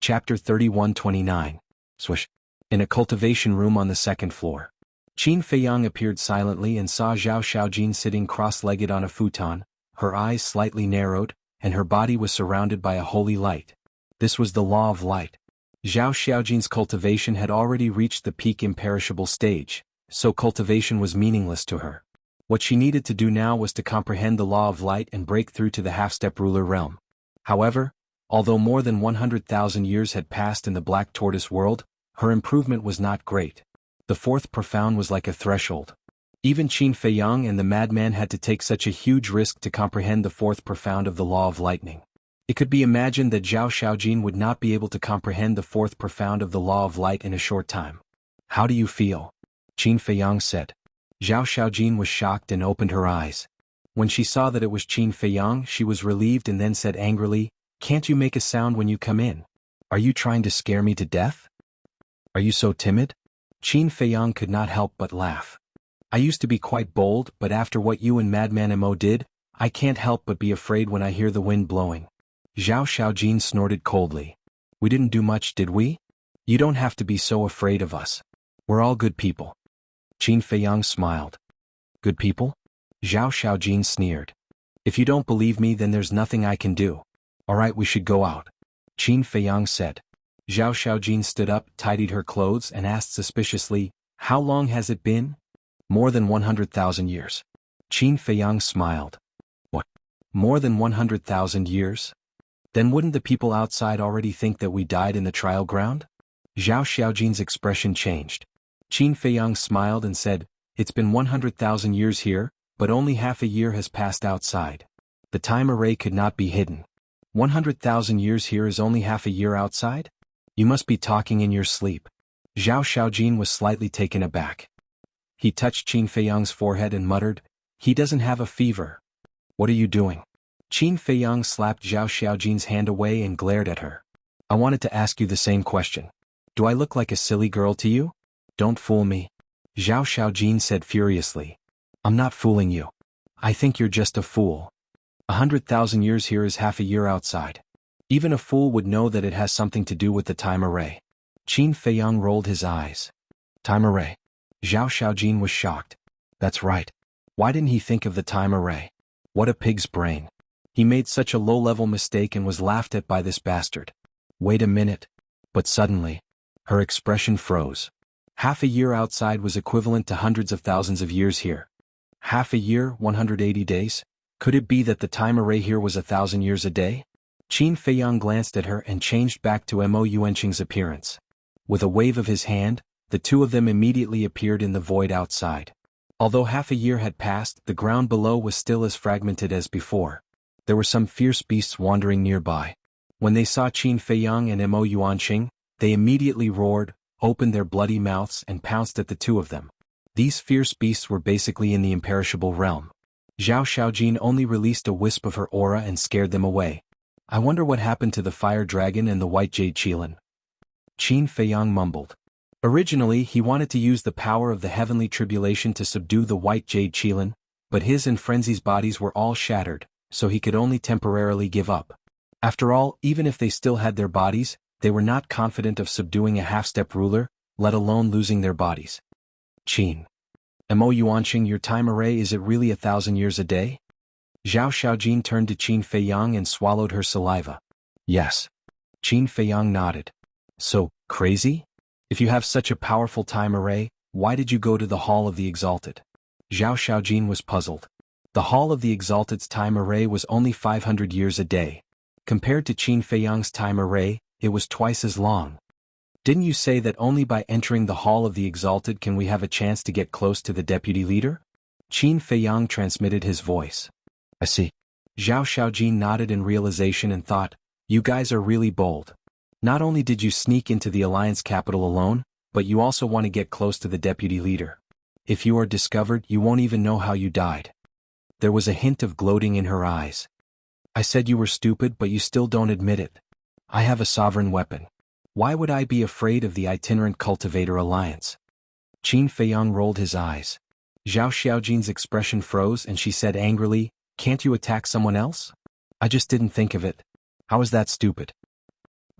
Chapter 31-29. Swish. In a cultivation room on the second floor. Qin Feiyang appeared silently and saw Zhao Xiaojin sitting cross-legged on a futon, her eyes slightly narrowed, and her body was surrounded by a holy light. This was the law of light. Zhao Xiaojin's cultivation had already reached the peak imperishable stage, so cultivation was meaningless to her. What she needed to do now was to comprehend the law of light and break through to the half-step ruler realm. However, although more than 100,000 years had passed in the Black Tortoise world, her improvement was not great. The fourth profound was like a threshold. Even Qin Feiyang and the madman had to take such a huge risk to comprehend the fourth profound of the law of lightning. It could be imagined that Zhao Xiaojin would not be able to comprehend the fourth profound of the law of light in a short time. "How do you feel?" Qin Feiyang said. Zhao Xiaojin was shocked and opened her eyes. When she saw that it was Qin Feiyang, she was relieved and then said angrily, "Can't you make a sound when you come in? Are you trying to scare me to death? Are you so timid?" Qin Feiyang could not help but laugh. "I used to be quite bold, but after what you and Madman Mo did, I can't help but be afraid when I hear the wind blowing." Zhao Xiaojin snorted coldly. "We didn't do much, did we? You don't have to be so afraid of us. We're all good people." Qin Feiyang smiled. "Good people?" Zhao Xiaojin sneered. "If you don't believe me, then there's nothing I can do. All right, we should go out," Qin Feiyang said. Zhao Xiaojin stood up, tidied her clothes, and asked suspiciously, "How long has it been?" "More than 100,000 years." Qin Feiyang smiled. "What? More than 100,000 years? Then wouldn't the people outside already think that we died in the trial ground?" Zhao Xiaojin's expression changed. Qin Feiyang smiled and said, "It's been 100,000 years here, but only half a year has passed outside. The time array could not be hidden. 100,000 years here is only half a year outside? You must be talking in your sleep." Zhao Xiaojin was slightly taken aback. He touched Qin Feiyang's forehead and muttered, "He doesn't have a fever." "What are you doing?" Qin Feiyang slapped Zhao Xiaojin's hand away and glared at her. "I wanted to ask you the same question. Do I look like a silly girl to you? Don't fool me." Zhao Xiaojin said furiously. "I'm not fooling you. I think you're just a fool. 100,000 years here is half a year outside. Even a fool would know that it has something to do with the time array." Qin Feiyang rolled his eyes. "Time array?" Zhao Xiaojin was shocked. "That's right. Why didn't he think of the time array? What a pig's brain. He made such a low-level mistake and was laughed at by this bastard. Wait a minute." But suddenly, her expression froze. Half a year outside was equivalent to hundreds of thousands of years here. Half a year, 180 days? Could it be that the time array here was 1,000 years a day? Qin Feiyang glanced at her and changed back to Mo Yuanqing's appearance. With a wave of his hand, the two of them immediately appeared in the void outside. Although half a year had passed, the ground below was still as fragmented as before. There were some fierce beasts wandering nearby. When they saw Qin Feiyang and Mo Yuanqing, they immediately roared, opened their bloody mouths and pounced at the two of them. These fierce beasts were basically in the imperishable realm. Zhao Xiaojin only released a wisp of her aura and scared them away. "I wonder what happened to the fire dragon and the white jade qilin," Qin Feiyang mumbled. Originally, he wanted to use the power of the heavenly tribulation to subdue the white jade qilin, but his and Frenzy's bodies were all shattered, so he could only temporarily give up. After all, even if they still had their bodies, they were not confident of subduing a half-step ruler, let alone losing their bodies. "Qin. Mo Yuanqing, your time array, is it really 1,000 years a day?" Zhao Xiaojin turned to Qin Feiyang and swallowed her saliva. "Yes." Qin Feiyang nodded. "So, crazy? If you have such a powerful time array, why did you go to the Hall of the Exalted?" Zhao Xiaojin was puzzled. The Hall of the Exalted's time array was only 500 years a day. Compared to Qin Feiyang's time array, it was twice as long. "Didn't you say that only by entering the Hall of the Exalted can we have a chance to get close to the deputy leader?" Qin Feiyang transmitted his voice. "I see." Zhao Xiaojin nodded in realization and thought, "You guys are really bold. Not only did you sneak into the Alliance capital alone, but you also want to get close to the deputy leader. If you are discovered, you won't even know how you died." There was a hint of gloating in her eyes. "I said you were stupid, but you still don't admit it. I have a sovereign weapon. Why would I be afraid of the itinerant cultivator alliance?" Qin Feiyang rolled his eyes. Zhao Xiaojin's expression froze and she said angrily, "Can't you attack someone else?" "I just didn't think of it. How is that stupid?"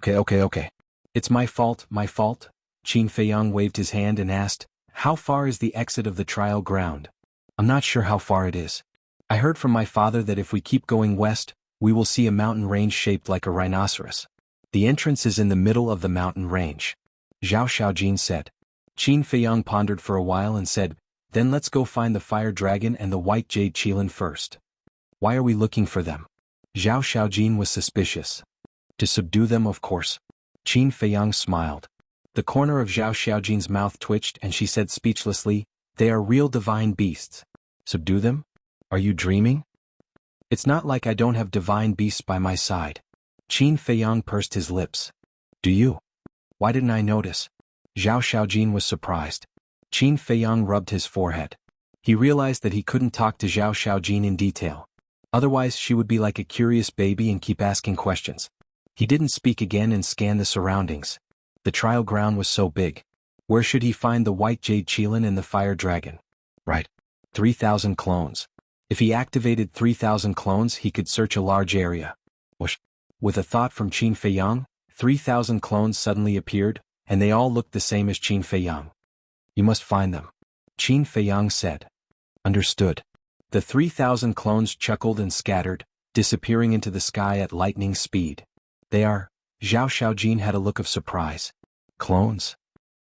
Okay. It's my fault, my fault. Qin Feiyang waved his hand and asked, how far is the exit of the trial ground? I'm not sure how far it is. I heard from my father that if we keep going west, we will see a mountain range shaped like a rhinoceros. The entrance is in the middle of the mountain range. Zhao Xiaojin said. Qin Feiyang pondered for a while and said, then let's go find the fire dragon and the white jade qilin first. Why are we looking for them? Zhao Xiaojin was suspicious. To subdue them, of course. Qin Feiyang smiled. The corner of Zhao Xiaojin's mouth twitched and she said speechlessly, they are real divine beasts. Subdue them? Are you dreaming? It's not like I don't have divine beasts by my side. Qin Feiyang pursed his lips. Do you? Why didn't I notice? Zhao Xiaojin was surprised. Qin Feiyang rubbed his forehead. He realized that he couldn't talk to Zhao Xiaojin in detail. Otherwise she would be like a curious baby and keep asking questions. He didn't speak again and scanned the surroundings. The trial ground was so big. Where should he find the white jade qilin and the fire dragon? Right. 3,000 clones. If he activated 3,000 clones he could search a large area. Whoosh. With a thought from Qin Feiyang, 3,000 clones suddenly appeared, and they all looked the same as Qin Feiyang. You must find them. Qin Feiyang said. Understood. The 3,000 clones chuckled and scattered, disappearing into the sky at lightning speed. They are. Zhao Xiaojin had a look of surprise. Clones?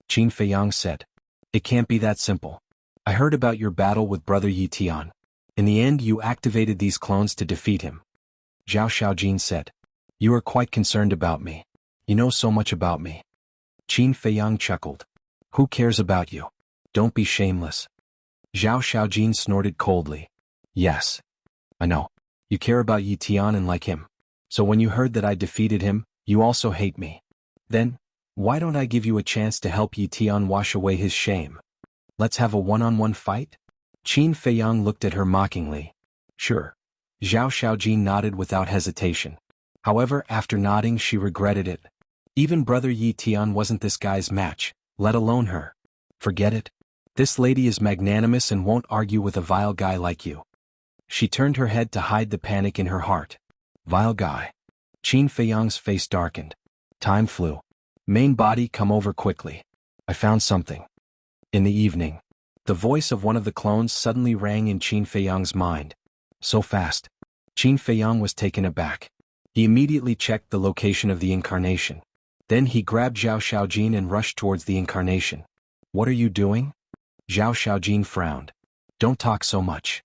Qin Feiyang said. It can't be that simple. I heard about your battle with Brother Yi Tian. In the end you activated these clones to defeat him. Zhao Xiaojin said. You are quite concerned about me. You know so much about me. Qin Feiyang chuckled. Who cares about you? Don't be shameless. Zhao Xiaojin snorted coldly. Yes. I know. You care about Yi Tian and like him. So when you heard that I defeated him, you also hate me. Then, why don't I give you a chance to help Yi Tian wash away his shame? Let's have a one-on-one fight? Qin Feiyang looked at her mockingly. Sure. Zhao Xiaojin nodded without hesitation. However, after nodding she regretted it. Even Brother Yi Tian wasn't this guy's match, let alone her. Forget it. This lady is magnanimous and won't argue with a vile guy like you. She turned her head to hide the panic in her heart. Vile guy. Qin Feiyang's face darkened. Time flew. Main body, come over quickly. I found something. In the evening. The voice of one of the clones suddenly rang in Qin Feiyang's mind. So fast. Qin Feiyang was taken aback. He immediately checked the location of the incarnation. Then he grabbed Zhao Xiaojin and rushed towards the incarnation. What are you doing? Zhao Xiaojin frowned. Don't talk so much.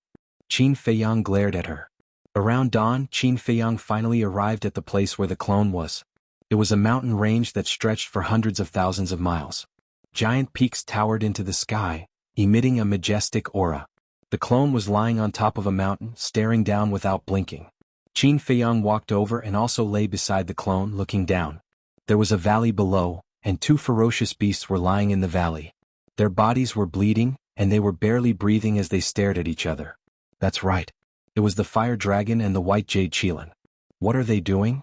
Qin Feiyang glared at her. Around dawn, Qin Feiyang finally arrived at the place where the clone was. It was a mountain range that stretched for hundreds of thousands of miles. Giant peaks towered into the sky, emitting a majestic aura. The clone was lying on top of a mountain, staring down without blinking. Qin Feiyang walked over and also lay beside the clone, looking down. There was a valley below, and two ferocious beasts were lying in the valley. Their bodies were bleeding, and they were barely breathing as they stared at each other. That's right. It was the fire dragon and the white jade qilin. What are they doing?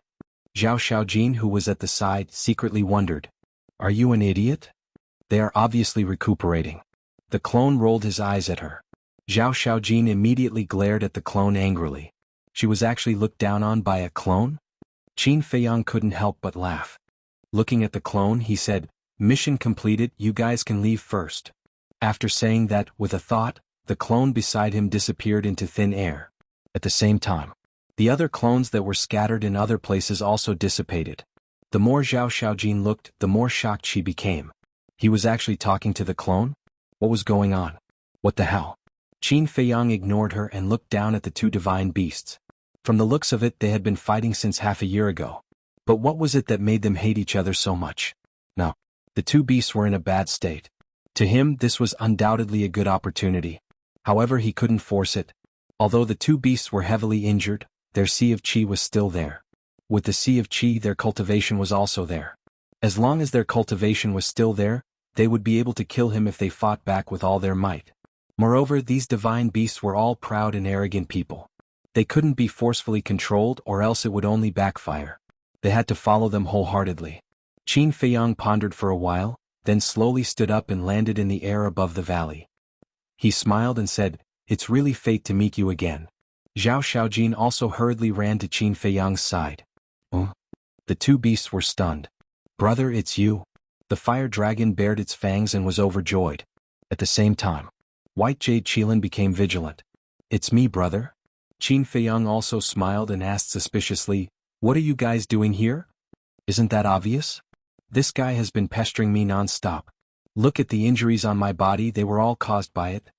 Zhao Xiaojin, who was at the side, secretly wondered. Are you an idiot? They are obviously recuperating. The clone rolled his eyes at her. Zhao Xiaojin immediately glared at the clone angrily. She was actually looked down on by a clone? Qin Feiyang couldn't help but laugh. Looking at the clone, he said, Mission completed, you guys can leave first. After saying that, with a thought, the clone beside him disappeared into thin air. At the same time, the other clones that were scattered in other places also dissipated. The more Zhao Xiaojin looked, the more shocked she became. He was actually talking to the clone? What was going on? What the hell? Qin Feiyang ignored her and looked down at the two divine beasts. From the looks of it, they had been fighting since half a year ago. But what was it that made them hate each other so much? No. The two beasts were in a bad state. To him, this was undoubtedly a good opportunity. However, he couldn't force it. Although the two beasts were heavily injured, their sea of qi was still there. With the sea of qi, their cultivation was also there. As long as their cultivation was still there, they would be able to kill him if they fought back with all their might. Moreover, these divine beasts were all proud and arrogant people. They couldn't be forcefully controlled or else it would only backfire. They had to follow them wholeheartedly. Qin Feiyang pondered for a while, then slowly stood up and landed in the air above the valley. He smiled and said, It's really fate to meet you again. Zhao Xiaojin also hurriedly ran to Qin Feiyang's side. The two beasts were stunned. "Brother, it's you." The fire dragon bared its fangs and was overjoyed. At the same time, White Jade Qilin became vigilant. "It's me, brother." Qin Feiyang also smiled and asked suspiciously, "What are you guys doing here? Isn't that obvious? This guy has been pestering me non-stop. Look at the injuries on my body, they were all caused by it.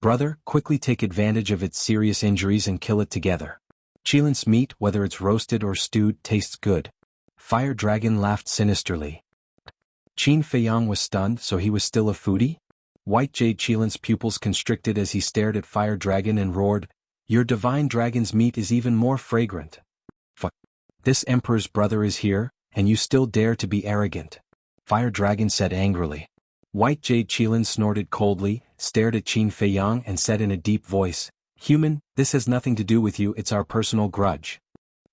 Brother, quickly take advantage of its serious injuries and kill it together. Qilin's meat, whether it's roasted or stewed, tastes good." Fire Dragon laughed sinisterly. Qin Feiyang was stunned, so he was still a foodie? White Jade Qilin's pupils constricted as he stared at Fire Dragon and roared, "Your divine dragon's meat is even more fragrant. Fuck. This emperor's brother is here, and you still dare to be arrogant." Fire Dragon said angrily. White Jade Qilin snorted coldly, stared at Qin Feiyang and said in a deep voice, "Human, this has nothing to do with you, it's our personal grudge."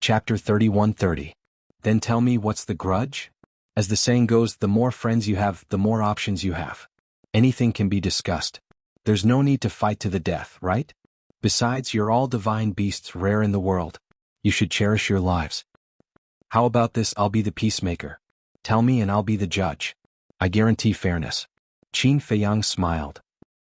Chapter 31:30. Then tell me, what's the grudge? As the saying goes, the more friends you have, the more options you have. Anything can be discussed. There's no need to fight to the death, right? Besides, you're all divine beasts rare in the world. You should cherish your lives. How about this? I'll be the peacemaker. Tell me and I'll be the judge. I guarantee fairness. Qin Feiyang smiled.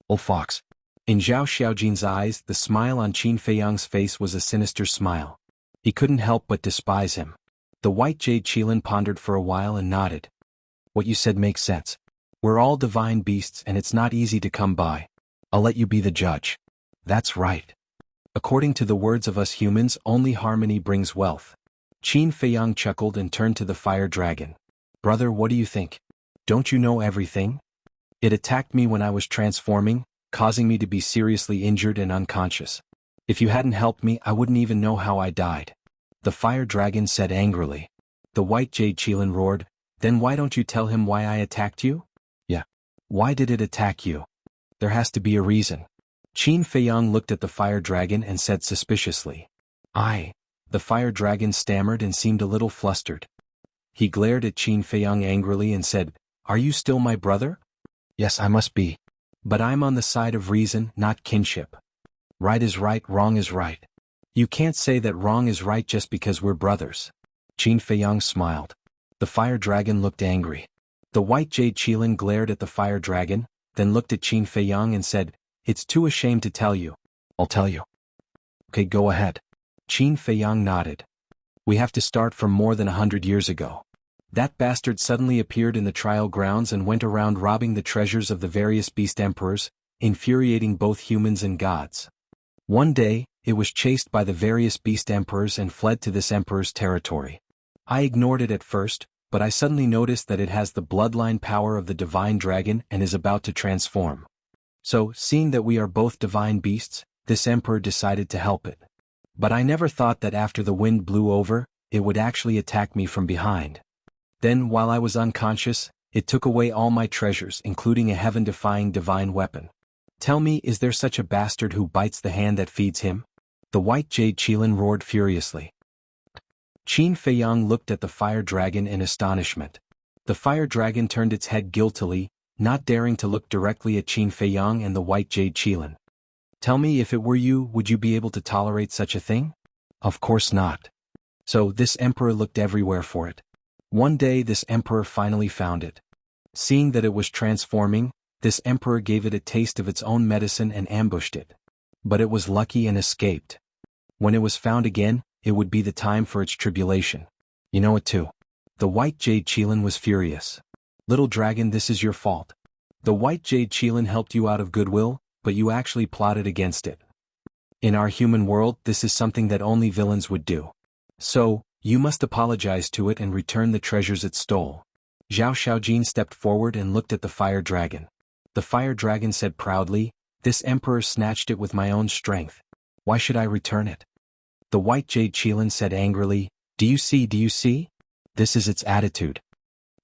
Old fox. In Zhao Xiaojin's eyes, the smile on Qin Feiyang's face was a sinister smile. He couldn't help but despise him. The White Jade Qilin pondered for a while and nodded. What you said makes sense. We're all divine beasts and it's not easy to come by. I'll let you be the judge. That's right. According to the words of us humans, only harmony brings wealth. Qin Feiyang chuckled and turned to the fire dragon. Brother, what do you think? Don't you know everything? It attacked me when I was transforming, causing me to be seriously injured and unconscious. If you hadn't helped me, I wouldn't even know how I died. The fire dragon said angrily. The White Jade Qilin roared, "Then why don't you tell him why I attacked you?" "Yeah. Why did it attack you? There has to be a reason." Qin Feiyang looked at the fire dragon and said suspiciously. The fire dragon stammered and seemed a little flustered. He glared at Qin Feiyang angrily and said, "Are you still my brother?" "Yes, I must be. But I'm on the side of reason, not kinship. Right is right, wrong is right. You can't say that wrong is right just because we're brothers." Qin Feiyang smiled. The fire dragon looked angry. The White Jade Qilin glared at the fire dragon, then looked at Qin Feiyang and said, "It's too ashamed to tell you." "I'll tell you." "Okay, go ahead." Qin Feiyang nodded. "We have to start from more than 100 years ago. That bastard suddenly appeared in the trial grounds and went around robbing the treasures of the various beast emperors, infuriating both humans and gods. One day, it was chased by the various beast emperors and fled to this emperor's territory. I ignored it at first, but I suddenly noticed that it has the bloodline power of the divine dragon and is about to transform. So, seeing that we are both divine beasts, this emperor decided to help it. But I never thought that after the wind blew over, it would actually attack me from behind. Then, while I was unconscious, it took away all my treasures, including a heaven-defying divine weapon. Tell me, is there such a bastard who bites the hand that feeds him?" The White Jade Qilin roared furiously. Qin Feiyang looked at the fire dragon in astonishment. The fire dragon turned its head guiltily, not daring to look directly at Qin Feiyang and the White Jade Qilin. "Tell me, if it were you, would you be able to tolerate such a thing?" "Of course not." So this emperor looked everywhere for it. One day this emperor finally found it. Seeing that it was transforming, this emperor gave it a taste of its own medicine and ambushed it. But it was lucky and escaped. When it was found again, it would be the time for its tribulation. You know it too. The White Jade Qilin was furious. "Little dragon, this is your fault. The White Jade Qilin helped you out of goodwill, but you actually plotted against it. In our human world, this is something that only villains would do. So, you must apologize to it and return the treasures it stole." Zhao Xiaojin stepped forward and looked at the fire dragon. The fire dragon said proudly, "This emperor snatched it with my own strength. Why should I return it?" The White Jade Qilin said angrily, do you see? This is its attitude."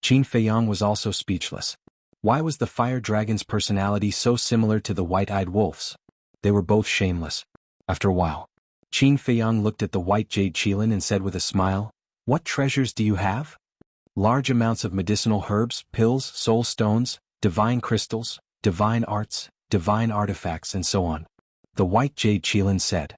Qin Feiyang was also speechless. Why was the fire dragon's personality so similar to the white-eyed wolf's? They were both shameless. After a while, Qin Feiyang looked at the White Jade Qilin and said with a smile, "What treasures do you have?" "Large amounts of medicinal herbs, pills, soul stones, divine crystals, divine arts, divine artifacts and so on," the White Jade Qilin said.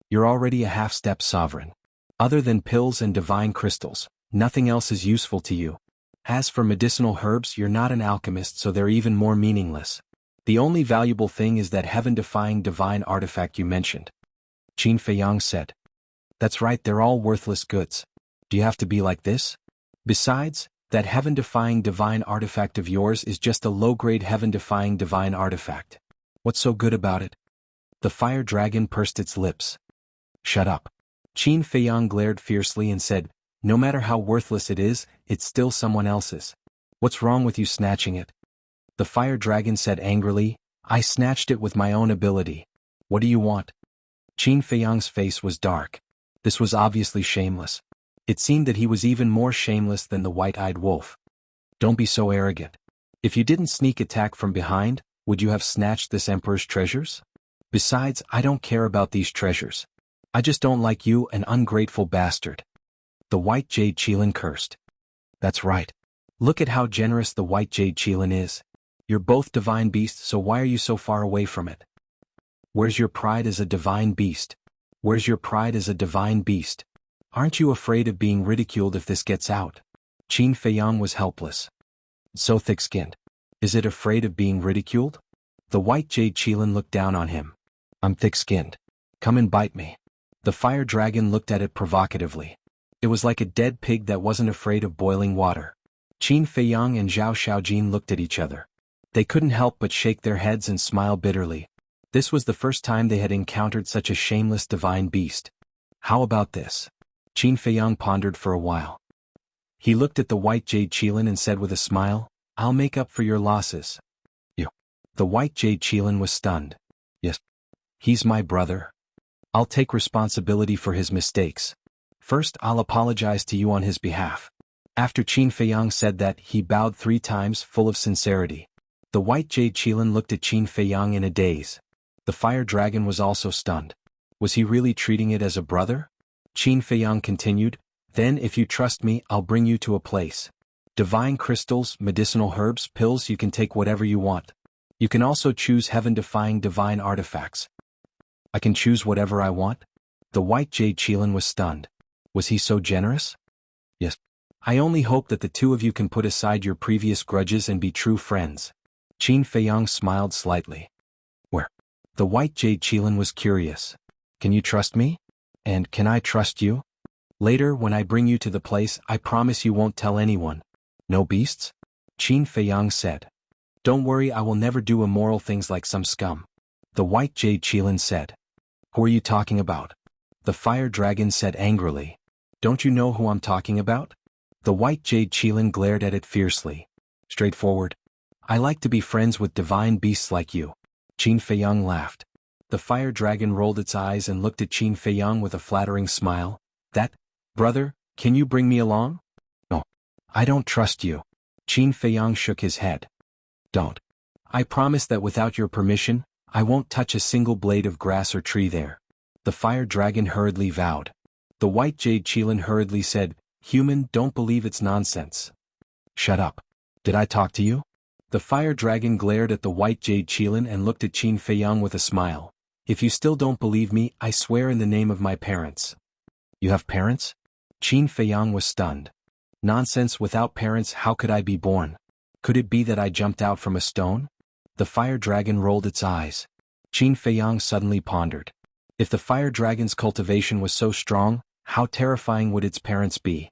"You're already a half-step sovereign. Other than pills and divine crystals, Nothing else is useful to you. As for medicinal herbs, you're not an alchemist, so they're even more meaningless. The only valuable thing is that heaven-defying divine artifact you mentioned. Qin Feiyang said. That's right, they're all worthless goods. Do you have to be like this? Besides, that heaven-defying divine artifact of yours is just a low-grade heaven-defying divine artifact. What's so good about it? The fire dragon pursed its lips. Shut up. Qin Feiyang glared fiercely and said, no matter how worthless it is, it's still someone else's. What's wrong with you snatching it? The fire dragon said angrily, I snatched it with my own ability. What do you want? Qin Feiyang's face was dark. This was obviously shameless. It seemed that he was even more shameless than the white-eyed wolf. Don't be so arrogant. If you didn't sneak attack from behind, would you have snatched this emperor's treasures? Besides, I don't care about these treasures. I just don't like you, an ungrateful bastard. The white jade Qilin cursed. That's right. Look at how generous the white jade Qilin is. You're both divine beasts, so why are you so far away from it? Where's your pride as a divine beast? Where's your pride as a divine beast? Aren't you afraid of being ridiculed if this gets out? Qin Feiyang was helpless. So thick-skinned. Is it afraid of being ridiculed? The white jade Qilin looked down on him. I'm thick-skinned. Come and bite me. The fire dragon looked at it provocatively. It was like a dead pig that wasn't afraid of boiling water. Qin Feiyang and Zhao Xiaojin looked at each other. They couldn't help but shake their heads and smile bitterly. This was the first time they had encountered such a shameless divine beast. How about this? Qin Feiyang pondered for a while. He looked at the white jade Qilin and said with a smile, I'll make up for your losses. You. The white jade Qilin was stunned. Yes. He's my brother. I'll take responsibility for his mistakes. First, I'll apologize to you on his behalf. After Qin Feiyang said that, he bowed 3 times, full of sincerity. The white jade Qilin looked at Qin Feiyang in a daze. The fire dragon was also stunned. Was he really treating it as a brother? Qin Feiyang continued, then if you trust me, I'll bring you to a place. Divine crystals, medicinal herbs, pills, you can take whatever you want. You can also choose heaven-defying divine artifacts. I can choose whatever I want? The white jade Qilin was stunned. Was he so generous? Yes. I only hope that the two of you can put aside your previous grudges and be true friends. Qin Feiyang smiled slightly. Where? The white jade Qilin was curious. Can you trust me? And can I trust you? Later, when I bring you to the place, I promise you won't tell anyone. No beasts? Qin Feiyang said. Don't worry, I will never do immoral things like some scum. The white jade Qilin said. Who are you talking about? The fire dragon said angrily. Don't you know who I'm talking about? The white jade Qilin glared at it fiercely. Straightforward. I like to be friends with divine beasts like you. Qin Feiyang laughed. The fire dragon rolled its eyes and looked at Qin Feiyang with a flattering smile. That, brother, can you bring me along? No. I don't trust you. Qin Feiyang shook his head. Don't. I promise that without your permission, I won't touch a single blade of grass or tree there. The fire dragon hurriedly vowed. The white jade Qilin hurriedly said, Human, don't believe it's nonsense. Shut up. Did I talk to you? The fire dragon glared at the white jade Qilin and looked at Qin Feiyang with a smile. If you still don't believe me, I swear in the name of my parents. You have parents? Qin Feiyang was stunned. Nonsense, without parents, how could I be born? Could it be that I jumped out from a stone? The fire dragon rolled its eyes. Qin Feiyang suddenly pondered. If the fire dragon's cultivation was so strong, how terrifying would its parents be?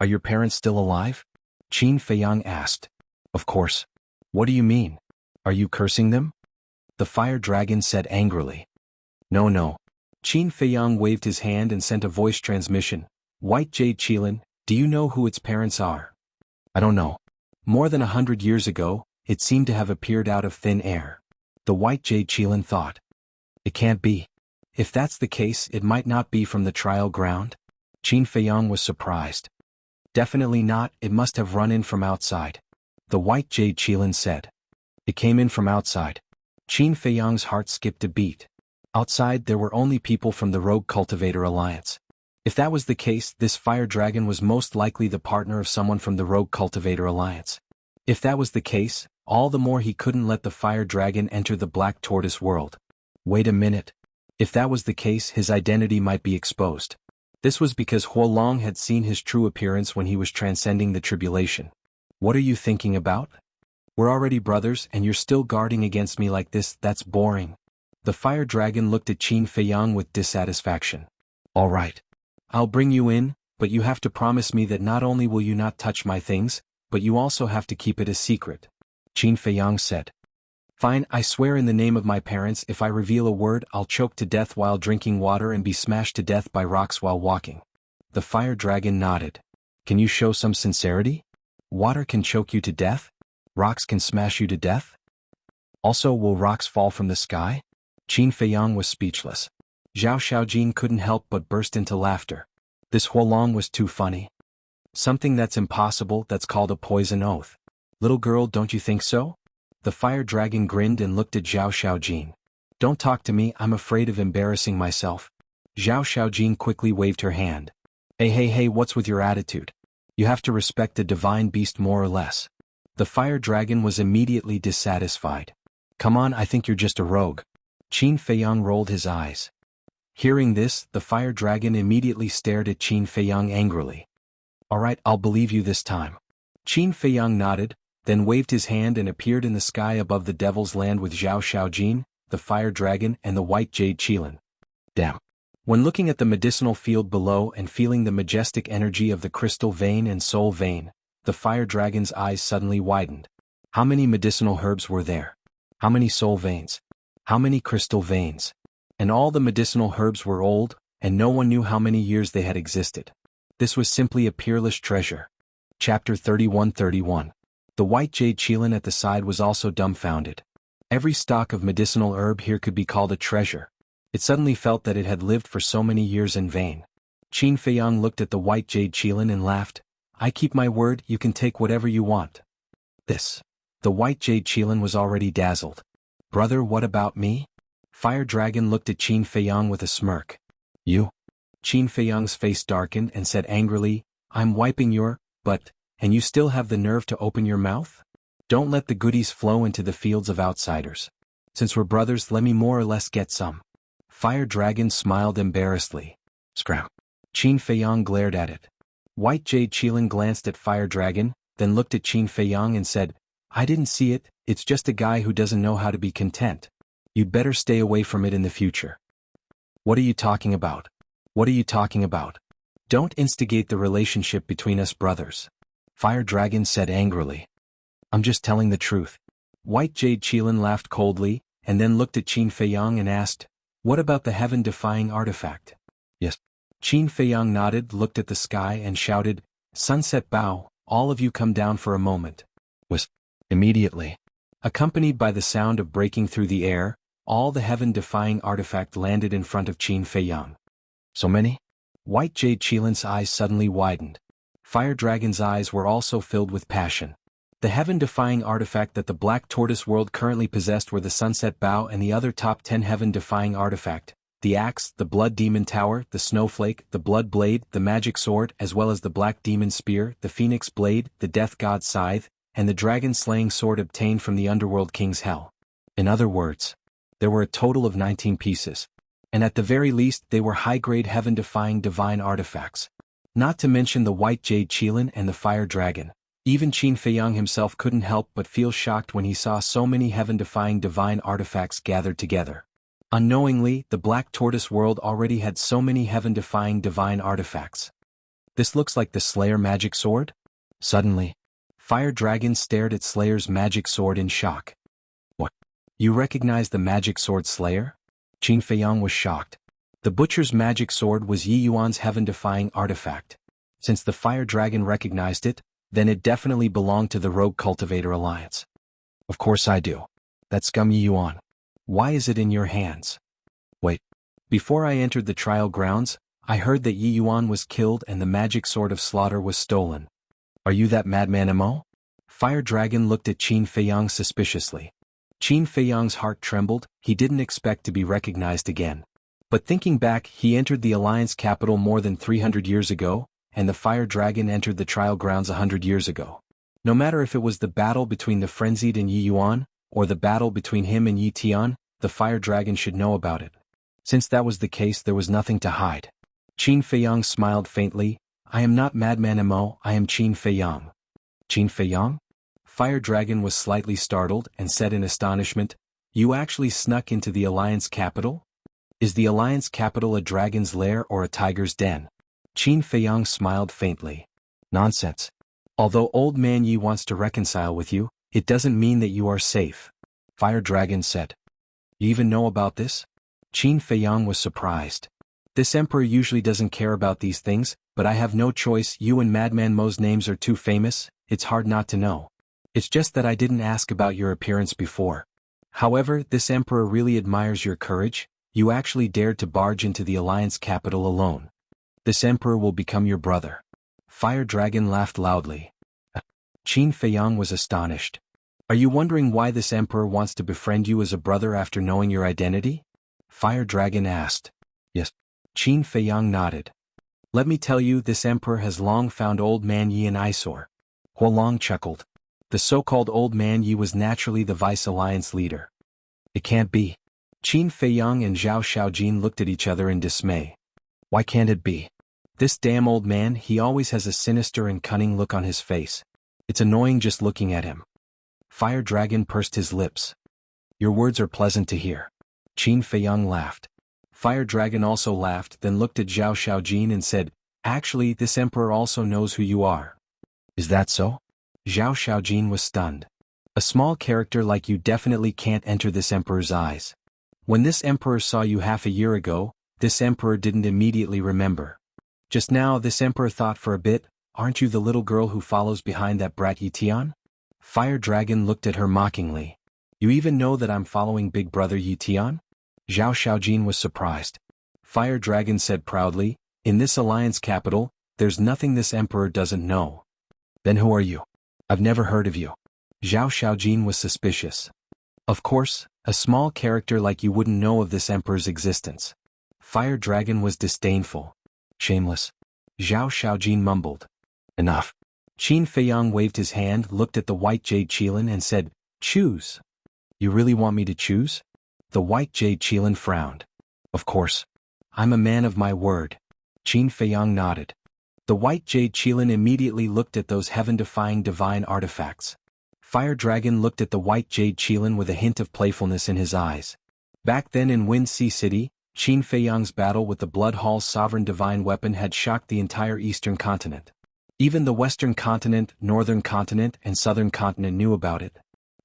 Are your parents still alive? Qin Feiyang asked. Of course. What do you mean? Are you cursing them? The fire dragon said angrily. No. Qin Feiyang waved his hand and sent a voice transmission. White jade Qilin, do you know who its parents are? I don't know. More than 100 years ago, it seemed to have appeared out of thin air. The white jade Qilin thought. It can't be. If that's the case, it might not be from the trial ground. Qin Feiyang was surprised. Definitely not, it must have run in from outside. The white jade Qilin said. It came in from outside. Qin Feiyang's heart skipped a beat. Outside there were only people from the Rogue Cultivator Alliance. If that was the case, this fire dragon was most likely the partner of someone from the Rogue Cultivator Alliance. If that was the case, all the more he couldn't let the fire dragon enter the Black Tortoise world. Wait a minute. If that was the case, his identity might be exposed. This was because Huolong had seen his true appearance when he was transcending the tribulation. What are you thinking about? We're already brothers and you're still guarding against me like this, that's boring. The fire dragon looked at Qin Feiyang with dissatisfaction. All right. I'll bring you in, but you have to promise me that not only will you not touch my things, but you also have to keep it a secret. Qin Feiyang said. Fine, I swear in the name of my parents if I reveal a word I'll choke to death while drinking water and be smashed to death by rocks while walking. The fire dragon nodded. Can you show some sincerity? Water can choke you to death? Rocks can smash you to death? Also, will rocks fall from the sky? Qin Feiyang was speechless. Zhao Xiaojin couldn't help but burst into laughter. This Huolong was too funny. Something that's impossible, that's called a poison oath. Little girl, don't you think so? The fire dragon grinned and looked at Zhao Xiaojin. Don't talk to me, I'm afraid of embarrassing myself. Zhao Xiaojin quickly waved her hand. Hey, what's with your attitude? You have to respect the divine beast more or less. The fire dragon was immediately dissatisfied. Come on, I think you're just a rogue. Qin Feiyang rolled his eyes. Hearing this, the fire dragon immediately stared at Qin Feiyang angrily. All right, I'll believe you this time. Qin Feiyang nodded, then waved his hand and appeared in the sky above the Devil's Land with Zhao Xiaojin, the fire dragon and the white jade qilin. Damn. When looking at the medicinal field below and feeling the majestic energy of the crystal vein and soul vein, the fire dragon's eyes suddenly widened. How many medicinal herbs were there? How many soul veins? How many crystal veins? And all the medicinal herbs were old, and no one knew how many years they had existed. This was simply a peerless treasure. Chapter 31:31. The white jade qilin at the side was also dumbfounded. Every stalk of medicinal herb here could be called a treasure. It suddenly felt that it had lived for so many years in vain. Qin Feiyang looked at the white jade qilin and laughed. I keep my word, you can take whatever you want. This. The white jade qilin was already dazzled. Brother, what about me? Fire dragon looked at Qin Feiyang with a smirk. You? Qin Feiyang's face darkened and said angrily, I'm wiping your butt, and you still have the nerve to open your mouth? Don't let the goodies flow into the fields of outsiders. Since we're brothers, let me more or less get some. Fire dragon smiled embarrassedly. Scram. Qin Feiyang glared at it. White jade qilin glanced at fire dragon, then looked at Qin Feiyang and said, I didn't see it, it's just a guy who doesn't know how to be content. You'd better stay away from it in the future. What are you talking about? What are you talking about? Don't instigate the relationship between us brothers. Fire dragon said angrily. I'm just telling the truth. White jade qilin laughed coldly, and then looked at Qin Feiyang and asked, what about the heaven-defying artifact? Yes. Qin Feiyang nodded, looked at the sky and shouted, Sunset bow, all of you come down for a moment. Immediately. Accompanied by the sound of breaking through the air, all the heaven-defying artifact landed in front of Qin Feiyang. So many? White jade qilin's eyes suddenly widened. Fire dragon's eyes were also filled with passion. The heaven-defying artifact that the Black Tortoise world currently possessed were the Sunset Bow and the other top 10 heaven-defying artifact, the Axe, the Blood Demon Tower, the Snowflake, the Blood Blade, the Magic Sword, as well as the Black Demon Spear, the Phoenix Blade, the Death God Scythe, and the Dragon-Slaying Sword obtained from the Underworld King's Hell. In other words, there were a total of 19 pieces. And at the very least they were high-grade heaven-defying divine artifacts. Not to mention the white jade qilin and the fire dragon. Even Qin Feiyang himself couldn't help but feel shocked when he saw so many heaven-defying divine artifacts gathered together. Unknowingly, the Black Tortoise world already had so many heaven-defying divine artifacts. This looks like the Slayer magic sword? Suddenly, Fire Dragon stared at Slayer's magic sword in shock. What? You recognize the magic sword Slayer? Qin Feiyang was shocked. The Butcher's magic sword was Yi Yuan's heaven-defying artifact. Since the Fire Dragon recognized it, then it definitely belonged to the Rogue Cultivator Alliance. Of course I do. That scum Yi Yuan. Why is it in your hands? Wait. Before I entered the trial grounds, I heard that Yi Yuan was killed and the magic sword of slaughter was stolen. Are you that madman Mo? Fire Dragon looked at Qin Feiyang suspiciously. Qin Feiyang's heart trembled, he didn't expect to be recognized again. But thinking back, he entered the Alliance capital more than 300 years ago, and the Fire Dragon entered the trial grounds 100 years ago. No matter if it was the battle between the Frenzied and Yi Yuan, or the battle between him and Yi Tian, the Fire Dragon should know about it. Since that was the case, there was nothing to hide. Qin Feiyang smiled faintly. I am not Madman Mo, I am Qin Feiyang. Qin Feiyang? Fire Dragon was slightly startled and said in astonishment, You actually snuck into the Alliance capital? Is the Alliance capital a dragon's lair or a tiger's den? Qin Feiyang smiled faintly. Nonsense. Although Old Man Yi wants to reconcile with you, it doesn't mean that you are safe. Fire Dragon said. You even know about this? Qin Feiyang was surprised. This emperor usually doesn't care about these things, but I have no choice. You and Madman Mo's names are too famous, it's hard not to know. It's just that I didn't ask about your appearance before. However, this emperor really admires your courage. You actually dared to barge into the Alliance capital alone. This emperor will become your brother. Fire Dragon laughed loudly. Qin Feiyang was astonished. Are you wondering why this emperor wants to befriend you as a brother after knowing your identity? Fire Dragon asked. Yes. Qin Feiyang nodded. Let me tell you, this emperor has long found Old Man Yi an eyesore. Huolong chuckled. The so-called Old Man Yi was naturally the Vice Alliance leader. It can't be. Qin Feiyang and Zhao Xiaojin looked at each other in dismay. Why can't it be? This damn old man, he always has a sinister and cunning look on his face. It's annoying just looking at him. Fire Dragon pursed his lips. Your words are pleasant to hear. Qin Feiyang laughed. Fire Dragon also laughed, then looked at Zhao Xiaojin and said, Actually, this emperor also knows who you are. Is that so? Zhao Xiaojin was stunned. A small character like you definitely can't enter this emperor's eyes. When this emperor saw you half a year ago, this emperor didn't immediately remember. Just now this emperor thought for a bit, aren't you the little girl who follows behind that brat Yitian? Fire Dragon looked at her mockingly. You even know that I'm following Big Brother Yitian? Zhao Xiaojin was surprised. Fire Dragon said proudly, In this Alliance capital, there's nothing this emperor doesn't know. Then who are you? I've never heard of you. Zhao Xiaojin was suspicious. Of course, a small character like you wouldn't know of this emperor's existence. Fire Dragon was disdainful. Shameless. Zhao Xiaojin mumbled. Enough. Qin Feiyang waved his hand, looked at the white jade Qilin and said, Choose. You really want me to choose? The white jade Qilin frowned. Of course. I'm a man of my word. Qin Feiyang nodded. The white jade Qilin immediately looked at those heaven-defying divine artifacts. Fire Dragon looked at the white jade Qilin with a hint of playfulness in his eyes. Back then in Wind Sea City, Qin Feiyang's battle with the Blood Hall's sovereign divine weapon had shocked the entire eastern continent. Even the western continent, northern continent, and southern continent knew about it.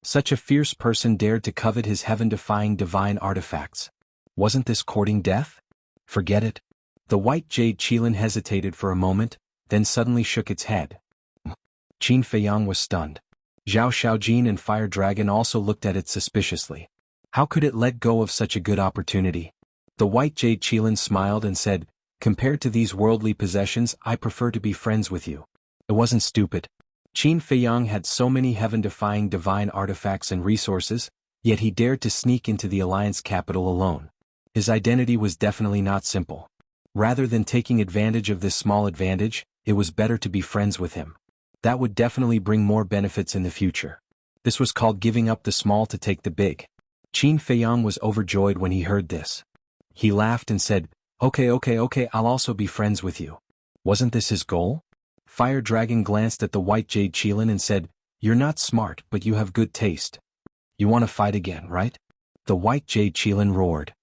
Such a fierce person dared to covet his heaven-defying divine artifacts. Wasn't this courting death? Forget it. The white jade Qilin hesitated for a moment, then suddenly shook its head. Qin Feiyang was stunned. Zhao Xiaojin and Fire Dragon also looked at it suspiciously. How could it let go of such a good opportunity? The white jade Qilin smiled and said, Compared to these worldly possessions, I prefer to be friends with you. It wasn't stupid. Qin Feiyang had so many heaven-defying divine artifacts and resources, yet he dared to sneak into the Alliance capital alone. His identity was definitely not simple. Rather than taking advantage of this small advantage, it was better to be friends with him. That would definitely bring more benefits in the future. This was called giving up the small to take the big. Qin Feiyang was overjoyed when he heard this. He laughed and said, Okay, I'll also be friends with you. Wasn't this his goal? Fire Dragon glanced at the white jade Qilin and said, You're not smart, but you have good taste. You want to fight again, right? The white jade Qilin roared.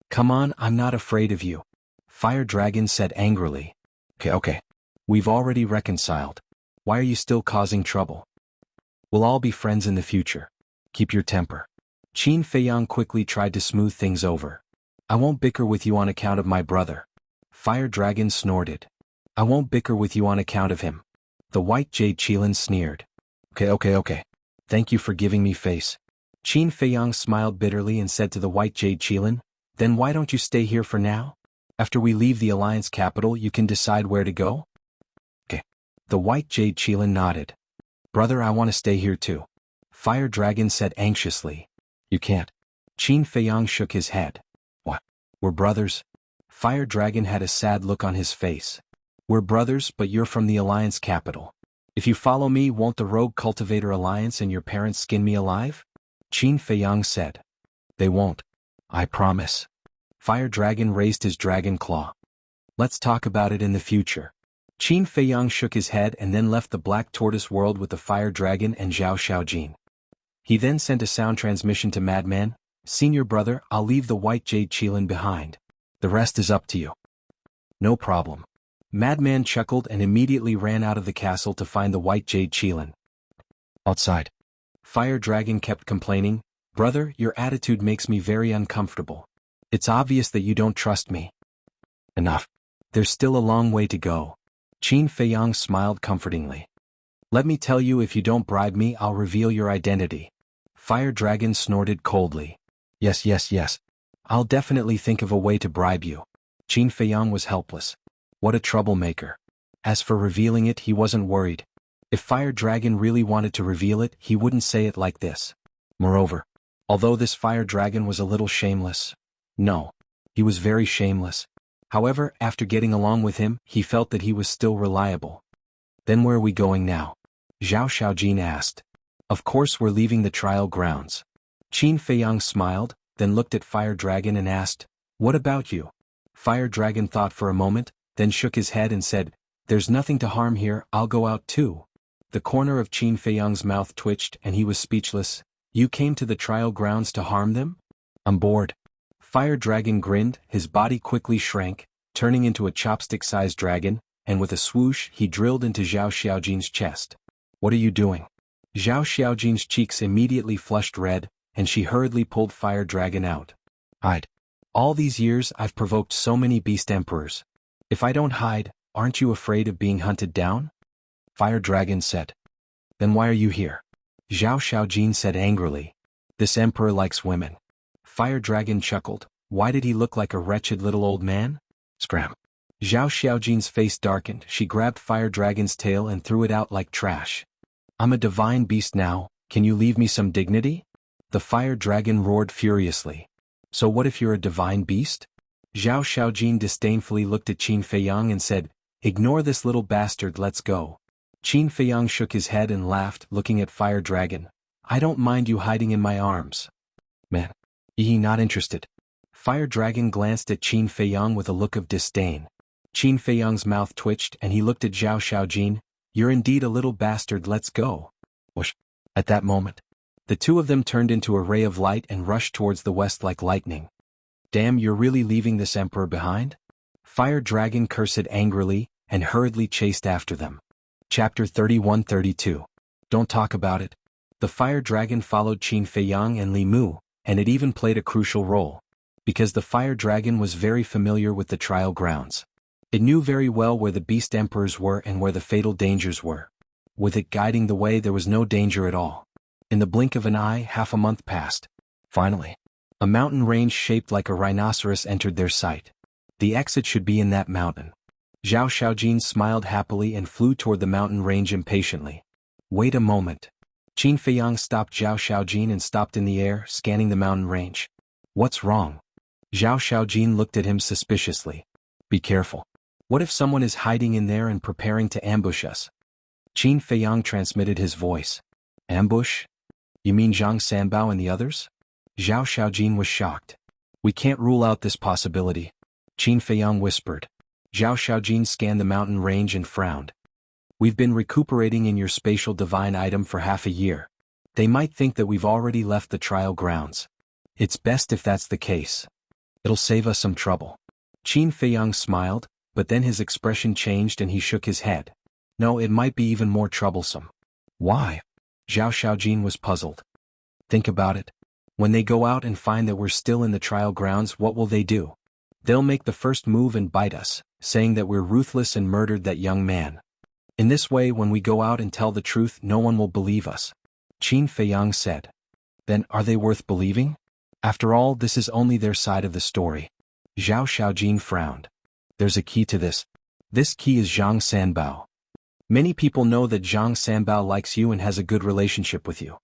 Come on, I'm not afraid of you. Fire Dragon said angrily. Okay. We've already reconciled. Why are you still causing trouble? We'll all be friends in the future. Keep your temper. Qin Feiyang quickly tried to smooth things over. I won't bicker with you on account of my brother. Fire Dragon snorted. I won't bicker with you on account of him. The white jade Qilin sneered. Okay. Thank you for giving me face. Qin Feiyang smiled bitterly and said to the white jade Qilin, Then why don't you stay here for now? After we leave the Alliance capital, you can decide where to go? Okay. The white jade Qilin nodded. Brother, I want to stay here too. Fire Dragon said anxiously. You can't. Qin Feiyang shook his head. What? We're brothers? Fire Dragon had a sad look on his face. We're brothers, but you're from the Alliance capital. If you follow me, won't the Rogue Cultivator Alliance and your parents skin me alive? Qin Feiyang said. They won't. I promise. Fire Dragon raised his dragon claw. Let's talk about it in the future. Qin Feiyang shook his head and then left the Black Tortoise world with the Fire Dragon and Zhao Xiaojin. He then sent a sound transmission to Madman, "Senior brother, I'll leave the White Jade Qilin behind. The rest is up to you." "No problem." Madman chuckled and immediately ran out of the castle to find the White Jade Qilin. Outside, Fire Dragon kept complaining, "Brother, your attitude makes me very uncomfortable. It's obvious that you don't trust me." "Enough. There's still a long way to go." Qin Feiyang smiled comfortingly. "Let me tell you, if you don't bribe me, I'll reveal your identity." Fire Dragon snorted coldly. Yes. I'll definitely think of a way to bribe you." Qin Feiyang was helpless. What a troublemaker. As for revealing it, he wasn't worried. If Fire Dragon really wanted to reveal it, he wouldn't say it like this. Moreover, although this Fire Dragon was a little shameless. No, he was very shameless. However, after getting along with him, he felt that he was still reliable. "Then where are we going now?" Zhao Xiaojin asked. "Of course we're leaving the trial grounds." Qin Feiyang smiled, then looked at Fire Dragon and asked, "What about you?" Fire Dragon thought for a moment, then shook his head and said, "There's nothing to harm here, I'll go out too." The corner of Qin Feiyang's mouth twitched and he was speechless. "You came to the trial grounds to harm them?" "I'm bored." Fire Dragon grinned, his body quickly shrank, turning into a chopstick-sized dragon, and with a swoosh he drilled into Zhao Xiaojin's chest. "What are you doing?" Zhao Xiaojin's cheeks immediately flushed red, and she hurriedly pulled Fire Dragon out. "Hide. All these years I've provoked so many beast emperors. If I don't hide, aren't you afraid of being hunted down?" Fire Dragon said. "Then why are you here?" Zhao Xiaojin said angrily. "This emperor likes women." Fire Dragon chuckled. Why did he look like a wretched little old man? Scram. Zhao Xiaojin's face darkened. She grabbed Fire Dragon's tail and threw it out like trash. "I'm a divine beast now, can you leave me some dignity?" The Fire Dragon roared furiously. "So what if you're a divine beast?" Zhao Xiaojin disdainfully looked at Qin Feiyang and said, "Ignore this little bastard, let's go." Qin Feiyang shook his head and laughed, looking at Fire Dragon. "I don't mind you hiding in my arms." "Man. Not interested." Fire Dragon glanced at Qin Feiyang with a look of disdain. Qin Feiyang's mouth twitched and he looked at Zhao Xiaojin. "You're indeed a little bastard, let's go." Whoosh. At that moment, the two of them turned into a ray of light and rushed towards the west like lightning. "Damn, you're really leaving this emperor behind?" Fire Dragon cursed angrily, and hurriedly chased after them. Chapter 31-32. Don't talk about it. The Fire Dragon followed Qin Feiyang and Li Mu, and it even played a crucial role. Because the Fire Dragon was very familiar with the trial grounds. It knew very well where the beast emperors were and where the fatal dangers were. With it guiding the way, there was no danger at all. In the blink of an eye, half a month passed. Finally, a mountain range shaped like a rhinoceros entered their sight. The exit should be in that mountain. Zhao Xiaojin smiled happily and flew toward the mountain range impatiently. "Wait a moment." Qin Feiyang stopped Zhao Xiaojin and stopped in the air, scanning the mountain range. "What's wrong?" Zhao Xiaojin looked at him suspiciously. "Be careful. What if someone is hiding in there and preparing to ambush us?" Qin Feiyang transmitted his voice. "Ambush? You mean Zhang Sanbao and the others?" Zhao Xiaojin was shocked. "We can't rule out this possibility," Qin Feiyang whispered. Zhao Xiaojin scanned the mountain range and frowned. "We've been recuperating in your spatial divine item for half a year. They might think that we've already left the trial grounds. It's best if that's the case. It'll save us some trouble." Qin Feiyang smiled, but then his expression changed and he shook his head. "No, it might be even more troublesome." "Why?" Zhao Xiaojin was puzzled. "Think about it. When they go out and find that we're still in the trial grounds, what will they do? They'll make the first move and bite us, saying that we're ruthless and murdered that young man. In this way, when we go out and tell the truth, no one will believe us." Qin Feiyang said. "Then are they worth believing? After all, this is only their side of the story." Zhao Xiaojin frowned. "There's a key to this. This key is Zhang Sanbao. Many people know that Zhang Sanbao likes you and has a good relationship with you.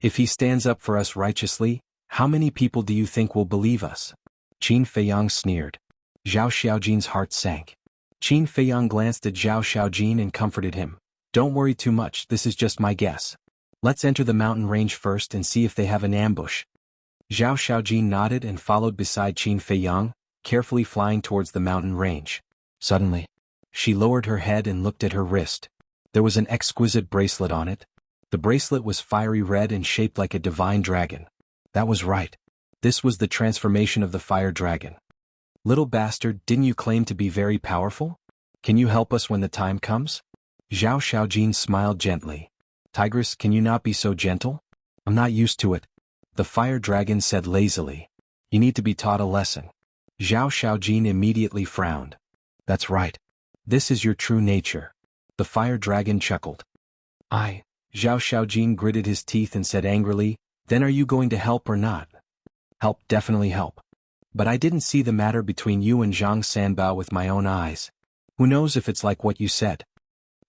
If he stands up for us righteously, how many people do you think will believe us?" Qin Feiyang sneered. Zhao Xiaojin's heart sank. Qin Feiyang glanced at Zhao Xiaojin and comforted him. "Don't worry too much, this is just my guess. Let's enter the mountain range first and see if they have an ambush." Zhao Xiaojin nodded and followed beside Qin Feiyang, carefully flying towards the mountain range. Suddenly, she lowered her head and looked at her wrist. There was an exquisite bracelet on it. The bracelet was fiery red and shaped like a divine dragon. That was right. This was the transformation of the fire dragon. Little bastard, didn't you claim to be very powerful? Can you help us when the time comes? Zhao Xiaojin smiled gently. Tigress, can you not be so gentle? I'm not used to it. The fire dragon said lazily. You need to be taught a lesson. Zhao Xiaojin immediately frowned. That's right. This is your true nature. The fire dragon chuckled. Zhao Xiaojin gritted his teeth and said angrily, then are you going to help or not? Help, definitely help. But I didn't see the matter between you and Zhang Sanbao with my own eyes. Who knows if it's like what you said?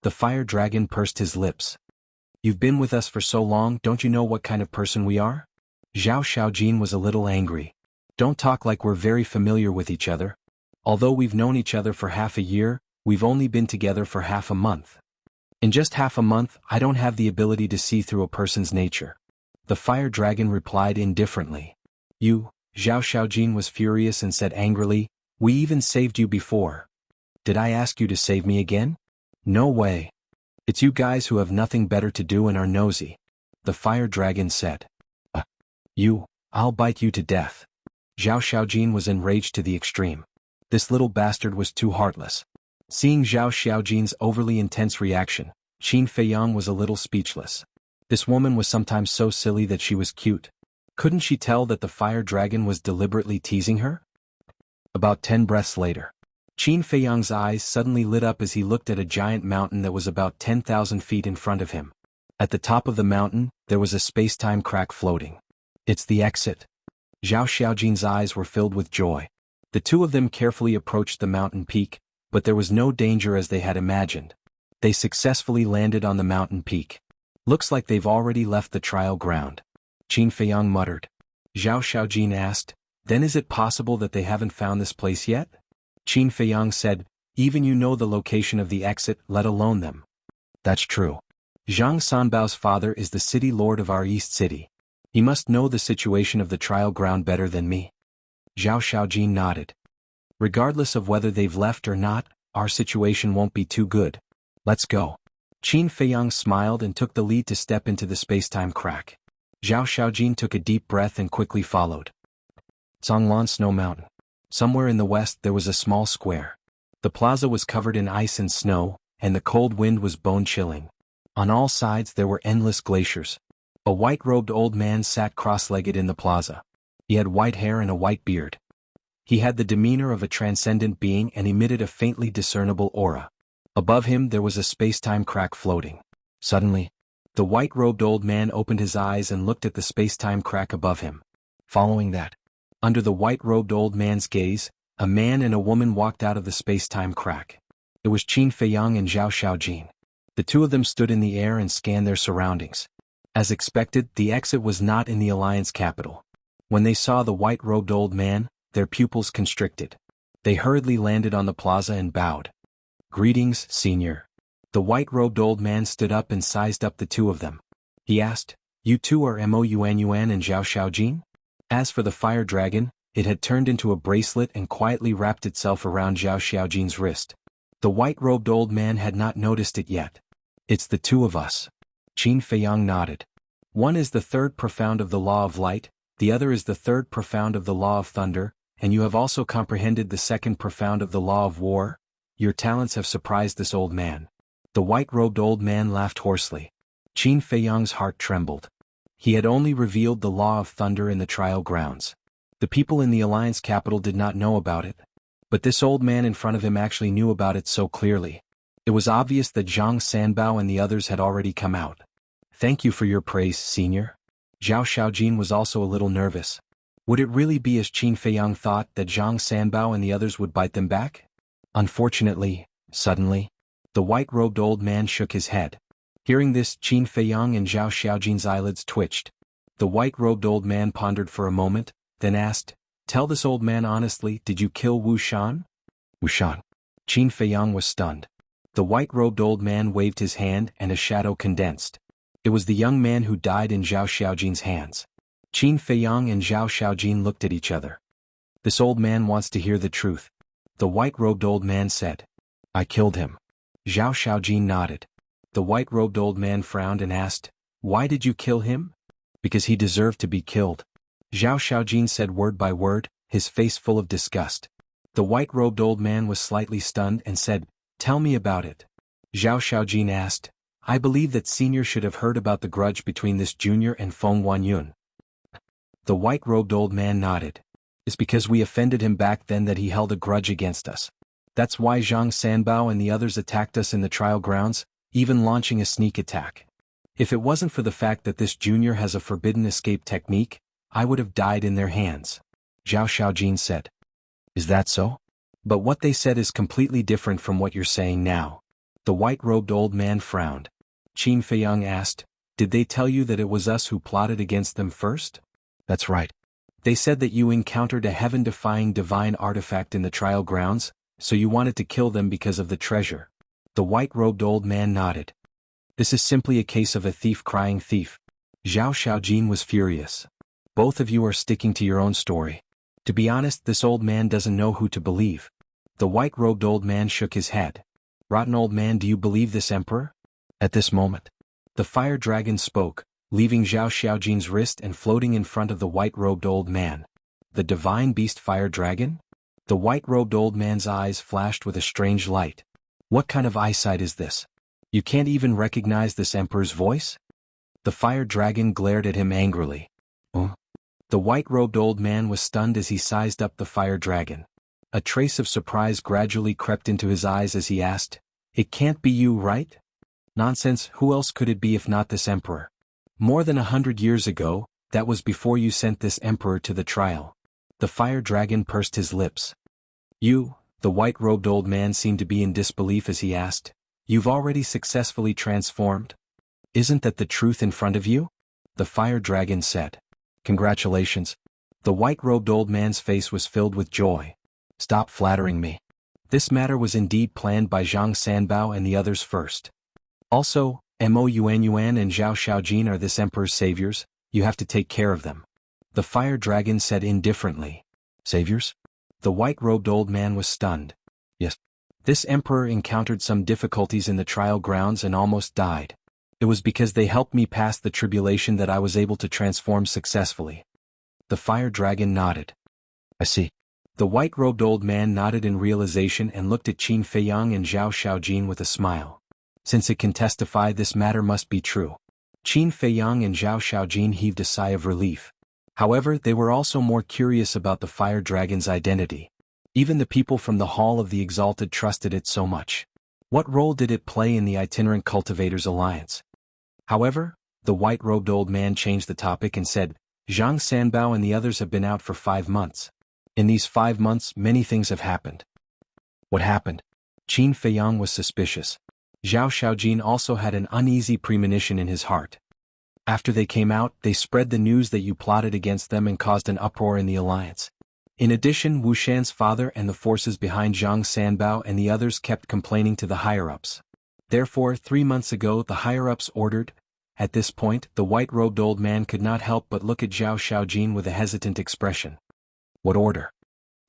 The fire dragon pursed his lips. You've been with us for so long, don't you know what kind of person we are? Zhao Xiaojin was a little angry. Don't talk like we're very familiar with each other. Although we've known each other for half a year, we've only been together for half a month. In just half a month, I don't have the ability to see through a person's nature. The fire dragon replied indifferently. You, Zhao Xiaojin was furious and said angrily, we even saved you before. Did I ask you to save me again? No way. It's you guys who have nothing better to do and are nosy. The fire dragon said. I'll bite you to death. Zhao Xiaojin was enraged to the extreme. This little bastard was too heartless. Seeing Zhao Xiaojin's overly intense reaction, Qin Feiyang was a little speechless. This woman was sometimes so silly that she was cute. Couldn't she tell that the fire dragon was deliberately teasing her? About 10 breaths later, Qin Feiyang's eyes suddenly lit up as he looked at a giant mountain that was about 10,000 feet in front of him. At the top of the mountain, there was a space-time crack floating. It's the exit. Zhao Xiaojin's eyes were filled with joy. The two of them carefully approached the mountain peak, but there was no danger as they had imagined. They successfully landed on the mountain peak. Looks like they've already left the trial ground. Qin Feiyang muttered. Zhao Xiaojin asked, then is it possible that they haven't found this place yet? Qin Feiyang said, even you know the location of the exit, let alone them. That's true. Zhang Sanbao's father is the city lord of our East City. He must know the situation of the trial ground better than me. Zhao Xiaojin nodded. Regardless of whether they've left or not, our situation won't be too good. Let's go. Qin Feiyang smiled and took the lead to step into the space-time crack. Zhao Xiaojin took a deep breath and quickly followed. Zhonglan Snow Mountain. Somewhere in the west there was a small square. The plaza was covered in ice and snow, and the cold wind was bone-chilling. On all sides there were endless glaciers. A white-robed old man sat cross-legged in the plaza. He had white hair and a white beard. He had the demeanor of a transcendent being and emitted a faintly discernible aura. Above him there was a space-time crack floating. Suddenly, the white-robed old man opened his eyes and looked at the space-time crack above him. Following that, under the white-robed old man's gaze, a man and a woman walked out of the space-time crack. It was Qin Feiyang and Zhao Xiaojin. The two of them stood in the air and scanned their surroundings. As expected, the exit was not in the Alliance capital. When they saw the white-robed old man, their pupils constricted. They hurriedly landed on the plaza and bowed. Greetings, senior. The white-robed old man stood up and sized up the two of them. He asked, you two are Mo Yuan Yuan and Zhao Xiaojin? As for the fire dragon, it had turned into a bracelet and quietly wrapped itself around Zhao Xiaojin's wrist. The white-robed old man had not noticed it yet. It's the two of us. Qin Feiyang nodded. One is the third profound of the law of light, the other is the third profound of the law of thunder, and you have also comprehended the second profound of the law of war. Your talents have surprised this old man. The white-robed old man laughed hoarsely. Qin Feiyang's heart trembled. He had only revealed the law of thunder in the trial grounds. The people in the Alliance capital did not know about it. But this old man in front of him actually knew about it so clearly. It was obvious that Zhang Sanbao and the others had already come out. Thank you for your praise, senior. Zhao Xiaojin was also a little nervous. Would it really be as Qin Feiyang thought that Zhang Sanbao and the others would bite them back? Unfortunately, suddenly, the white-robed old man shook his head. Hearing this, Qin Feiyang and Zhao Xiaojin's eyelids twitched. The white-robed old man pondered for a moment, then asked, tell this old man honestly, did you kill Wu Shan? Wu Shan. Qin Feiyang was stunned. The white-robed old man waved his hand and a shadow condensed. It was the young man who died in Zhao Xiaojin's hands. Qin Feiyang and Zhao Xiaojin looked at each other. This old man wants to hear the truth. The white-robed old man said. I killed him. Zhao Xiaojin nodded. The white-robed old man frowned and asked, why did you kill him? Because he deserved to be killed. Zhao Xiaojin said word by word, his face full of disgust. The white-robed old man was slightly stunned and said, tell me about it. Zhao Xiaojin asked, I believe that senior should have heard about the grudge between this junior and Feng Wanyun. The white-robed old man nodded. It's because we offended him back then that he held a grudge against us. That's why Zhang Sanbao and the others attacked us in the trial grounds, even launching a sneak attack. If it wasn't for the fact that this junior has a forbidden escape technique, I would have died in their hands. Zhao Xiaojin said. Is that so? But what they said is completely different from what you're saying now. The white-robed old man frowned. Qin Feiyang asked, did they tell you that it was us who plotted against them first? That's right. They said that you encountered a heaven-defying divine artifact in the trial grounds, so you wanted to kill them because of the treasure. The white-robed old man nodded. This is simply a case of a thief crying thief. Zhao Xiaojin was furious. Both of you are sticking to your own story. To be honest, this old man doesn't know who to believe. The white-robed old man shook his head. Rotten old man, do you believe this emperor? At this moment, the fire dragon spoke, leaving Zhao Xiaojin's wrist and floating in front of the white-robed old man. The divine beast fire dragon? The white-robed old man's eyes flashed with a strange light. What kind of eyesight is this? You can't even recognize this emperor's voice? The fire dragon glared at him angrily. The white-robed old man was stunned as he sized up the fire dragon. A trace of surprise gradually crept into his eyes as he asked, it can't be you, right? Nonsense, who else could it be if not this emperor? More than 100 years ago, that was before you sent this emperor to the trial. The fire dragon pursed his lips. You, the white-robed old man seemed to be in disbelief as he asked, you've already successfully transformed? Isn't that the truth in front of you? The fire dragon said. Congratulations. The white-robed old man's face was filled with joy. Stop flattering me. This matter was indeed planned by Zhang Sanbao and the others first. Also, Mo Yuan and Zhao Xiaojin are this emperor's saviors, you have to take care of them. The fire dragon said indifferently. Saviors? The white-robed old man was stunned. Yes. This emperor encountered some difficulties in the trial grounds and almost died. It was because they helped me pass the tribulation that I was able to transform successfully. The fire dragon nodded. I see. The white-robed old man nodded in realization and looked at Qin Feiyang and Zhao Xiaojin with a smile. Since it can testify, this matter must be true. Qin Feiyang and Zhao Xiaojin heaved a sigh of relief. However, they were also more curious about the fire dragon's identity. Even the people from the Hall of the Exalted trusted it so much. What role did it play in the itinerant cultivators' alliance? However, the white-robed old man changed the topic and said, Zhang Sanbao and the others have been out for 5 months. In these 5 months, many things have happened. What happened? Qin Feiyang was suspicious. Zhao Xiaojin also had an uneasy premonition in his heart. After they came out, they spread the news that you plotted against them and caused an uproar in the alliance. In addition, Wu Shan's father and the forces behind Zhang Sanbao and the others kept complaining to the higher-ups. Therefore, 3 months ago the higher-ups ordered. At this point, the white-robed old man could not help but look at Zhao Xiaojin with a hesitant expression. What order?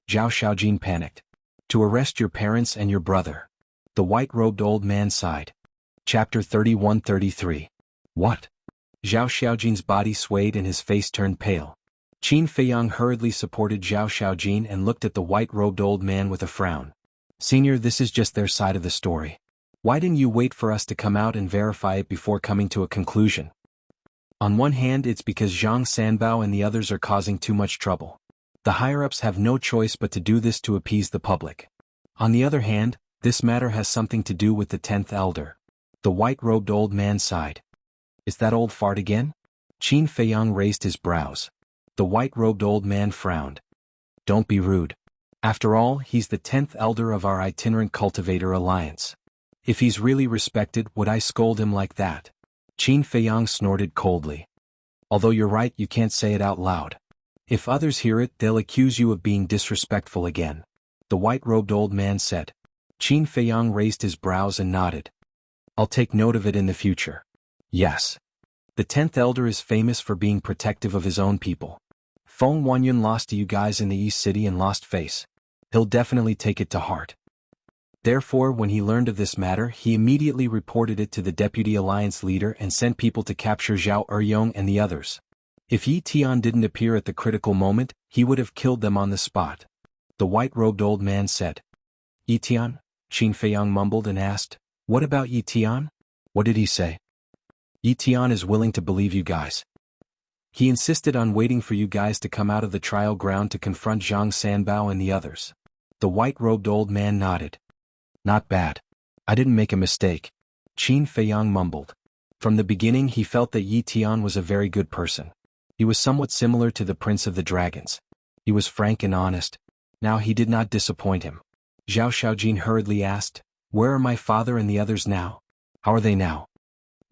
Zhao Xiaojin panicked. To arrest your parents and your brother. The white-robed old man sighed. Chapter 31-33. What? Zhao Xiaojin's body swayed and his face turned pale. Qin Feiyang hurriedly supported Zhao Xiaojin and looked at the white-robed old man with a frown. Senior, this is just their side of the story. Why didn't you wait for us to come out and verify it before coming to a conclusion? On one hand, it's because Zhang Sanbao and the others are causing too much trouble. The higher-ups have no choice but to do this to appease the public. On the other hand, this matter has something to do with the 10th elder. The white-robed old man sighed. Is that old fart again? Qin Feiyang raised his brows. The white-robed old man frowned. Don't be rude. After all, he's the 10th elder of our itinerant cultivator alliance. If he's really respected, would I scold him like that? Qin Feiyang snorted coldly. Although you're right, you can't say it out loud. If others hear it, they'll accuse you of being disrespectful again. The white-robed old man said. Qin Feiyang raised his brows and nodded. I'll take note of it in the future. Yes. The 10th elder is famous for being protective of his own people. Feng Wanyun lost to you guys in the East City and lost face. he'll definitely take it to heart. Therefore, when he learned of this matter, he immediately reported it to the deputy alliance leader and sent people to capture Zhao Eryong and the others. If Yi Tian didn't appear at the critical moment, he would have killed them on the spot. The white-robed old man said. Yi Tian? Qin Feiyang mumbled and asked, what about Yi Tian? What did he say? Yi Tian is willing to believe you guys. He insisted on waiting for you guys to come out of the trial ground to confront Zhang Sanbao and the others. The white-robed old man nodded. Not bad. I didn't make a mistake. Qin Feiyang mumbled. From the beginning he felt that Yi Tian was a very good person. He was somewhat similar to the Prince of the Dragons. He was frank and honest. Now he did not disappoint him. Zhao Xiaojin hurriedly asked, where are my father and the others now? How are they now?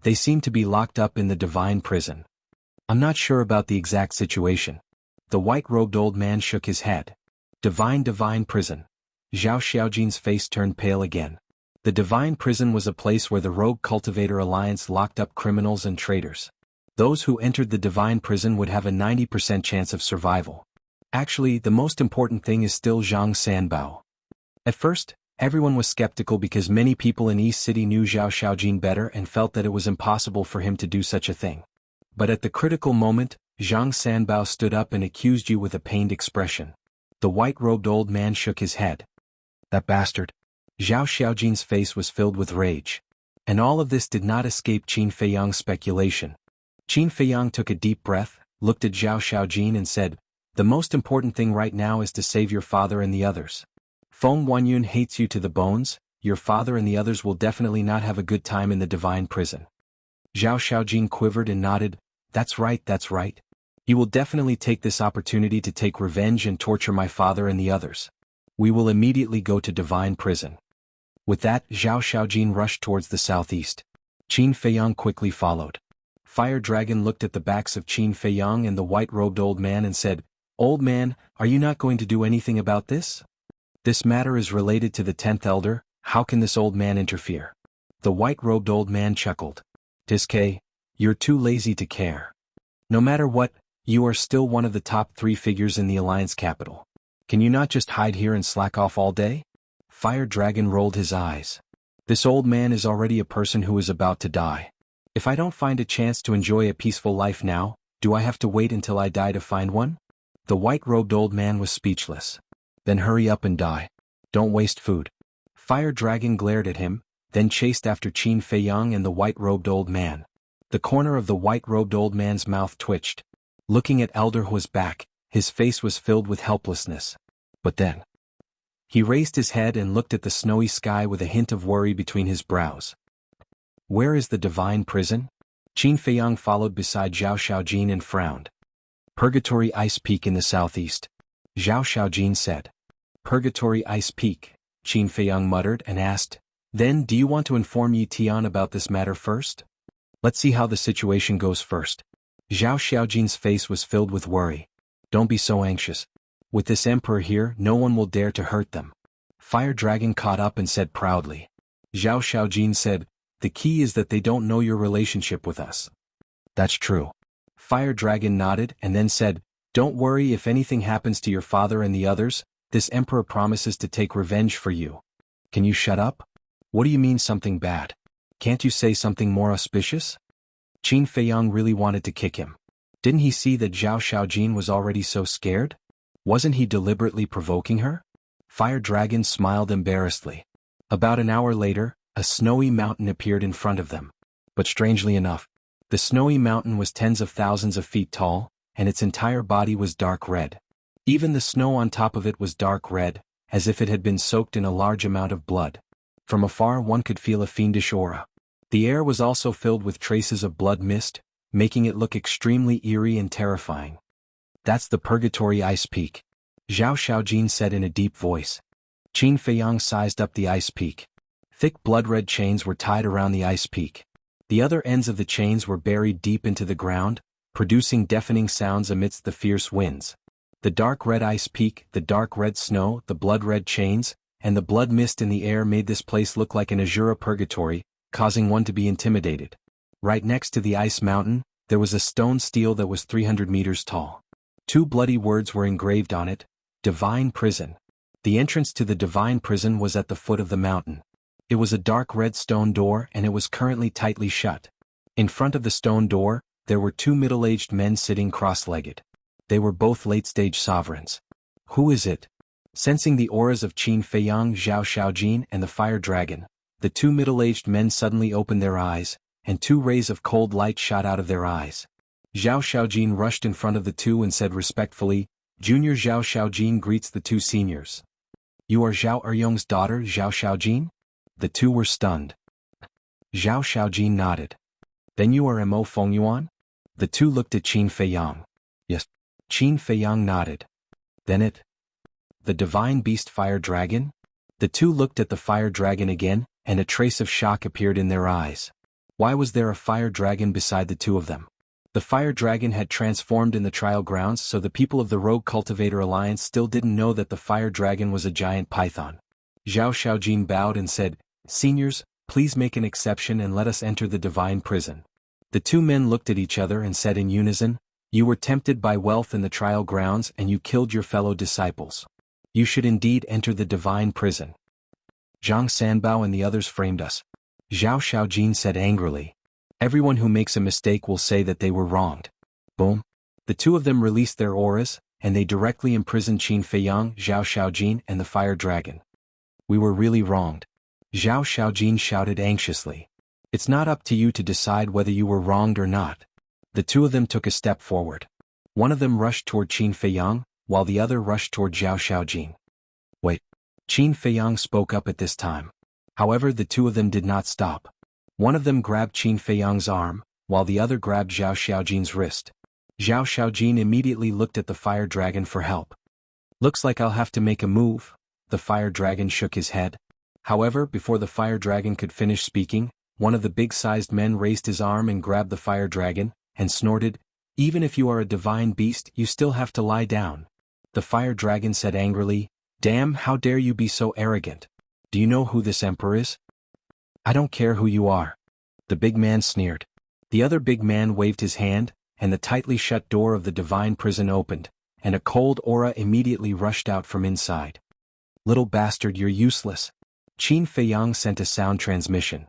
They seem to be locked up in the divine prison. I'm not sure about the exact situation. The white-robed old man shook his head. Divine prison. Zhao Xiaojin's face turned pale again. The divine prison was a place where the rogue cultivator alliance locked up criminals and traitors. Those who entered the divine prison would have a 90% chance of survival. Actually, the most important thing is still Zhang Sanbao. At first, everyone was skeptical because many people in East City knew Zhao Xiaojin better and felt that it was impossible for him to do such a thing. But at the critical moment, Zhang Sanbao stood up and accused you with a pained expression. The white-robed old man shook his head. That bastard. Zhao Xiaojin's face was filled with rage. And all of this did not escape Qin Feiyang's speculation. Qin Feiyang took a deep breath, looked at Zhao Xiaojin and said, the most important thing right now is to save your father and the others. Feng Wanyun hates you to the bones, your father and the others will definitely not have a good time in the divine prison. Zhao Xiaojin quivered and nodded, that's right. He will definitely take this opportunity to take revenge and torture my father and the others. We will immediately go to divine prison. With that, Zhao Xiaojin rushed towards the southeast. Qin Feiyang quickly followed. Fire Dragon looked at the backs of Qin Feiyang and the white-robed old man and said, old man, are you not going to do anything about this? This matter is related to the 10th elder, how can this old man interfere? The white-robed old man chuckled. Tiske, you're too lazy to care. No matter what, you are still one of the top 3 figures in the Alliance capital. Can you not just hide here and slack off all day? Fire Dragon rolled his eyes. This old man is already a person who is about to die. If I don't find a chance to enjoy a peaceful life now, do I have to wait until I die to find one? The white-robed old man was speechless. Then hurry up and die. Don't waste food. Fire Dragon glared at him, then chased after Qin Feiyang and the white-robed old man. The corner of the white-robed old man's mouth twitched. Looking at Elder Hua's back, his face was filled with helplessness. But then, he raised his head and looked at the snowy sky with a hint of worry between his brows. Where is the divine prison? Qin Feiyang followed beside Zhao Xiaojin and frowned. Purgatory Ice Peak in the southeast. Zhao Xiaojin said. Purgatory Ice Peak, Qin Feiyang muttered and asked, then do you want to inform Yi Tian about this matter first? Let's see how the situation goes first. Zhao Xiaojin's face was filled with worry. Don't be so anxious. With this emperor here, no one will dare to hurt them. Fire Dragon caught up and said proudly. Zhao Xiaojin said, the key is that they don't know your relationship with us. That's true. Fire Dragon nodded and then said, don't worry if anything happens to your father and the others, this emperor promises to take revenge for you. Can you shut up? What do you mean something bad? Can't you say something more auspicious? Qin Feiyang really wanted to kick him. Didn't he see that Zhao Xiaojin was already so scared? Wasn't he deliberately provoking her? Fire Dragon smiled embarrassedly. About an hour later, a snowy mountain appeared in front of them. But strangely enough, the snowy mountain was tens of thousands of feet tall, and its entire body was dark red. Even the snow on top of it was dark red, as if it had been soaked in a large amount of blood. From afar one could feel a fiendish aura. The air was also filled with traces of blood mist, making it look extremely eerie and terrifying. That's the Purgatory Ice Peak, Zhao Xiaojin said in a deep voice. Qin Feiyang sized up the ice peak. Thick blood-red chains were tied around the ice peak. The other ends of the chains were buried deep into the ground, producing deafening sounds amidst the fierce winds. The dark red ice peak, the dark red snow, the blood-red chains, and the blood mist in the air made this place look like an azure purgatory, causing one to be intimidated. Right next to the ice mountain, there was a stone stele that was 300 meters tall. 2 bloody words were engraved on it, Divine Prison. The entrance to the divine prison was at the foot of the mountain. It was a dark red stone door and it was currently tightly shut. In front of the stone door, there were two middle-aged men sitting cross-legged. They were both late-stage sovereigns. Who is it? Sensing the auras of Qin Feiyang, Zhao Xiaojin and the fire dragon, the two middle-aged men suddenly opened their eyes, and two rays of cold light shot out of their eyes. Zhao Xiaojin rushed in front of the two and said respectfully, Junior Zhao Xiaojin greets the two seniors. You are Zhao Eryong's daughter, Zhao Xiaojin? The two were stunned. Zhao Xiaojin nodded. Then you are Mo Fengyuan? The two looked at Qin Feiyang. Yes. Qin Feiyang nodded. Then the divine beast fire dragon? The two looked at the fire dragon again, and a trace of shock appeared in their eyes. Why was there a fire dragon beside the two of them? The fire dragon had transformed in the trial grounds, so the people of the Rogue Cultivator Alliance still didn't know that the fire dragon was a giant python. Zhao Xiaojin bowed and said, Seniors, please make an exception and let us enter the divine prison. The two men looked at each other and said in unison, You were tempted by wealth in the trial grounds and you killed your fellow disciples. You should indeed enter the divine prison. Zhang Sanbao and the others framed us. Zhao Xiaojin said angrily. Everyone who makes a mistake will say that they were wronged. Boom. The two of them released their auras, and they directly imprisoned Qin Feiyang, Zhao Xiaojin and the fire dragon. We were really wronged. Zhao Xiaojin shouted anxiously. It's not up to you to decide whether you were wronged or not. The two of them took a step forward. One of them rushed toward Qin Feiyang, while the other rushed toward Zhao Xiaojin. Wait. Qin Feiyang spoke up at this time. However, the two of them did not stop. One of them grabbed Qin Feiyang's arm, while the other grabbed Zhao Xiaojin's wrist. Zhao Xiaojin immediately looked at the fire dragon for help. Looks like I'll have to make a move. The fire dragon shook his head. However, before the fire dragon could finish speaking, one of the big-sized men raised his arm and grabbed the fire dragon, and snorted, Even if you are a divine beast, you still have to lie down. The fire dragon said angrily, Damn, how dare you be so arrogant? Do you know who this emperor is? I don't care who you are. The big man sneered. The other big man waved his hand, and the tightly shut door of the divine prison opened, and a cold aura immediately rushed out from inside. Little bastard, you're useless. Qin Feiyang sent a sound transmission.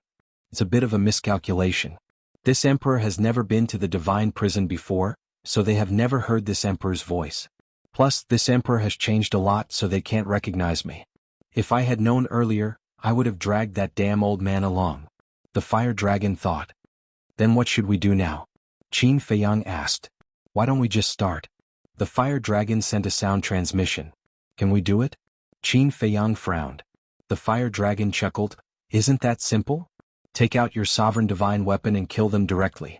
It's a bit of a miscalculation. This emperor has never been to the divine prison before, so they have never heard this emperor's voice. Plus, this emperor has changed a lot, so they can't recognize me. If I had known earlier, I would have dragged that damn old man along. The fire dragon thought. Then what should we do now? Qin Feiyang asked. Why don't we just start? The fire dragon sent a sound transmission. Can we do it? Qin Feiyang frowned. The fire dragon chuckled. Isn't that simple? Take out your sovereign divine weapon and kill them directly.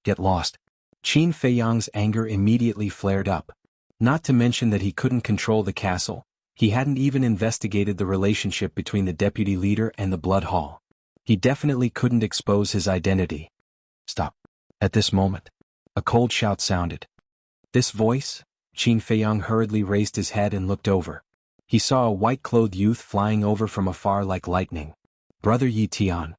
Get lost. Qin Feiyang's anger immediately flared up. Not to mention that he couldn't control the castle. He hadn't even investigated the relationship between the deputy leader and the blood hall. He definitely couldn't expose his identity. Stop. At this moment, a cold shout sounded. This voice? Qin Feiyang hurriedly raised his head and looked over. He saw a white-clothed youth flying over from afar like lightning. Brother Yi Tian.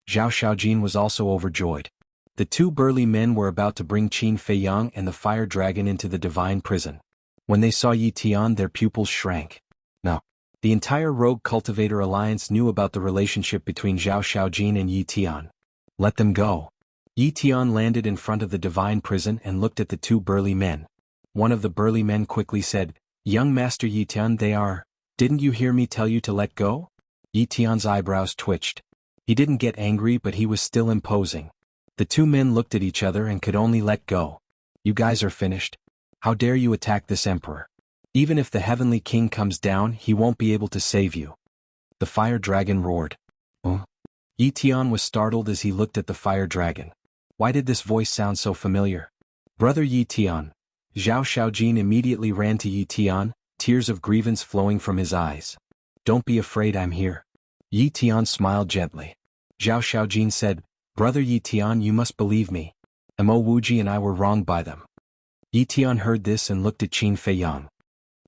Zhao Xiaojin was also overjoyed. The two burly men were about to bring Qin Feiyang and the fire dragon into the divine prison. When they saw Yi Tian, their pupils shrank. No. The entire Rogue Cultivator Alliance knew about the relationship between Zhao Xiaojin and Yi Tian. Let them go. Yi Tian landed in front of the divine prison and looked at the two burly men. One of the burly men quickly said, Young Master Yi Tian, didn't you hear me tell you to let go? Yi Tian's eyebrows twitched. He didn't get angry, but he was still imposing. The two men looked at each other and could only let go. You guys are finished. How dare you attack this emperor? Even if the Heavenly King comes down, he won't be able to save you. The fire dragon roared. Yi Tian was startled as he looked at the fire dragon. Why did this voice sound so familiar? Brother Yi Tian. Zhao Xiaojin immediately ran to Yi Tian, tears of grievance flowing from his eyes. Don't be afraid, I'm here. Yi Tian smiled gently. Zhao Xiaojin said, Brother Yi Tian, you must believe me. Mo Wuji and I were wronged by them. Yi Tian heard this and looked at Qin Feiyang.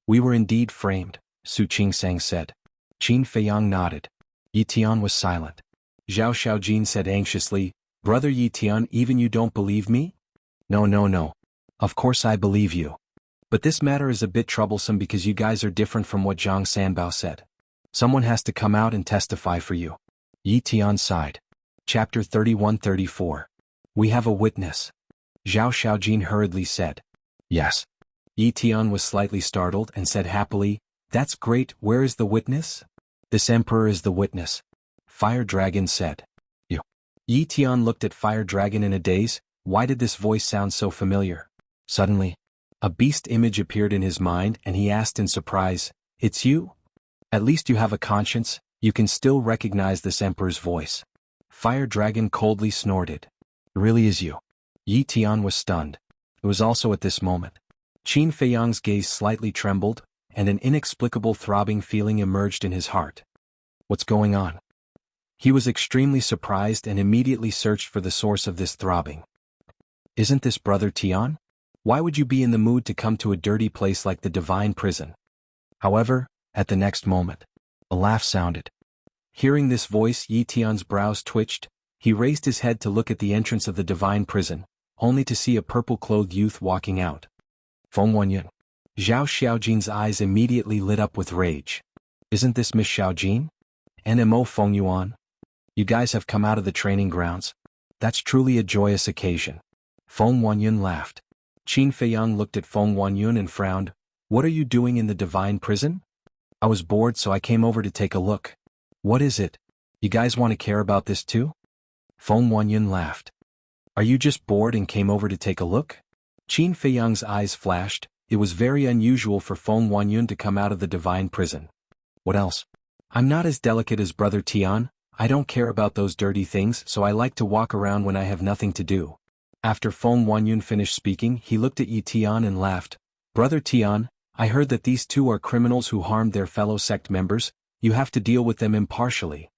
We were indeed framed, Su Qingsang said. Qin Feiyang nodded. Yi Tian was silent. Zhao Xiaojin said anxiously, Brother Yi Tian, even you don't believe me? No. Of course I believe you. But this matter is a bit troublesome because you guys are different from what Zhang Sanbao said. Someone has to come out and testify for you. Yi Tian sighed. Chapter 31-34. We have a witness. Zhao Xiaojin hurriedly said. Yes. Yi Tian was slightly startled and said happily, That's great, where is the witness? This emperor is the witness. Fire Dragon said. You. Yi Tian looked at Fire Dragon in a daze. Why did this voice sound so familiar? Suddenly, a beast image appeared in his mind and he asked in surprise, It's you? At least you have a conscience, you can still recognize this emperor's voice. Fire Dragon coldly snorted. It really is you. Yi Tian was stunned. It was also at this moment. Qin Feiyang's gaze slightly trembled, and an inexplicable throbbing feeling emerged in his heart. What's going on? He was extremely surprised and immediately searched for the source of this throbbing. Isn't this Brother Tian? Why would you be in the mood to come to a dirty place like the divine prison? However, at the next moment, a laugh sounded. Hearing this voice, Yi Tian's brows twitched. He raised his head to look at the entrance of the divine prison, only to see a purple-clothed youth walking out. Feng Wenyun. Zhao Xiaojin's eyes immediately lit up with rage. Isn't this Miss Xiaojin? NMO Feng Yuan? You guys have come out of the training grounds. That's truly a joyous occasion. Feng Wenyun laughed. Qin Feiyang looked at Feng Wenyun and frowned. What are you doing in the divine prison? I was bored so I came over to take a look. What is it? You guys want to care about this too? Feng Wenyun laughed. Are you just bored and came over to take a look? Qin Feiyang's eyes flashed. It was very unusual for Feng Wenyun to come out of the divine prison. What else? I'm not as delicate as Brother Tian. I don't care about those dirty things, so I like to walk around when I have nothing to do. After Feng Wenyun finished speaking, he looked at Yi Tian and laughed. Brother Tian, I heard that these two are criminals who harmed their fellow sect members. You have to deal with them impartially.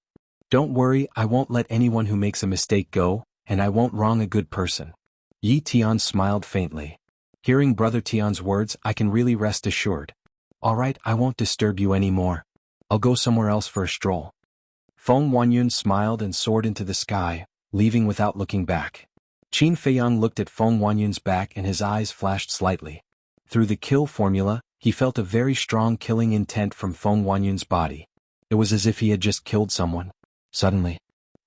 Don't worry, I won't let anyone who makes a mistake go, and I won't wrong a good person. Yi Tian smiled faintly. Hearing Brother Tian's words, I can really rest assured. All right, I won't disturb you anymore. I'll go somewhere else for a stroll. Feng Wenyun smiled and soared into the sky, leaving without looking back. Qin Feiyang looked at Feng Wenyun's back and his eyes flashed slightly. Through the kill formula, he felt a very strong killing intent from Feng Wenyun's body. It was as if he had just killed someone. Suddenly,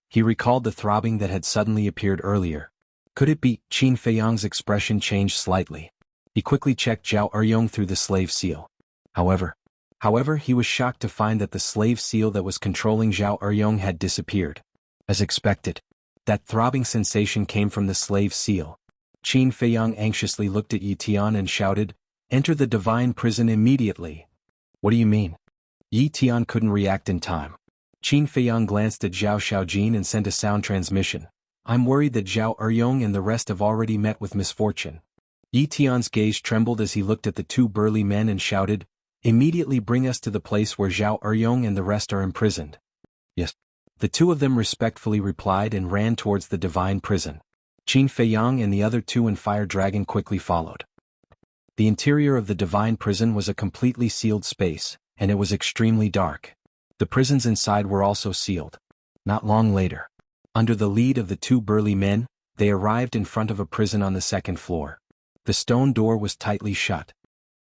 he recalled the throbbing that had suddenly appeared earlier. Could it be? Qin Feiyang's expression changed slightly. He quickly checked Zhao Eryong through the slave seal. However, he was shocked to find that the slave seal that was controlling Zhao Eryong had disappeared. As expected, that throbbing sensation came from the slave seal. Qin Feiyang anxiously looked at Yi Tian and shouted, Enter the divine prison immediately. What do you mean? Yi Tian couldn't react in time. Qin Feiyang glanced at Zhao Xiaojin and sent a sound transmission. I'm worried that Zhao Eryong and the rest have already met with misfortune. Yi Tian's gaze trembled as he looked at the two burly men and shouted, Immediately bring us to the place where Zhao Eryong and the rest are imprisoned. Yes. The two of them respectfully replied and ran towards the divine prison. Qin Feiyang and the other two and Fire Dragon quickly followed. The interior of the divine prison was a completely sealed space, and it was extremely dark. The prisons inside were also sealed. Not long later, under the lead of the two burly men, they arrived in front of a prison on the second floor. The stone door was tightly shut.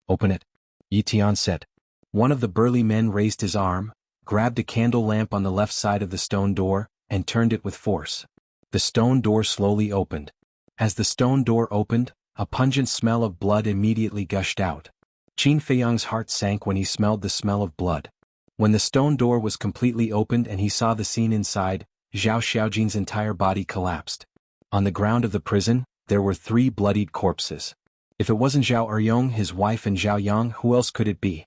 Open it, Yi Tian said. One of the burly men raised his arm, grabbed a candle lamp on the left side of the stone door, and turned it with force. The stone door slowly opened. As the stone door opened, a pungent smell of blood immediately gushed out. Qin Feiyang's heart sank when he smelled the smell of blood. When the stone door was completely opened and he saw the scene inside, Zhao Xiaojin's entire body collapsed. On the ground of the prison, there were 3 bloodied corpses. If it wasn't Zhao Eryong, his wife and Zhao Yang, who else could it be?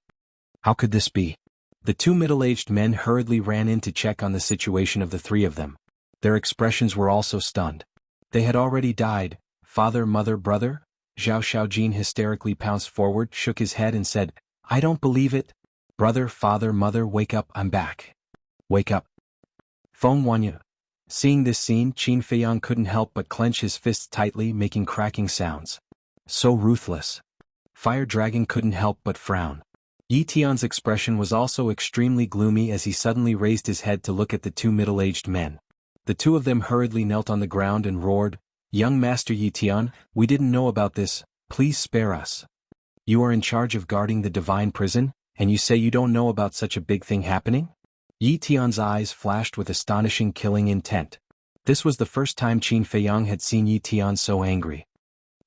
How could this be? The 2 middle-aged men hurriedly ran in to check on the situation of the 3 of them. Their expressions were also stunned. They had already died. Father, mother, brother? Zhao Xiaojin hysterically pounced forward, shook his head and said, I don't believe it. Brother, father, mother, wake up, I'm back. Wake up. Feng Wenyun. Seeing this scene, Qin Feiyang couldn't help but clench his fists tightly, making cracking sounds. So ruthless. Fire Dragon couldn't help but frown. Yi Tian's expression was also extremely gloomy as he suddenly raised his head to look at the 2 middle-aged men. The 2 of them hurriedly knelt on the ground and roared, Young Master Yi Tian, we didn't know about this, please spare us. You are in charge of guarding the divine prison, and you say you don't know about such a big thing happening? Yi Tian's eyes flashed with astonishing killing intent. This was the first time Qin Feiyang had seen Yi Tian so angry.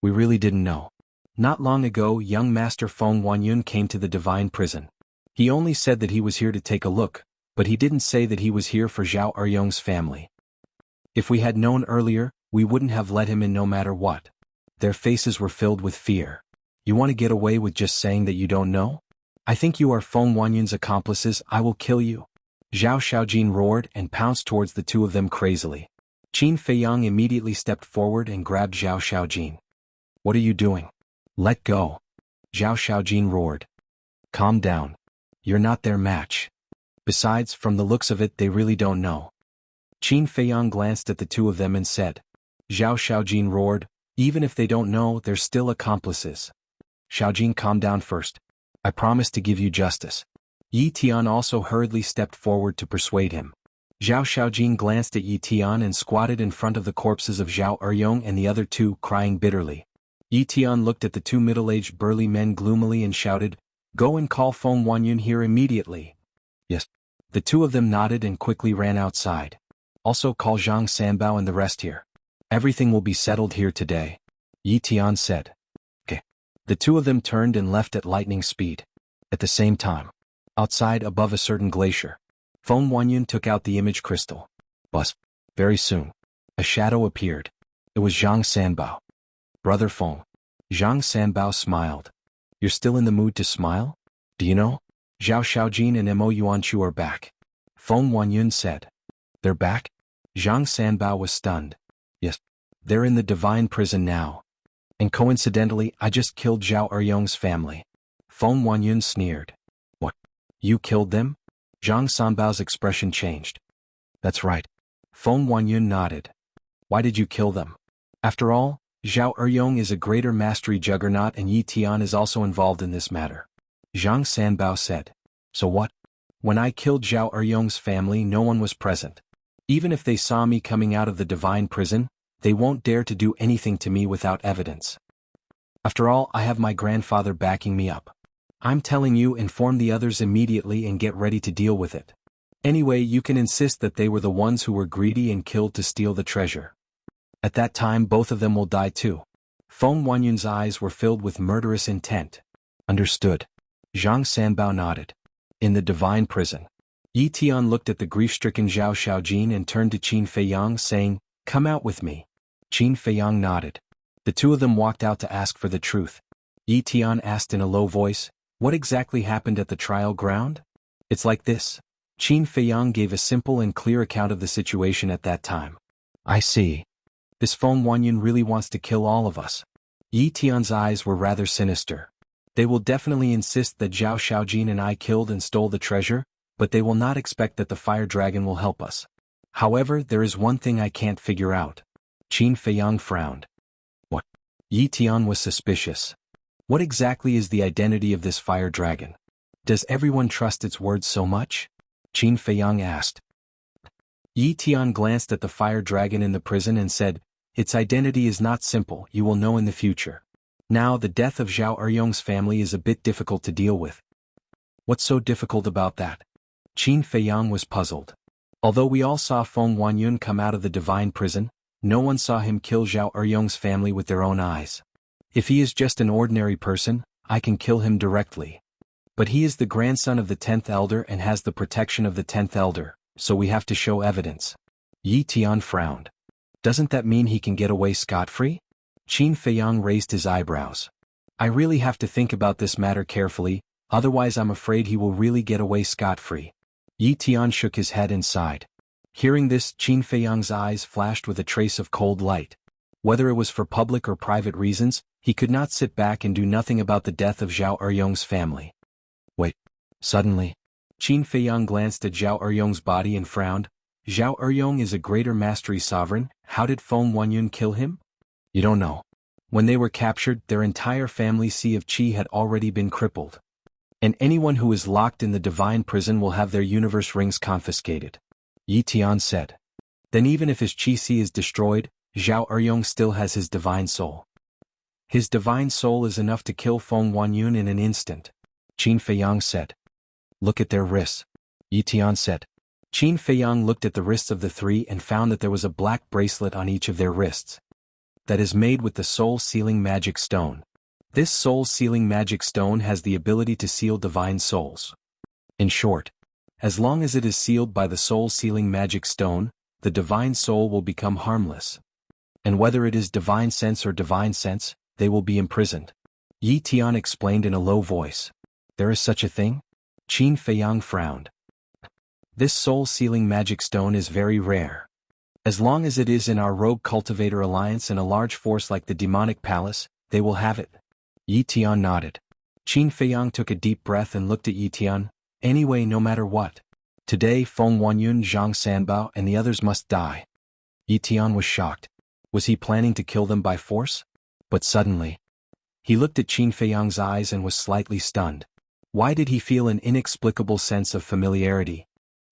We really didn't know. Not long ago, young Master Feng Wanyun came to the divine prison. He only said that he was here to take a look, but he didn't say that he was here for Zhao Eryong's family. If we had known earlier, we wouldn't have let him in no matter what. Their faces were filled with fear. You want to get away with just saying that you don't know? I think you are Feng Wanyun's accomplices. I will kill you. Zhao Xiaojin roared and pounced towards the two of them crazily. Qin Feiyang immediately stepped forward and grabbed Zhao Xiaojin. What are you doing? Let go. Zhao Xiaojin roared. Calm down. You're not their match. Besides, from the looks of it, they really don't know. Qin Feiyang glanced at the two of them and said. Zhao Xiaojin roared, even if they don't know, they're still accomplices. Xiaojin, calm down first. I promise to give you justice. Yi Tian also hurriedly stepped forward to persuade him. Zhao Xiaojin glanced at Yi Tian and squatted in front of the corpses of Zhao Eryong and the other two, crying bitterly. Yi Tian looked at the two middle-aged burly men gloomily and shouted, Go and call Feng Wanyun here immediately. Yes. The two of them nodded and quickly ran outside. Also call Zhang Sanbao and the rest here. Everything will be settled here today. Yi Tian said. Okay. The two of them turned and left at lightning speed. At the same time, outside above a certain glacier, Feng Wanyun took out the image crystal. But very soon, a shadow appeared. It was Zhang Sanbao. Brother Feng. Zhang Sanbao smiled. You're still in the mood to smile? Do you know? Zhao Xiaojin and Mo Yuanchu are back. Feng Wanyun said. They're back? Zhang Sanbao was stunned. Yes. They're in the divine prison now. And coincidentally, I just killed Zhao Eryong's family. Feng Wanyun sneered. What? You killed them? Zhang Sanbao's expression changed. That's right. Feng Wanyun nodded. Why did you kill them? After all, Zhao Eryong is a greater mastery juggernaut and Yi Tian is also involved in this matter. Zhang Sanbao said. So what? When I killed Zhao Eryong's family, no one was present. Even if they saw me coming out of the divine prison, they won't dare to do anything to me without evidence. After all, I have my grandfather backing me up. I'm telling you, inform the others immediately and get ready to deal with it. Anyway, you can insist that they were the ones who were greedy and killed to steal the treasure. At that time, both of them will die too. Feng Wanyun's eyes were filled with murderous intent. Understood. Zhang Sanbao nodded. In the divine prison. Yi Tian looked at the grief-stricken Zhao Xiaojin and turned to Qin Feiyang, saying, Come out with me. Qin Feiyang nodded. The two of them walked out to ask for the truth. Yi Tian asked in a low voice, What exactly happened at the trial ground? It's like this. Qin Feiyang gave a simple and clear account of the situation at that time. I see. This Feng Wanyun really wants to kill all of us. Yi Tian's eyes were rather sinister. They will definitely insist that Zhao Xiaojin and I killed and stole the treasure, but they will not expect that the fire dragon will help us. However, there is one thing I can't figure out. Qin Feiyang frowned. What? Yi Tian was suspicious. What exactly is the identity of this fire dragon? Does everyone trust its words so much? Qin Feiyang asked. Yi Tian glanced at the fire dragon in the prison and said, Its identity is not simple, you will know in the future. Now the death of Zhao Eryong's family is a bit difficult to deal with. What's so difficult about that? Qin Feiyang was puzzled. Although we all saw Feng Wanyun come out of the divine prison, no one saw him kill Zhao Eryong's family with their own eyes. If he is just an ordinary person, I can kill him directly. But he is the grandson of the 10th elder and has the protection of the 10th elder, so we have to show evidence. Yi Tian frowned. Doesn't that mean he can get away scot-free? Qin Feiyang raised his eyebrows. I really have to think about this matter carefully, otherwise I'm afraid he will really get away scot-free. Yi Tian shook his head and sighed. Hearing this, Qin Feiyang's eyes flashed with a trace of cold light. Whether it was for public or private reasons, he could not sit back and do nothing about the death of Zhao Eryong's family. Wait. Suddenly, Qin Feiyang glanced at Zhao Eryong's body and frowned. Zhao Eryong is a greater mastery sovereign, how did Feng Wanyun kill him? You don't know. When they were captured, their entire family Sea of Qi had already been crippled. And anyone who is locked in the divine prison will have their universe rings confiscated. Yi Tian said. Then even if his Qi Sea is destroyed, Zhao Eryong still has his divine soul. His divine soul is enough to kill Feng Huanyun in an instant. Qin Feiyang said. Look at their wrists. Yi Tian said. Qin Feiyang looked at the wrists of the three and found that there was a black bracelet on each of their wrists. That is made with the soul-sealing magic stone. This soul-sealing magic stone has the ability to seal divine souls. In short, as long as it is sealed by the soul-sealing magic stone, the divine soul will become harmless. And whether it is divine sense or divine sense, they will be imprisoned. Yi Tian explained in a low voice. There is such a thing? Qin Feiyang frowned. This soul-sealing magic stone is very rare. As long as it is in our rogue cultivator alliance and a large force like the demonic palace, they will have it. Yi Tian nodded. Qin Feiyang took a deep breath and looked at Yi Tian. Anyway, no matter what. Today Feng Huanyun, Zhang Sanbao and the others must die. Yi Tian was shocked. Was he planning to kill them by force? But suddenly, he looked at Qin Feiyang's eyes and was slightly stunned. Why did he feel an inexplicable sense of familiarity?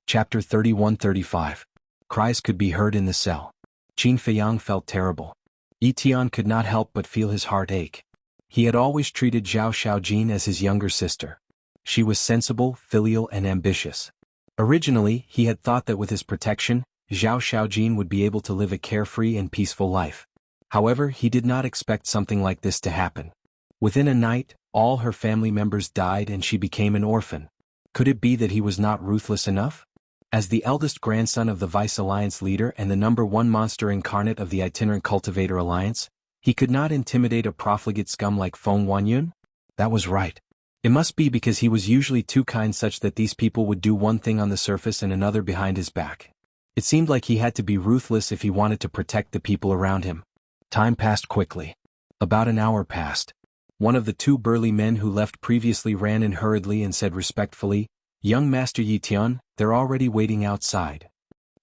Chapter 31-35. Cries could be heard in the cell. Qin Feiyang felt terrible. Yi Tian could not help but feel his heart ache. He had always treated Zhao Xiaojin as his younger sister. She was sensible, filial and ambitious. Originally, he had thought that with his protection, Zhao Xiaojin would be able to live a carefree and peaceful life. However, he did not expect something like this to happen. Within a night, all her family members died and she became an orphan. Could it be that he was not ruthless enough? As the eldest grandson of the Vice Alliance leader and the #1 monster incarnate of the Itinerant Cultivator Alliance, he could not intimidate a profligate scum like Feng Huanyun? That was right. It must be because he was usually too kind, such that these people would do one thing on the surface and another behind his back. It seemed like he had to be ruthless if he wanted to protect the people around him. Time passed quickly. About an hour passed. One of the two burly men who left previously ran in hurriedly and said respectfully, "Young Master Yi Tian, they're already waiting outside."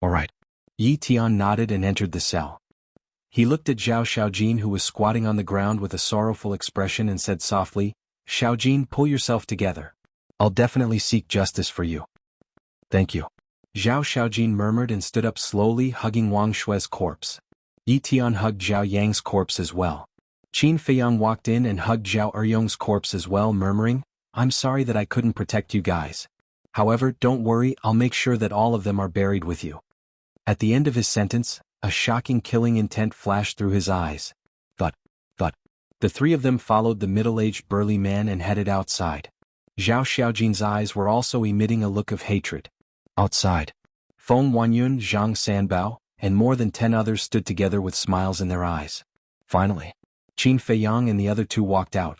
"All right." Yi Tian nodded and entered the cell. He looked at Zhao Xiaojin, who was squatting on the ground with a sorrowful expression, and said softly, "Xiaojin, pull yourself together. I'll definitely seek justice for you." "Thank you." Zhao Xiaojin murmured and stood up slowly, hugging Wang Shui's corpse. Yi Tian hugged Zhao Yang's corpse as well. Qin Feiyang walked in and hugged Zhao Eryong's corpse as well, murmuring, "I'm sorry that I couldn't protect you guys. However, don't worry, I'll make sure that all of them are buried with you." At the end of his sentence, a shocking killing intent flashed through his eyes. Thud. The three of them followed the middle-aged burly man and headed outside. Zhao Xiaojin's eyes were also emitting a look of hatred. Outside, Feng Huanyun, Zhang Sanbao, and more than 10 others stood together with smiles in their eyes. Finally, Qin Feiyang and the other two walked out.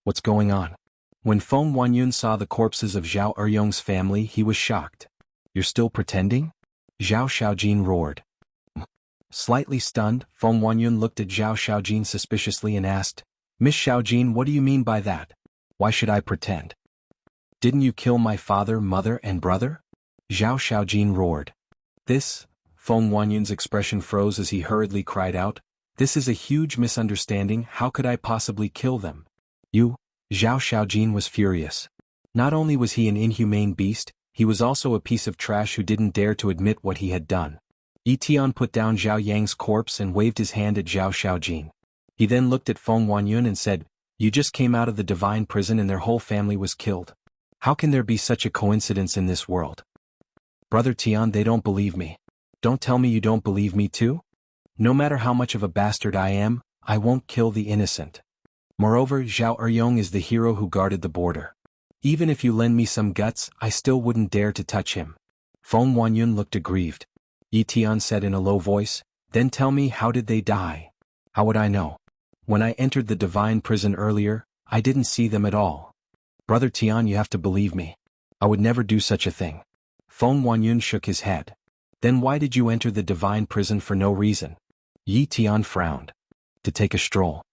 What's going on? When Feng Huanyun saw the corpses of Zhao Eryong's family, he was shocked. "You're still pretending?" Zhao Xiaojin roared. Slightly stunned, Feng Huanyun looked at Zhao Xiaojin suspiciously and asked, "Miss Xiaojin, what do you mean by that? Why should I pretend? Didn't you kill my father, mother, and brother?" Zhao Xiaojin roared. "This," Feng Huanyun's expression froze as he hurriedly cried out, "this is a huge misunderstanding. How could I possibly kill them?" "You?" Zhao Xiaojin was furious. Not only was he an inhumane beast, he was also a piece of trash who didn't dare to admit what he had done. Yi Tian put down Zhao Yang's corpse and waved his hand at Zhao Xiaojin. He then looked at Feng Huanyun and said, "You just came out of the divine prison and their whole family was killed. How can there be such a coincidence in this world?" "Brother Tian, they don't believe me." "Don't tell me you don't believe me too? No matter how much of a bastard I am, I won't kill the innocent. Moreover, Zhao Eryong is the hero who guarded the border. Even if you lend me some guts, I still wouldn't dare to touch him." Feng Huanyun looked aggrieved. Yi Tian said in a low voice, "Then tell me, how did they die?" "How would I know? When I entered the divine prison earlier, I didn't see them at all." "Brother Tian, you have to believe me. I would never do such a thing." Feng Huanyun shook his head. "Then why did you enter the divine prison for no reason?" Yi Tian frowned. "To take a stroll.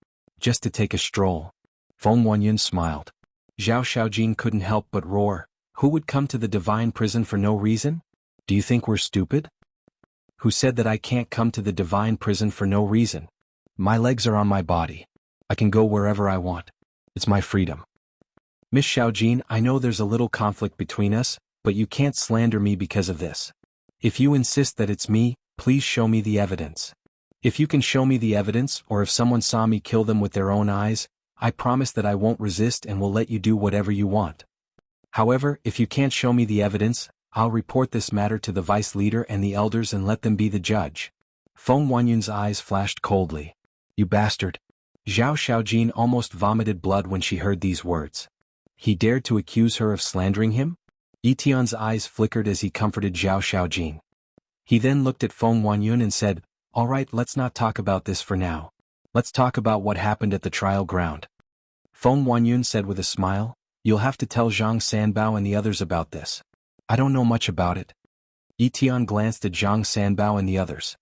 Just to take a stroll." Feng Huanyun smiled. Zhao Xiaojin couldn't help but roar. "Who would come to the divine prison for no reason? Do you think we're stupid? Who said that I can't come to the divine prison for no reason? My legs are on my body. I can go wherever I want. It's my freedom." "Miss Xiaojin, I know there's a little conflict between us, but you can't slander me because of this. If you insist that it's me, please show me the evidence." If you can show me the evidence, or if someone saw me kill them with their own eyes, I promise that I won't resist and will let you do whatever you want. However, if you can't show me the evidence, I'll report this matter to the vice leader and the elders and let them be the judge. Feng Wanyun's eyes flashed coldly. You bastard. Zhao Xiaojin almost vomited blood when she heard these words. He dared to accuse her of slandering him? Yi Tian's eyes flickered as he comforted Zhao Xiaojin. He then looked at Feng Wanyun and said, All right, let's not talk about this for now. Let's talk about what happened at the trial ground. Feng Wanyun said with a smile, You'll have to tell Zhang Sanbao and the others about this. I don't know much about it. Yi Tian glanced at Zhang Sanbao and the others.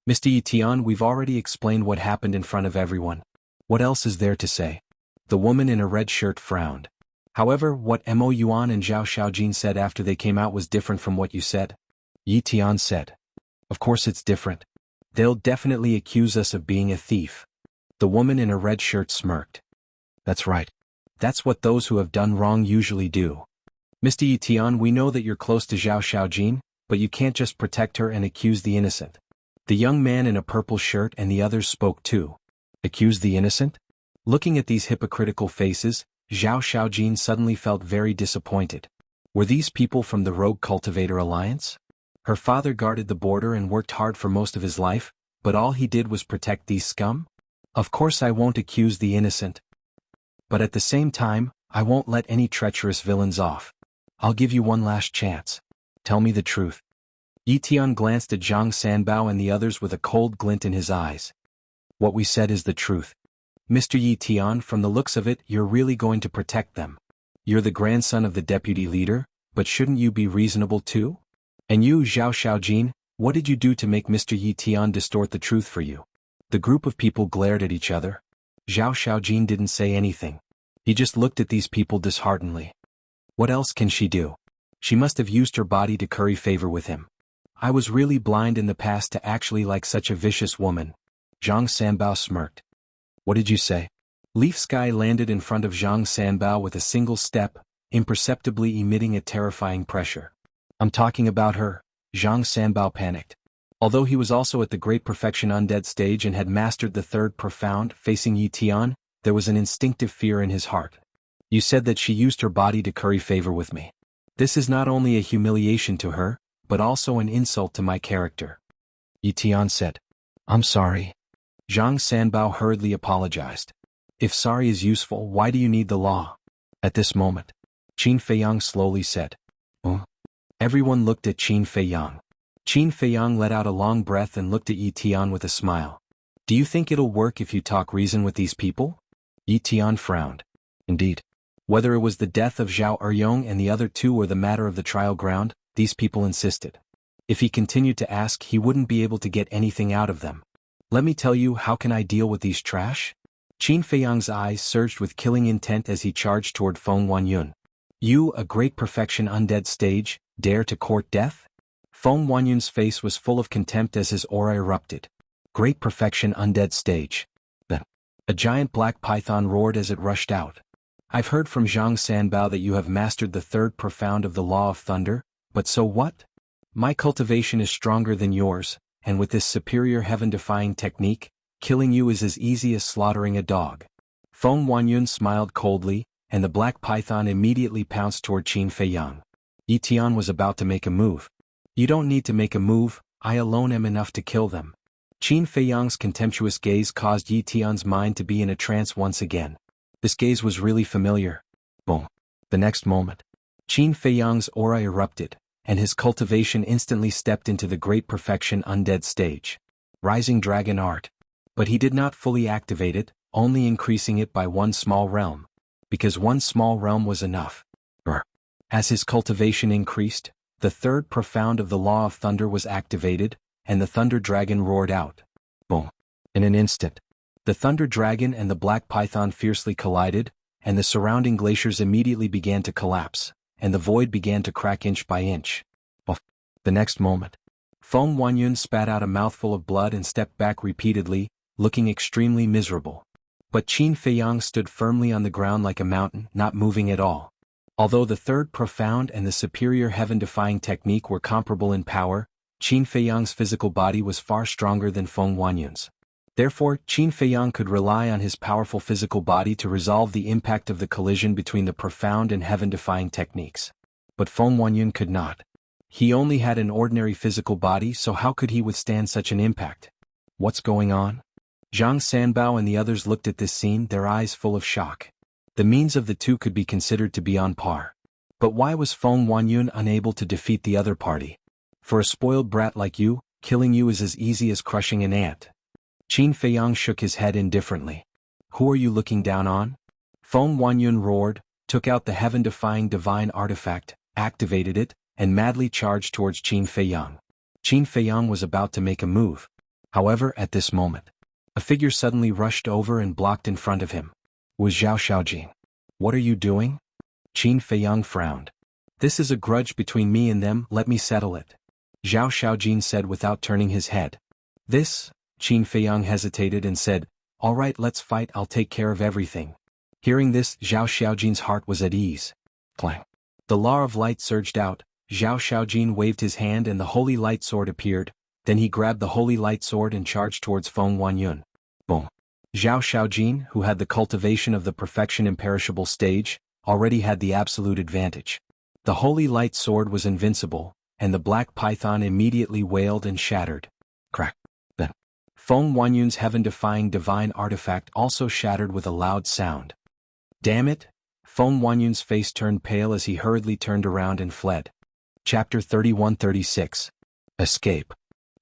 Mr. Yi Tian, we've already explained what happened in front of everyone. What else is there to say? The woman in a red shirt frowned. However, what Mo Yuan and Zhao Xiaojin said after they came out was different from what you said. Yi Tian said. Of course it's different. They'll definitely accuse us of being a thief. The woman in a red shirt smirked. That's right. That's what those who have done wrong usually do. Mr. Yi Tian, we know that you're close to Zhao Xiaojin, but you can't just protect her and accuse the innocent. The young man in a purple shirt and the others spoke too. Accuse the innocent? Looking at these hypocritical faces, Zhao Xiaojin suddenly felt very disappointed. Were these people from the Rogue Cultivator Alliance? Her father guarded the border and worked hard for most of his life, but all he did was protect these scum? Of course I won't accuse the innocent. But at the same time, I won't let any treacherous villains off. I'll give you one last chance. Tell me the truth. Yi Tian glanced at Zhang Sanbao and the others with a cold glint in his eyes. What we said is the truth. Mr. Yi Tian, from the looks of it, you're really going to protect them. You're the grandson of the deputy leader, but shouldn't you be reasonable too? And you, Zhao Xiaojin, what did you do to make Mr. Yi Tian distort the truth for you? The group of people glared at each other. Zhao Xiaojin didn't say anything. He just looked at these people disheartenedly. What else can she do? She must have used her body to curry favor with him. I was really blind in the past to actually like such a vicious woman. Zhang Sanbao smirked. What did you say? Leaf Sky landed in front of Zhang Sanbao with a single step, imperceptibly emitting a terrifying pressure. I'm talking about her. Zhang Sanbao panicked. Although he was also at the Great Perfection Undead stage and had mastered the third profound facing Yi Tian, there was an instinctive fear in his heart. You said that she used her body to curry favor with me. This is not only a humiliation to her, but also an insult to my character. Yi Tian said. I'm sorry. Zhang Sanbao hurriedly apologized. If sorry is useful, why do you need the law? At this moment, Qin Feiyang slowly said. Everyone looked at Qin Feiyang. Qin Feiyang let out a long breath and looked at Yi Tian with a smile. Do you think it'll work if you talk reason with these people? Yi Tian frowned. Indeed. Whether it was the death of Zhao Eryong and the other two or the matter of the trial ground, these people insisted. If he continued to ask, he wouldn't be able to get anything out of them. Let me tell you, how can I deal with these trash? Qin Feiyang's eyes surged with killing intent as he charged toward Feng Wanyun. You, a Great Perfection Undead stage, dare to court death? Feng Wanyun's face was full of contempt as his aura erupted. Great Perfection Undead stage. A giant black python roared as it rushed out. I've heard from Zhang Sanbao that you have mastered the third profound of the Law of Thunder, but so what? My cultivation is stronger than yours, and with this superior heaven-defying technique, killing you is as easy as slaughtering a dog. Feng Wanyun smiled coldly, and the black python immediately pounced toward Qin Feiyang. Yi Tian was about to make a move. You don't need to make a move, I alone am enough to kill them. Qin Feiyang's contemptuous gaze caused Yi Tian's mind to be in a trance once again. This gaze was really familiar. Boom. The next moment, Qin Feiyang's aura erupted, and his cultivation instantly stepped into the Great Perfection Undead stage. Rising Dragon Art. But he did not fully activate it, only increasing it by one small realm. Because one small realm was enough. As his cultivation increased, the third profound of the Law of Thunder was activated, and the Thunder Dragon roared out. Boom. In an instant, the Thunder Dragon and the Black Python fiercely collided, and the surrounding glaciers immediately began to collapse, and the void began to crack inch by inch. The next moment, Feng Wanyun spat out a mouthful of blood and stepped back repeatedly, looking extremely miserable. But Qin Feiyang stood firmly on the ground like a mountain, not moving at all. Although the third profound and the superior heaven-defying technique were comparable in power, Qin Feiyang's physical body was far stronger than Feng Huanyun's. Therefore, Qin Feiyang could rely on his powerful physical body to resolve the impact of the collision between the profound and heaven-defying techniques. But Feng Huanyun could not. He only had an ordinary physical body, so how could he withstand such an impact? What's going on? Zhang Sanbao and the others looked at this scene, their eyes full of shock. The means of the two could be considered to be on par. But why was Feng Huanyun unable to defeat the other party? For a spoiled brat like you, killing you is as easy as crushing an ant. Qin Feiyang shook his head indifferently. Who are you looking down on? Feng Huanyun roared, took out the heaven-defying divine artifact, activated it, and madly charged towards Qin Feiyang. Qin Feiyang was about to make a move. However, at this moment, a figure suddenly rushed over and blocked in front of him. Was Zhao Xiaojin. What are you doing? Qin Feiyang frowned. This is a grudge between me and them, let me settle it. Zhao Xiaojin said without turning his head. This? Qin Feiyang hesitated and said, all right, let's fight, I'll take care of everything. Hearing this, Zhao Xiaojin's heart was at ease. Clang. The law of light surged out, Zhao Xiaojin waved his hand and the holy light sword appeared, then he grabbed the holy light sword and charged towards Feng Huanyun. Boom. Zhao Xiaojin, who had the cultivation of the perfection imperishable stage, already had the absolute advantage. The holy light sword was invincible, and the black python immediately wailed and shattered. Crack. Then. Feng Huanyun's heaven-defying divine artifact also shattered with a loud sound. Damn it! Feng Huanyun's face turned pale as he hurriedly turned around and fled. Chapter 31-36. Escape.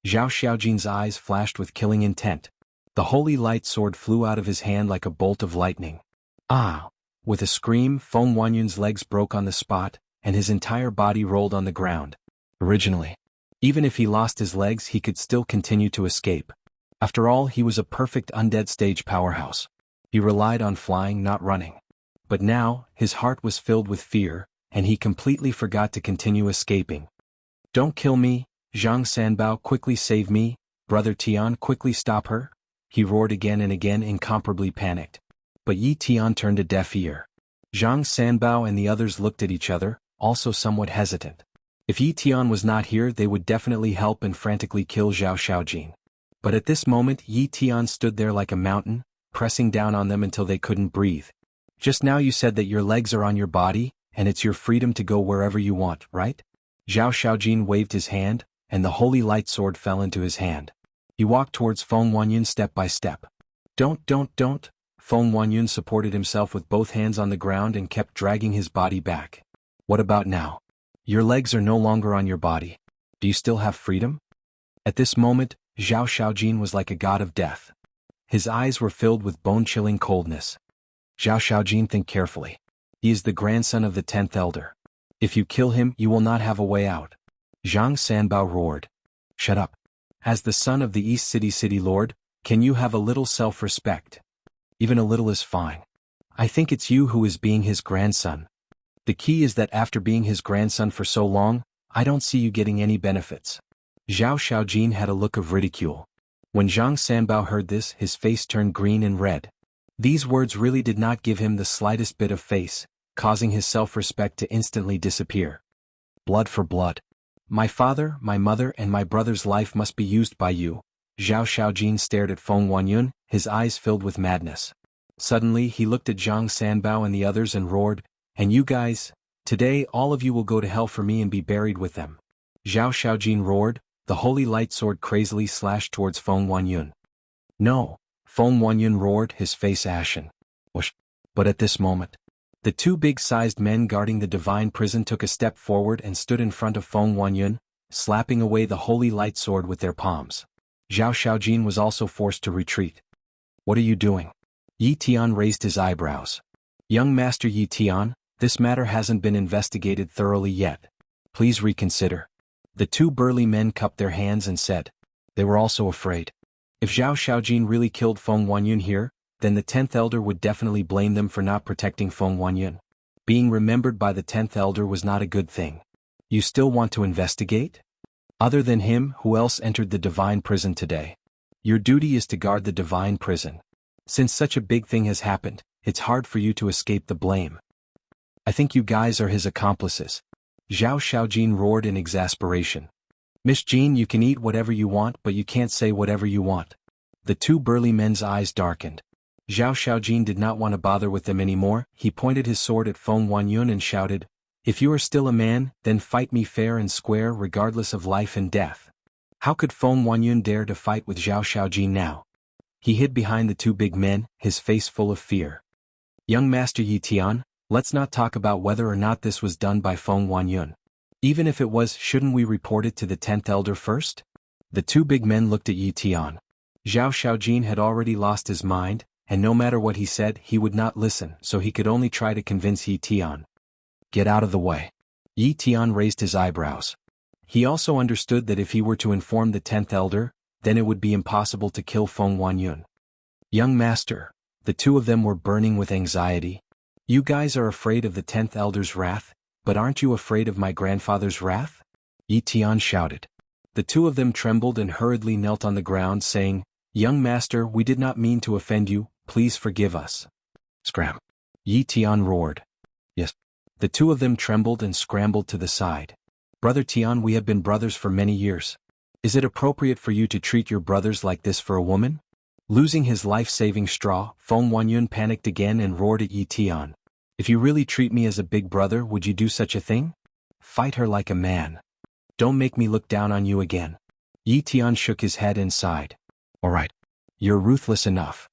Zhao Xiaojin's eyes flashed with killing intent. The holy light sword flew out of his hand like a bolt of lightning. Ah! With a scream, Feng Huanyun's legs broke on the spot, and his entire body rolled on the ground. Originally, even if he lost his legs, he could still continue to escape. After all, he was a perfect undead stage powerhouse. He relied on flying, not running. But now, his heart was filled with fear, and he completely forgot to continue escaping. Don't kill me, Zhang Sanbao, quickly save me, Brother Tian, quickly stop her. He roared again and again, incomparably panicked. But Yi Tian turned a deaf ear. Zhang Sanbao and the others looked at each other, also somewhat hesitant. If Yi Tian was not here, they would definitely help and frantically kill Zhao Xiaojin. But at this moment, Yi Tian stood there like a mountain, pressing down on them until they couldn't breathe. Just now you said that your legs are on your body, and it's your freedom to go wherever you want, right? Zhao Xiaojin waved his hand, and the holy light sword fell into his hand. He walked towards Feng Huanyun step by step. Don't. Feng Huanyun supported himself with both hands on the ground and kept dragging his body back. What about now? Your legs are no longer on your body. Do you still have freedom? At this moment, Zhao Xiaojin was like a god of death. His eyes were filled with bone-chilling coldness. Zhao Xiaojin, think carefully. He is the grandson of the 10th elder. If you kill him, you will not have a way out. Zhang Sanbao roared. Shut up. As the son of the East City Lord, can you have a little self-respect? Even a little is fine. I think it's you who is being his grandson. The key is that after being his grandson for so long, I don't see you getting any benefits. Zhao Xiaojin had a look of ridicule. When Zhang Sanbao heard this, his face turned green and red. These words really did not give him the slightest bit of face, causing his self-respect to instantly disappear. Blood for blood. My father, my mother, and my brother's life must be used by you. Zhao Xiaojin stared at Feng Huanyun, his eyes filled with madness. Suddenly he looked at Zhang Sanbao and the others and roared, and you guys, today all of you will go to hell for me and be buried with them. Zhao Xiaojin roared, the holy light sword crazily slashed towards Feng Huanyun. No, Feng Huanyun roared, his face ashen. Whoosh. But at this moment, the two big-sized men guarding the divine prison took a step forward and stood in front of Feng Huanyun, slapping away the holy light sword with their palms. Zhao Xiaojin was also forced to retreat. What are you doing? Yi Tian raised his eyebrows. Young Master Yi Tian, this matter hasn't been investigated thoroughly yet. Please reconsider. The two burly men cupped their hands and said. They were also afraid. If Zhao Xiaojin really killed Feng Huanyun here, then the 10th elder would definitely blame them for not protecting Feng Huanyun. Being remembered by the 10th elder was not a good thing. You still want to investigate? Other than him, who else entered the divine prison today? Your duty is to guard the divine prison. Since such a big thing has happened, it's hard for you to escape the blame. I think you guys are his accomplices. Zhao Xiaojin roared in exasperation. Miss Jean, you can eat whatever you want, but you can't say whatever you want. The two burly men's eyes darkened. Zhao Xiaojin did not want to bother with them anymore. He pointed his sword at Feng Wanyun and shouted, "If you are still a man, then fight me fair and square regardless of life and death." How could Feng Wanyun dare to fight with Zhao Xiaojin now? He hid behind the two big men, his face full of fear. "Young Master Yi Tian, let's not talk about whether or not this was done by Feng Wanyun. Even if it was, shouldn't we report it to the 10th elder first?" The two big men looked at Yi Tian. Zhao Xiaojin had already lost his mind, and no matter what he said, he would not listen, so he could only try to convince Yi Tian. "Get out of the way." Yi Tian raised his eyebrows. He also understood that if he were to inform the 10th elder, then it would be impossible to kill Feng Wanyun. "Young master," the two of them were burning with anxiety. "You guys are afraid of the 10th elder's wrath, but aren't you afraid of my grandfather's wrath?" Yi Tian shouted. The two of them trembled and hurriedly knelt on the ground saying, "Young master, we did not mean to offend you, please forgive us." Scram! Yi Tian roared. "Yes." The two of them trembled and scrambled to the side. "Brother Tian, we have been brothers for many years. Is it appropriate for you to treat your brothers like this for a woman?" Losing his life-saving straw, Feng Wanyun panicked again and roared at Yi Tian. "If you really treat me as a big brother, would you do such a thing? Fight her like a man. Don't make me look down on you again." Yi Tian shook his head and sighed. "All right. You're ruthless enough."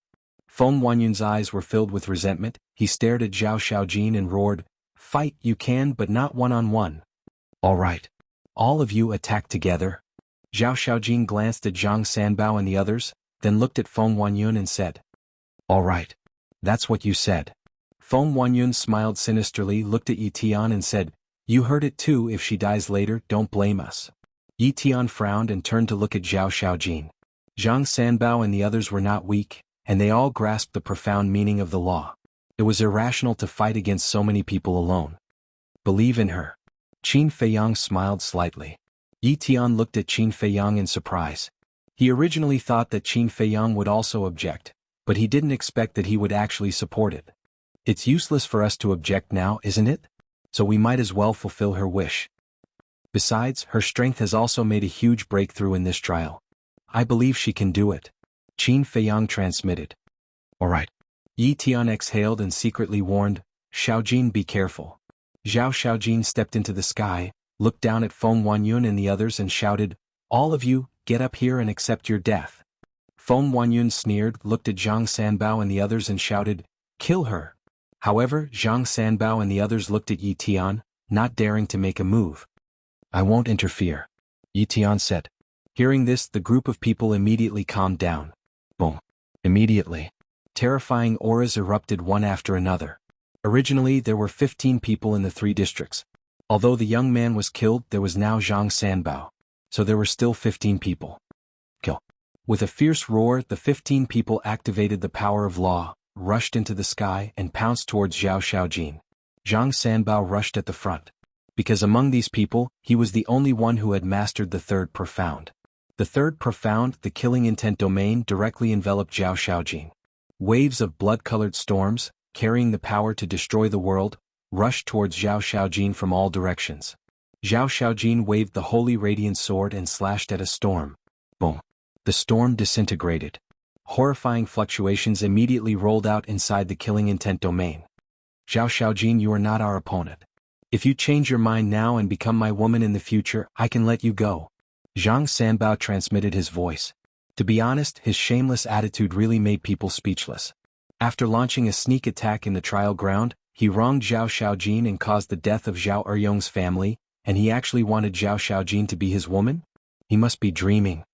Feng Wanyun's eyes were filled with resentment. He stared at Zhao Xiaojin and roared, "Fight you can, but not one-on-one. All right. All of you attack together." Zhao Xiaojin glanced at Zhang Sanbao and the others, then looked at Feng Wanyun and said, "All right. That's what you said." Feng Wanyun smiled sinisterly, looked at Yi Tian and said, "You heard it too. If she dies later, don't blame us." Yi Tian frowned and turned to look at Zhao Xiaojin. Zhang Sanbao and the others were not weak, and they all grasped the profound meaning of the law. It was irrational to fight against so many people alone. "Believe in her." Qin Feiyang smiled slightly. Yi Tian looked at Qin Feiyang in surprise. He originally thought that Qin Feiyang would also object, but he didn't expect that he would actually support it. "It's useless for us to object now, isn't it? So we might as well fulfill her wish. Besides, her strength has also made a huge breakthrough in this trial. I believe she can do it." Qin Feiyang transmitted. "All right." Yi Tian exhaled and secretly warned, "Xiaojin, be careful." Zhao Xiaojin stepped into the sky, looked down at Feng Wanyun and the others and shouted, "All of you, get up here and accept your death." Feng Wanyun sneered, looked at Zhang Sanbao and the others and shouted, "Kill her." However, Zhang Sanbao and the others looked at Yi Tian, not daring to make a move. "I won't interfere," Yi Tian said. Hearing this, the group of people immediately calmed down. Boom. Immediately, terrifying auras erupted one after another. Originally, there were 15 people in the 3 districts. Although the young man was killed, there was now Zhang Sanbao. So there were still 15 people. Kill. With a fierce roar, the 15 people activated the power of law, rushed into the sky and pounced towards Zhao Xiaojin. Zhang Sanbao rushed at the front. Because among these people, he was the only one who had mastered the third profound. The third profound, the killing intent domain, directly enveloped Zhao Xiaojin. Waves of blood-colored storms, carrying the power to destroy the world, rushed towards Zhao Xiaojin from all directions. Zhao Xiaojin waved the holy radiant sword and slashed at a storm. Boom. The storm disintegrated. Horrifying fluctuations immediately rolled out inside the killing intent domain. "Zhao Xiaojin, you are not our opponent. If you change your mind now and become my woman in the future, I can let you go." Zhang Sanbao transmitted his voice. To be honest, his shameless attitude really made people speechless. After launching a sneak attack in the trial ground, he wronged Zhao Xiaojin and caused the death of Zhao Eryong's family, and he actually wanted Zhao Xiaojin to be his woman? He must be dreaming.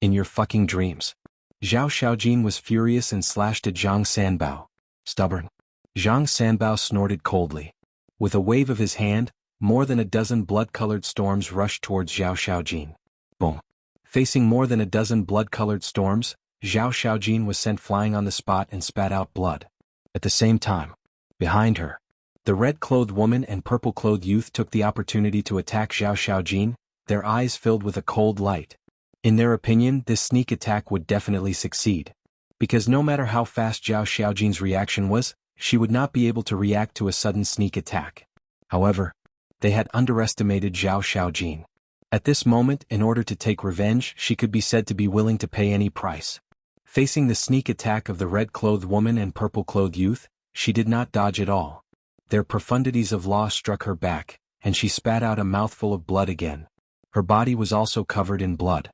In your fucking dreams. Zhao Xiaojin was furious and slashed at Zhang Sanbao. Stubborn. Zhang Sanbao snorted coldly. With a wave of his hand, more than a dozen blood-colored storms rushed towards Zhao Xiaojin. Boom. Facing more than a dozen blood-colored storms, Zhao Xiaojin was sent flying on the spot and spat out blood. At the same time, behind her, the red-clothed woman and purple-clothed youth took the opportunity to attack Zhao Xiaojin, their eyes filled with a cold light. In their opinion, this sneak attack would definitely succeed. Because no matter how fast Zhao Xiaojin's reaction was, she would not be able to react to a sudden sneak attack. However, they had underestimated Zhao Xiaojin. At this moment, in order to take revenge, she could be said to be willing to pay any price. Facing the sneak attack of the red-clothed woman and purple-clothed youth, she did not dodge at all. Their profundities of law struck her back, and she spat out a mouthful of blood again. Her body was also covered in blood.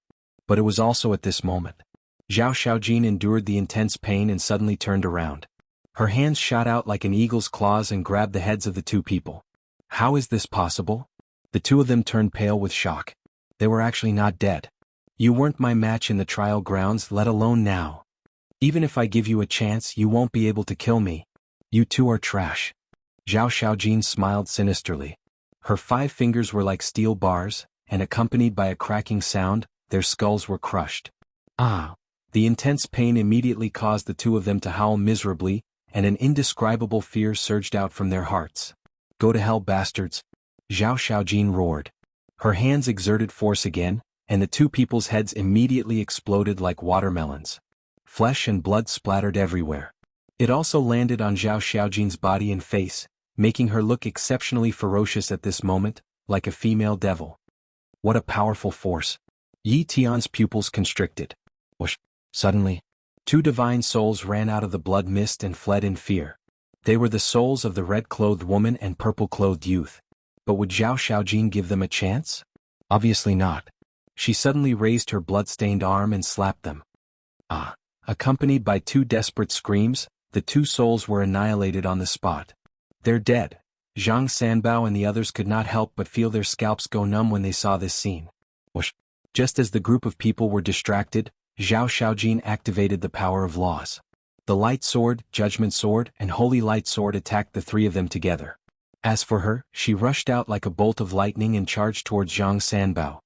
But it was also at this moment. Zhao Xiaojin endured the intense pain and suddenly turned around. Her hands shot out like an eagle's claws and grabbed the heads of the two people. How is this possible? The two of them turned pale with shock. They were actually not dead. You weren't my match in the trial grounds, let alone now. Even if I give you a chance, you won't be able to kill me. You two are trash. Zhao Xiaojin smiled sinisterly. Her 5 fingers were like steel bars, and accompanied by a cracking sound, their skulls were crushed. Ah! The intense pain immediately caused the two of them to howl miserably, and an indescribable fear surged out from their hearts. Go to hell, bastards! Zhao Xiaojin roared. Her hands exerted force again, and the two people's heads immediately exploded like watermelons. Flesh and blood splattered everywhere. It also landed on Zhao Xiaojin's body and face, making her look exceptionally ferocious at this moment, like a female devil. What a powerful force! Yi Tian's pupils constricted. Whoosh! Suddenly, 2 divine souls ran out of the blood mist and fled in fear. They were the souls of the red-clothed woman and purple-clothed youth. But would Zhao Xiaojin give them a chance? Obviously not. She suddenly raised her blood-stained arm and slapped them. Ah! Accompanied by 2 desperate screams, the 2 souls were annihilated on the spot. They're dead. Zhang Sanbao and the others could not help but feel their scalps go numb when they saw this scene. Whoosh! Just as the group of people were distracted, Zhao Xiaojin activated the power of laws. The Light Sword, Judgment Sword, and Holy Light Sword attacked the 3 of them together. As for her, she rushed out like a bolt of lightning and charged towards Zhang Sanbao.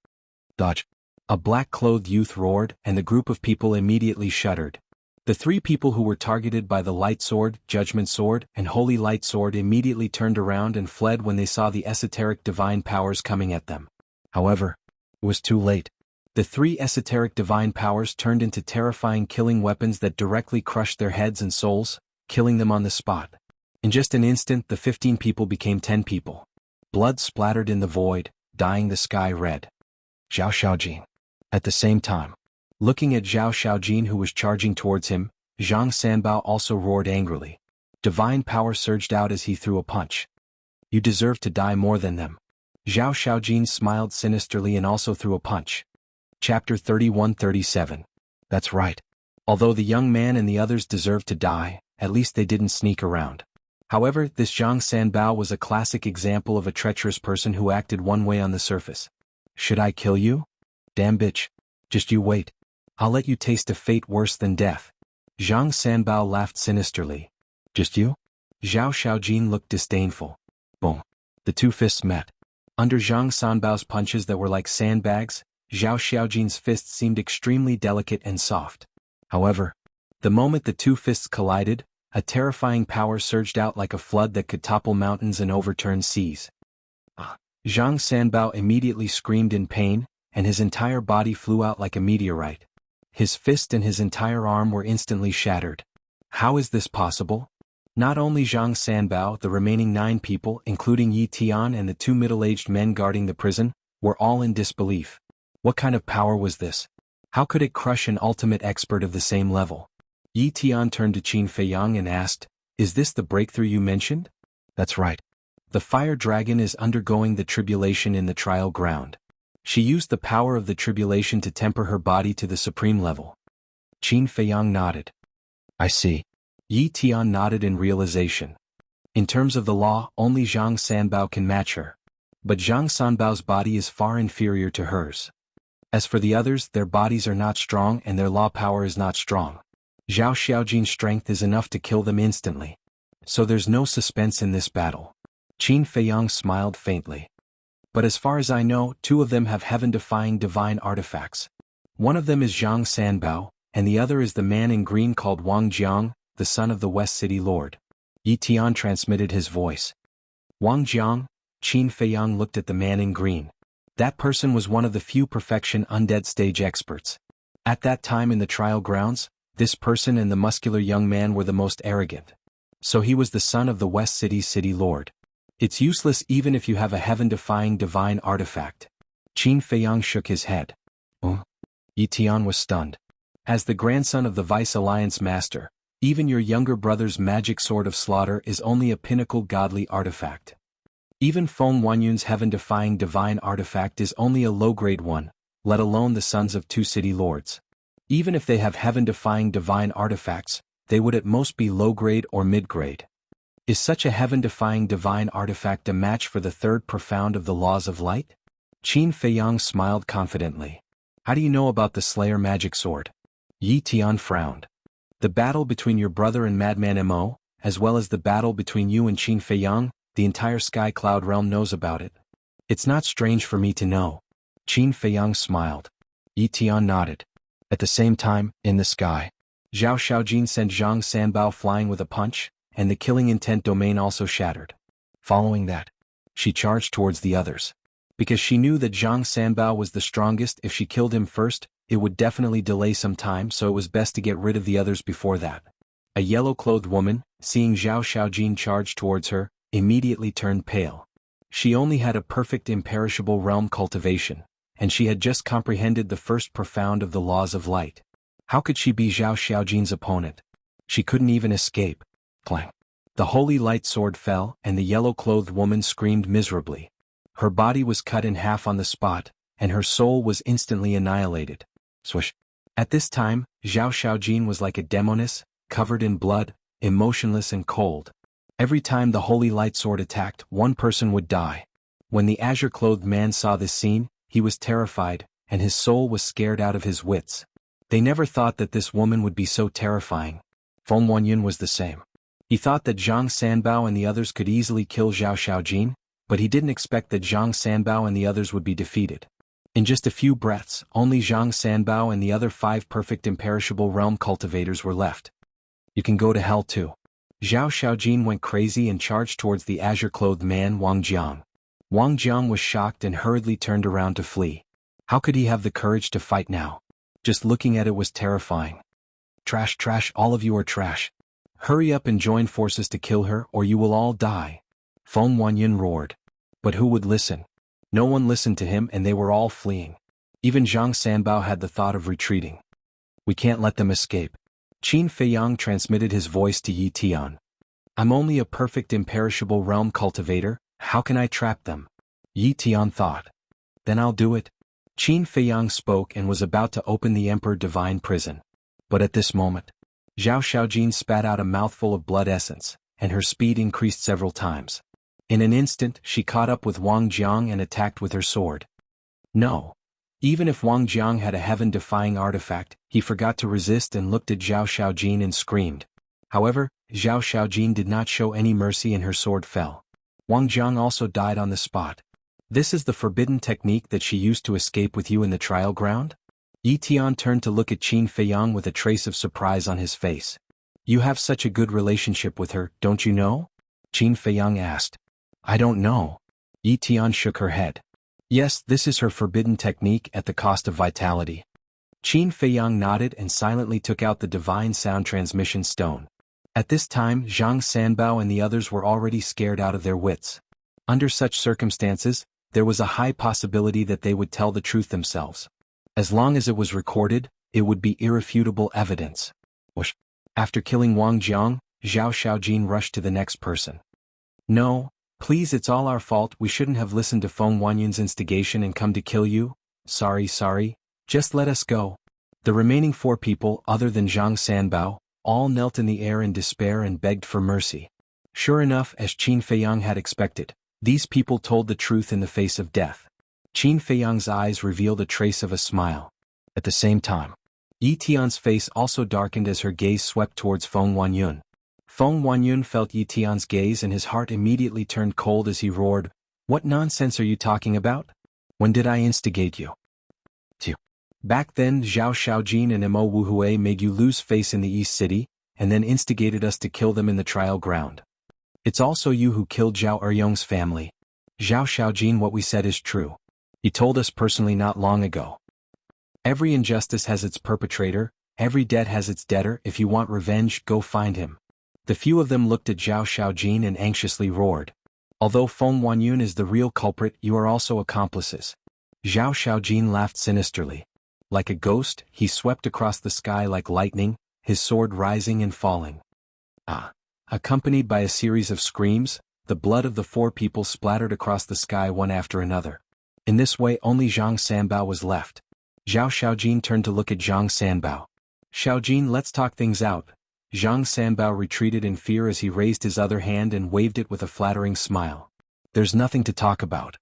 Dodge! A black-clothed youth roared, and the group of people immediately shuddered. The 3 people who were targeted by the Light Sword, Judgment Sword, and Holy Light Sword immediately turned around and fled when they saw the esoteric divine powers coming at them. However, it was too late. The 3 esoteric divine powers turned into terrifying killing weapons that directly crushed their heads and souls, killing them on the spot. In just an instant, the 15 people became 10 people. Blood splattered in the void, dyeing the sky red. Zhao Xiaojin. At the same time, looking at Zhao Xiaojin who was charging towards him, Zhang Sanbao also roared angrily. Divine power surged out as he threw a punch. You deserve to die more than them. Zhao Xiaojin smiled sinisterly and also threw a punch. Chapter 31-37. That's right. Although the young man and the others deserved to die, at least they didn't sneak around. However, this Zhang Sanbao was a classic example of a treacherous person who acted one way on the surface. Should I kill you? Damn bitch. Just you wait. I'll let you taste a fate worse than death. Zhang Sanbao laughed sinisterly. Just you? Zhao Xiaojin looked disdainful. Boom. The 2 fists met. Under Zhang Sanbao's punches that were like sandbags, Zhao Xiaojin's fists seemed extremely delicate and soft. However, the moment the 2 fists collided, a terrifying power surged out like a flood that could topple mountains and overturn seas. Zhang Sanbao immediately screamed in pain, and his entire body flew out like a meteorite. His fist and his entire arm were instantly shattered. How is this possible? Not only Zhang Sanbao, the remaining 9 people, including Yi Tian and the 2 middle-aged men guarding the prison, were all in disbelief. What kind of power was this? How could it crush an ultimate expert of the same level? Yi Tian turned to Qin Feiyang and asked, Is this the breakthrough you mentioned? That's right. The fire dragon is undergoing the tribulation in the trial ground. She used the power of the tribulation to temper her body to the supreme level. Qin Feiyang nodded. I see. Yi Tian nodded in realization. In terms of the law, only Zhang Sanbao can match her. But Zhang Sanbao's body is far inferior to hers. As for the others, their bodies are not strong and their law power is not strong. Zhao Xiaojin's strength is enough to kill them instantly. So there's no suspense in this battle. Qin Feiyang smiled faintly. But as far as I know, 2 of them have heaven-defying divine artifacts. One of them is Zhang Sanbao, and the other is the man in green called Wang Jiang, the son of the West City Lord. Yi Tian transmitted his voice. Wang Jiang. Qin Feiyang looked at the man in green. That person was one of the few perfection undead stage experts. At that time in the trial grounds, this person and the muscular young man were the most arrogant. So he was the son of the West City's city lord. It's useless even if you have a heaven-defying divine artifact. Qin Feiyang shook his head. Oh. Yi Tian was stunned. As the grandson of the Vice Alliance Master, even your younger brother's magic sword of slaughter is only a pinnacle godly artifact. Even Feng Wanyun's heaven-defying divine artifact is only a low-grade one, let alone the sons of two city lords. Even if they have heaven-defying divine artifacts, they would at most be low-grade or mid-grade. Is such a heaven-defying divine artifact a match for the third profound of the laws of light? Qin Feiyang smiled confidently. How do you know about the Slayer magic sword? Yi Tian frowned. The battle between your brother and Madman Mo, as well as the battle between you and Qin Feiyang, the entire Sky Cloud realm knows about it. It's not strange for me to know. Qin Feiyang smiled. Yi Tian nodded. At the same time, in the sky, Zhao Xiaojin sent Zhang Sanbao flying with a punch, and the killing intent domain also shattered. Following that, she charged towards the others. Because she knew that Zhang Sanbao was the strongest. If she killed him first, it would definitely delay some time, so it was best to get rid of the others before that. A yellow-clothed woman, seeing Zhao Xiaojin charge towards her, immediately turned pale. She only had a perfect imperishable realm cultivation, and she had just comprehended the first profound of the laws of light. How could she be Zhao Xiaojin's opponent? She couldn't even escape. Clang. The holy light sword fell, and the yellow-clothed woman screamed miserably. Her body was cut in half on the spot, and her soul was instantly annihilated. Swish. At this time, Zhao Xiaojin was like a demoness, covered in blood, emotionless and cold. Every time the holy light sword attacked, one person would die. When the azure-clothed man saw this scene, he was terrified, and his soul was scared out of his wits. They never thought that this woman would be so terrifying. Feng Wanyun was the same. He thought that Zhang Sanbao and the others could easily kill Zhao Xiaojin, but he didn't expect that Zhang Sanbao and the others would be defeated. In just a few breaths, only Zhang Sanbao and the other 5 perfect imperishable realm cultivators were left. You can go to hell too. Zhao Xiaojin went crazy and charged towards the azure-clothed man Wang Jiang. Wang Jiang was shocked and hurriedly turned around to flee. How could he have the courage to fight now? Just looking at it was terrifying. Trash, trash, all of you are trash. Hurry up and join forces to kill her or you will all die. Feng Wanyun roared. But who would listen? No one listened to him and they were all fleeing. Even Zhang Sanbao had the thought of retreating. We can't let them escape. Qin Feiyang transmitted his voice to Yi Tian. I'm only a perfect imperishable realm cultivator, how can I trap them? Yi Tian thought. Then I'll do it. Qin Feiyang spoke and was about to open the Emperor Divine Prison. But at this moment, Zhao Xiaojin spat out a mouthful of blood essence, and her speed increased several times. In an instant, she caught up with Wang Jiang and attacked with her sword. No. Even if Wang Jiang had a heaven-defying artifact, he forgot to resist and looked at Zhao Xiaojin and screamed. However, Zhao Xiaojin did not show any mercy and her sword fell. Wang Jiang also died on the spot. This is the forbidden technique that she used to escape with you in the trial ground? Yi Tian turned to look at Qin Feiyang with a trace of surprise on his face. You have such a good relationship with her, don't you know? Qin Feiyang asked. I don't know. Yi Tian shook her head. Yes, this is her forbidden technique at the cost of vitality. Qin Feiyang nodded and silently took out the divine sound transmission stone. At this time, Zhang Sanbao and the others were already scared out of their wits. Under such circumstances, there was a high possibility that they would tell the truth themselves. As long as it was recorded, it would be irrefutable evidence. Whoosh. After killing Wang Jiang, Zhao Xiaojin rushed to the next person. No, please, it's all our fault, we shouldn't have listened to Feng Wanyun's instigation and come to kill you. Sorry, just let us go. The remaining 4 people, other than Zhang Sanbao, all knelt in the air in despair and begged for mercy. Sure enough, as Qin Feiyang had expected, these people told the truth in the face of death. Qin Feiyang's eyes revealed a trace of a smile. At the same time, Yi Tian's face also darkened as her gaze swept towards Feng Wanyun. Feng Wanyun felt Yi Tian's gaze and his heart immediately turned cold as he roared, What nonsense are you talking about? When did I instigate you? Back then, Zhao Xiaojin and Mo Wuhui made you lose face in the East City, and then instigated us to kill them in the trial ground. It's also you who killed Zhao Eryong's family. Zhao Xiaojin, what we said is true. He told us personally not long ago. Every injustice has its perpetrator, every debt has its debtor, if you want revenge, go find him. The few of them looked at Zhao Xiaojin and anxiously roared. Although Feng Wanyun is the real culprit, you are also accomplices. Zhao Xiaojin laughed sinisterly. Like a ghost, he swept across the sky like lightning, his sword rising and falling. Ah! Accompanied by a series of screams, the blood of the four people splattered across the sky one after another. In this way only Zhang Sanbao was left. Zhao Xiaojin turned to look at Zhang Sanbao. "Xiaojin, let's talk things out." Zhang Sanbao retreated in fear as he raised his other hand and waved it with a flattering smile. "There's nothing to talk about.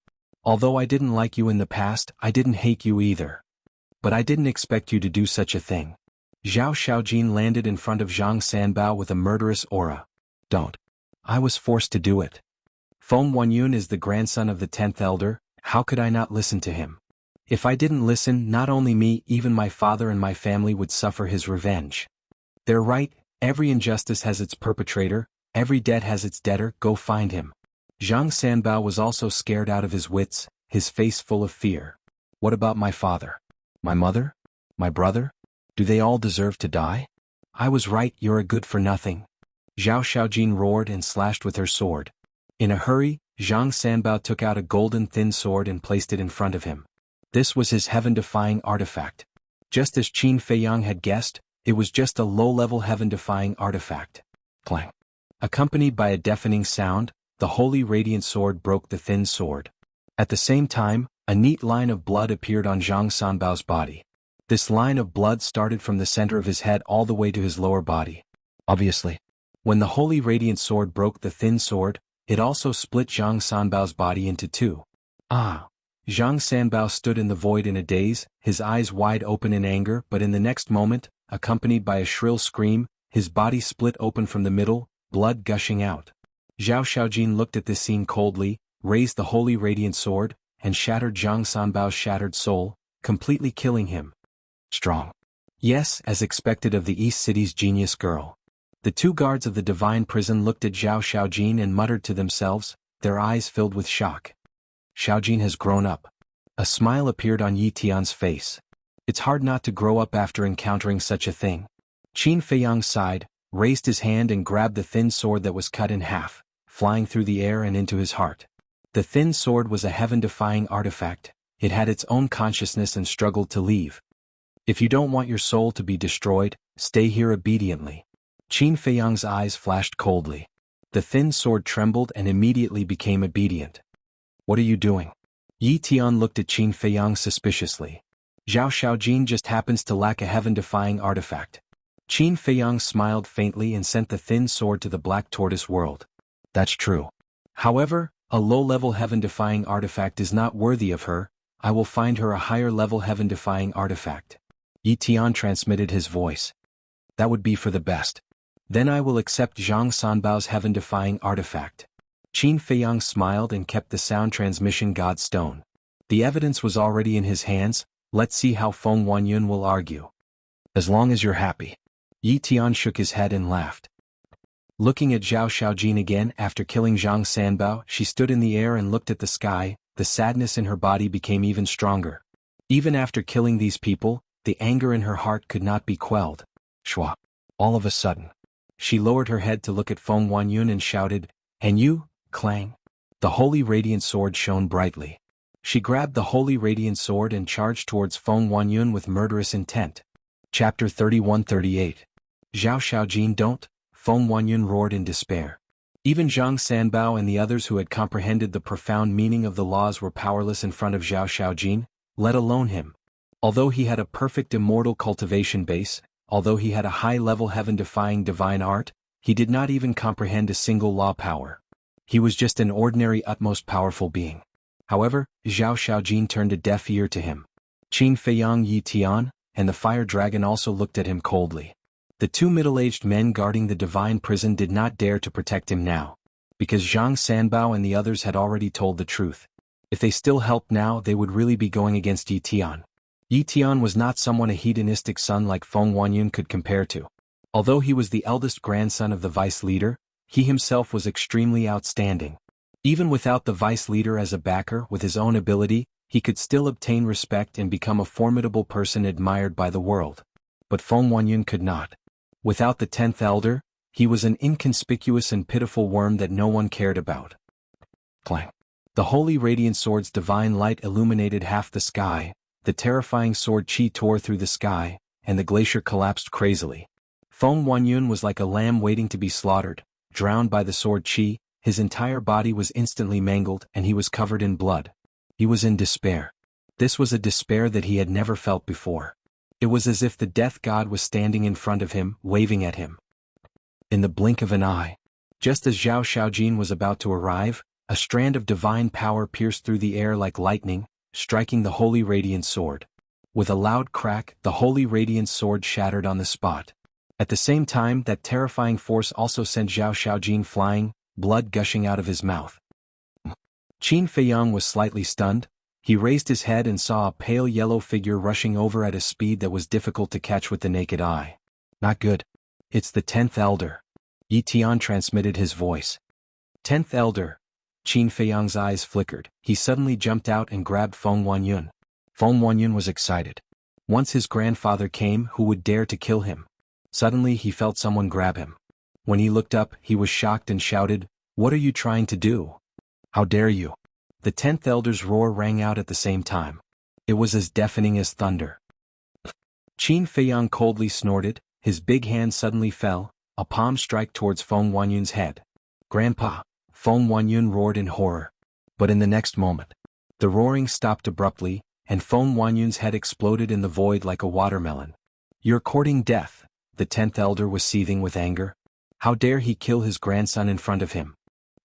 Although I didn't like you in the past, I didn't hate you either. But I didn't expect you to do such a thing." Zhao Xiaojin landed in front of Zhang Sanbao with a murderous aura. "Don't. I was forced to do it. Feng Wanyun is the grandson of the 10th elder, how could I not listen to him? If I didn't listen, not only me, even my father and my family would suffer his revenge. They're right, every injustice has its perpetrator, every debt has its debtor, go find him." Zhang Sanbao was also scared out of his wits, his face full of fear. "What about my father? My mother? My brother? Do they all deserve to die? I was right, you're a good-for-nothing." Zhao Xiaojin roared and slashed with her sword. In a hurry, Zhang Sanbao took out a golden thin sword and placed it in front of him. This was his heaven-defying artifact. Just as Qin Feiyang had guessed, it was just a low-level heaven-defying artifact. Clang! Accompanied by a deafening sound, the holy radiant sword broke the thin sword. At the same time, a neat line of blood appeared on Zhang Sanbao's body. This line of blood started from the center of his head all the way to his lower body. Obviously, when the holy radiant sword broke the thin sword, it also split Zhang Sanbao's body into two. Ah! Zhang Sanbao stood in the void in a daze, his eyes wide open in anger, but in the next moment, accompanied by a shrill scream, his body split open from the middle, blood gushing out. Zhao Xiaojin looked at this scene coldly, raised the holy radiant sword, and shattered Zhang Sanbao's shattered soul, completely killing him. Strong. Yes, as expected of the East City's genius girl. The two guards of the divine prison looked at Zhao Xiaojin and muttered to themselves, their eyes filled with shock. Xiaojin has grown up. A smile appeared on Yi Tian's face. It's hard not to grow up after encountering such a thing. Qin Feiyang sighed, raised his hand and grabbed the thin sword that was cut in half, flying through the air and into his heart. The thin sword was a heaven-defying artifact, it had its own consciousness and struggled to leave. "If you don't want your soul to be destroyed, stay here obediently." Qin Feiyang's eyes flashed coldly. The thin sword trembled and immediately became obedient. "What are you doing?" Yi Tian looked at Qin Feiyang suspiciously. "Zhao Xiaojin just happens to lack a heaven-defying artifact." Qin Feiyang smiled faintly and sent the thin sword to the Black Tortoise world. "That's true. However, a low-level heaven-defying artifact is not worthy of her, I will find her a higher-level heaven-defying artifact." Yi Tian transmitted his voice. "That would be for the best. Then I will accept Zhang Sanbao's heaven-defying artifact." Qin Feiyang smiled and kept the sound transmission god stone. The evidence was already in his hands, let's see how Feng Wanyun will argue. "As long as you're happy." Yi Tian shook his head and laughed. Looking at Zhao Xiaojin again after killing Zhang Sanbao, she stood in the air and looked at the sky, the sadness in her body became even stronger. Even after killing these people, the anger in her heart could not be quelled. Shwa. All of a sudden. She lowered her head to look at Feng Wanyun and shouted, "And you?" Clang. The holy radiant sword shone brightly. She grabbed the holy radiant sword and charged towards Feng Wanyun with murderous intent. Chapter 31-38. Zhao Xiaojin, don't! Feng Wanyun roared in despair. Even Zhang Sanbao and the others who had comprehended the profound meaning of the laws were powerless in front of Zhao Xiaojin, let alone him. Although he had a perfect immortal cultivation base, although he had a high-level heaven-defying divine art, he did not even comprehend a single law power. He was just an ordinary utmost powerful being. However, Zhao Xiaojin turned a deaf ear to him. Qin Feiyang, Yi Tian, and the fire dragon also looked at him coldly. The two middle-aged men guarding the divine prison did not dare to protect him now, because Zhang Sanbao and the others had already told the truth. If they still helped now, they would really be going against Yi Tian. Yi Tian was not someone a hedonistic son like Feng Wanyun could compare to. Although he was the eldest grandson of the vice leader, he himself was extremely outstanding. Even without the vice leader as a backer with his own ability, he could still obtain respect and become a formidable person admired by the world. But Feng Wanyun could not. Without the 10th elder, he was an inconspicuous and pitiful worm that no one cared about. Clang. The holy radiant sword's divine light illuminated half the sky, the terrifying sword chi tore through the sky, and the glacier collapsed crazily. Feng Huanyun was like a lamb waiting to be slaughtered, drowned by the sword chi. His entire body was instantly mangled and he was covered in blood. He was in despair. This was a despair that he had never felt before. It was as if the death god was standing in front of him, waving at him. In the blink of an eye, just as Zhao Shaojin was about to arrive, a strand of divine power pierced through the air like lightning, striking the holy radiant sword. With a loud crack, the holy radiant sword shattered on the spot. At the same time, that terrifying force also sent Zhao Shaojin flying, blood gushing out of his mouth. Qin Feiyang was slightly stunned. He raised his head and saw a pale yellow figure rushing over at a speed that was difficult to catch with the naked eye. Not good. It's the 10th Elder. Yi Tian transmitted his voice. 10th Elder. Qin Feiyang's eyes flickered. He suddenly jumped out and grabbed Feng Huanyun. Feng Huanyun was excited. Once his grandfather came, who would dare to kill him? Suddenly he felt someone grab him. When he looked up, he was shocked and shouted, "What are you trying to do? How dare you?" The 10th Elder's roar rang out at the same time. It was as deafening as thunder. Qin Feiyang coldly snorted, his big hand suddenly fell, a palm strike towards Feng Huanyun's head. "Grandpa!" Feng Huanyun roared in horror. But in the next moment, the roaring stopped abruptly, and Feng Huanyun's head exploded in the void like a watermelon. "You're courting death," the 10th Elder was seething with anger. How dare he kill his grandson in front of him?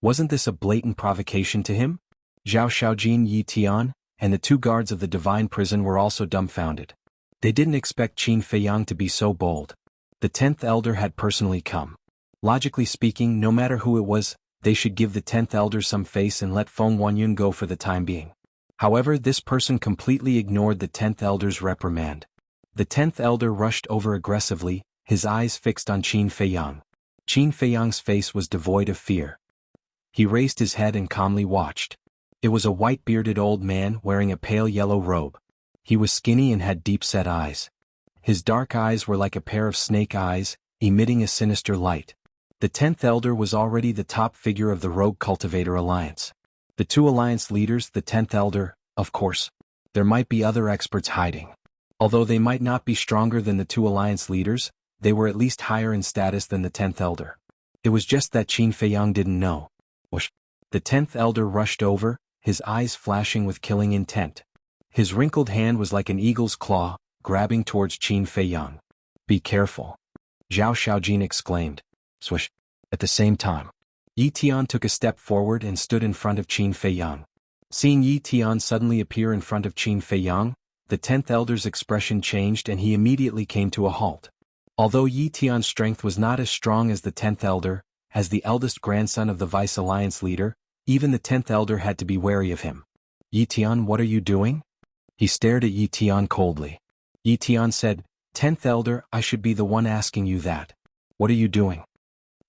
Wasn't this a blatant provocation to him? Zhao Shaojin, Yi Tian, and the 2 guards of the divine prison were also dumbfounded. They didn't expect Qin Feiyang to be so bold. The 10th Elder had personally come. Logically speaking, no matter who it was, they should give the 10th Elder some face and let Feng Huanyun go for the time being. However, this person completely ignored the 10th Elder's reprimand. The 10th Elder rushed over aggressively, his eyes fixed on Qin Feiyang. Qin Feiyang's face was devoid of fear. He raised his head and calmly watched. It was a white-bearded old man wearing a pale yellow robe. He was skinny and had deep-set eyes. His dark eyes were like a pair of snake eyes, emitting a sinister light. The 10th Elder was already the top figure of the Rogue Cultivator Alliance. The 2 alliance leaders, the 10th Elder, of course. There might be other experts hiding. Although they might not be stronger than the 2 alliance leaders, they were at least higher in status than the 10th Elder. It was just that Qin Feiyang didn't know. Whoosh! The 10th Elder rushed over, his eyes flashing with killing intent. His wrinkled hand was like an eagle's claw, grabbing towards Qin Feiyang. "Be careful!" Zhao Shaojin exclaimed. Swish! At the same time, Yi Tian took a step forward and stood in front of Qin Feiyang. Seeing Yi Tian suddenly appear in front of Qin Feiyang, the 10th Elder's expression changed and he immediately came to a halt. Although Yi Tian's strength was not as strong as the 10th Elder, as the eldest grandson of the Vice Alliance leader, even the 10th Elder had to be wary of him. "Yi Tian, what are you doing?" He stared at Yi Tian coldly. Yi Tian said, "10th Elder, I should be the one asking you that. What are you doing?"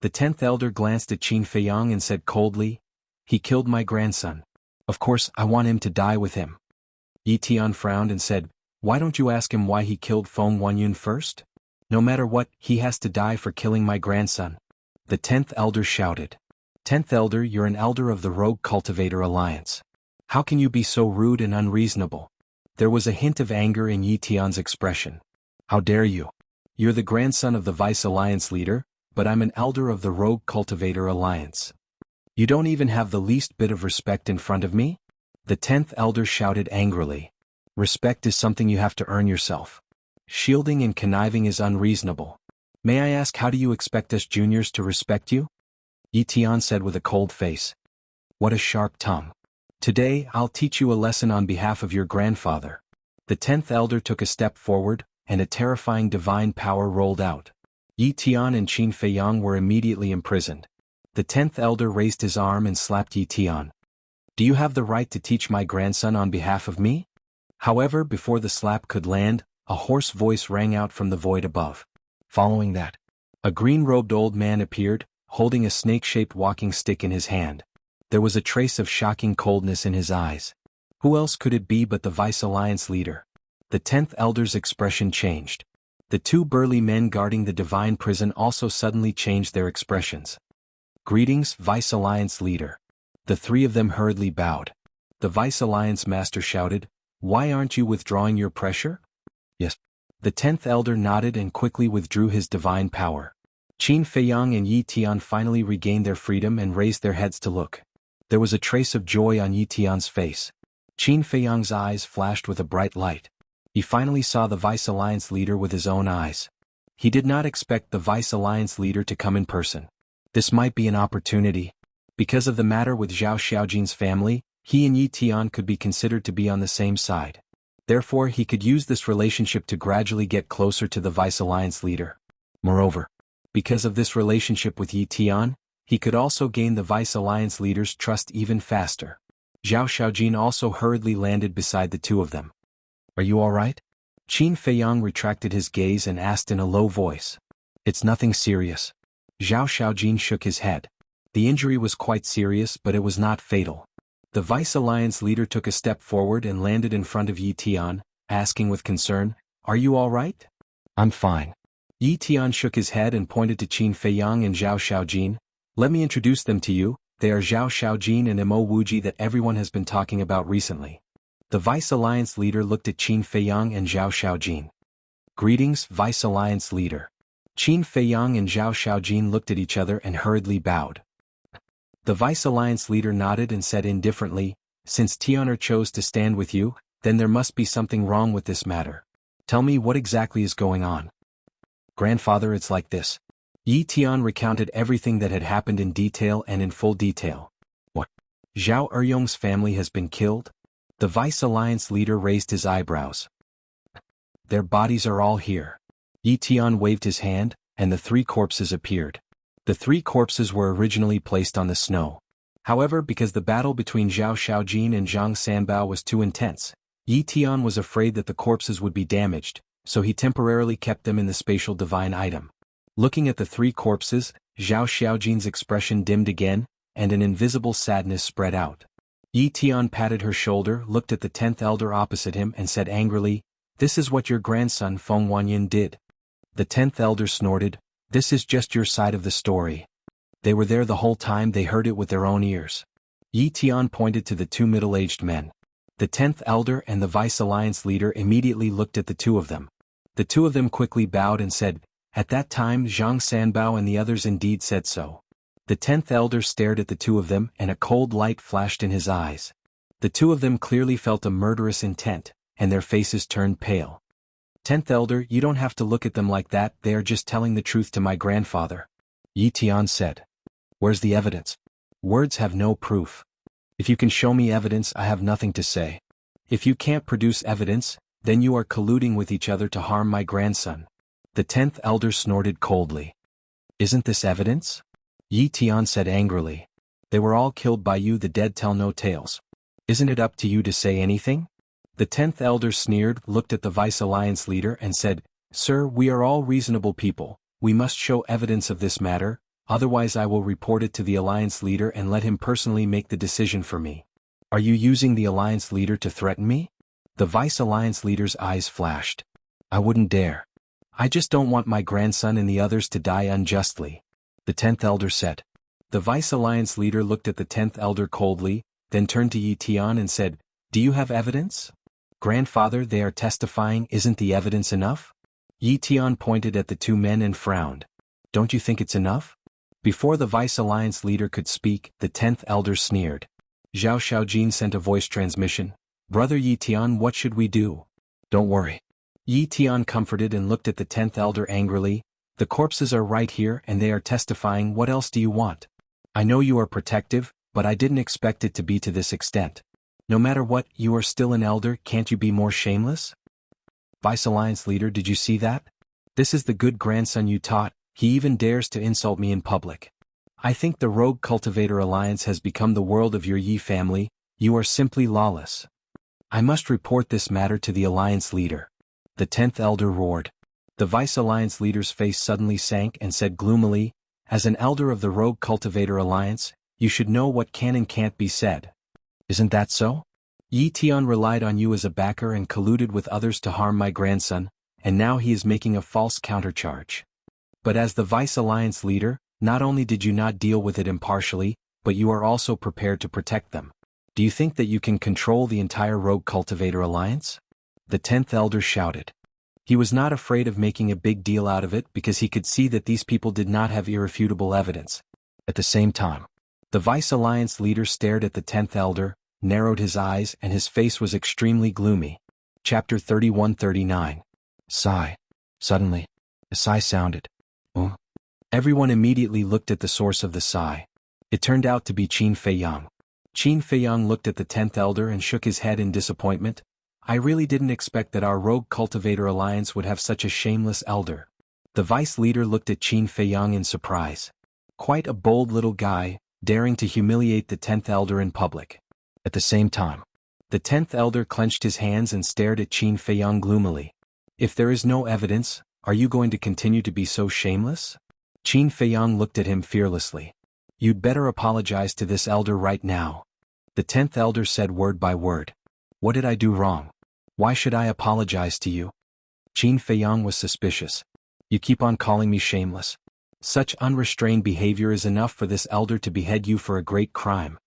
The 10th Elder glanced at Qin Feiyang and said coldly, "He killed my grandson. Of course, I want him to die with him." Yi Tian frowned and said, "Why don't you ask him why he killed Feng Huanyun first? No matter what, he has to die for killing my grandson." The 10th Elder shouted. "10th Elder, you're an elder of the Rogue Cultivator Alliance. How can you be so rude and unreasonable?" There was a hint of anger in Yi Tian's expression. "How dare you? You're the grandson of the Vice Alliance leader, but I'm an elder of the Rogue Cultivator Alliance. You don't even have the least bit of respect in front of me?" The 10th Elder shouted angrily. "Respect is something you have to earn yourself. Shielding and conniving is unreasonable. May I ask, how do you expect us juniors to respect you?" Yi Tian said with a cold face. "What a sharp tongue. Today, I'll teach you a lesson on behalf of your grandfather." The 10th Elder took a step forward, and a terrifying divine power rolled out. Yi Tian and Qin Feiyang were immediately imprisoned. The 10th Elder raised his arm and slapped Yi Tian. "Do you have the right to teach my grandson on behalf of me?" However, before the slap could land, a hoarse voice rang out from the void above. Following that, a green-robed old man appeared, holding a snake-shaped walking stick in his hand. There was a trace of shocking coldness in his eyes. Who else could it be but the Vice Alliance leader? The 10th Elder's expression changed. The 2 burly men guarding the divine prison also suddenly changed their expressions. "Greetings, Vice Alliance leader." The three of them hurriedly bowed. The Vice Alliance Master shouted, "Why aren't you withdrawing your pressure?" "Yes." The 10th Elder nodded and quickly withdrew his divine power. Qin Feiyang and Yi Tian finally regained their freedom and raised their heads to look. There was a trace of joy on Yi Tian's face. Qin Feiyang's eyes flashed with a bright light. He finally saw the Vice Alliance leader with his own eyes. He did not expect the Vice Alliance leader to come in person. This might be an opportunity. Because of the matter with Zhao Xiaojin's family, he and Yi Tian could be considered to be on the same side. Therefore, he could use this relationship to gradually get closer to the Vice Alliance leader. Moreover, because of this relationship with Yi Tian, he could also gain the Vice Alliance leader's trust even faster. Zhao Xiaojin also hurriedly landed beside the two of them. "Are you all right?" Qin Feiyang retracted his gaze and asked in a low voice. "It's nothing serious." Zhao Xiaojin shook his head. The injury was quite serious, but it was not fatal. The Vice Alliance leader took a step forward and landed in front of Yi Tian, asking with concern, "Are you all right?" "I'm fine." Yi Tian shook his head and pointed to Qin Feiyang and Zhao Xiaojin. "Let me introduce them to you. They are Zhao Xiaojin and Mo Wuji that everyone has been talking about recently." The Vice Alliance leader looked at Qin Feiyang and Zhao Xiaojin. "Greetings, Vice Alliance leader." Qin Feiyang and Zhao Xiaojin looked at each other and hurriedly bowed. The Vice Alliance leader nodded and said indifferently, "Since Tianer chose to stand with you, then there must be something wrong with this matter. Tell me what exactly is going on." "Grandfather, it's like this." Yi Tian recounted everything that had happened in detail and in full detail. "What? Zhao Eryong's family has been killed?" The Vice Alliance leader raised his eyebrows. "Their bodies are all here." Yi Tian waved his hand, and the three corpses appeared. The three corpses were originally placed on the snow. However, because the battle between Zhao Xiaojin and Zhang Sanbao was too intense, Yi Tian was afraid that the corpses would be damaged, so he temporarily kept them in the spatial divine item. Looking at the three corpses, Zhao Xiaojin's expression dimmed again, and an invisible sadness spread out. Yi Tian patted her shoulder, looked at the 10th elder opposite him and said angrily, "This is what your grandson Feng Wanyin did." The 10th elder snorted, "This is just your side of the story. They were there the whole time, they heard it with their own ears." Yi Tian pointed to the two middle-aged men. The 10th elder and the Vice Alliance leader immediately looked at the two of them. The two of them quickly bowed and said, "At that time Zhang Sanbao and the others indeed said so." The 10th elder stared at the two of them and a cold light flashed in his eyes. The two of them clearly felt a murderous intent, and their faces turned pale. "10th elder, you don't have to look at them like that, they are just telling the truth to my grandfather," Yi Tian said. "Where's the evidence?" "Words have no proof. If you can show me evidence, I have nothing to say. If you can't produce evidence, then you are colluding with each other to harm my grandson." The 10th elder snorted coldly. "Isn't this evidence?" Yi Tian said angrily. "They were all killed by you, the dead tell no tales. Isn't it up to you to say anything?" The 10th elder sneered, looked at the Vice Alliance leader and said, "Sir, we are all reasonable people, we must show evidence of this matter, otherwise I will report it to the Alliance leader and let him personally make the decision for me." "Are you using the Alliance leader to threaten me?" The Vice Alliance leader's eyes flashed. "I wouldn't dare. I just don't want my grandson and the others to die unjustly," the 10th elder said. The Vice Alliance leader looked at the 10th elder coldly, then turned to Yi Tian and said, "Do you have evidence?" "Grandfather, they are testifying, isn't the evidence enough?" Yi Tian pointed at the two men and frowned. "Don't you think it's enough?" Before the Vice Alliance leader could speak, the 10th elder sneered. Zhao Xiaojin sent a voice transmission. "Brother Yi Tian, what should we do?" "Don't worry." Yi Tian comforted and looked at the 10th elder angrily. "The corpses are right here and they are testifying, what else do you want? I know you are protective, but I didn't expect it to be to this extent. No matter what, you are still an elder, can't you be more shameless?" "Vice Alliance leader, did you see that? This is the good grandson you taught, he even dares to insult me in public. I think the Rogue Cultivator Alliance has become the world of your Yi family, you are simply lawless. I must report this matter to the Alliance leader." The 10th elder roared. The Vice Alliance leader's face suddenly sank and said gloomily, "As an elder of the Rogue Cultivator Alliance, you should know what can and can't be said. Isn't that so? Yi Tian relied on you as a backer and colluded with others to harm my grandson, and now he is making a false countercharge. But as the Vice Alliance leader, not only did you not deal with it impartially, but you are also prepared to protect them. Do you think that you can control the entire Rogue Cultivator Alliance? The 10th Elder shouted. He was not afraid of making a big deal out of it because he could see that these people did not have irrefutable evidence. At the same time, the Vice Alliance leader stared at the 10th Elder, narrowed his eyes, and his face was extremely gloomy. Chapter 31-39. Sigh. Suddenly, a sigh sounded. Oh. Everyone immediately looked at the source of the sigh. It turned out to be Qin Feiyang. Qin Feiyang looked at the 10th Elder and shook his head in disappointment. I really didn't expect that our Rogue Cultivator Alliance would have such a shameless elder. The vice leader looked at Qin Feiyang in surprise. Quite a bold little guy, daring to humiliate the 10th Elder in public. At the same time, the 10th Elder clenched his hands and stared at Qin Feiyang gloomily. If there is no evidence, are you going to continue to be so shameless? Qin Feiyang looked at him fearlessly. You'd better apologize to this elder right now. The 10th Elder said word by word. What did I do wrong? Why should I apologize to you? Qin Feiyang was suspicious. You keep on calling me shameless. Such unrestrained behavior is enough for this elder to behead you for a great crime.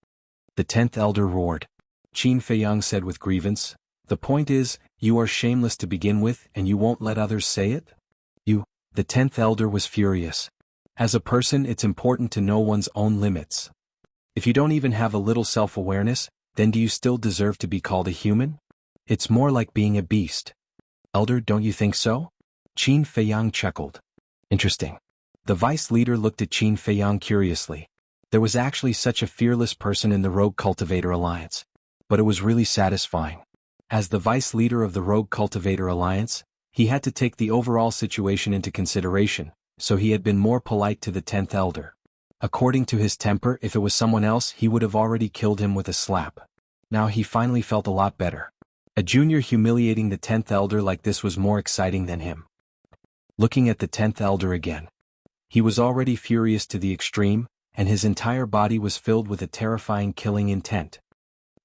The 10th Elder roared. Qin Feiyang said with grievance, the point is, you are shameless to begin with and you won't let others say it? The 10th Elder was furious. As a person, it's important to know one's own limits. If you don't even have a little self-awareness, then do you still deserve to be called a human? It's more like being a beast. Elder, don't you think so? Qin Feiyang chuckled. Interesting. The vice leader looked at Qin Feiyang curiously. There was actually such a fearless person in the Rogue Cultivator Alliance. But it was really satisfying. As the vice leader of the Rogue Cultivator Alliance, he had to take the overall situation into consideration, so he had been more polite to the 10th Elder. According to his temper, if it was someone else, he would have already killed him with a slap. Now he finally felt a lot better. A junior humiliating the 10th Elder like this was more exciting than him. Looking at the 10th Elder again. He was already furious to the extreme, and his entire body was filled with a terrifying killing intent.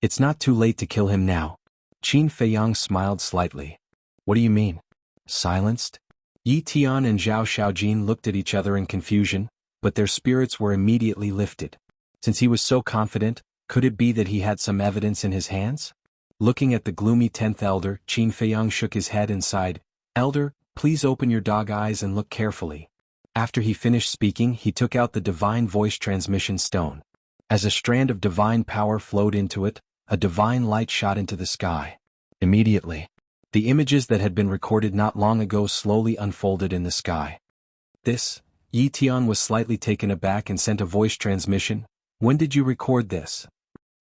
It's not too late to kill him now. Qin Feiyang smiled slightly. What do you mean? Silenced? Yi Tian and Zhao Xiaojin looked at each other in confusion, but their spirits were immediately lifted. Since he was so confident, could it be that he had some evidence in his hands? Looking at the gloomy 10th Elder, Qin Feiyang shook his head and sighed. Elder, please open your dog eyes and look carefully. After he finished speaking, he took out the divine voice transmission stone. As a strand of divine power flowed into it, a divine light shot into the sky. Immediately, the images that had been recorded not long ago slowly unfolded in the sky. Yi Tian was slightly taken aback and sent a voice transmission. When did you record this?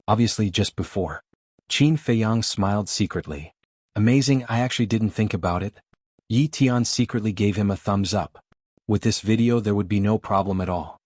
Obviously just before. Qin Feiyang smiled secretly. Amazing, I actually didn't think about it. Yi Tian secretly gave him a thumbs up. With this video there would be no problem at all.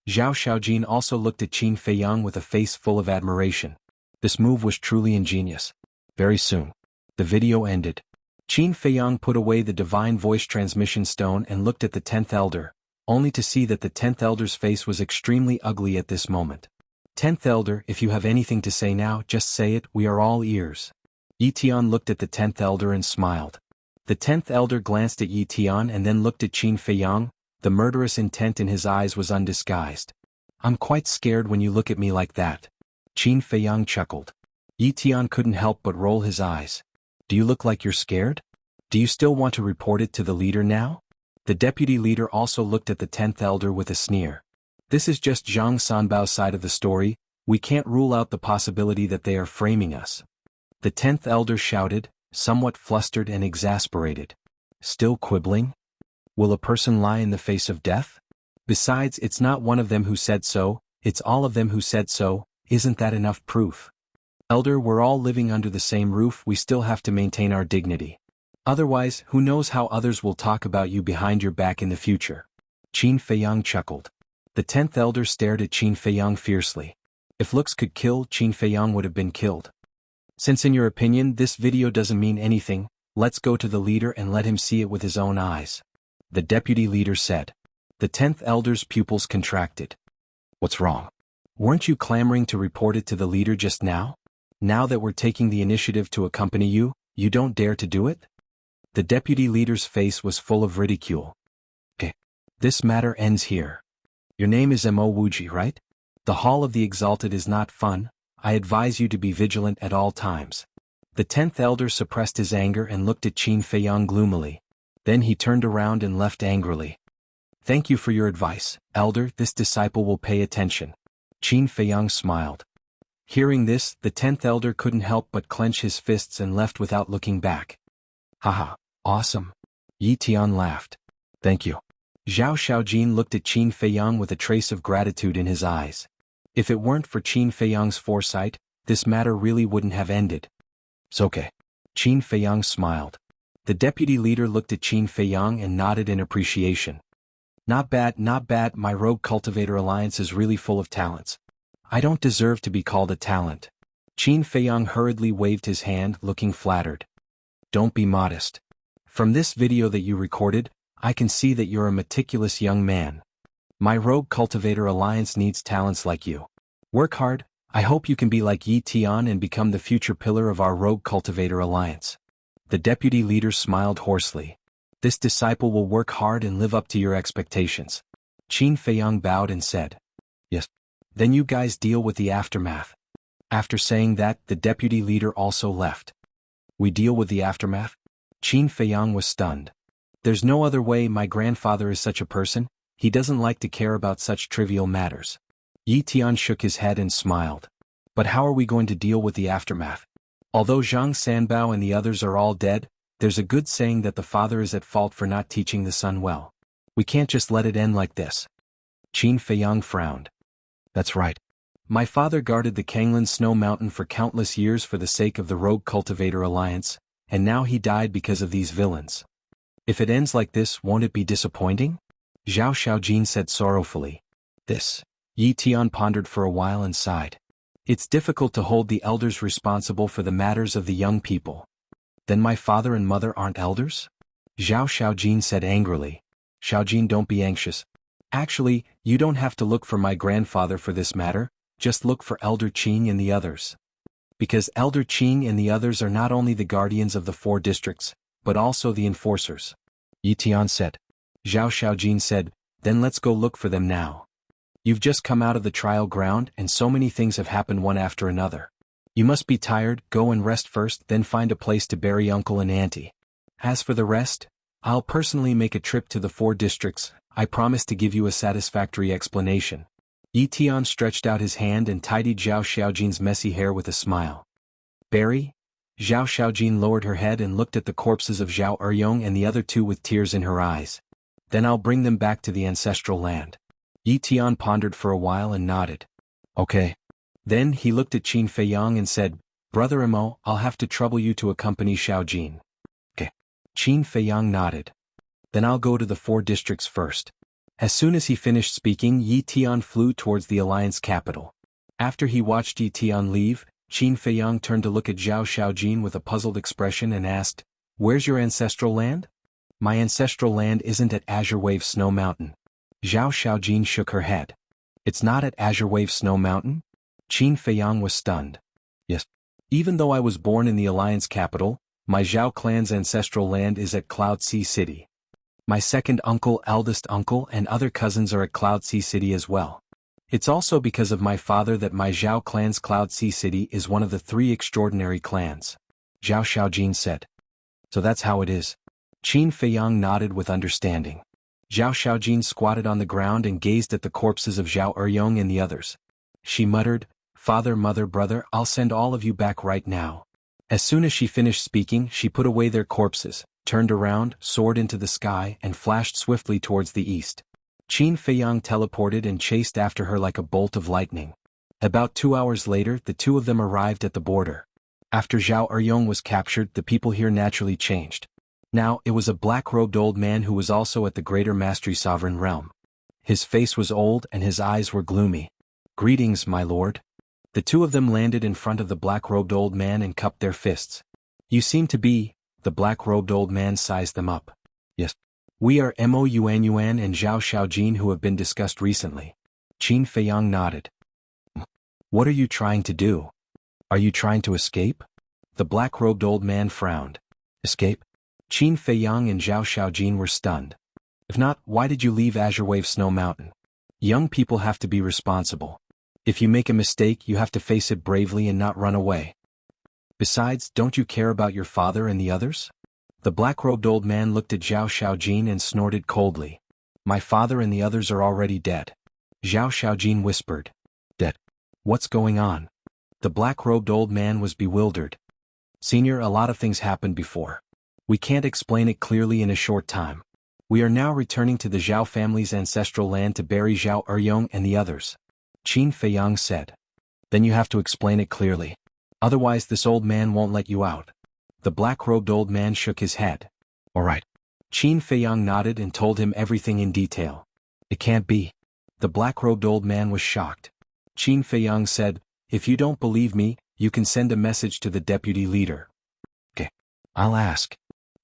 Zhao Xiaojin also looked at Qin Feiyang with a face full of admiration. This move was truly ingenious. Very soon, the video ended. Qin Feiyang put away the divine voice transmission stone and looked at the 10th Elder, only to see that the 10th Elder's face was extremely ugly at this moment. 10th Elder, if you have anything to say now, just say it, we are all ears. Yi Tian looked at the 10th Elder and smiled. The 10th Elder glanced at Yi Tian and then looked at Qin Feiyang. The murderous intent in his eyes was undisguised. I'm quite scared when you look at me like that. Qin Feiyang chuckled. Yi Tian couldn't help but roll his eyes. Do you look like you're scared? Do you still want to report it to the leader now? The deputy leader also looked at the 10th Elder with a sneer. This is just Zhang Sanbao's side of the story, we can't rule out the possibility that they are framing us. The 10th Elder shouted, somewhat flustered and exasperated. Still quibbling? Will a person lie in the face of death? Besides, it's not one of them who said so, it's all of them who said so, isn't that enough proof? Elder, we're all living under the same roof, we still have to maintain our dignity. Otherwise, who knows how others will talk about you behind your back in the future. Qin Feiyang chuckled. The 10th Elder stared at Qin Feiyang fiercely. If looks could kill, Qin Feiyang would have been killed. Since in your opinion this video doesn't mean anything, let's go to the leader and let him see it with his own eyes. The deputy leader said. The 10th Elder's pupils contracted. What's wrong? Weren't you clamoring to report it to the leader just now? Now that we're taking the initiative to accompany you, you don't dare to do it? The deputy leader's face was full of ridicule. Okay. This matter ends here. Your name is Mo Wuji, right? The Hall of the Exalted is not fun. I advise you to be vigilant at all times. The 10th elder suppressed his anger and looked at Qin Feiyang gloomily. Then he turned around and left angrily. Thank you for your advice, elder. This disciple will pay attention. Qin Feiyang smiled. Hearing this, the 10th elder couldn't help but clench his fists and left without looking back. Haha, awesome. Yi Tian laughed. Thank you. Zhao Xiaojin looked at Qin Feiyang with a trace of gratitude in his eyes. If it weren't for Qin Feiyang's foresight, this matter really wouldn't have ended. It's okay. Qin Feiyang smiled. The deputy leader looked at Qin Feiyang and nodded in appreciation. Not bad, not bad. My Rogue Cultivator Alliance is really full of talents. I don't deserve to be called a talent. Qin Feiyang hurriedly waved his hand, looking flattered. Don't be modest. From this video that you recorded, I can see that you're a meticulous young man. My Rogue Cultivator Alliance needs talents like you. Work hard. I hope you can be like Yi Tian and become the future pillar of our Rogue Cultivator Alliance. The deputy leader smiled hoarsely. This disciple will work hard and live up to your expectations. Qin Feiyang bowed and said, Yes. Then you guys deal with the aftermath. After saying that, the deputy leader also left. We deal with the aftermath? Qin Feiyang was stunned. There's no other way. My grandfather is such a person, he doesn't like to care about such trivial matters. Yi Tian shook his head and smiled. But how are we going to deal with the aftermath? Although Zhang Sanbao and the others are all dead, there's a good saying that the father is at fault for not teaching the son well. We can't just let it end like this. Qin Feiyang frowned. That's right. My father guarded the Kanglan Snow Mountain for countless years for the sake of the Rogue Cultivator Alliance, and now he died because of these villains. If it ends like this, won't it be disappointing? Zhao Xiaojin said sorrowfully. Yi Tian pondered for a while and sighed. It's difficult to hold the elders responsible for the matters of the young people. Then my father and mother aren't elders? Zhao Xiaojin said angrily. Xiaojin, don't be anxious. Actually, you don't have to look for my grandfather for this matter, just look for Elder Qing and the others. Because Elder Qing and the others are not only the guardians of the 4 districts, but also the enforcers. Yi Tian said. Zhao Xiaojin said, then let's go look for them now. You've just come out of the trial ground and so many things have happened one after another. You must be tired, go and rest first, then find a place to bury uncle and auntie. As for the rest, I'll personally make a trip to the 4 districts. I promise to give you a satisfactory explanation. Yi Tian stretched out his hand and tidied Zhao Xiaojin's messy hair with a smile. Barry? Zhao Xiaojin lowered her head and looked at the corpses of Zhao Eryong and the other 2 with tears in her eyes. Then I'll bring them back to the ancestral land. Yi Tian pondered for a while and nodded. Okay. Then he looked at Qin Feiyang and said, Brother Imo, I'll have to trouble you to accompany Xiaojin. Okay. Qin Feiyang nodded. Then I'll go to the 4 districts first. As soon as he finished speaking, Yi Tian flew towards the alliance capital. After he watched Yi Tian leave, Qin Feiyang turned to look at Zhao Xiaojin with a puzzled expression and asked, Where's your ancestral land? My ancestral land isn't at Azure Wave Snow Mountain. Zhao Xiaojin shook her head. It's not at Azure Wave Snow Mountain? Qin Feiyang was stunned. Yes. Even though I was born in the alliance capital, my Zhao clan's ancestral land is at Cloud Sea City. My second uncle, eldest uncle, and other cousins are at Cloud Sea City as well. It's also because of my father that my Zhao clan's Cloud Sea City is one of the 3 extraordinary clans. Zhao Xiaojin said. So that's how it is. Qin Feiyang nodded with understanding. Zhao Xiaojin squatted on the ground and gazed at the corpses of Zhao Eryong and the others. She muttered, Father, mother, brother, I'll send all of you back right now. As soon as she finished speaking, she put away their corpses, turned around, soared into the sky, and flashed swiftly towards the east. Qin Feiyang teleported and chased after her like a bolt of lightning. About 2 hours later, the 2 of them arrived at the border. After Zhao Eryong was captured, the people here naturally changed. Now, it was a black-robed old man who was also at the Greater Mastery Sovereign Realm. His face was old and his eyes were gloomy. Greetings, my lord. The 2 of them landed in front of the black-robed old man and cupped their fists. You seem to be, the black-robed old man sized them up. Yes. We are Mo Yuan Yuan and Zhao Xiaojin who have been discussed recently. Qin Feiyang nodded. What are you trying to do? Are you trying to escape? The black-robed old man frowned. Escape? Qin Feiyang and Zhao Xiaojin were stunned. If not, why did you leave Azure Wave Snow Mountain? Young people have to be responsible. If you make a mistake, you have to face it bravely and not run away. Besides, don't you care about your father and the others? The black-robed old man looked at Zhao Xiaojin and snorted coldly. My father and the others are already dead. Zhao Xiaojin whispered. Dead? What's going on? The black-robed old man was bewildered. Senior, a lot of things happened before. We can't explain it clearly in a short time. We are now returning to the Zhao family's ancestral land to bury Zhao Eryong and the others. Qin Feiyang said. Then you have to explain it clearly. Otherwise this old man won't let you out. The black-robed old man shook his head. All right. Qin Feiyang nodded and told him everything in detail. It can't be. The black-robed old man was shocked. Qin Feiyang said, if you don't believe me, you can send a message to the deputy leader. Okay. I'll ask.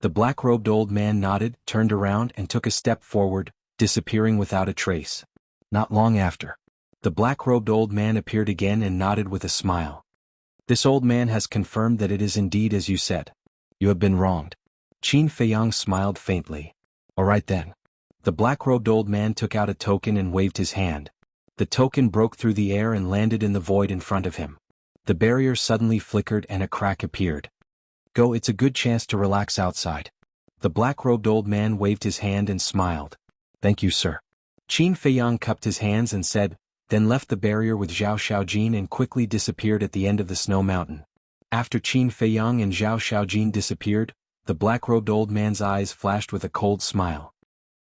The black-robed old man nodded, turned around and took a step forward, disappearing without a trace. Not long after, the black-robed old man appeared again and nodded with a smile. This old man has confirmed that it is indeed as you said. You have been wronged. Qin Feiyang smiled faintly. All right then. The black-robed old man took out a token and waved his hand. The token broke through the air and landed in the void in front of him. The barrier suddenly flickered and a crack appeared. Go, it's a good chance to relax outside. The black-robed old man waved his hand and smiled. Thank you, sir. Qin Feiyang cupped his hands and said, then left the barrier with Zhao Xiaojin and quickly disappeared at the end of the snow mountain. After Qin Feiyang and Zhao Xiaojin disappeared, the black-robed old man's eyes flashed with a cold smile.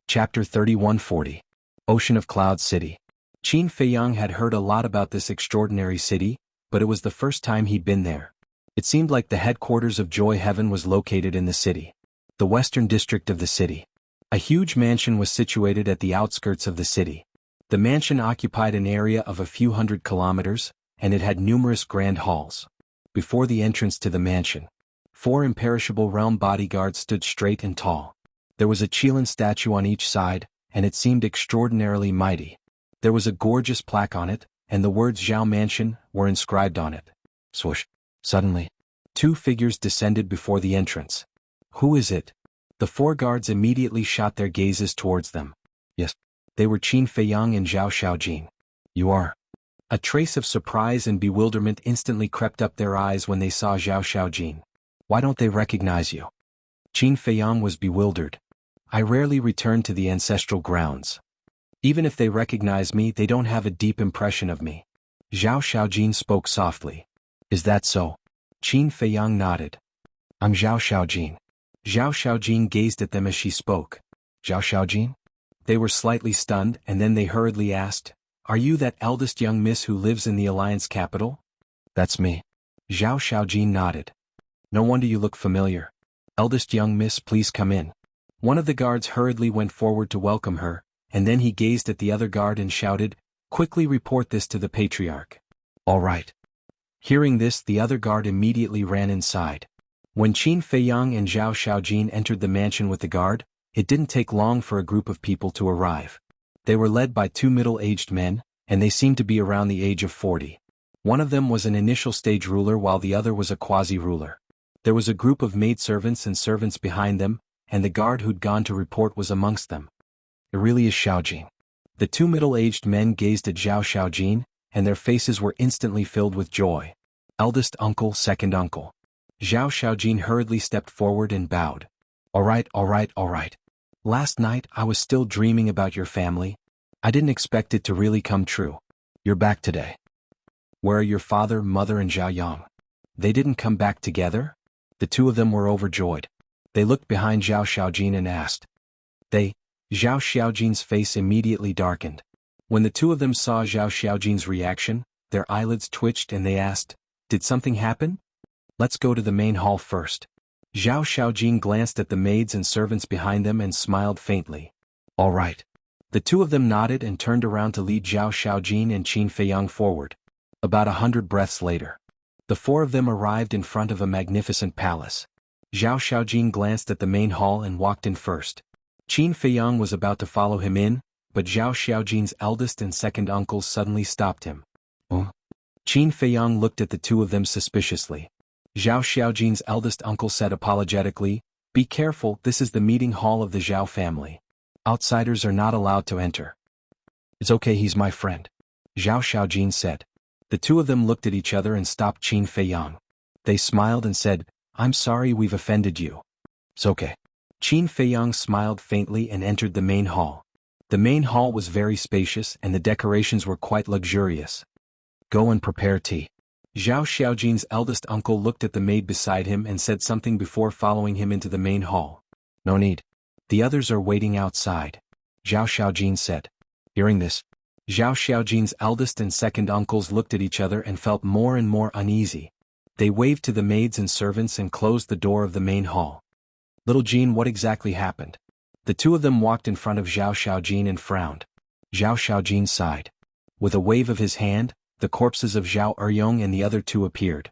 Chapter 3140. Ocean of Cloud City. Qin Feiyang had heard a lot about this extraordinary city, but it was the first time he'd been there. It seemed like the headquarters of Joy Heaven was located in the city. The western district of the city. A huge mansion was situated at the outskirts of the city. The mansion occupied an area of a few hundred kilometers, and it had numerous grand halls. Before the entrance to the mansion, 4 imperishable realm bodyguards stood straight and tall. There was a Qilin statue on each side, and it seemed extraordinarily mighty. There was a gorgeous plaque on it, and the words Zhao Mansion were inscribed on it. Swoosh. Suddenly, 2 figures descended before the entrance. Who is it? The 4 guards immediately shot their gazes towards them. Yes, they were Qin Feiyang and Zhao Xiaojin. You are. A trace of surprise and bewilderment instantly crept up their eyes when they saw Zhao Xiaojin. Why don't they recognize you? Qin Feiyang was bewildered. I rarely return to the ancestral grounds. Even if they recognize me, they don't have a deep impression of me. Zhao Xiaojin spoke softly. Is that so? Qin Feiyang nodded. I'm Zhao Xiaojin. Zhao Xiaojin gazed at them as she spoke. Zhao Xiaojin? They were slightly stunned, and then they hurriedly asked, are you that eldest young miss who lives in the Alliance capital? That's me. Zhao Xiaojin nodded. No wonder you look familiar. Eldest young miss, please come in. One of the guards hurriedly went forward to welcome her, and then he gazed at the other guard and shouted, quickly report this to the patriarch. All right. Hearing this, the other guard immediately ran inside. When Qin Feiyang and Zhao Xiaojin entered the mansion with the guard, it didn't take long for a group of people to arrive. They were led by 2 middle-aged men, and they seemed to be around the age of 40. One of them was an initial stage ruler while the other was a quasi-ruler. There was a group of maidservants and servants behind them, and the guard who'd gone to report was amongst them. It really is Xiaojin. The 2 middle-aged men gazed at Zhao Xiaojin, and their faces were instantly filled with joy. Eldest uncle, second uncle. Zhao Xiaojin hurriedly stepped forward and bowed. All right. Last night I was still dreaming about your family. I didn't expect it to really come true. You're back today. Where are your father, mother and Zhao Yang? They didn't come back together? The 2 of them were overjoyed. They looked behind Zhao Xiaojin and asked. Zhao Xiaojin's face immediately darkened. When the 2 of them saw Zhao Xiaojin's reaction, their eyelids twitched and they asked, did something happen? Let's go to the main hall first. Zhao Xiaojin glanced at the maids and servants behind them and smiled faintly. All right. The 2 of them nodded and turned around to lead Zhao Xiaojin and Qin Feiyang forward. About 100 breaths later, the 4 of them arrived in front of a magnificent palace. Zhao Xiaojin glanced at the main hall and walked in first. Qin Feiyang was about to follow him in, but Zhao Xiaojin's eldest and second uncles suddenly stopped him. Oh. Qin Feiyang looked at the 2 of them suspiciously. Zhao Xiaojin's eldest uncle said apologetically, be careful, this is the meeting hall of the Zhao family. Outsiders are not allowed to enter. It's okay, he's my friend. Zhao Xiaojin said. The two of them looked at each other and stopped Qin Feiyang. They smiled and said, "I'm sorry we've offended you." "It's okay." Qin Feiyang smiled faintly and entered the main hall. The main hall was very spacious and the decorations were quite luxurious. "Go and prepare tea." Zhao Xiaojin's eldest uncle looked at the maid beside him and said something before following him into the main hall. "No need. The others are waiting outside," Zhao Xiaojin said. Hearing this, Zhao Xiaojin's eldest and second uncles looked at each other and felt more and more uneasy. They waved to the maids and servants and closed the door of the main hall. "Little Jean, what exactly happened?" The two of them walked in front of Zhao Xiaojin and frowned. Zhao Xiaojin sighed. With a wave of his hand, the corpses of Zhao Eryong and the other two appeared.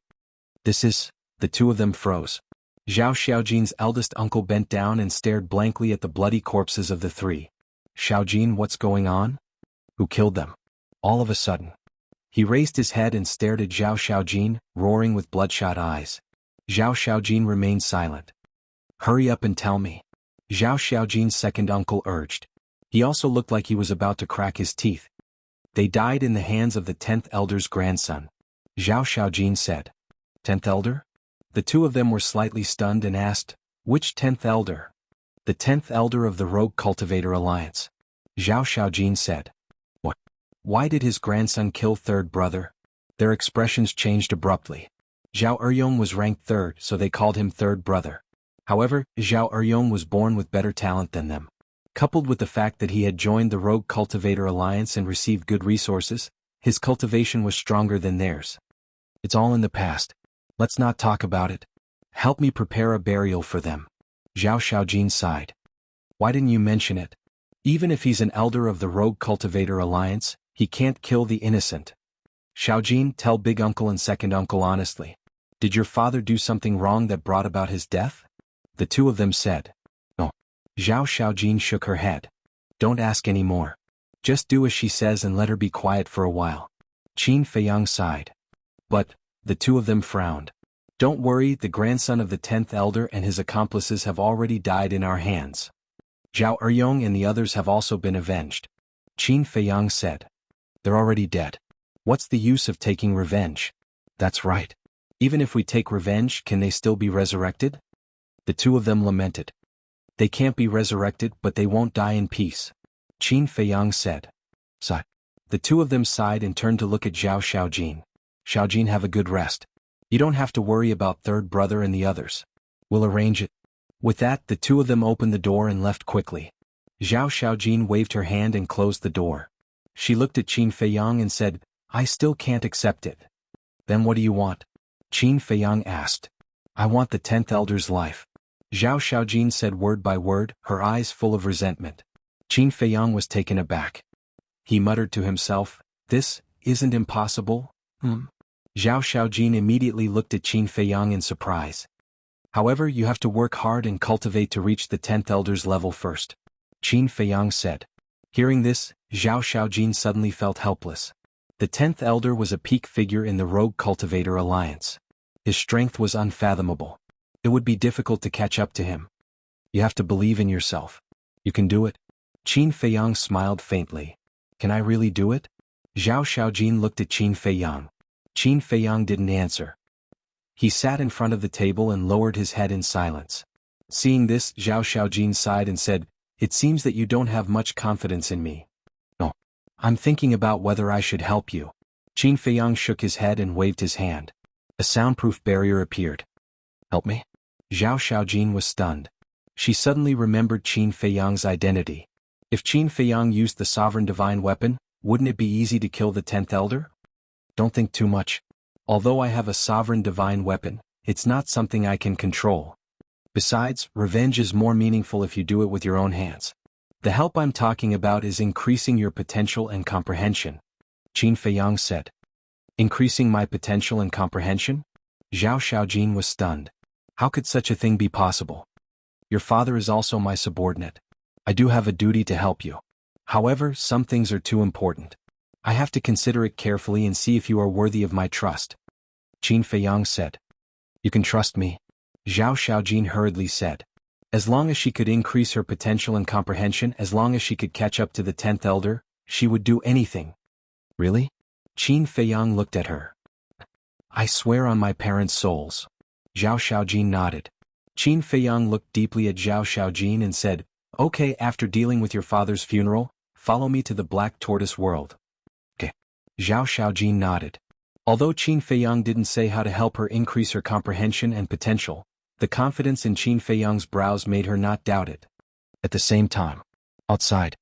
The two of them froze. Zhao Xiaojin's eldest uncle bent down and stared blankly at the bloody corpses of the three. "Xiaojin, what's going on? Who killed them?" All of a sudden, he raised his head and stared at Zhao Xiaojin, roaring with bloodshot eyes. Zhao Xiaojin remained silent. "Hurry up and tell me," Zhao Xiaojin's second uncle urged. He also looked like he was about to crack his teeth. "They died in the hands of the 10th elder's grandson," Zhao Xiaojin said. "10th elder?" The two of them were slightly stunned and asked, "Which 10th elder?" "The 10th elder of the Rogue Cultivator Alliance," Zhao Xiaojin said. "What? Why did his grandson kill third brother?" Their expressions changed abruptly. Zhao Eryong was ranked third, so they called him third brother. However, Zhao Eryong was born with better talent than them. Coupled with the fact that he had joined the Rogue Cultivator Alliance and received good resources, his cultivation was stronger than theirs. "It's all in the past. Let's not talk about it. Help me prepare a burial for them." Zhao Xiaojin sighed. "Why didn't you mention it? Even if he's an elder of the Rogue Cultivator Alliance, he can't kill the innocent." "Xiaojin, tell big uncle and second uncle honestly. Did your father do something wrong that brought about his death?" The two of them said. "No." Zhao Xiaojin shook her head. "Don't ask any more. Just do as she says and let her be quiet for a while." Qin Feiyang sighed. "But," the two of them frowned. "Don't worry, the grandson of the 10th elder and his accomplices have already died in our hands. Zhao Eryong and the others have also been avenged." Qin Feiyang said. "They're already dead. What's the use of taking revenge?" "That's right. Even if we take revenge, can they still be resurrected?" The two of them lamented. "They can't be resurrected, but they won't die in peace," Qin Feiyang said. Sigh. The two of them sighed and turned to look at Zhao Xiaojin. "Xiaojin, have a good rest. You don't have to worry about third brother and the others. We'll arrange it." With that, the two of them opened the door and left quickly. Zhao Xiaojin waved her hand and closed the door. She looked at Qin Feiyang and said, "I still can't accept it." "Then what do you want?" Qin Feiyang asked. "I want the 10th elder's life," Zhao Xiaojin said word by word, her eyes full of resentment. Qin Feiyang was taken aback. He muttered to himself, "This isn't impossible, Zhao Xiaojin immediately looked at Qin Feiyang in surprise. "However, you have to work hard and cultivate to reach the 10th elder's level first," Qin Feiyang said. Hearing this, Zhao Xiaojin suddenly felt helpless. The 10th elder was a peak figure in the Rogue Cultivator Alliance. His strength was unfathomable. It would be difficult to catch up to him. "You have to believe in yourself. You can do it." Qin Feiyang smiled faintly. "Can I really do it?" Zhao Xiaojin looked at Qin Feiyang. Qin Feiyang didn't answer. He sat in front of the table and lowered his head in silence. Seeing this, Zhao Xiaojin sighed and said, "It seems that you don't have much confidence in me." "No. I'm thinking about whether I should help you." Qin Feiyang shook his head and waved his hand. A soundproof barrier appeared. "Help me?" Zhao Xiaojin was stunned. She suddenly remembered Qin Feiyang's identity. If Qin Feiyang used the sovereign divine weapon, wouldn't it be easy to kill the 10th elder? "Don't think too much. Although I have a sovereign divine weapon, it's not something I can control. Besides, revenge is more meaningful if you do it with your own hands. The help I'm talking about is increasing your potential and comprehension," Qin Feiyang said. "Increasing my potential and comprehension?" Zhao Xiaojin was stunned. How could such a thing be possible? "Your father is also my subordinate. I do have a duty to help you. However, some things are too important. I have to consider it carefully and see if you are worthy of my trust," Qin Feiyang said. "You can trust me," Zhao Xiaojin hurriedly said. As long as she could increase her potential and comprehension, as long as she could catch up to the 10th elder, she would do anything. "Really?" Qin Feiyang looked at her. I swear on my parents' souls. Zhao Xiaojin nodded. Qin Feiyang looked deeply at Zhao Xiaojin and said, Okay, after dealing with your father's funeral, follow me to the Black Tortoise world. Okay. Zhao Xiaojin nodded. Although Qin Feiyang didn't say how to help her increase her comprehension and potential, the confidence in Qin Feiyang's brows made her not doubt it. At the same time, outside,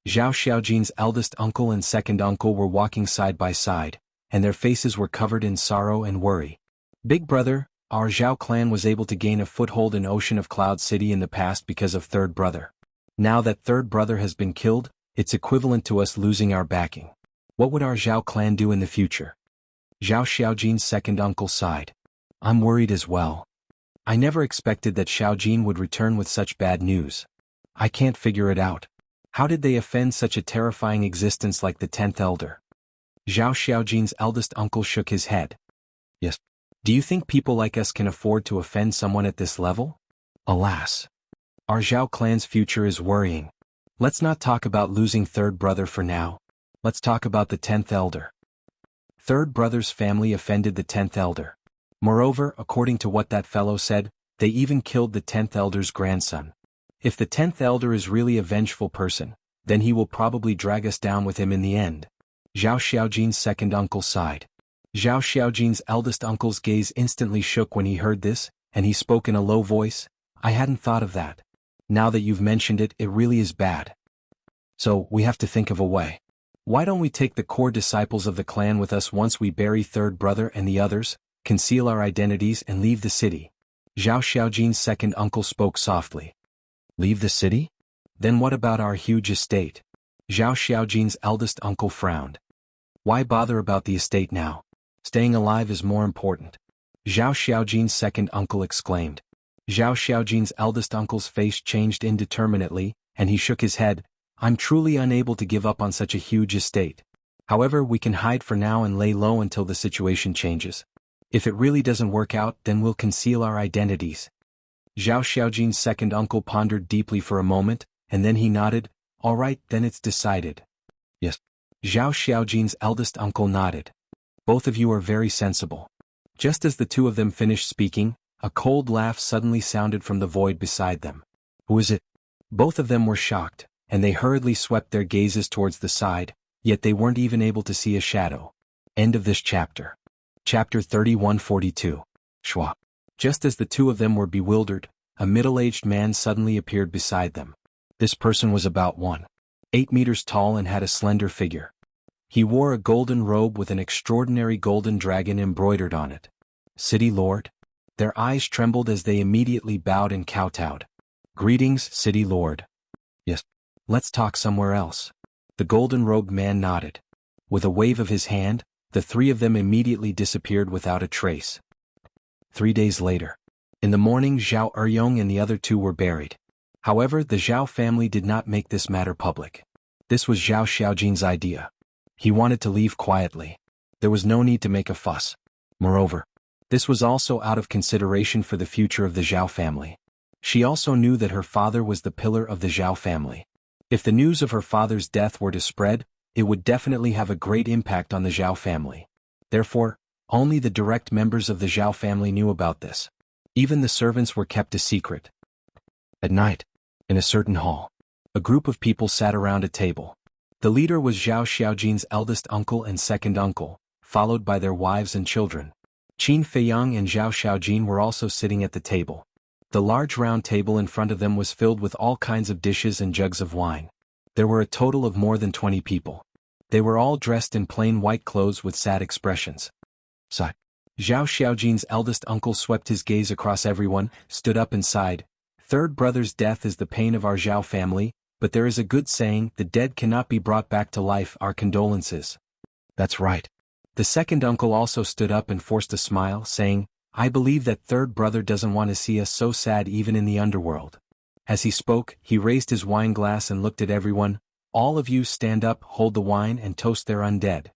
Zhao Xiaojin's eldest uncle and second uncle were walking side by side, and their faces were covered in sorrow and worry. Big brother, our Zhao clan was able to gain a foothold in Ocean of Cloud City in the past because of third brother. Now that third brother has been killed, it's equivalent to us losing our backing. What would our Zhao clan do in the future? Zhao Xiaojin's second uncle sighed. I'm worried as well. I never expected that Xiaojin would return with such bad news. I can't figure it out. How did they offend such a terrifying existence like the 10th elder? Zhao Xiaojin's eldest uncle shook his head. Yes. Do you think people like us can afford to offend someone at this level? Alas. Our Zhao clan's future is worrying. Let's not talk about losing third brother for now. Let's talk about the 10th elder. Third brother's family offended the 10th elder. Moreover, according to what that fellow said, they even killed the 10th elder's grandson. If the 10th elder is really a vengeful person, then he will probably drag us down with him in the end. Zhao Xiaojin's second uncle sighed. Zhao Xiaojin's eldest uncle's gaze instantly shook when he heard this, and he spoke in a low voice, I hadn't thought of that. Now that you've mentioned it, it really is bad. So, we have to think of a way. Why don't we take the core disciples of the clan with us once we bury third brother and the others, conceal our identities and leave the city? Zhao Xiaojin's second uncle spoke softly. Leave the city? Then what about our huge estate? Zhao Xiaojin's eldest uncle frowned. Why bother about the estate now? Staying alive is more important. Zhao Xiaojin's second uncle exclaimed. Zhao Xiaojin's eldest uncle's face changed indeterminately, and he shook his head. I'm truly unable to give up on such a huge estate. However, we can hide for now and lay low until the situation changes. If it really doesn't work out, then we'll conceal our identities. Zhao Xiaojin's second uncle pondered deeply for a moment, and then he nodded. All right, then it's decided. Yes. Zhao Xiaojin's eldest uncle nodded. Both of you are very sensible. Just as the two of them finished speaking, a cold laugh suddenly sounded from the void beside them. Who is it? Both of them were shocked, and they hurriedly swept their gazes towards the side, yet they weren't even able to see a shadow. End of this chapter. Chapter 3142. Schwa. Just as the two of them were bewildered, a middle-aged man suddenly appeared beside them. This person was about 1.8 meters tall and had a slender figure. He wore a golden robe with an extraordinary golden dragon embroidered on it. City Lord? Their eyes trembled as they immediately bowed and kowtowed. Greetings, City Lord. Yes. Let's talk somewhere else. The golden-robed man nodded. With a wave of his hand, the three of them immediately disappeared without a trace. 3 days later. In the morning, Zhao Eryong and the other two were buried. However, the Zhao family did not make this matter public. This was Zhao Xiaojin's idea. He wanted to leave quietly. There was no need to make a fuss. Moreover, this was also out of consideration for the future of the Zhao family. She also knew that her father was the pillar of the Zhao family. If the news of her father's death were to spread, it would definitely have a great impact on the Zhao family. Therefore, only the direct members of the Zhao family knew about this. Even the servants were kept a secret. At night, in a certain hall, a group of people sat around a table. The leader was Zhao Xiaojin's eldest uncle and second uncle, followed by their wives and children. Qin Feiyang and Zhao Xiaojin were also sitting at the table. The large round table in front of them was filled with all kinds of dishes and jugs of wine. There were a total of more than 20 people. They were all dressed in plain white clothes with sad expressions. Sigh. Zhao Xiaojin's eldest uncle swept his gaze across everyone, stood up and sighed. Third brother's death is the pain of our Zhao family, but there is a good saying, the dead cannot be brought back to life. Our condolences. That's right. The second uncle also stood up and forced a smile, saying, I believe that third brother doesn't want to see us so sad even in the underworld. As he spoke, he raised his wine glass and looked at everyone. All of you stand up, hold the wine and toast their undead.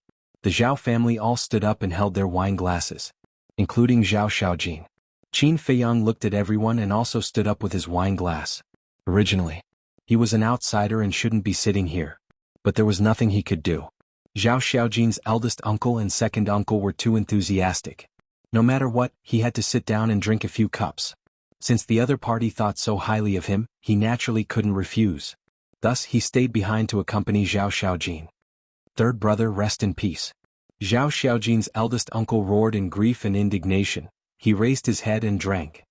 The Zhao family all stood up and held their wine glasses, including Zhao Xiaojin. Qin Feiyang looked at everyone and also stood up with his wine glass. Originally, he was an outsider and shouldn't be sitting here. But there was nothing he could do. Zhao Xiaojin's eldest uncle and second uncle were too enthusiastic. No matter what, he had to sit down and drink a few cups. Since the other party thought so highly of him, he naturally couldn't refuse. Thus he stayed behind to accompany Zhao Xiaojin. Third brother, rest in peace. Zhao Xiaojin's eldest uncle roared in grief and indignation. He raised his head and drank.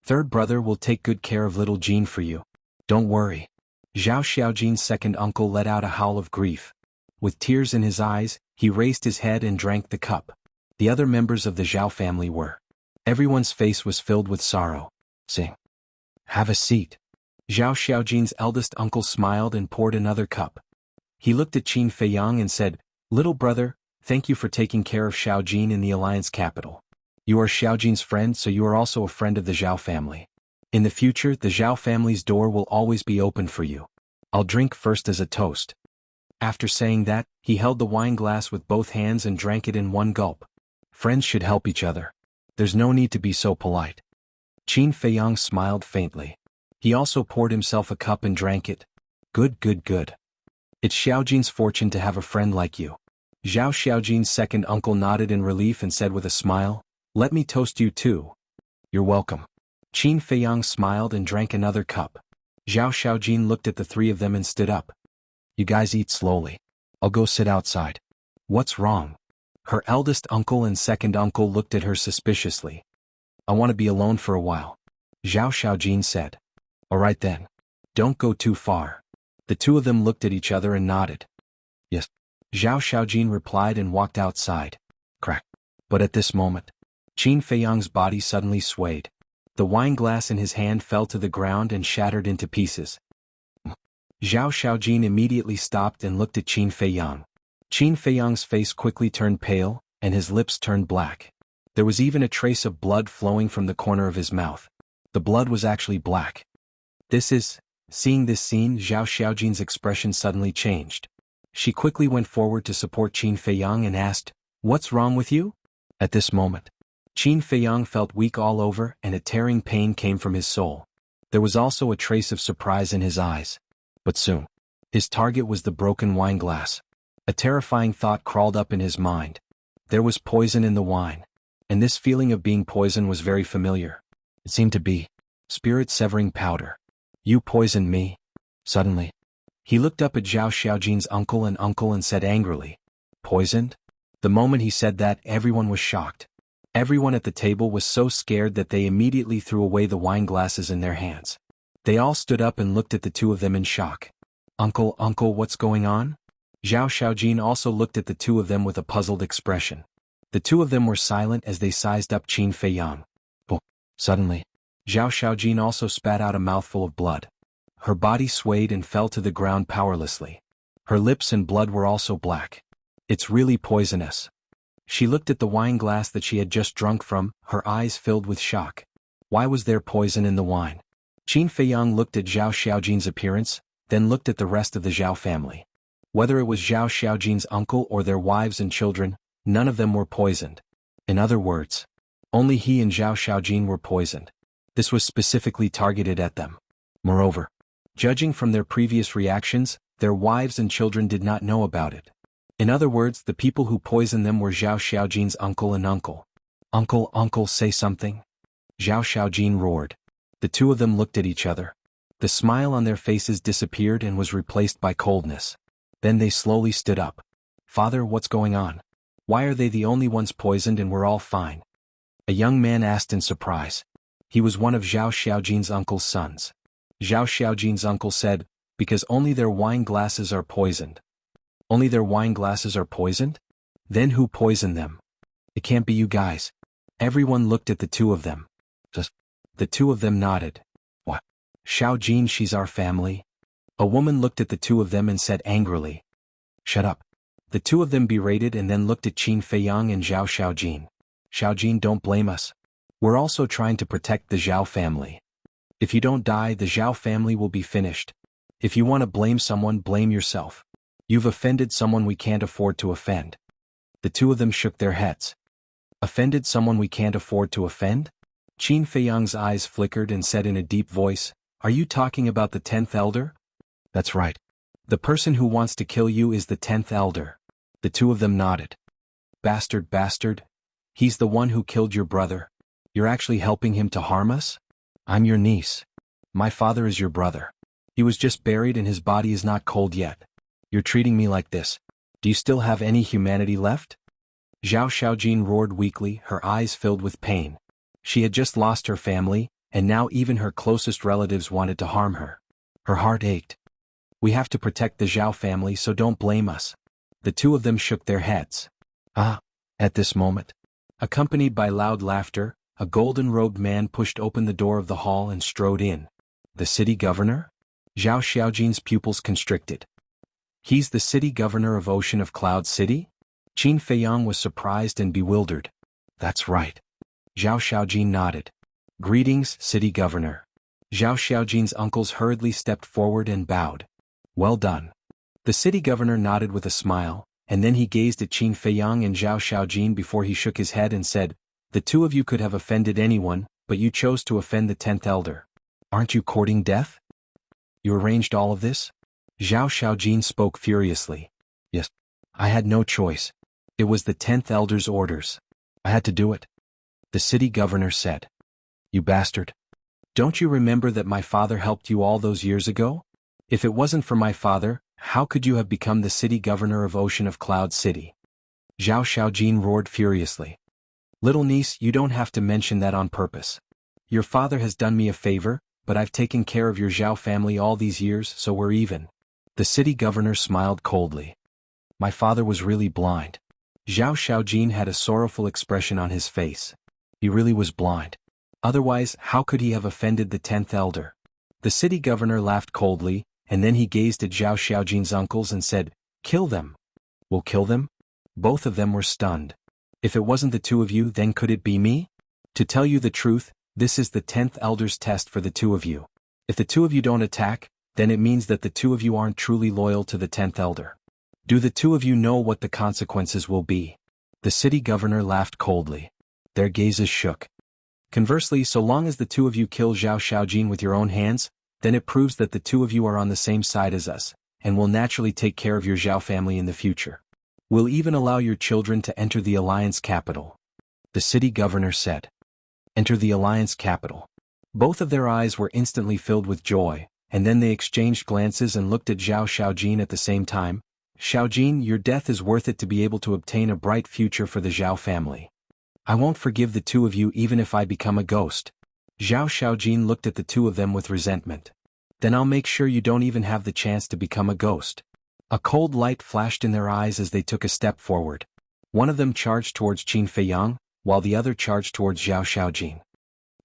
Third brother will take good care of little Jean for you. Don't worry. Zhao Xiaojin's second uncle let out a howl of grief. With tears in his eyes, he raised his head and drank the cup. The other members of the Zhao family were. Everyone's face was filled with sorrow. Sing. Have a seat. Zhao Xiaojin's eldest uncle smiled and poured another cup. He looked at Qin Feiyang and said, Little brother, thank you for taking care of Xiaojin in the alliance capital. You are Xiaojin's friend, so you are also a friend of the Zhao family. In the future, the Zhao family's door will always be open for you. I'll drink first as a toast. After saying that, he held the wine glass with both hands and drank it in one gulp. Friends should help each other. There's no need to be so polite. Qin Feiyang smiled faintly. He also poured himself a cup and drank it. Good, good, good. It's Xiaojin's fortune to have a friend like you. Zhao Xiaojin's second uncle nodded in relief and said with a smile, Let me toast you too. You're welcome. Qin Feiyang smiled and drank another cup. Zhao Xiaojin looked at the three of them and stood up. You guys eat slowly. I'll go sit outside. What's wrong? Her eldest uncle and second uncle looked at her suspiciously. I want to be alone for a while. Zhao Xiaojin said. All right then. Don't go too far. The two of them looked at each other and nodded. Yes. Zhao Xiaojin replied and walked outside. Crack. But at this moment, Qin Feiyang's body suddenly swayed. The wine glass in his hand fell to the ground and shattered into pieces. Zhao Xiaojin immediately stopped and looked at Qin Feiyang. Qin Feiyang's face quickly turned pale, and his lips turned black. There was even a trace of blood flowing from the corner of his mouth. The blood was actually black. Seeing this scene, Zhao Xiaojin's expression suddenly changed. She quickly went forward to support Qin Feiyang and asked, What's wrong with you? At this moment, Qin Feiyang felt weak all over and a tearing pain came from his soul. There was also a trace of surprise in his eyes. But soon, his target was the broken wine glass. A terrifying thought crawled up in his mind. There was poison in the wine. And this feeling of being poisoned was very familiar. It seemed to be spirit-severing powder. You poisoned me. Suddenly, he looked up at Zhao Xiaojin's uncle and said angrily, Poisoned? The moment he said that, everyone was shocked. Everyone at the table was so scared that they immediately threw away the wine glasses in their hands. They all stood up and looked at the two of them in shock. Uncle, what's going on? Zhao Xiaojin also looked at the two of them with a puzzled expression. The two of them were silent as they sized up Qin Feiyang. Suddenly, Zhao Xiaojin also spat out a mouthful of blood. Her body swayed and fell to the ground powerlessly. Her lips and blood were also black. It's really poisonous. She looked at the wine glass that she had just drunk from, her eyes filled with shock. Why was there poison in the wine? Qin Feiyang looked at Zhao Xiaojin's appearance, then looked at the rest of the Zhao family. Whether it was Zhao Xiaojin's uncle or their wives and children, none of them were poisoned. In other words, only he and Zhao Xiaojin were poisoned. This was specifically targeted at them. Moreover, judging from their previous reactions, their wives and children did not know about it. In other words, the people who poisoned them were Zhao Xiaojin's uncle and uncle. Uncle, say something. Zhao Xiaojin roared. The two of them looked at each other. The smile on their faces disappeared and was replaced by coldness. Then they slowly stood up. Father, what's going on? Why are they the only ones poisoned and we're all fine? A young man asked in surprise. He was one of Zhao Xiaojin's uncle's sons. Zhao Xiaojin's uncle said, Because only their wine glasses are poisoned. Only their wine glasses are poisoned? Then who poisoned them? It can't be you guys. Everyone looked at the two of them. The two of them nodded. What? Xiaojin, she's our family? A woman looked at the two of them and said angrily. Shut up. The two of them berated and then looked at Qin Feiyang and Zhao Xiaojin. Xiaojin, don't blame us. We're also trying to protect the Zhao family. If you don't die, the Zhao family will be finished. If you want to blame someone, blame yourself. You've offended someone we can't afford to offend. The two of them shook their heads. Offended someone we can't afford to offend? Qin Feiyang's eyes flickered and said in a deep voice, Are you talking about the 10th elder? That's right. The person who wants to kill you is the 10th elder. The two of them nodded. Bastard, bastard. He's the one who killed your brother. You're actually helping him to harm us? I'm your niece. My father is your brother. He was just buried and his body is not cold yet. You're treating me like this. Do you still have any humanity left? Zhao Xiaojin roared weakly, her eyes filled with pain. She had just lost her family, and now even her closest relatives wanted to harm her. Her heart ached. We have to protect the Zhao family, so don't blame us. The two of them shook their heads. At this moment, accompanied by loud laughter, a golden-robed man pushed open the door of the hall and strode in. The city governor? Zhao Xiaojin's pupils constricted. He's the city governor of Ocean of Cloud City? Qin Feiyang was surprised and bewildered. That's right. Zhao Xiaojin nodded. Greetings, city governor. Zhao Xiaojin's uncles hurriedly stepped forward and bowed. Well done. The city governor nodded with a smile, and then he gazed at Qin Feiyang and Zhao Xiaojin before he shook his head and said, The two of you could have offended anyone, but you chose to offend the 10th elder. Aren't you courting death? You arranged all of this? Zhao Xiaojin spoke furiously. Yes. I had no choice. It was the 10th elder's orders. I had to do it. The city governor said. You bastard. Don't you remember that my father helped you all those years ago? If it wasn't for my father, how could you have become the city governor of Ocean of Cloud City? Zhao Xiaojin roared furiously. Little niece, you don't have to mention that on purpose. Your father has done me a favor, but I've taken care of your Zhao family all these years, so we're even. The city governor smiled coldly. My father was really blind. Zhao Xiaojin had a sorrowful expression on his face. He really was blind. Otherwise, how could he have offended the 10th elder? The city governor laughed coldly, and then he gazed at Zhao Xiaojin's uncles and said, Kill them. We'll kill them? Both of them were stunned. If it wasn't the two of you, then could it be me? To tell you the truth, this is the 10th elder's test for the two of you. If the two of you don't attack, then it means that the two of you aren't truly loyal to the 10th elder. Do the two of you know what the consequences will be? The city governor laughed coldly. Their gazes shook. Conversely, so long as the two of you kill Zhao Xiaojin with your own hands, then it proves that the two of you are on the same side as us, and will naturally take care of your Zhao family in the future. We'll even allow your children to enter the Alliance capital. The city governor said. Enter the Alliance capital. Both of their eyes were instantly filled with joy, and then they exchanged glances and looked at Zhao Xiaojin at the same time. Xiaojin, your death is worth it to be able to obtain a bright future for the Zhao family. I won't forgive the two of you even if I become a ghost. Zhao Xiaojin looked at the two of them with resentment. Then I'll make sure you don't even have the chance to become a ghost. A cold light flashed in their eyes as they took a step forward. One of them charged towards Qin Feiyang, while the other charged towards Zhao Xiaojin.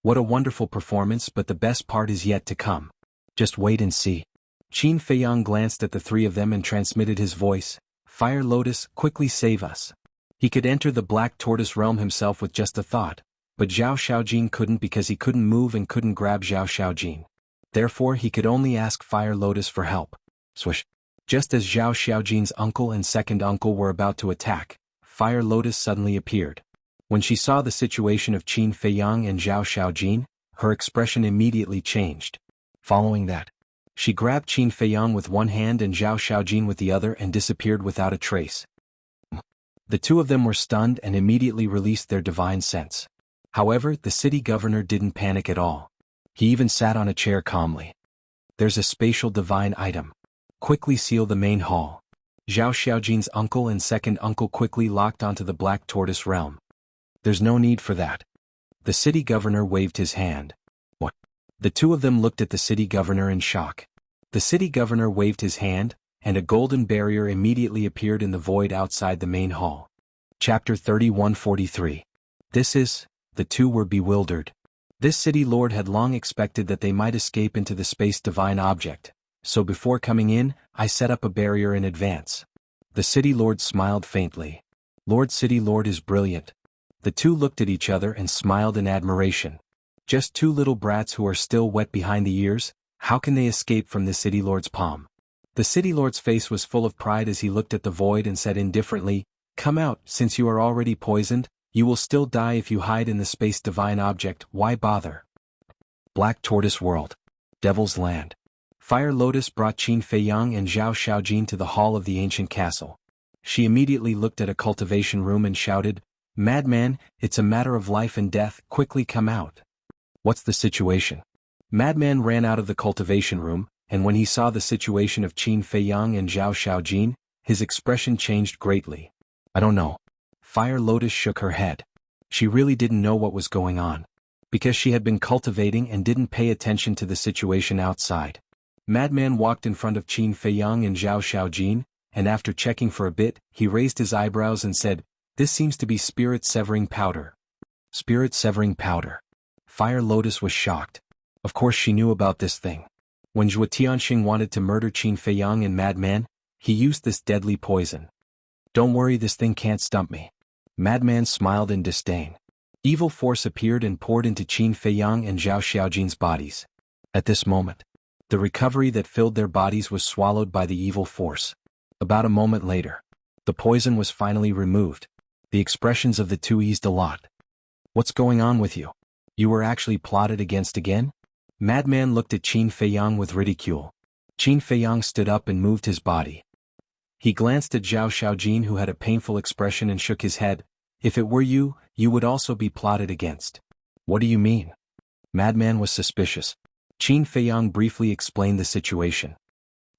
What a wonderful performance, but the best part is yet to come. Just wait and see. Qin Feiyang glanced at the three of them and transmitted his voice. Fire Lotus, quickly save us. He could enter the Black Tortoise realm himself with just a thought, but Zhao Xiaojin couldn't because he couldn't move and couldn't grab Zhao Xiaojin. Therefore he could only ask Fire Lotus for help. Swish. Just as Zhao Xiaojin's uncle and second uncle were about to attack, Fire Lotus suddenly appeared. When she saw the situation of Qin Feiyang and Zhao Xiaojin, her expression immediately changed. Following that, she grabbed Qin Feiyang with one hand and Zhao Xiaojin with the other and disappeared without a trace. The two of them were stunned and immediately released their divine sense. However, the city governor didn't panic at all. He even sat on a chair calmly. There's a spatial divine item. Quickly seal the main hall. Zhao Xiaojin's uncle and second uncle quickly locked onto the Black Tortoise realm. There's no need for that. The city governor waved his hand. What? The two of them looked at the city governor in shock. The city governor waved his hand, and a golden barrier immediately appeared in the void outside the main hall. Chapter 3143. The two were bewildered. This city lord had long expected that they might escape into the space divine object, so before coming in, I set up a barrier in advance. The city lord smiled faintly. Lord City Lord is brilliant. The two looked at each other and smiled in admiration. Just two little brats who are still wet behind the ears, how can they escape from the city lord's palm? The city lord's face was full of pride as he looked at the void and said indifferently, Come out, since you are already poisoned, you will still die if you hide in the space divine object, why bother? Black Tortoise World. Devil's Land. Fire Lotus brought Qin Feiyang and Zhao Xiaojin to the hall of the ancient castle. She immediately looked at a cultivation room and shouted, "Madman, it's a matter of life and death, quickly come out." "What's the situation?" Madman ran out of the cultivation room, and when he saw the situation of Qin Feiyang and Zhao Xiaojin, his expression changed greatly. "I don't know." Fire Lotus shook her head. She really didn't know what was going on, because she had been cultivating and didn't pay attention to the situation outside. Madman walked in front of Qin Feiyang and Zhao Xiaojin, and after checking for a bit, he raised his eyebrows and said, "This seems to be spirit-severing powder." Spirit-severing powder. Fire Lotus was shocked. Of course she knew about this thing. When Zhuo Tianxing wanted to murder Qin Feiyang and Madman, he used this deadly poison. "Don't worry, this thing can't stump me." Madman smiled in disdain. Evil force appeared and poured into Qin Feiyang and Zhao Xiaojin's bodies. At this moment, the recovery that filled their bodies was swallowed by the evil force. About a moment later, the poison was finally removed. The expressions of the two eased a lot. "What's going on with you? You were actually plotted against again?" Madman looked at Qin Feiyang with ridicule. Qin Feiyang stood up and moved his body. He glanced at Zhao Xiaojin, who had a painful expression, and shook his head. "If it were you, you would also be plotted against." "What do you mean?" Madman was suspicious. Qin Feiyang briefly explained the situation.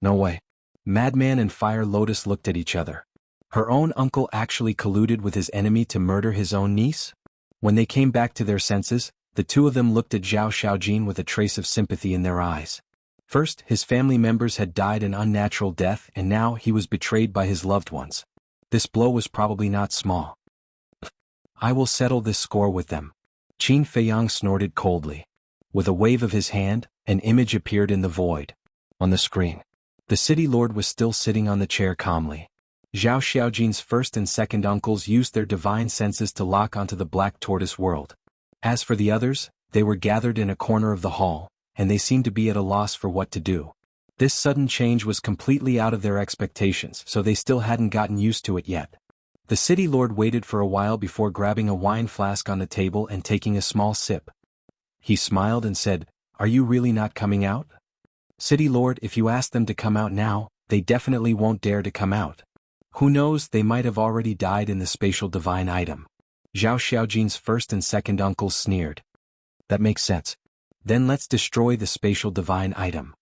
"No way." Madman and Fire Lotus looked at each other. Her own uncle actually colluded with his enemy to murder his own niece? When they came back to their senses, the two of them looked at Zhao Xiaojin with a trace of sympathy in their eyes. First, his family members had died an unnatural death, and now he was betrayed by his loved ones. This blow was probably not small. "I will settle this score with them." Qin Feiyang snorted coldly. With a wave of his hand, an image appeared in the void. On the screen, the city lord was still sitting on the chair calmly. Zhao Xiaojin's first and second uncles used their divine senses to lock onto the Black Tortoise world. As for the others, they were gathered in a corner of the hall, and they seemed to be at a loss for what to do. This sudden change was completely out of their expectations, so they still hadn't gotten used to it yet. The city lord waited for a while before grabbing a wine flask on the table and taking a small sip. He smiled and said, "Are you really not coming out?" "City lord, if you ask them to come out now, they definitely won't dare to come out. Who knows, they might have already died in the spatial divine item." Zhao Xiaojin's first and second uncles sneered. "That makes sense. Then let's destroy the spatial divine item.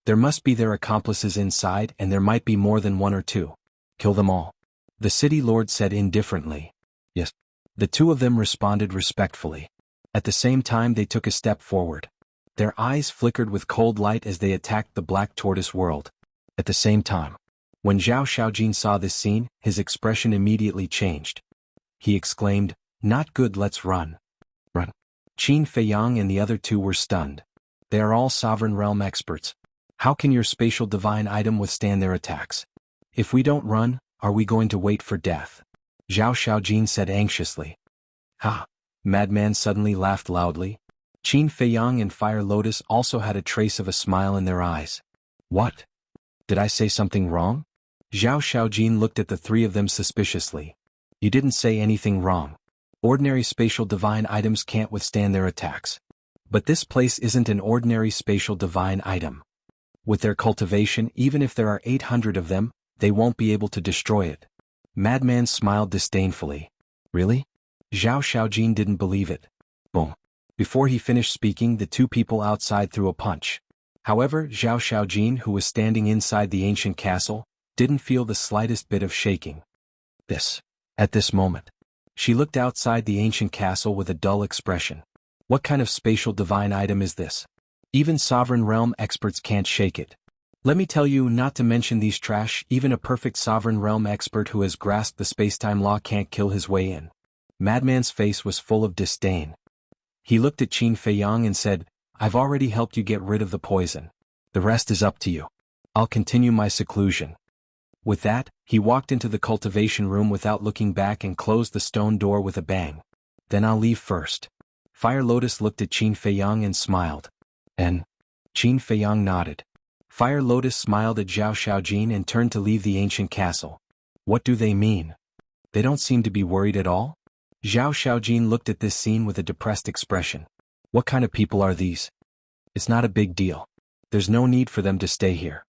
There must be their accomplices inside, and there might be more than one or two. Kill them all," the city lord said indifferently. "Yes." The two of them responded respectfully. At the same time they took a step forward. Their eyes flickered with cold light as they attacked the Black Tortoise world. At the same time, when Zhao Xiaojin saw this scene, his expression immediately changed. He exclaimed, "Not good, let's run." "Run." Qin Feiyang and the other two were stunned. They are all sovereign realm experts. How can your spatial divine item withstand their attacks? If we don't run, are we going to wait for death? Zhao Xiaojin said anxiously. "Ha!" Madman suddenly laughed loudly. Qin Feiyang and Fire Lotus also had a trace of a smile in their eyes. "What? Did I say something wrong?" Zhao Xiaojin looked at the three of them suspiciously. "You didn't say anything wrong. Ordinary spatial divine items can't withstand their attacks. But this place isn't an ordinary spatial divine item. With their cultivation, even if there are 800 of them, they won't be able to destroy it." Madman smiled disdainfully. "Really?" Zhao Xiaojin didn't believe it. Boom. Before he finished speaking, the two people outside threw a punch. However, Zhao Xiaojin, who was standing inside the ancient castle, didn't feel the slightest bit of shaking. At this moment, she looked outside the ancient castle with a dull expression. What kind of spatial divine item is this? Even sovereign realm experts can't shake it. Let me tell you, not to mention these trash, even a perfect sovereign realm expert who has grasped the spacetime law can't kill his way in. Madman's face was full of disdain. He looked at Qin Feiyang and said, "I've already helped you get rid of the poison. The rest is up to you. I'll continue my seclusion." With that, he walked into the cultivation room without looking back and closed the stone door with a bang. "Then I'll leave first." Fire Lotus looked at Qin Feiyang and smiled. "And?" Qin Feiyang nodded. Fire Lotus smiled at Zhao Xiaojin and turned to leave the ancient castle. "What do they mean? They don't seem to be worried at all?" Zhao Xiaojin looked at this scene with a depressed expression. "What kind of people are these? It's not a big deal. There's no need for them to stay here."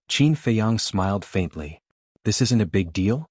Qin Feiyang smiled faintly. "This isn't a big deal?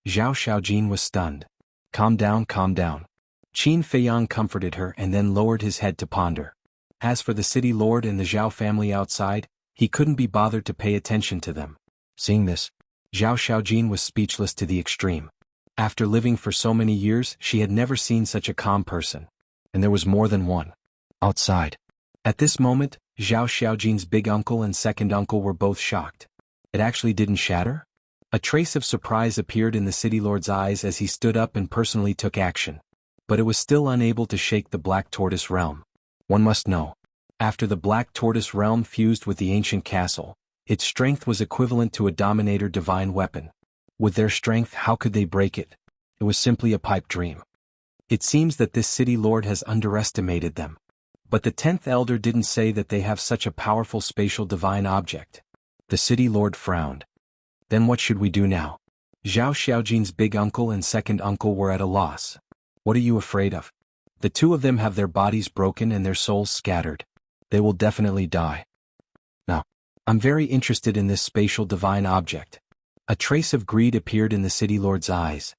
Zhao Xiaojin was stunned. Calm down, calm down. Qin Feiyang comforted her and then lowered his head to ponder. As for the city lord and the Zhao family outside, he couldn't be bothered to pay attention to them. Seeing this, Zhao Xiaojin was speechless to the extreme. After living for so many years, she had never seen such a calm person. And there was more than one. Outside. At this moment, Zhao Xiaojin's big uncle and second uncle were both shocked. It actually didn't shatter? A trace of surprise appeared in the city lord's eyes as he stood up and personally took action. But it was still unable to shake the Black Tortoise realm. One must know. After the Black Tortoise realm fused with the ancient castle, its strength was equivalent to a Dominator divine weapon. With their strength, how could they break it? It was simply a pipe dream. It seems that this city lord has underestimated them. But the 10th elder didn't say that they have such a powerful spatial divine object. The city lord frowned. Then what should we do now? Zhao Xiaojin's big uncle and second uncle were at a loss. What are you afraid of? The two of them have their bodies broken and their souls scattered. They will definitely die. Now, I'm very interested in this spatial divine object. A trace of greed appeared in the city lord's eyes.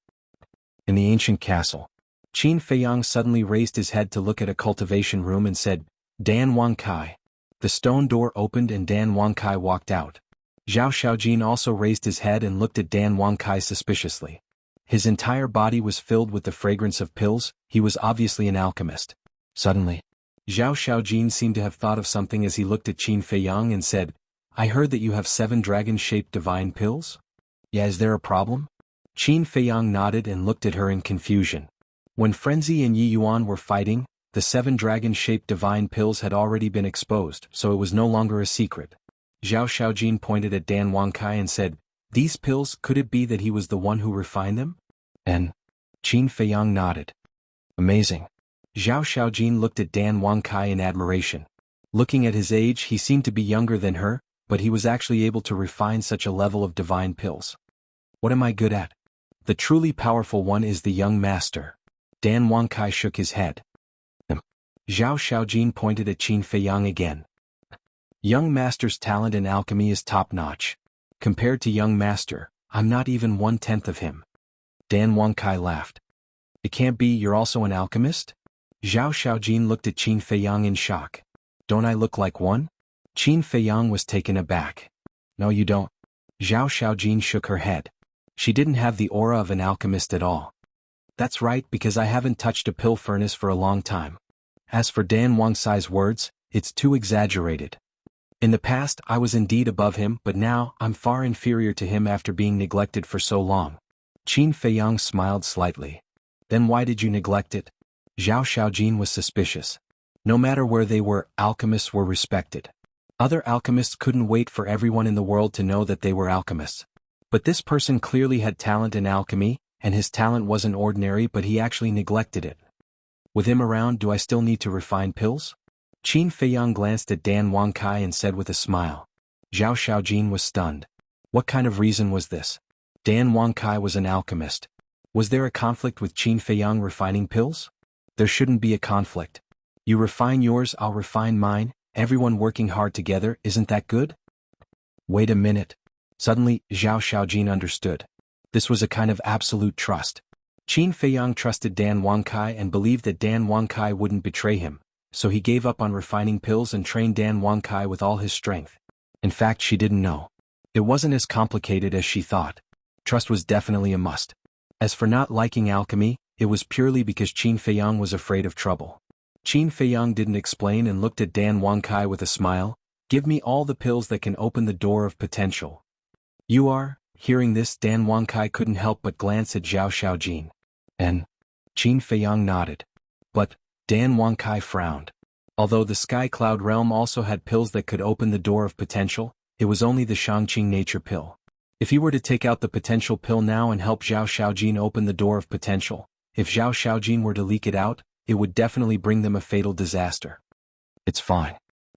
In the ancient castle, Qin Feiyang suddenly raised his head to look at a cultivation room and said, Dan Wankai. The stone door opened and Dan Wankai walked out. Zhao Xiaojin also raised his head and looked at Dan Wankai suspiciously. His entire body was filled with the fragrance of pills. He was obviously an alchemist. Suddenly, Zhao Xiaojin seemed to have thought of something as he looked at Qin Feiyang and said, I heard that you have 7 dragon-shaped divine pills? Yeah, is there a problem? Qin Feiyang nodded and looked at her in confusion. When Frenzy and Yi Yuan were fighting, the 7 dragon-shaped divine pills had already been exposed, so it was no longer a secret. Zhao Xiaojin pointed at Dan Wankai and said, These pills, could it be that he was the one who refined them? And Qin Feiyang nodded. Amazing. Zhao Xiaojin looked at Dan Wankai in admiration. Looking at his age, he seemed to be younger than her, but he was actually able to refine such a level of divine pills. What am I good at? The truly powerful one is the young master. Dan Wankai shook his head. Zhao Xiaojin pointed at Qin Feiyang again. Young master's talent in alchemy is top-notch. Compared to young master, I'm not even 1/10 of him. Dan Wankai laughed. It can't be, you're also an alchemist? Zhao Xiaojin looked at Qin Feiyang in shock. Don't I look like one? Qin Feiyang was taken aback. No, you don't. Zhao Xiaojin shook her head. She didn't have the aura of an alchemist at all. That's right, because I haven't touched a pill furnace for a long time. As for Dan Wankai's words, it's too exaggerated. In the past, I was indeed above him, but now, I'm far inferior to him after being neglected for so long. Qin Feiyang smiled slightly. Then why did you neglect it? Zhao Xiaojin was suspicious. No matter where they were, alchemists were respected. Other alchemists couldn't wait for everyone in the world to know that they were alchemists. But this person clearly had talent in alchemy, and his talent wasn't ordinary, but he actually neglected it. With him around, do I still need to refine pills? Qin Feiyang glanced at Dan Wankai and said with a smile. Zhao Xiaojin was stunned. What kind of reason was this? Dan Wankai was an alchemist. Was there a conflict with Qin Feiyang refining pills? There shouldn't be a conflict. You refine yours, I'll refine mine, everyone working hard together, isn't that good? Wait a minute. Suddenly, Zhao Xiaojin understood. This was a kind of absolute trust. Qin Feiyang trusted Dan Wankai and believed that Dan Wankai wouldn't betray him, so he gave up on refining pills and trained Dan Wankai with all his strength. In fact, she didn't know. It wasn't as complicated as she thought. Trust was definitely a must. As for not liking alchemy, it was purely because Qin Feiyang was afraid of trouble. Qin Feiyang didn't explain and looked at Dan Wankai with a smile. Give me all the pills that can open the door of potential. You are? Hearing this, Dan Wankai couldn't help but glance at Zhao Xiaojin. And Qin Feiyang nodded. But Dan Wankai frowned. Although the Sky Cloud realm also had pills that could open the door of potential, it was only the Shangqing nature pill. If he were to take out the potential pill now and help Zhao Xiaojin open the door of potential, if Zhao Xiaojin were to leak it out, it would definitely bring them a fatal disaster. It's fine.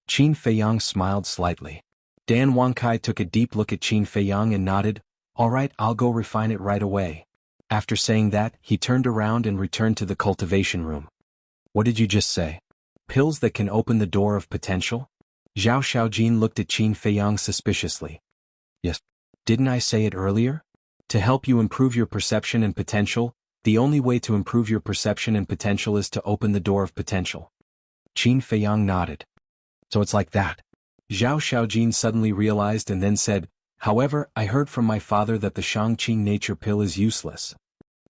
Qin Feiyang smiled slightly. Dan Wankai took a deep look at Qin Feiyang and nodded. All right, I'll go refine it right away. After saying that, he turned around and returned to the cultivation room. What did you just say? Pills that can open the door of potential? Zhao Xiaojin looked at Qin Feiyang suspiciously. Yes. Didn't I say it earlier? To help you improve your perception and potential, the only way to improve your perception and potential is to open the door of potential. Qin Feiyang nodded. So it's like that. Zhao Xiaojin suddenly realized and then said, however, I heard from my father that the Shangqing nature pill is useless.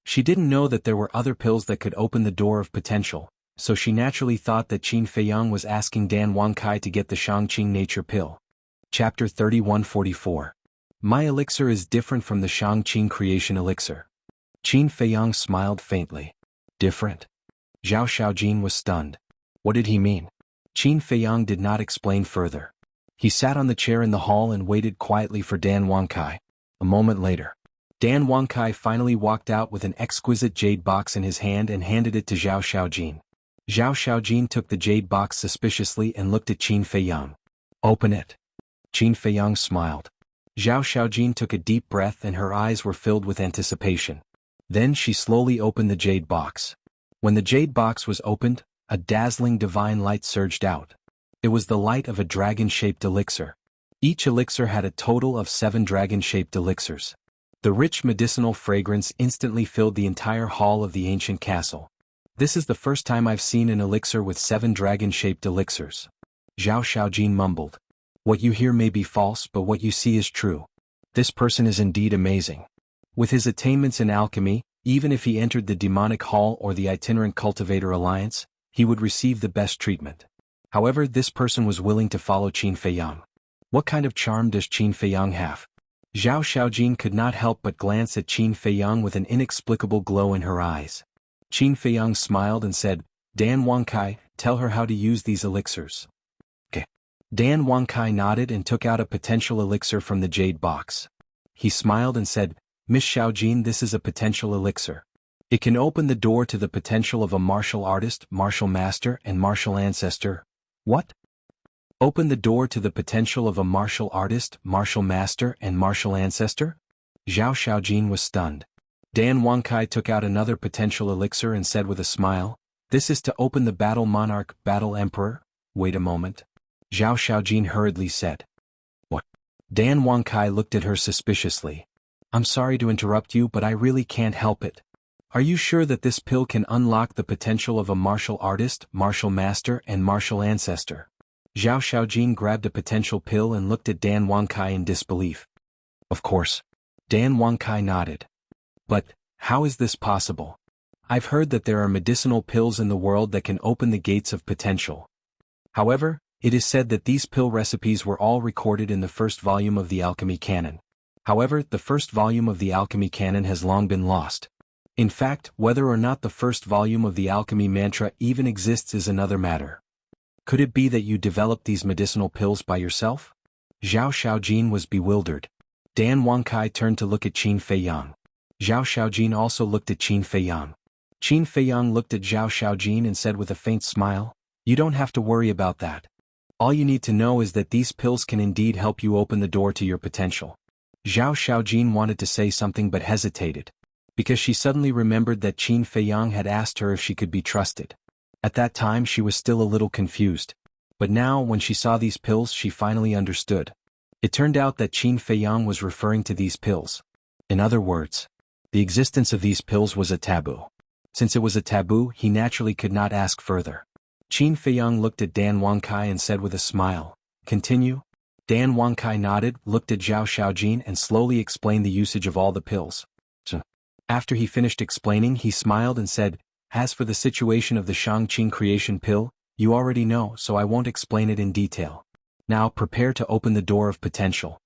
She didn't know that there were other pills that could open the door of potential, so she naturally thought that Qin Feiyang was asking Dan Wangkai to get the Shangqing nature pill. Chapter 3144. My elixir is different from the Shangqing creation elixir. Qin Feiyang smiled faintly. Different? Zhao Xiaojin was stunned. What did he mean? Qin Feiyang did not explain further. He sat on the chair in the hall and waited quietly for Dan Wangkai. A moment later, Dan Wangkai finally walked out with an exquisite jade box in his hand and handed it to Zhao Xiaojin. Zhao Xiaojin took the jade box suspiciously and looked at Qin Feiyang. Open it. Qin Feiyang smiled. Zhao Xiaojin took a deep breath and her eyes were filled with anticipation. Then she slowly opened the jade box. When the jade box was opened, a dazzling divine light surged out. It was the light of a dragon-shaped elixir. Each elixir had a total of 7 dragon-shaped elixirs. The rich medicinal fragrance instantly filled the entire hall of the ancient castle. This is the first time I've seen an elixir with 7 dragon-shaped elixirs. Zhao Xiaojin mumbled. What you hear may be false, but what you see is true. This person is indeed amazing. With his attainments in alchemy, even if he entered the demonic hall or the itinerant cultivator alliance, he would receive the best treatment. However, this person was willing to follow Qin Feiyang. What kind of charm does Qin Feiyang have? Zhao Xiaojin could not help but glance at Qin Feiyang with an inexplicable glow in her eyes. Qin Feiyang smiled and said, Dan Wangkai, tell her how to use these elixirs. Okay. Dan Wangkai nodded and took out a potential elixir from the jade box. He smiled and said, Miss Xiaojin, this is a potential elixir. It can open the door to the potential of a martial artist, martial master, and martial ancestor. What? Open the door to the potential of a martial artist, martial master, and martial ancestor? Zhao Xiaojin was stunned. Dan Wangkai took out another potential elixir and said with a smile, this is to open the battle monarch, battle emperor? Wait a moment. Zhao Xiaojin hurriedly said. What? Dan Wangkai looked at her suspiciously. I'm sorry to interrupt you, but I really can't help it. Are you sure that this pill can unlock the potential of a martial artist, martial master, and martial ancestor? Zhao Xiaojin grabbed a potential pill and looked at Dan Wangkai in disbelief. Of course. Dan Wangkai nodded. But, how is this possible? I've heard that there are medicinal pills in the world that can open the gates of potential. However, it is said that these pill recipes were all recorded in the first volume of the Alchemy Canon. However, the first volume of the Alchemy Canon has long been lost. In fact, whether or not the first volume of the Alchemy Mantra even exists is another matter. Could it be that you developed these medicinal pills by yourself? Zhao Xiaojin was bewildered. Dan Wangkai turned to look at Qin Feiyang. Zhao Xiaojin also looked at Qin Feiyang. Qin Feiyang looked at Zhao Xiaojin and said with a faint smile, you don't have to worry about that. All you need to know is that these pills can indeed help you open the door to your potential. Zhao Xiaojin wanted to say something but hesitated, because she suddenly remembered that Qin Feiyang had asked her if she could be trusted. At that time she was still a little confused. But now, when she saw these pills, she finally understood. It turned out that Qin Feiyang was referring to these pills. In other words, the existence of these pills was a taboo. Since it was a taboo, he naturally could not ask further. Qin Feiyang looked at Dan Wangkai and said with a smile, continue? Dan Wangkai nodded, looked at Zhao Xiaojin and slowly explained the usage of all the pills. After he finished explaining, he smiled and said, as for the situation of the Shangqing creation pill, you already know, so I won't explain it in detail. Now prepare to open the door of potential.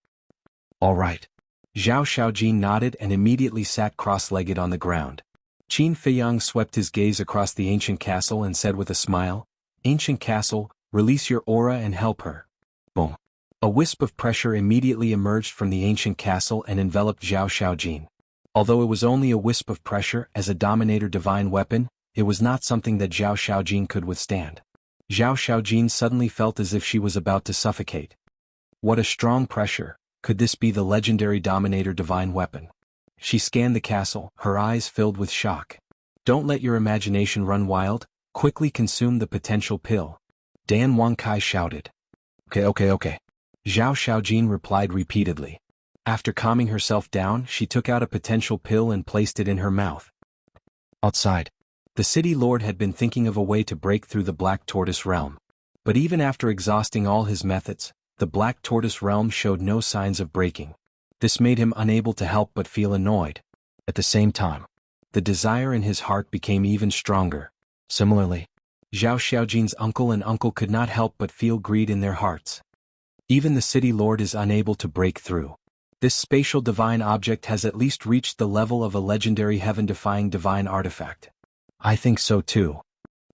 All right. Zhao Xiaojin nodded and immediately sat cross-legged on the ground. Qin Feiyang swept his gaze across the ancient castle and said with a smile, Ancient castle, release your aura and help her. Boom. A wisp of pressure immediately emerged from the ancient castle and enveloped Zhao Xiaojin. Although it was only a wisp of pressure, as a dominator divine weapon, it was not something that Zhao Xiaojin could withstand. Zhao Xiaojin suddenly felt as if she was about to suffocate. What a strong pressure! Could this be the legendary dominator divine weapon? She scanned the castle, her eyes filled with shock. Don't let your imagination run wild, quickly consume the potential pill. Dan Wangkai shouted. Okay. Zhao Xiaojin replied repeatedly. After calming herself down, she took out a potential pill and placed it in her mouth. Outside, the city lord had been thinking of a way to break through the Black Tortoise realm. But even after exhausting all his methods, the Black Tortoise realm showed no signs of breaking. This made him unable to help but feel annoyed. At the same time, the desire in his heart became even stronger. Similarly, Zhao Xiaojin's uncle and uncle could not help but feel greed in their hearts. Even the city lord is unable to break through. This spatial divine object has at least reached the level of a legendary heaven-defying divine artifact. I think so too.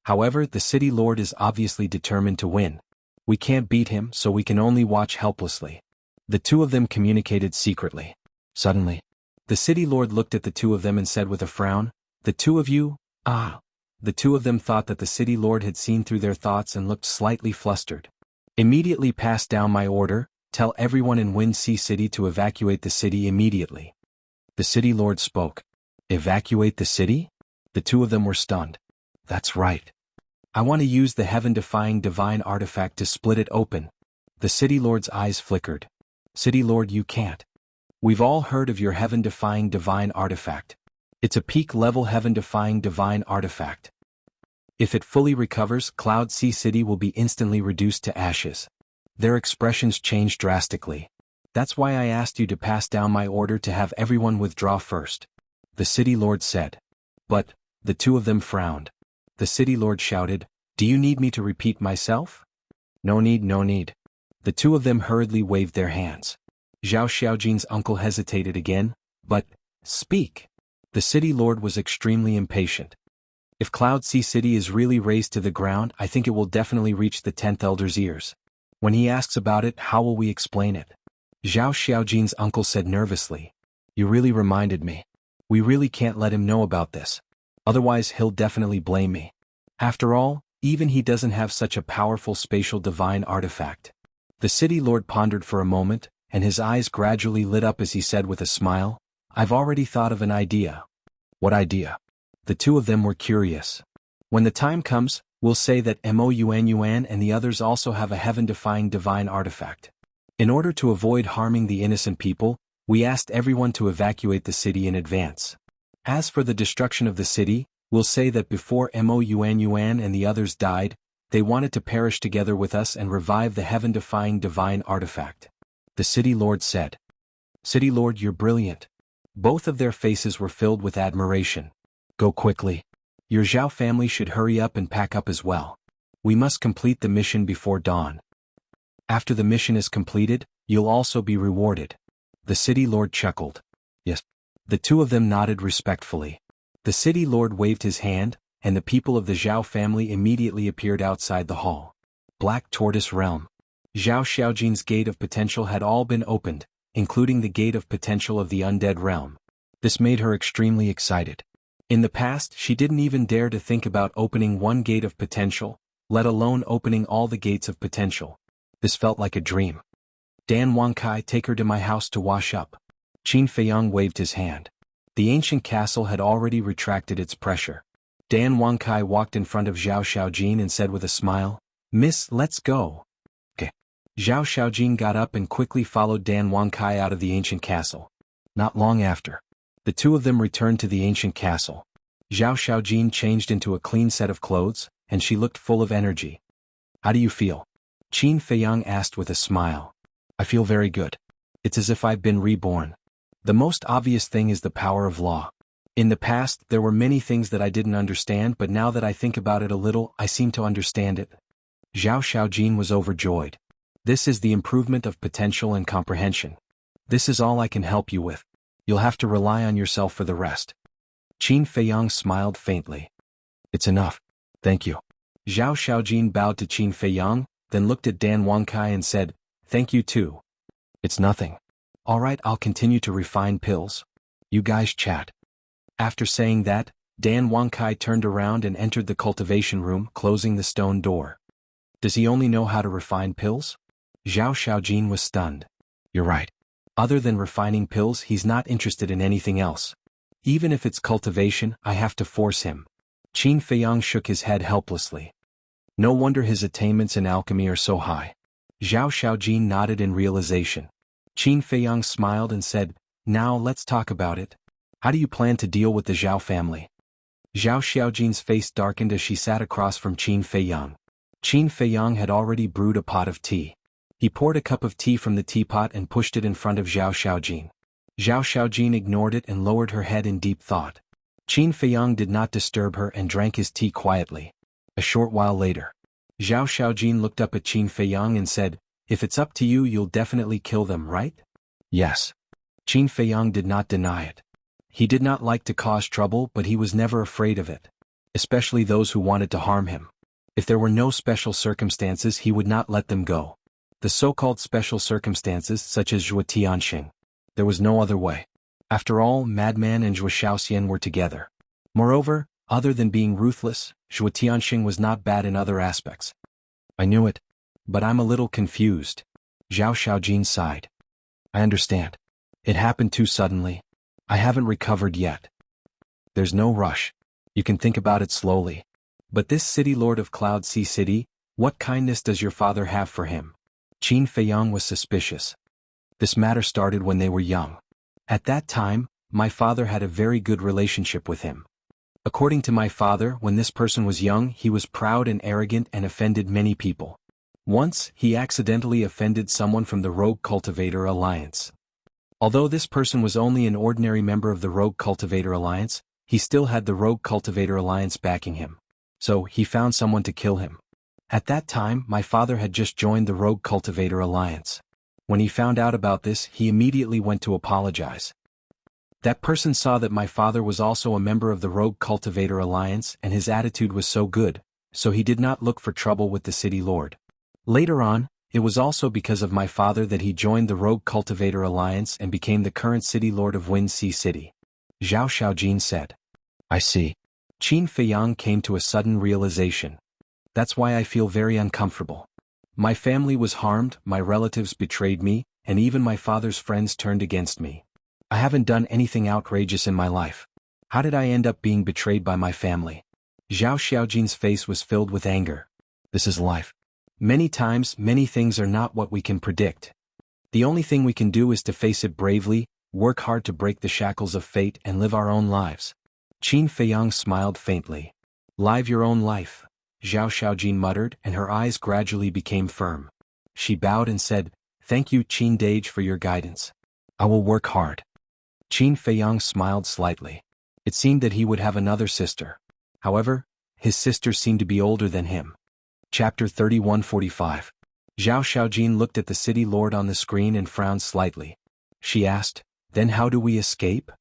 However, the city lord is obviously determined to win. We can't beat him, so we can only watch helplessly. The two of them communicated secretly. Suddenly, the city lord looked at the two of them and said with a frown, "The two of you? Ah." The two of them thought that the city lord had seen through their thoughts and looked slightly flustered. "Immediately pass down my order, tell everyone in Wind Sea City to evacuate the city immediately." The city lord spoke. Evacuate the city? The two of them were stunned. That's right. I want to use the heaven-defying divine artifact to split it open. The city lord's eyes flickered. City lord, you can't. We've all heard of your heaven-defying divine artifact. It's a peak-level heaven-defying divine artifact. If it fully recovers, Cloud Sea City will be instantly reduced to ashes. Their expressions changed drastically. That's why I asked you to pass down my order to have everyone withdraw first. The city lord said. But, the two of them frowned. The city lord shouted, "Do you need me to repeat myself?" No need, no need. The two of them hurriedly waved their hands. Zhao Xiaojin's uncle hesitated again, but, speak. The city lord was extremely impatient. If Cloud Sea City is really razed to the ground, I think it will definitely reach the 10th Elder's ears. When he asks about it, how will we explain it? Zhao Xiaojin's uncle said nervously. You really reminded me. We really can't let him know about this. Otherwise he'll definitely blame me. After all, even he doesn't have such a powerful spatial divine artifact. The city lord pondered for a moment, and his eyes gradually lit up as he said with a smile, I've already thought of an idea. What idea? The two of them were curious. When the time comes, we'll say that Mo Yuan and the others also have a heaven-defying divine artifact. In order to avoid harming the innocent people, we asked everyone to evacuate the city in advance. As for the destruction of the city, we'll say that before Mo Yuan and the others died, they wanted to perish together with us and revive the heaven-defying divine artifact. The city lord said. City lord, you're brilliant. Both of their faces were filled with admiration. Go quickly. Your Zhao family should hurry up and pack up as well. We must complete the mission before dawn. After the mission is completed, you'll also be rewarded. The city lord chuckled. Yes. The two of them nodded respectfully. The city lord waved his hand, and the people of the Zhao family immediately appeared outside the hall. Black Tortoise Realm. Zhao Xiaojin's gate of potential had all been opened, including the gate of potential of the undead realm. This made her extremely excited. In the past, she didn't even dare to think about opening one gate of potential, let alone opening all the gates of potential. This felt like a dream. Dan Wankai, take her to my house to wash up. Qin Feiyang waved his hand. The ancient castle had already retracted its pressure. Dan Wankai walked in front of Zhao Xiaojin and said with a smile, Miss, let's go. Okay. Zhao Xiaojin got up and quickly followed Dan Wankai out of the ancient castle. Not long after, the two of them returned to the ancient castle. Zhao Xiaojin changed into a clean set of clothes, and she looked full of energy. How do you feel? Qin Feiyang asked with a smile. I feel very good. It's as if I've been reborn. The most obvious thing is the power of law. In the past, there were many things that I didn't understand, but now that I think about it a little, I seem to understand it. Zhao Xiaojin was overjoyed. This is the improvement of potential and comprehension. This is all I can help you with. You'll have to rely on yourself for the rest. Qin Feiyang smiled faintly. It's enough. Thank you. Zhao Xiaojin bowed to Qin Feiyang, then looked at Dan Wankai and said, Thank you too. It's nothing. All right, I'll continue to refine pills. You guys chat. After saying that, Dan Wankai turned around and entered the cultivation room, closing the stone door. Does he only know how to refine pills? Zhao Xiaojin was stunned. You're right. Other than refining pills, he's not interested in anything else. Even if it's cultivation, I have to force him. Qin Feiyang shook his head helplessly. No wonder his attainments in alchemy are so high. Zhao Xiaojin nodded in realization. Qin Feiyang smiled and said, "Now let's talk about it. How do you plan to deal with the Zhao family?" Zhao Xiaojin's face darkened as she sat across from Qin Feiyang. Qin Feiyang had already brewed a pot of tea. He poured a cup of tea from the teapot and pushed it in front of Zhao Xiaojin. Zhao Xiaojin ignored it and lowered her head in deep thought. Qin Feiyang did not disturb her and drank his tea quietly. A short while later, Zhao Xiaojin looked up at Qin Feiyang and said, "If it's up to you, you'll definitely kill them, right?" "Yes." Qin Feiyang did not deny it. He did not like to cause trouble, but he was never afraid of it, especially those who wanted to harm him. If there were no special circumstances, he would not let them go. The so-called special circumstances, such as Zhuo Tianxing. There was no other way. After all, Madman and Zhuo Shaoxian were together. Moreover, other than being ruthless, Zhuo Tianxing was not bad in other aspects. "I knew it. But I'm a little confused." Zhao Xiaojin sighed. "I understand. It happened too suddenly. I haven't recovered yet. There's no rush. You can think about it slowly. But this city lord of Cloud Sea City, what kindness does your father have for him?" Qin Feiyang was suspicious. This matter started when they were young. At that time, my father had a very good relationship with him. According to my father, when this person was young, he was proud and arrogant and offended many people. Once, he accidentally offended someone from the Rogue Cultivator Alliance. Although this person was only an ordinary member of the Rogue Cultivator Alliance, he still had the Rogue Cultivator Alliance backing him. So, he found someone to kill him. At that time, my father had just joined the Rogue Cultivator Alliance. When he found out about this, he immediately went to apologize. That person saw that my father was also a member of the Rogue Cultivator Alliance and his attitude was so good, so he did not look for trouble with the city lord. Later on, it was also because of my father that he joined the Rogue Cultivator Alliance and became the current city lord of Wind Sea City. Zhao Xiaojin said. "I see." Qin Feiyang came to a sudden realization. "That's why I feel very uncomfortable. My family was harmed, my relatives betrayed me, and even my father's friends turned against me. I haven't done anything outrageous in my life. How did I end up being betrayed by my family?" Zhao Xiaojin's face was filled with anger. "This is life. Many times, many things are not what we can predict. The only thing we can do is to face it bravely, work hard to break the shackles of fate and live our own lives." Qin Feiyang smiled faintly. "Live your own life," Zhao Xiaojin muttered, and her eyes gradually became firm. She bowed and said, "Thank you, Qin Dage, for your guidance. I will work hard." Qin Feiyang smiled slightly. It seemed that he would have another sister. However, his sister seemed to be older than him. Chapter 3145. Zhao Xiaojin looked at the city lord on the screen and frowned slightly. She asked, "Then how do we escape?"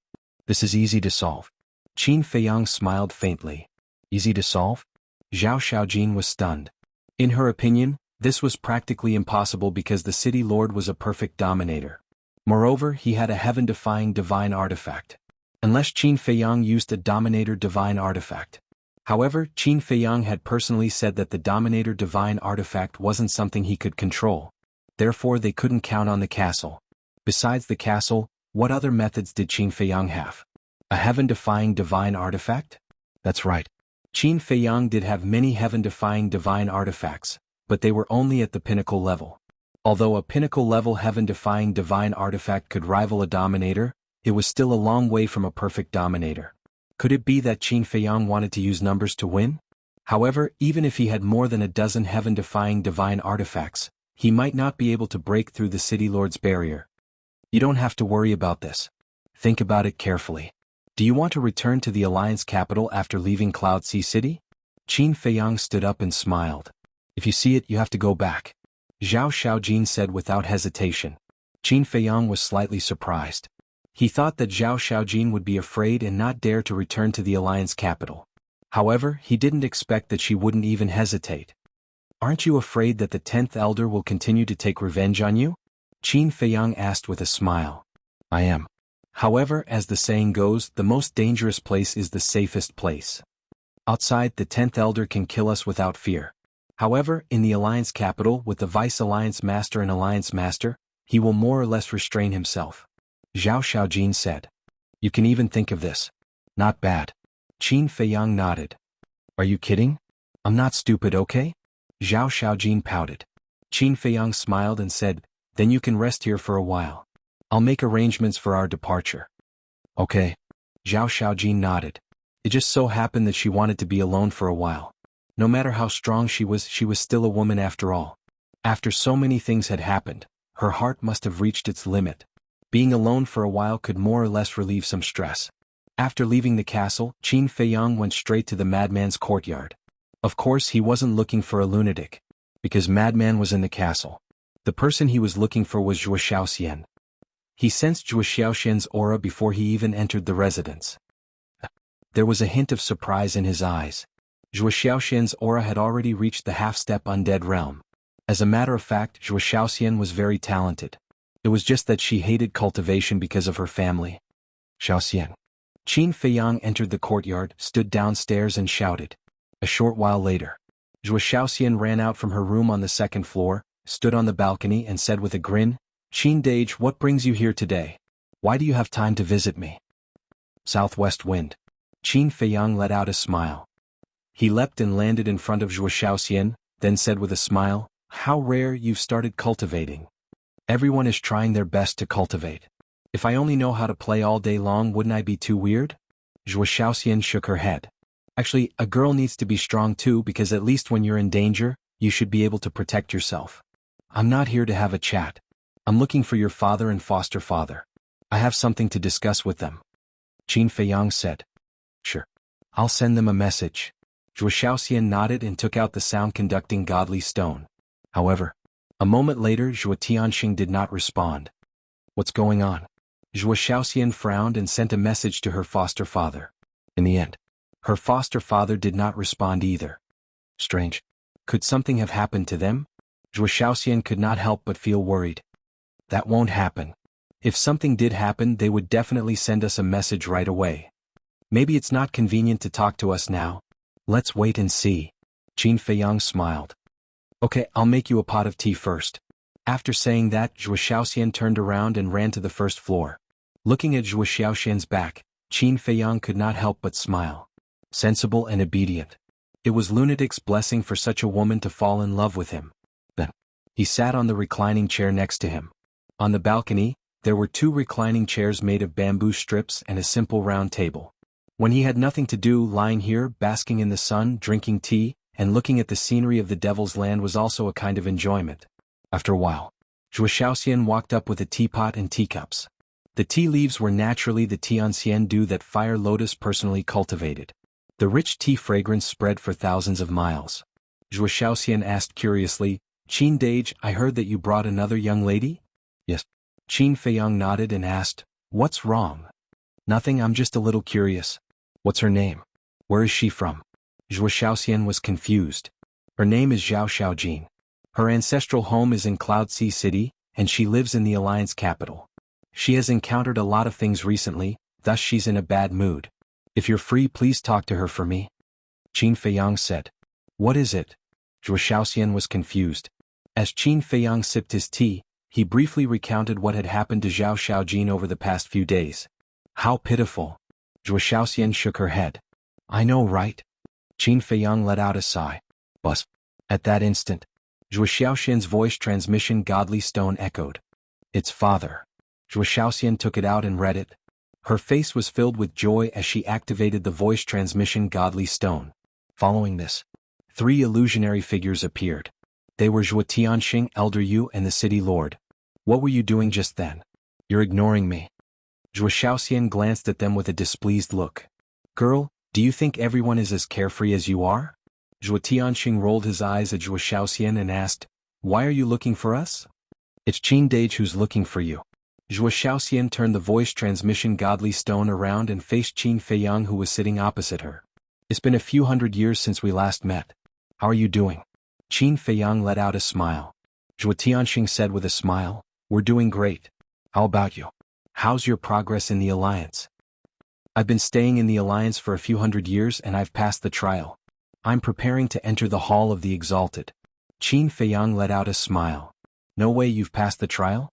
"This is easy to solve." Qin Feiyang smiled faintly. "Easy to solve?" Zhao Xiaojin was stunned. In her opinion, this was practically impossible because the city lord was a perfect dominator. Moreover, he had a heaven-defying divine artifact. Unless Qin Feiyang used a dominator divine artifact. However, Qin Feiyang had personally said that the dominator divine artifact wasn't something he could control. Therefore they couldn't count on the castle. Besides the castle, what other methods did Qin Feiyang have? A heaven-defying divine artifact? That's right. Qin Feiyang did have many heaven-defying divine artifacts, but they were only at the pinnacle level. Although a pinnacle-level heaven-defying divine artifact could rival a dominator, it was still a long way from a perfect dominator. Could it be that Qin Feiyang wanted to use numbers to win? However, even if he had more than a dozen heaven-defying divine artifacts, he might not be able to break through the city lord's barrier. You don't have to worry about this. Think about it carefully. Do you want to return to the Alliance capital after leaving Cloud Sea City? Qin Feiyang stood up and smiled. If you see it, you have to go back. Zhao Xiaojin said without hesitation. Qin Feiyang was slightly surprised. He thought that Zhao Xiaojin would be afraid and not dare to return to the Alliance capital. However, he didn't expect that she wouldn't even hesitate. "Aren't you afraid that the 10th Elder will continue to take revenge on you?" Qin Feiyang asked with a smile. "I am. However, as the saying goes, the most dangerous place is the safest place. Outside, the 10th Elder can kill us without fear. However, in the Alliance capital, with the Vice-Alliance Master and Alliance Master, he will more or less restrain himself." Zhao Xiaojin said. "You can even think of this. Not bad." Qin Feiyang nodded. "Are you kidding? I'm not stupid, okay?" Zhao Xiaojin pouted. Qin Feiyang smiled and said, Then you can rest here for a while. I'll make arrangements for our departure. Okay. Zhao Xiaojin nodded. It just so happened that she wanted to be alone for a while. No matter how strong she was still a woman after all. After so many things had happened, her heart must have reached its limit. Being alone for a while could more or less relieve some stress. After leaving the castle, Qin Feiyang went straight to the madman's courtyard. Of course he wasn't looking for a lunatic, because madman was in the castle. The person he was looking for was Zhuo Xiaoxian. He sensed Zhuo Xiaoxian's aura before he even entered the residence. There was a hint of surprise in his eyes. Zhuo Xiaoxian's aura had already reached the half-step undead realm. As a matter of fact, Zhuo Xiaoxian was very talented. It was just that she hated cultivation because of her family. Xiaoxian. Qin Feiyang entered the courtyard, stood downstairs and shouted. A short while later, Zhuo Xiaoxian ran out from her room on the second floor, stood on the balcony and said with a grin, Qin Dage, what brings you here today? Why do you have time to visit me? Southwest wind. Qin Feiyang let out a smile. He leapt and landed in front of Zhuo Xiaoxian, then said with a smile, how rare you've started cultivating. Everyone is trying their best to cultivate. If I only know how to play all day long, wouldn't I be too weird? Zhuo Xiaoxian shook her head. Actually, a girl needs to be strong too, because at least when you're in danger, you should be able to protect yourself. I'm not here to have a chat. I'm looking for your father and foster father. I have something to discuss with them. Qin Feiyang said. Sure. I'll send them a message. Zhuo Xiaoxian nodded and took out the sound-conducting godly stone. However, a moment later Zhuo Tianxing did not respond. What's going on? Zhuo Xiaoxian frowned and sent a message to her foster father. In the end, her foster father did not respond either. Strange. Could something have happened to them? Zhuo Xiaoxian could not help but feel worried. That won't happen. If something did happen, they would definitely send us a message right away. Maybe it's not convenient to talk to us now. Let's wait and see. Qin Feiyang smiled. Okay, I'll make you a pot of tea first. After saying that, Zhuo Xiaoxian turned around and ran to the first floor. Looking at Zhuo Xiaoxian's back, Qin Feiyang could not help but smile. Sensible and obedient. It was lunatic's blessing for such a woman to fall in love with him. Then, he sat on the reclining chair next to him. On the balcony, there were 2 reclining chairs made of bamboo strips and a simple round table. When he had nothing to do, lying here, basking in the sun, drinking tea, and looking at the scenery of the Devil's Land was also a kind of enjoyment. After a while, Zhuo Xiaoxian walked up with a teapot and teacups. The tea leaves were naturally the Tianxian dew that Fire Lotus personally cultivated. The rich tea fragrance spread for thousands of miles. Zhuo Xiaoxian asked curiously, Qin Dage, I heard that you brought another young lady? Yes. Qin Feiyang nodded and asked, what's wrong? Nothing, I'm just a little curious. What's her name? Where is she from? Zhuo Xiaoxian was confused. Her name is Zhao Xiaojin. Her ancestral home is in Cloud Sea City, and she lives in the Alliance capital. She has encountered a lot of things recently, thus she's in a bad mood. If you're free, please talk to her for me. Qin Feiyang said. What is it? Zhuo Xiaoxian was confused. As Qin Feiyang sipped his tea, he briefly recounted what had happened to Zhao Xiaojin over the past few days. How pitiful. Zhuo Xiaoxian shook her head. I know, right? Qin Feiyang let out a sigh. Buzz. At that instant, Zhuo Xiaoxian's voice transmission godly stone echoed. It's father. Zhuo Xiaoxian took it out and read it. Her face was filled with joy as she activated the voice transmission godly stone. Following this, 3 illusionary figures appeared. They were Zhuo Tianxing, Elder Yu, and the city lord. What were you doing just then? You're ignoring me. Zhuo Xiaoxian glanced at them with a displeased look. Girl, do you think everyone is as carefree as you are? Zhuo Tianxing rolled his eyes at Zhuo Xiaoxian and asked, Why are you looking for us? It's Qin Dage who's looking for you. Zhuo Xiaoxian turned the voice transmission godly stone around and faced Qin Feiyang, who was sitting opposite her. It's been a few hundred years since we last met. How are you doing? Qin Feiyang let out a smile. Zhuo Tianxing said with a smile, We're doing great. How about you? How's your progress in the Alliance? I've been staying in the Alliance for a few hundred years and I've passed the trial. I'm preparing to enter the Hall of the Exalted. Qin Feiyang let out a smile. No way you've passed the trial?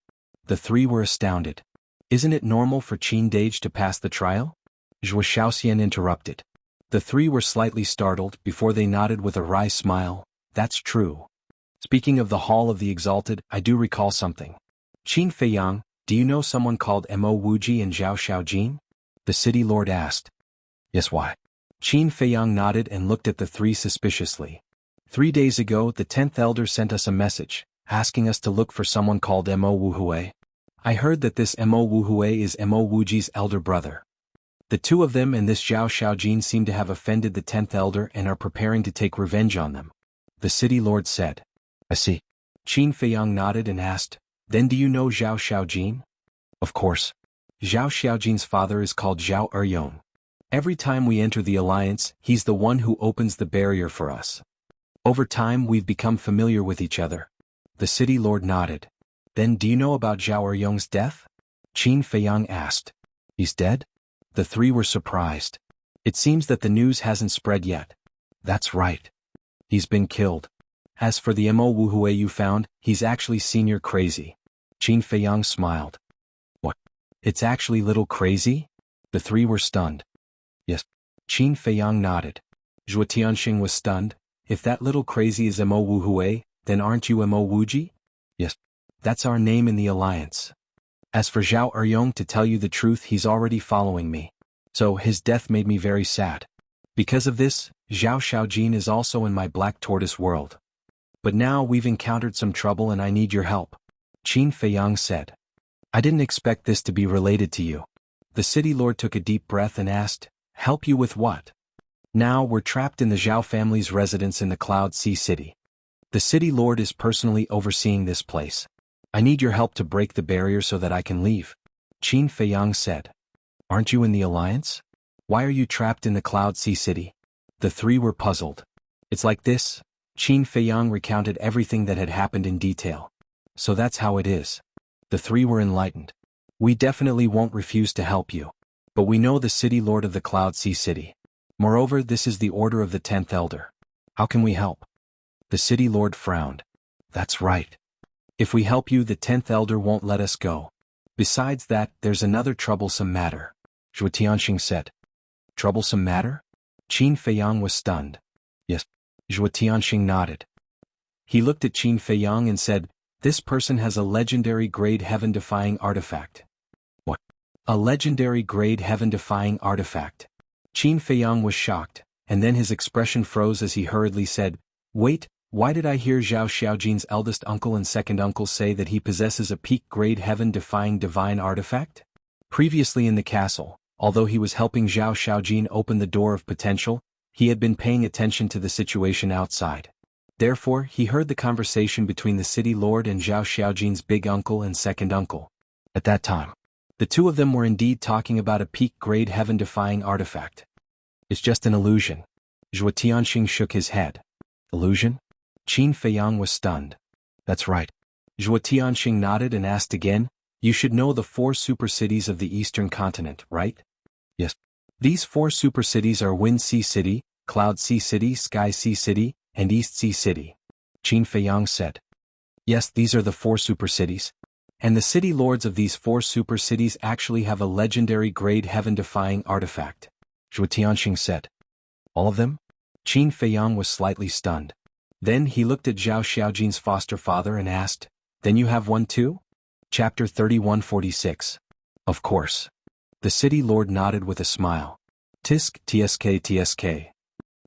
The 3 were astounded. Isn't it normal for Qin Dage to pass the trial? Zhuo Xiaoxian interrupted. The 3 were slightly startled before they nodded with a wry smile. That's true. Speaking of the Hall of the Exalted, I do recall something. Qin Feiyang, do you know someone called Mo Wuji and Zhao Xiaojin? The city lord asked. Yes, why? Qin Feiyang nodded and looked at the three suspiciously. 3 days ago, the 10th elder sent us a message, asking us to look for someone called Mo Wuhui. I heard that this Mo Wuhui is Mo Wuji's elder brother. The two of them and this Zhao Xiaojin seem to have offended the 10th elder and are preparing to take revenge on them. The city lord said. I see. Qin Feiyang nodded and asked, then do you know Zhao Xiaojin? Of course. Zhao Xiaojin's father is called Zhao Eryong. Every time we enter the alliance, he's the one who opens the barrier for us. Over time we've become familiar with each other. The city lord nodded. Then do you know about Zhao Eryong's death? Qin Feiyang asked. He's dead? The three were surprised. It seems that the news hasn't spread yet. That's right. He's been killed. As for the Mo Wuhui you found, he's actually senior crazy. Qin Feiyang smiled. What? It's actually little crazy? The three were stunned. Yes. Qin Feiyang nodded. Zhuo Tianxing was stunned. If that little crazy is Mo Wuhui, then aren't you Mo Wuji? Yes. That's our name in the alliance. As for Zhao Eryong, to tell you the truth, he's already following me. So his death made me very sad. Because of this, Zhao Xiaojin is also in my Black Tortoise world. But now we've encountered some trouble and I need your help. Qin Feiyang said. I didn't expect this to be related to you. The city lord took a deep breath and asked, help you with what? Now we're trapped in the Zhao family's residence in the Cloud Sea City. The city lord is personally overseeing this place. I need your help to break the barrier so that I can leave. Qin Feiyang said. Aren't you in the alliance? Why are you trapped in the Cloud Sea City? The three were puzzled. It's like this. Qin Feiyang recounted everything that had happened in detail. So that's how it is. The three were enlightened. We definitely won't refuse to help you. But we know the city lord of the Cloud Sea City. Moreover, this is the order of the 10th elder. How can we help? The city lord frowned. That's right. If we help you, the 10th elder won't let us go. Besides that, there's another troublesome matter. Zhuo Tianxing said. Troublesome matter? Qin Feiyang was stunned. Yes. Zhuo Tianxing nodded. He looked at Qin Feiyang and said, this person has a legendary grade heaven-defying artifact. What? A legendary grade heaven-defying artifact. Qin Feiyang was shocked, and then his expression froze as he hurriedly said, wait, why did I hear Zhao Xiaojin's eldest uncle and second uncle say that he possesses a peak-grade heaven-defying divine artifact? Previously in the castle, although he was helping Zhao Xiaojin open the door of potential, he had been paying attention to the situation outside. Therefore, he heard the conversation between the city lord and Zhao Xiaojin's big uncle and second uncle. At that time, the two of them were indeed talking about a peak-grade heaven-defying artifact. It's just an illusion. Zhuo Tianxing shook his head. Illusion? Qin Feiyang was stunned. That's right. Zhuo Tianxing nodded and asked again, you should know the 4 super cities of the eastern continent, right? Yes. These 4 super cities are Wind Sea City, Cloud Sea City, Sky Sea City, and East Sea City. Qin Feiyang said. Yes, these are the 4 super cities. And the city lords of these 4 super cities actually have a legendary grade heaven-defying artifact. Zhuo Tianxing said. All of them? Qin Feiyang was slightly stunned. Then he looked at Zhao Xiaojin's foster father and asked, then you have one too? Chapter 3146. Of course. The city lord nodded with a smile. Tsk.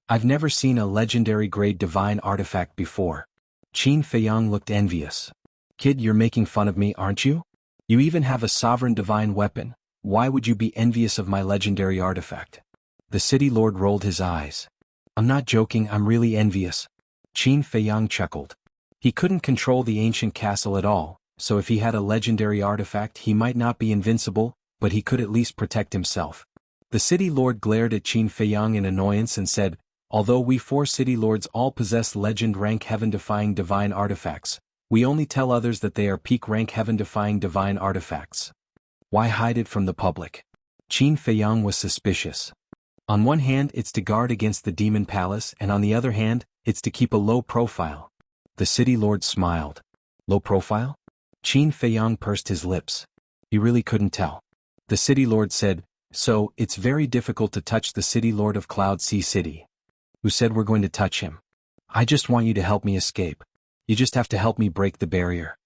I've never seen a legendary grade divine artifact before. Qin Feiyang looked envious. Kid, you're making fun of me, aren't you? You even have a sovereign divine weapon. Why would you be envious of my legendary artifact? The city lord rolled his eyes. I'm not joking, I'm really envious. Qin Feiyang chuckled. He couldn't control the ancient castle at all, so if he had a legendary artifact he might not be invincible, but he could at least protect himself. The city lord glared at Qin Feiyang in annoyance and said, although we 4 city lords all possess legend-rank heaven-defying divine artifacts, we only tell others that they are peak-rank heaven-defying divine artifacts. Why hide it from the public? Qin Feiyang was suspicious. On one hand, it's to guard against the demon palace, and on the other hand, it's to keep a low profile. The city lord smiled. Low profile? Qin Feiyang pursed his lips. He really couldn't tell. The city lord said, so, it's very difficult to touch the city lord of Cloud Sea City. Who said we're going to touch him? I just want you to help me escape. You just have to help me break the barrier.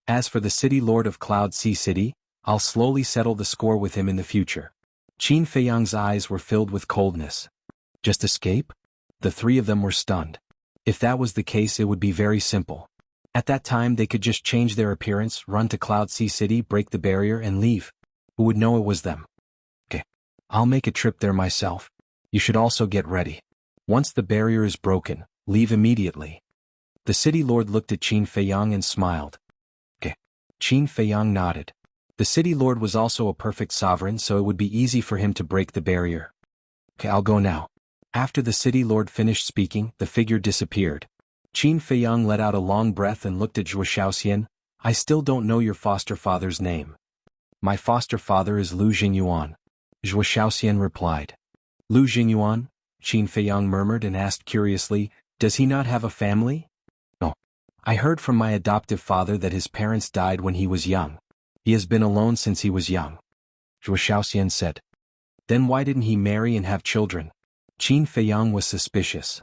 As for the city lord of Cloud Sea City, I'll slowly settle the score with him in the future. Qin Feiyang's eyes were filled with coldness. Just escape? The three of them were stunned. If that was the case, it would be very simple. At that time they could just change their appearance, run to Cloud Sea City, break the barrier and leave. Who would know it was them? Okay. I'll make a trip there myself. You should also get ready. Once the barrier is broken, leave immediately. The city lord looked at Qin Feiyang and smiled. Okay. Qin Feiyang nodded. The city lord was also a perfect sovereign, so it would be easy for him to break the barrier. Okay, I'll go now. After the city lord finished speaking, the figure disappeared. Qin Feiyang let out a long breath and looked at Zhuo Shaoxian. I still don't know your foster father's name. My foster father is Lu Jingyuan. Zhuo Shaoxian replied. Lu Jingyuan? Qin Feiyang murmured and asked curiously, does he not have a family? No. I heard from my adoptive father that his parents died when he was young. He has been alone since he was young. Zhuo Shaoxian said. Then why didn't he marry and have children? Qin Feiyang was suspicious.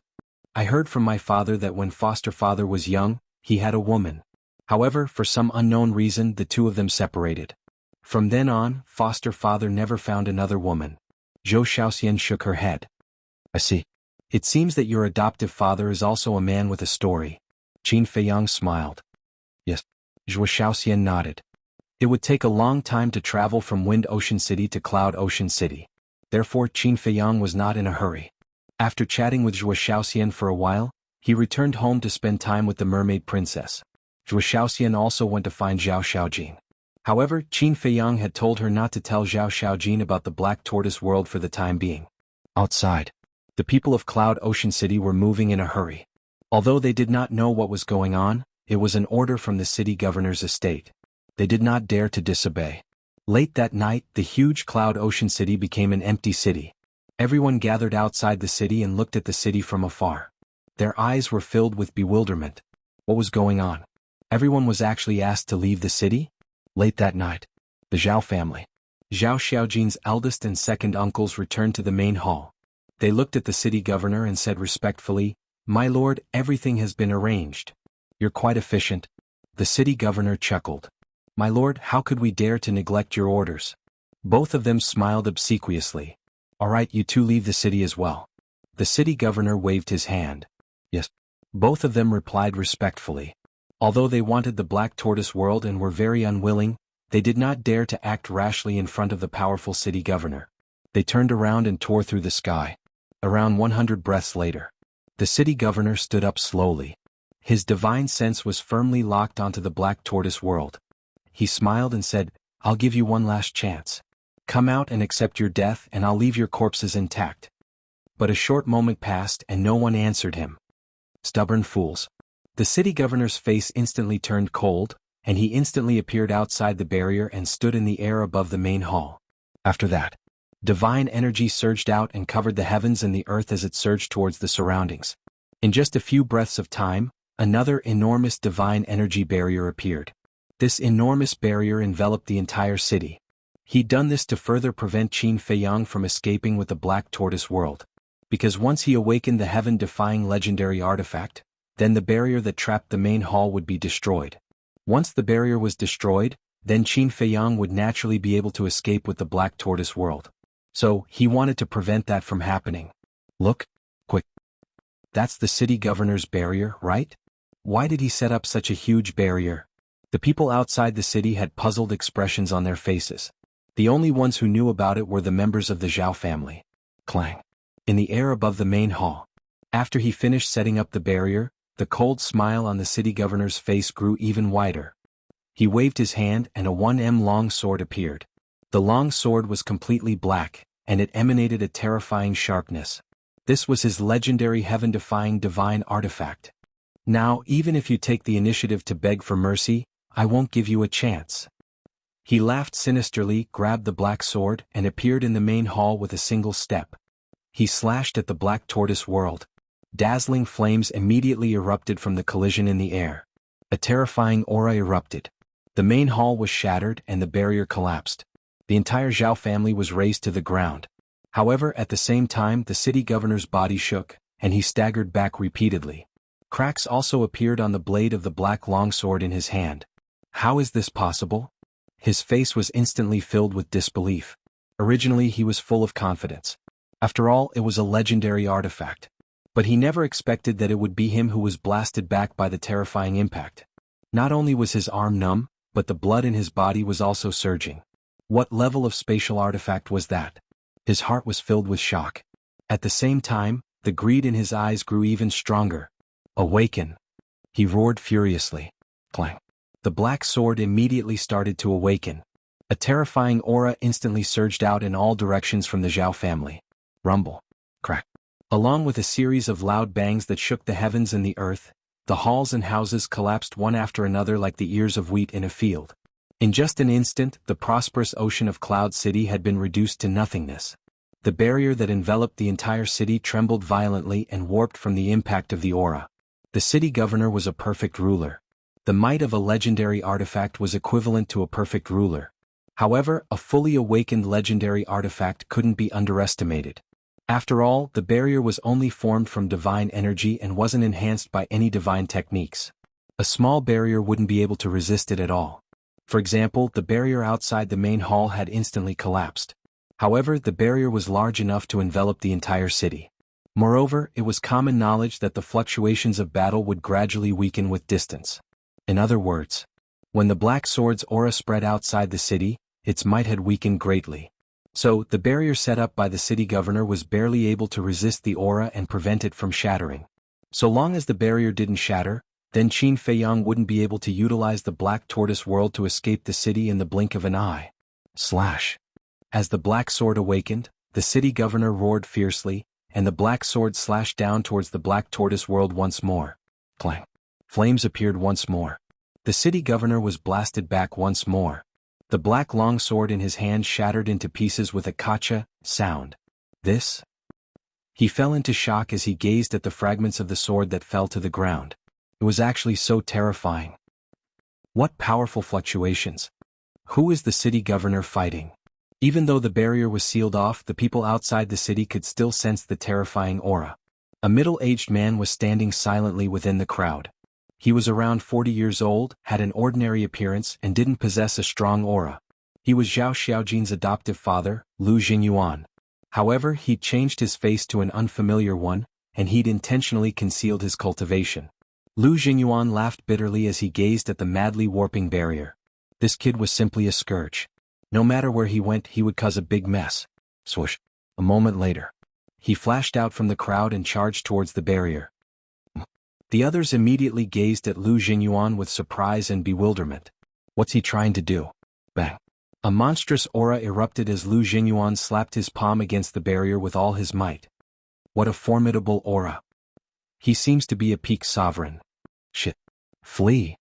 I heard from my father that when foster father was young, he had a woman. However, for some unknown reason, the two of them separated. From then on, foster father never found another woman. Zhou Shaoxian shook her head. I see. It seems that your adoptive father is also a man with a story. Qin Feiyang smiled. Yes. Zhuo Shaoxian nodded. It would take a long time to travel from Wind Ocean City to Cloud Ocean City. Therefore Qin Feiyang was not in a hurry. After chatting with Zhuo Shaoxian for a while, he returned home to spend time with the mermaid princess. Zhuo Shaoxian also went to find Zhao Xiaojin. However, Qin Feiyang had told her not to tell Zhao Xiaojin about the Black Tortoise world for the time being. Outside, the people of Cloud Ocean City were moving in a hurry. Although they did not know what was going on, it was an order from the city governor's estate. They did not dare to disobey. Late that night, the huge Cloud Ocean City became an empty city. Everyone gathered outside the city and looked at the city from afar. Their eyes were filled with bewilderment. What was going on? Everyone was actually asked to leave the city? Late that night, the Zhao family, Zhao Xiaojin's eldest and second uncles, returned to the main hall. They looked at the city governor and said respectfully, My lord, everything has been arranged. You're quite efficient. The city governor chuckled. My lord, how could we dare to neglect your orders? Both of them smiled obsequiously. All right, you two leave the city as well. The city governor waved his hand. Yes. Both of them replied respectfully. Although they wanted the Black Tortoise world and were very unwilling, they did not dare to act rashly in front of the powerful city governor. They turned around and tore through the sky. Around 100 breaths later, the city governor stood up slowly. His divine sense was firmly locked onto the Black Tortoise world. He smiled and said, I'll give you one last chance. Come out and accept your death and I'll leave your corpses intact. But a short moment passed and no one answered him. Stubborn fools. The city governor's face instantly turned cold, and he instantly appeared outside the barrier and stood in the air above the main hall. After that, divine energy surged out and covered the heavens and the earth as it surged towards the surroundings. In just a few breaths of time, another enormous divine energy barrier appeared. This enormous barrier enveloped the entire city. He'd done this to further prevent Qin Feiyang from escaping with the Black Tortoise world. Because once he awakened the heaven-defying legendary artifact, then the barrier that trapped the main hall would be destroyed. Once the barrier was destroyed, then Qin Feiyang would naturally be able to escape with the Black Tortoise world. So, he wanted to prevent that from happening. Look, quick. That's the city governor's barrier, right? Why did he set up such a huge barrier? The people outside the city had puzzled expressions on their faces. The only ones who knew about it were the members of the Zhao family. Clang. In the air above the main hall. After he finished setting up the barrier, the cold smile on the city governor's face grew even wider. He waved his hand and a 1 m long sword appeared. The long sword was completely black, and it emanated a terrifying sharpness. This was his legendary heaven-defying divine artifact. Now, even if you take the initiative to beg for mercy, I won't give you a chance. He laughed sinisterly, grabbed the black sword, and appeared in the main hall with a single step. He slashed at the Black Tortoise world. Dazzling flames immediately erupted from the collision in the air. A terrifying aura erupted. The main hall was shattered and the barrier collapsed. The entire Zhao family was razed to the ground. However, at the same time, the city governor's body shook, and he staggered back repeatedly. Cracks also appeared on the blade of the black longsword in his hand. How is this possible? His face was instantly filled with disbelief. Originally he was full of confidence. After all, it was a legendary artifact. But he never expected that it would be him who was blasted back by the terrifying impact. Not only was his arm numb, but the blood in his body was also surging. What level of spatial artifact was that? His heart was filled with shock. At the same time, the greed in his eyes grew even stronger. Awaken! He roared furiously. Clang! The black sword immediately started to awaken. A terrifying aura instantly surged out in all directions from the Zhao family. Rumble. Crack. Along with a series of loud bangs that shook the heavens and the earth, the halls and houses collapsed one after another like the ears of wheat in a field. In just an instant, the prosperous ocean of Cloud City had been reduced to nothingness. The barrier that enveloped the entire city trembled violently and warped from the impact of the aura. The city governor was a perfect ruler. The might of a legendary artifact was equivalent to a perfect ruler. However, a fully awakened legendary artifact couldn't be underestimated. After all, the barrier was only formed from divine energy and wasn't enhanced by any divine techniques. A small barrier wouldn't be able to resist it at all. For example, the barrier outside the main hall had instantly collapsed. However, the barrier was large enough to envelop the entire city. Moreover, it was common knowledge that the fluctuations of battle would gradually weaken with distance. In other words, when the Black Sword's aura spread outside the city, its might had weakened greatly. So, the barrier set up by the city governor was barely able to resist the aura and prevent it from shattering. So long as the barrier didn't shatter, then Qin Feiyang wouldn't be able to utilize the Black Tortoise world to escape the city in the blink of an eye. Slash. As the Black Sword awakened, the city governor roared fiercely, and the Black Sword slashed down towards the Black Tortoise world once more. Clang. Flames appeared once more. The city governor was blasted back once more. The black long sword in his hand shattered into pieces with a kacha sound. This? He fell into shock as he gazed at the fragments of the sword that fell to the ground. It was actually so terrifying. What powerful fluctuations. Who is the city governor fighting? Even though the barrier was sealed off, the people outside the city could still sense the terrifying aura. A middle-aged man was standing silently within the crowd. He was around 40 years old, had an ordinary appearance, and didn't possess a strong aura. He was Zhao Xiaojin's adoptive father, Lu Jingyuan. However, he'd changed his face to an unfamiliar one, and he'd intentionally concealed his cultivation. Lu Jingyuan laughed bitterly as he gazed at the madly warping barrier. This kid was simply a scourge. No matter where he went, he would cause a big mess. Swoosh. A moment later, he flashed out from the crowd and charged towards the barrier. The others immediately gazed at Lu Jingyuan with surprise and bewilderment. What's he trying to do? Bang. A monstrous aura erupted as Lu Jingyuan slapped his palm against the barrier with all his might. What a formidable aura. He seems to be a peak sovereign. Shit. Flee.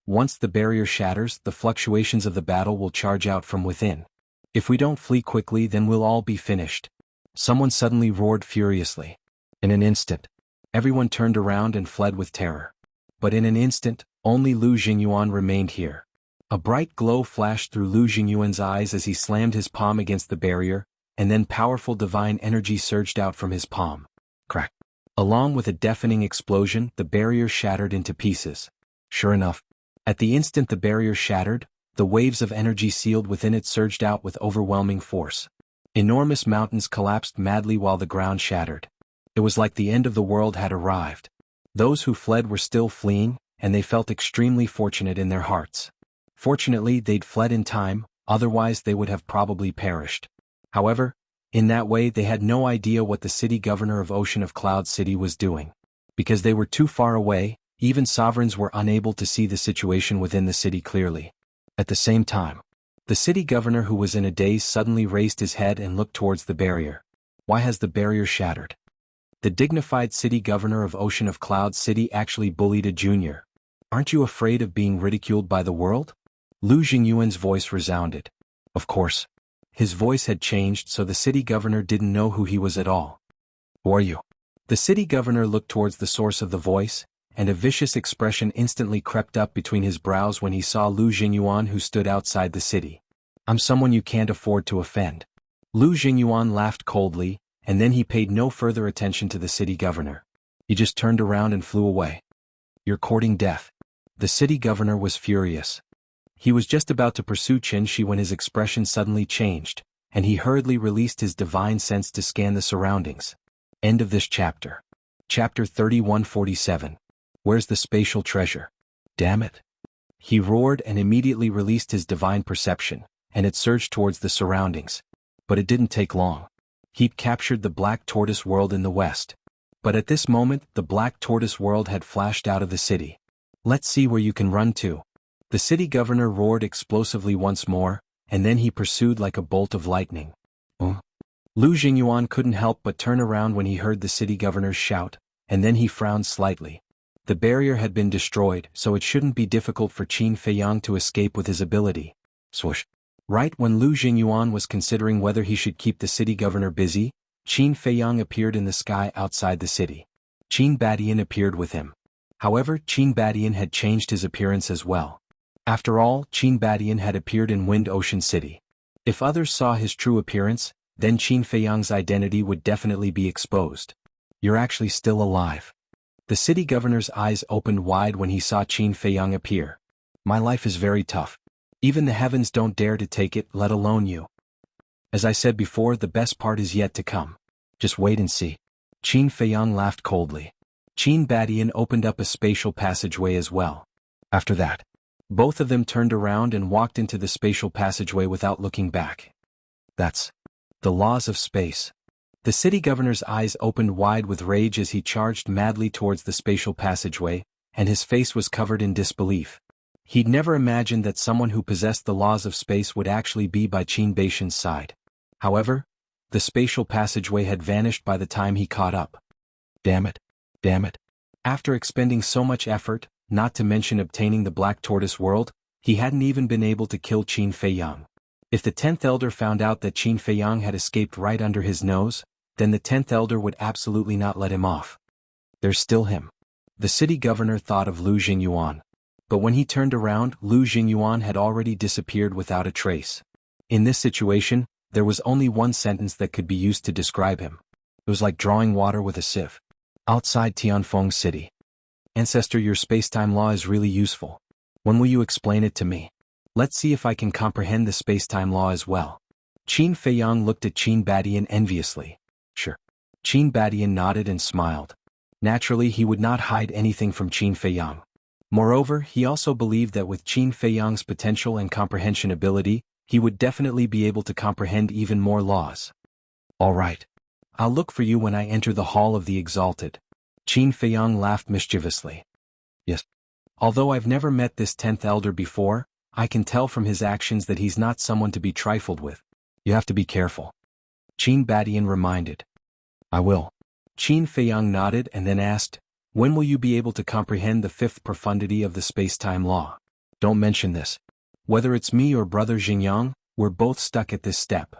Once the barrier shatters, the fluctuations of the battle will charge out from within. If we don't flee quickly, then we'll all be finished. Someone suddenly roared furiously. In an instant, everyone turned around and fled with terror. But in an instant, only Lu Jingyuan remained here. A bright glow flashed through Lu Jingyuan's eyes as he slammed his palm against the barrier, and then powerful divine energy surged out from his palm. Crack. Along with a deafening explosion, the barrier shattered into pieces. Sure enough, at the instant the barrier shattered, the waves of energy sealed within it surged out with overwhelming force. Enormous mountains collapsed madly while the ground shattered. It was like the end of the world had arrived. Those who fled were still fleeing, and they felt extremely fortunate in their hearts. Fortunately, they'd fled in time, otherwise they would have probably perished. However, in that way they had no idea what the city governor of Ocean of Cloud City was doing. Because they were too far away, even sovereigns were unable to see the situation within the city clearly. At the same time, the city governor, who was in a daze, suddenly raised his head and looked towards the barrier. Why has the barrier shattered? The dignified city governor of Ocean of Cloud City actually bullied a junior. Aren't you afraid of being ridiculed by the world? Lu Jingyuan's voice resounded. Of course. His voice had changed, so the city governor didn't know who he was at all. Who are you? The city governor looked towards the source of the voice, and a vicious expression instantly crept up between his brows when he saw Lu Jingyuan, who stood outside the city. I'm someone you can't afford to offend. Lu Jingyuan laughed coldly, and then he paid no further attention to the city governor. He just turned around and flew away. You're courting death. The city governor was furious. He was just about to pursue Qin Shi when his expression suddenly changed, and he hurriedly released his divine sense to scan the surroundings. End of this chapter. Chapter 3147. Where's the spatial treasure? Damn it. He roared and immediately released his divine perception, and it surged towards the surroundings. But it didn't take long. He'd captured the Black Tortoise world in the west. But at this moment, the Black Tortoise world had flashed out of the city. Let's see where you can run to. The city governor roared explosively once more, and then he pursued like a bolt of lightning. Lu Jingyuan couldn't help but turn around when he heard the city governor's shout, and then he frowned slightly. The barrier had been destroyed, so it shouldn't be difficult for Qin Feiyang to escape with his ability. Swoosh. Right when Lu Jingyuan was considering whether he should keep the city governor busy, Qin Feiyang appeared in the sky outside the city. Qin Badian appeared with him. However, Qin Badian had changed his appearance as well. After all, Qin Badian had appeared in Wind Ocean City. If others saw his true appearance, then Qin Feiyang's identity would definitely be exposed. You're actually still alive. The city governor's eyes opened wide when he saw Qin Feiyang appear. My life is very tough. Even the heavens don't dare to take it, let alone you. As I said before, the best part is yet to come. Just wait and see. Qin Feiyang laughed coldly. Qin Badian opened up a spatial passageway as well. After that, both of them turned around and walked into the spatial passageway without looking back. That's the laws of space. The city governor's eyes opened wide with rage as he charged madly towards the spatial passageway, and his face was covered in disbelief. He'd never imagined that someone who possessed the laws of space would actually be by Qin Baishan's side. However, the spatial passageway had vanished by the time he caught up. Damn it. Damn it. After expending so much effort, not to mention obtaining the Black Tortoise world, he hadn't even been able to kill Qin Feiyang. If the 10th Elder found out that Qin Feiyang had escaped right under his nose, then the 10th Elder would absolutely not let him off. There's still him. The city governor thought of Lu Jingyuan. But when he turned around, Lu Jingyuan had already disappeared without a trace. In this situation, there was only one sentence that could be used to describe him. It was like drawing water with a sieve. Outside Tianfeng City. Ancestor, your space-time law is really useful. When will you explain it to me? Let's see if I can comprehend the space-time law as well. Qin Feiyang looked at Qin Badian enviously. Sure. Qin Badian nodded and smiled. Naturally, he would not hide anything from Qin Feiyang. Moreover, he also believed that with Qin Feiyang's potential and comprehension ability, he would definitely be able to comprehend even more laws. All right. I'll look for you when I enter the Hall of the Exalted. Qin Feiyang laughed mischievously. Yes. Although I've never met this 10th Elder before, I can tell from his actions that he's not someone to be trifled with. You have to be careful. Qin Badian reminded. I will. Qin Feiyang nodded and then asked, when will you be able to comprehend the fifth profundity of the space-time law? Don't mention this. Whether it's me or Brother Xingyang, we're both stuck at this step.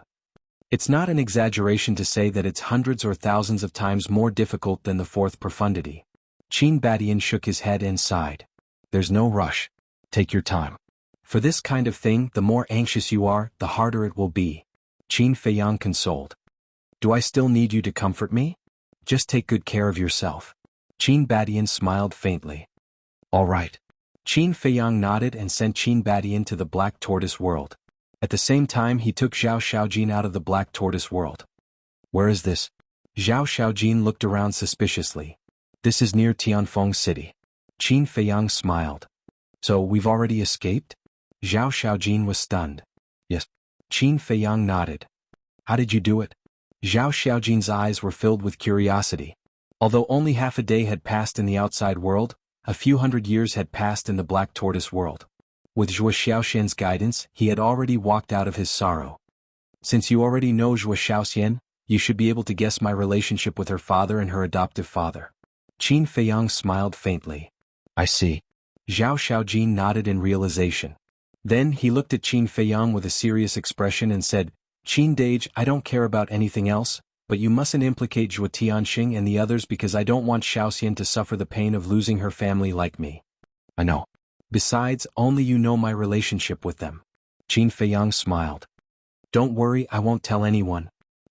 It's not an exaggeration to say that it's hundreds or thousands of times more difficult than the fourth profundity. Qin Badian shook his head and sighed. There's no rush. Take your time. For this kind of thing, the more anxious you are, the harder it will be. Qin Feiyang consoled. Do I still need you to comfort me? Just take good care of yourself. Qin Badian smiled faintly. All right. Qin Feiyang nodded and sent Qin Badian to the Black Tortoise world. At the same time, he took Zhao Xiaojin out of the Black Tortoise world. Where is this? Zhao Xiaojin looked around suspiciously. This is near Tianfeng City. Qin Feiyang smiled. So we've already escaped? Zhao Xiaojin was stunned. Yes. Qin Feiyang nodded. How did you do it? Zhao Xiaojin's eyes were filled with curiosity. Although only half a day had passed in the outside world, a few hundred years had passed in the Black Tortoise world. With Zhuo Xiaoxian's guidance, he had already walked out of his sorrow. Since you already know Zhuo Xiaoxian, you should be able to guess my relationship with her father and her adoptive father. Qin Feiyang smiled faintly. I see. Zhao Xiaojin nodded in realization. Then he looked at Qin Feiyang with a serious expression and said, Qin Dage, I don't care about anything else, but you mustn't implicate Zhuo Tianxing and the others because I don't want Xiaoxian to suffer the pain of losing her family like me. I know. Besides, only you know my relationship with them. Qin Feiyang smiled. Don't worry, I won't tell anyone.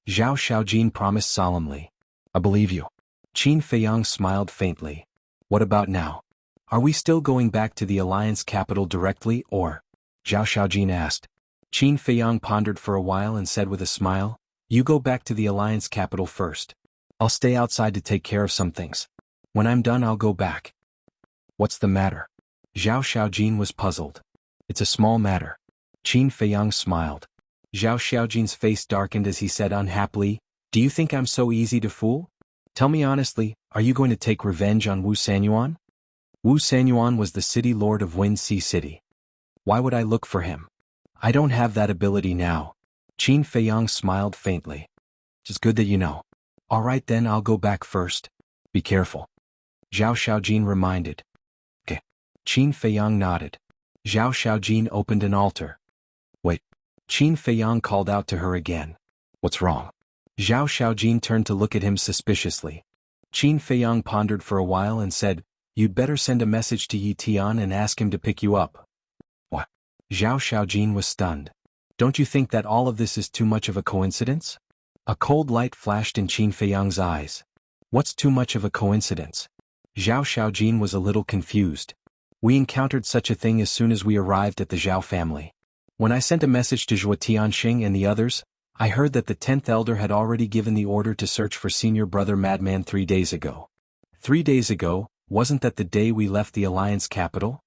Zhao Xiaojin promised solemnly. I believe you. Qin Feiyang smiled faintly. What about now? Are we still going back to the Alliance capital directly or? Zhao Xiaojin asked. Qin Feiyang pondered for a while and said with a smile, "You go back to the Alliance capital first. I'll stay outside to take care of some things. When I'm done I'll go back." "What's the matter?" Zhao Xiaojin was puzzled. "It's a small matter." Qin Feiyang smiled. Zhao Xiaojin's face darkened as he said unhappily, "Do you think I'm so easy to fool? Tell me honestly, are you going to take revenge on Wu Sanyuan?" Wu Sanyuan was the city lord of Wind Sea City. "Why would I look for him? I don't have that ability now." Qin Feiyang smiled faintly. "It's good that you know. All right then, I'll go back first. Be careful." Zhao Xiaojin reminded. "Okay." Qin Feiyang nodded. Zhao Xiaojin opened an altar. "Wait." Qin Feiyang called out to her again. "What's wrong?" Zhao Xiaojin turned to look at him suspiciously. Qin Feiyang pondered for a while and said, "You'd better send a message to Yi Tian and ask him to pick you up." "What?" Zhao Xiaojin was stunned. "Don't you think that all of this is too much of a coincidence?" A cold light flashed in Qin Feiyang's eyes. "What's too much of a coincidence?" Zhao Xiaojin was a little confused. "We encountered such a thing as soon as we arrived at the Zhao family. When I sent a message to Zhuo Tianxing and the others, I heard that the 10th elder had already given the order to search for senior brother Madman 3 days ago. 3 days ago, wasn't that the day we left the Alliance capital?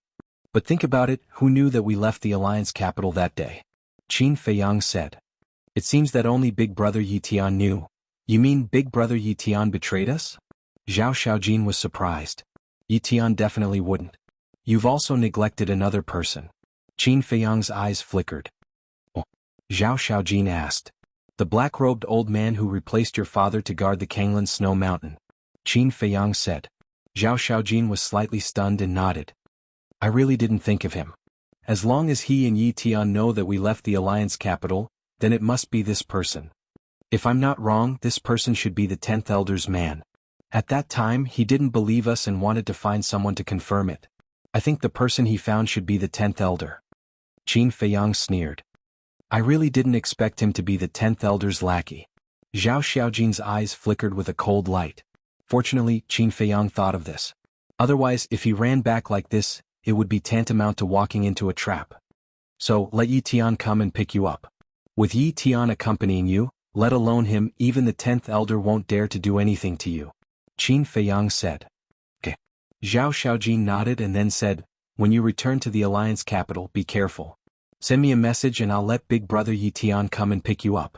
But think about it, who knew that we left the Alliance capital that day?" Qin Feiyang said. "It seems that only Big Brother Yi Tian knew." "You mean Big Brother Yi Tian betrayed us?" Zhao Xiaojin was surprised. "Yi Tian definitely wouldn't. You've also neglected another person." Qin Feiyang's eyes flickered. "Oh?" Zhao Xiaojin asked. "The black-robed old man who replaced your father to guard the Kanglan Snow Mountain." Qin Feiyang said. Zhao Xiaojin was slightly stunned and nodded. "I really didn't think of him. As long as he and Yi Tian know that we left the Alliance capital, then it must be this person. If I'm not wrong, this person should be the 10th elder's man. At that time he didn't believe us and wanted to find someone to confirm it. I think the person he found should be the 10th elder." Qin Feiyang sneered. "I really didn't expect him to be the 10th elder's lackey." Zhao Xiaojin's eyes flickered with a cold light. Fortunately, Qin Feiyang thought of this. Otherwise, if he ran back like this, it would be tantamount to walking into a trap. "So, let Yi Tian come and pick you up. With Yi Tian accompanying you, let alone him, even the 10th elder won't dare to do anything to you," Qin Feiyang said. "Okay." Zhao Xiaojin nodded and then said, "When you return to the Alliance capital, be careful. Send me a message and I'll let Big Brother Yi Tian come and pick you up."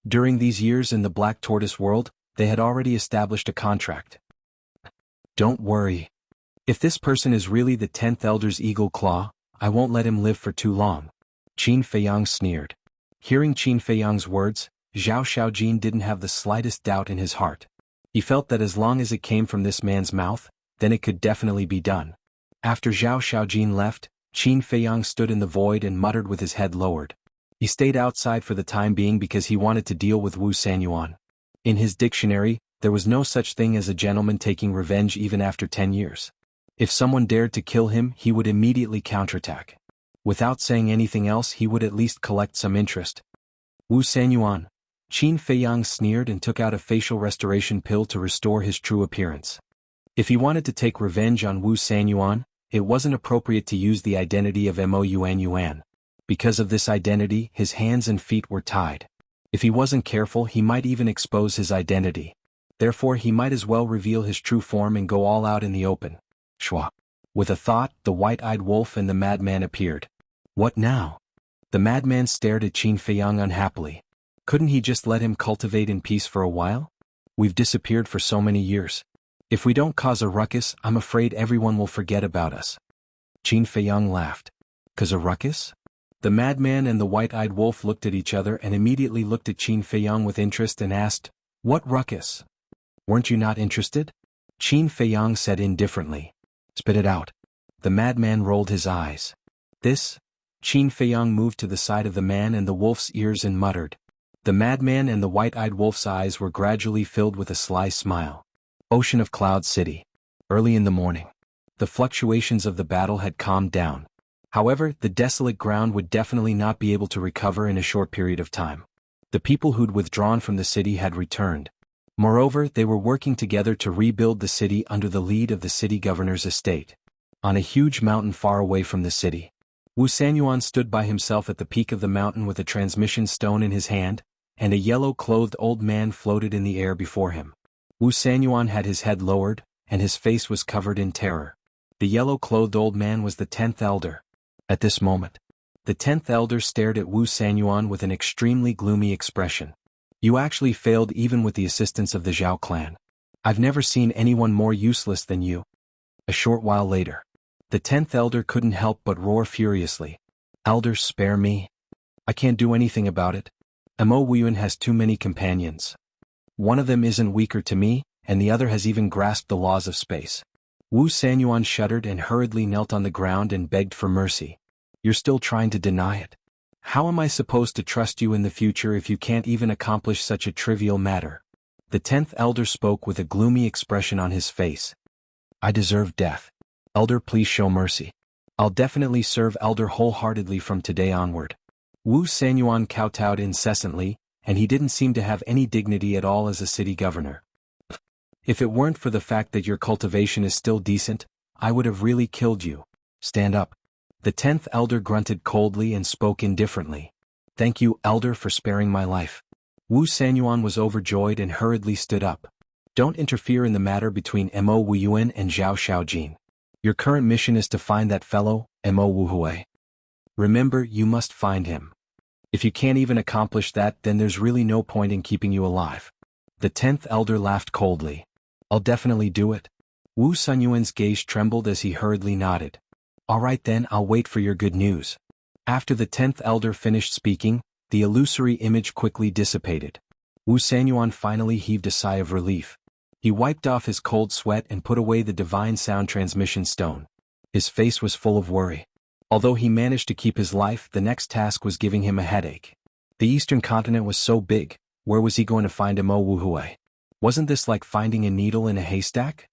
During these years in the Black Tortoise world, they had already established a contract. "Don't worry. If this person is really the 10th elder's eagle claw, I won't let him live for too long." Qin Feiyang sneered. Hearing Qin Feiyang's words, Zhao Xiaojin didn't have the slightest doubt in his heart. He felt that as long as it came from this man's mouth, then it could definitely be done. After Zhao Xiaojin left, Qin Feiyang stood in the void and muttered with his head lowered. He stayed outside for the time being because he wanted to deal with Wu Sanyuan. In his dictionary, there was no such thing as a gentleman taking revenge even after 10 years. If someone dared to kill him, he would immediately counterattack. Without saying anything else, he would at least collect some interest. "Wu Sanyuan." Qin Feiyang sneered and took out a facial restoration pill to restore his true appearance. If he wanted to take revenge on Wu Sanyuan, it wasn't appropriate to use the identity of Mo Yuan Yuan. Because of this identity, his hands and feet were tied. If he wasn't careful, he might even expose his identity. Therefore, he might as well reveal his true form and go all out in the open. Shwa. With a thought, the white-eyed wolf and the madman appeared. "What now?" The madman stared at Qin Feiyang unhappily. Couldn't he just let him cultivate in peace for a while? We've disappeared for so many years. If we don't cause a ruckus, I'm afraid everyone will forget about us. Qin Feiyang laughed. "'Cause a ruckus?" The madman and the white-eyed wolf looked at each other and immediately looked at Qin Feiyang with interest and asked, "What ruckus? Weren't you not interested?" Qin Feiyang said indifferently. "Spit it out." The madman rolled his eyes. "This?" Qin Feiyang moved to the side of the man and the wolf's ears and muttered. The madman and the white-eyed wolf's eyes were gradually filled with a sly smile. Ocean of Cloud City. Early in the morning. The fluctuations of the battle had calmed down. However, the desolate ground would definitely not be able to recover in a short period of time. The people who'd withdrawn from the city had returned. Moreover, they were working together to rebuild the city under the lead of the city governor's estate. On a huge mountain far away from the city, Wu Sanyuan stood by himself at the peak of the mountain with a transmission stone in his hand, and a yellow-clothed old man floated in the air before him. Wu Sanyuan had his head lowered, and his face was covered in terror. The yellow-clothed old man was the 10th elder. At this moment, the 10th elder stared at Wu Sanyuan with an extremely gloomy expression. You actually failed even with the assistance of the Zhao clan. I've never seen anyone more useless than you. A short while later, the 10th elder couldn't help but roar furiously. Elder, spare me. I can't do anything about it. Mo Wuyun has too many companions. One of them isn't weaker to me, and the other has even grasped the laws of space. Wu Sanyuan shuddered and hurriedly knelt on the ground and begged for mercy. You're still trying to deny it? How am I supposed to trust you in the future if you can't even accomplish such a trivial matter? The 10th elder spoke with a gloomy expression on his face. I deserve death. Elder, please show mercy. I'll definitely serve Elder wholeheartedly from today onward. Wu Sanyuan kowtowed incessantly, and he didn't seem to have any dignity at all as a city governor. If it weren't for the fact that your cultivation is still decent, I would have really killed you. Stand up. The 10th elder grunted coldly and spoke indifferently. Thank you, Elder, for sparing my life. Wu Sanyuan was overjoyed and hurriedly stood up. Don't interfere in the matter between Mo Wuyuan and Zhao Xiaojin. Your current mission is to find that fellow, Mo Wuhui. Remember, you must find him. If you can't even accomplish that, then there's really no point in keeping you alive. The 10th elder laughed coldly. I'll definitely do it. Wu Sanyuan's gaze trembled as he hurriedly nodded. All right then, I'll wait for your good news. After the 10th elder finished speaking, the illusory image quickly dissipated. Wu Sanyuan finally heaved a sigh of relief. He wiped off his cold sweat and put away the divine sound transmission stone. His face was full of worry. Although he managed to keep his life, the next task was giving him a headache. The eastern continent was so big, where was he going to find Mo Wuhui? Wasn't this like finding a needle in a haystack?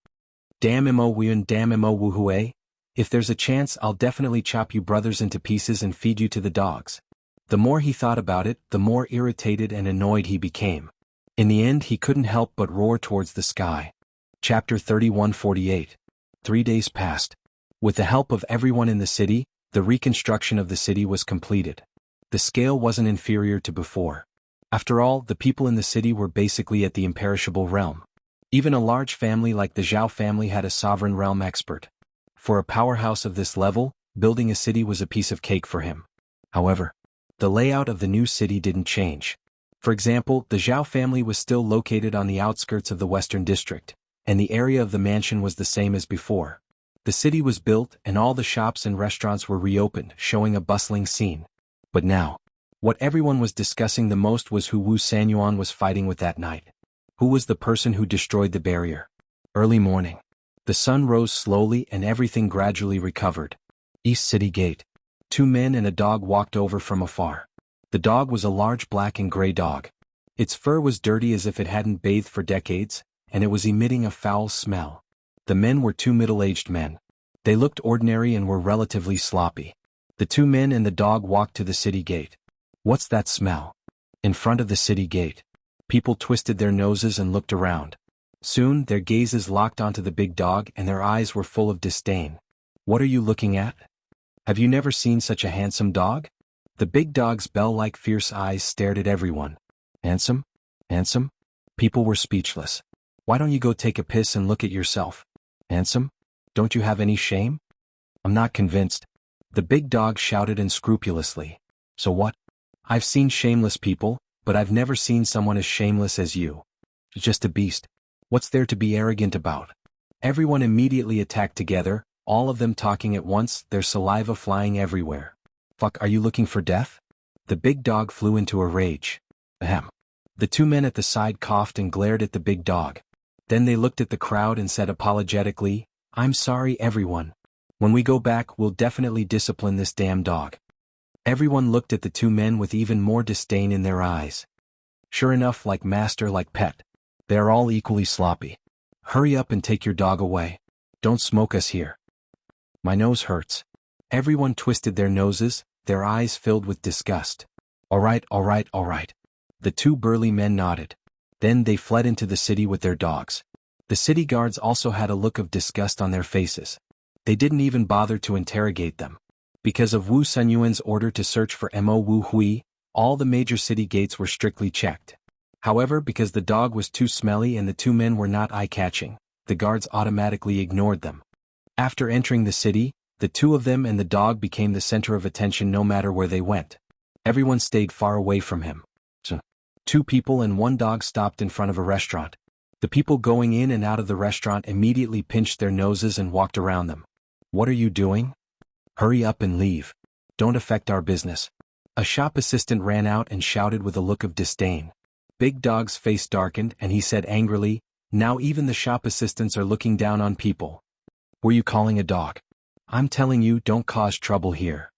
Damn Mo Wuyun, damn Mo Wuhui. If there's a chance, I'll definitely chop you brothers into pieces and feed you to the dogs. The more he thought about it, the more irritated and annoyed he became. In the end, he couldn't help but roar towards the sky. Chapter 31:48. 3 days passed. With the help of everyone in the city, the reconstruction of the city was completed. The scale wasn't inferior to before. After all, the people in the city were basically at the imperishable realm. Even a large family like the Zhao family had a sovereign realm expert. For a powerhouse of this level, building a city was a piece of cake for him. However, the layout of the new city didn't change. For example, the Zhao family was still located on the outskirts of the Western District, and the area of the mansion was the same as before. The city was built and all the shops and restaurants were reopened, showing a bustling scene. But now, what everyone was discussing the most was who Wu Sanyuan was fighting with that night. Who was the person who destroyed the barrier? Early morning. The sun rose slowly and everything gradually recovered. East City Gate. 2 men and a dog walked over from afar. The dog was a large black and gray dog. Its fur was dirty as if it hadn't bathed for decades, and it was emitting a foul smell. The men were 2 middle-aged men. They looked ordinary and were relatively sloppy. The 2 men and the dog walked to the city gate. What's that smell? In front of the city gate. People twisted their noses and looked around. Soon, their gazes locked onto the big dog and their eyes were full of disdain. What are you looking at? Have you never seen such a handsome dog? The big dog's bell-like fierce eyes stared at everyone. Handsome? Handsome? People were speechless. Why don't you go take a piss and look at yourself? Handsome? Don't you have any shame? I'm not convinced. The big dog shouted unscrupulously. So what? I've seen shameless people, but I've never seen someone as shameless as you. You're just a beast. What's there to be arrogant about? Everyone immediately attacked together, all of them talking at once, their saliva flying everywhere. Fuck, are you looking for death? The big dog flew into a rage. Ahem. The 2 men at the side coughed and glared at the big dog. Then they looked at the crowd and said apologetically, I'm sorry everyone. When we go back, we'll definitely discipline this damn dog. Everyone looked at the 2 men with even more disdain in their eyes. Sure enough, like master, like pet. They are all equally sloppy. Hurry up and take your dog away. Don't smoke us here. My nose hurts. Everyone twisted their noses, their eyes filled with disgust. All right, all right, all right. The 2 burly men nodded. Then they fled into the city with their dogs. The city guards also had a look of disgust on their faces. They didn't even bother to interrogate them. Because of Wu Sunyuan's order to search for Mo Wu Hui, all the major city gates were strictly checked. However, because the dog was too smelly and the two men were not eye-catching, the guards automatically ignored them. After entering the city, the two of them and the dog became the center of attention no matter where they went. Everyone stayed far away from him. So, two people and one dog stopped in front of a restaurant. The people going in and out of the restaurant immediately pinched their noses and walked around them. "What are you doing? Hurry up and leave. Don't affect our business." A shop assistant ran out and shouted with a look of disdain. Big Dog's face darkened and he said angrily, "Now even the shop assistants are looking down on people. Were you calling a dog? I'm telling you, don't cause trouble here.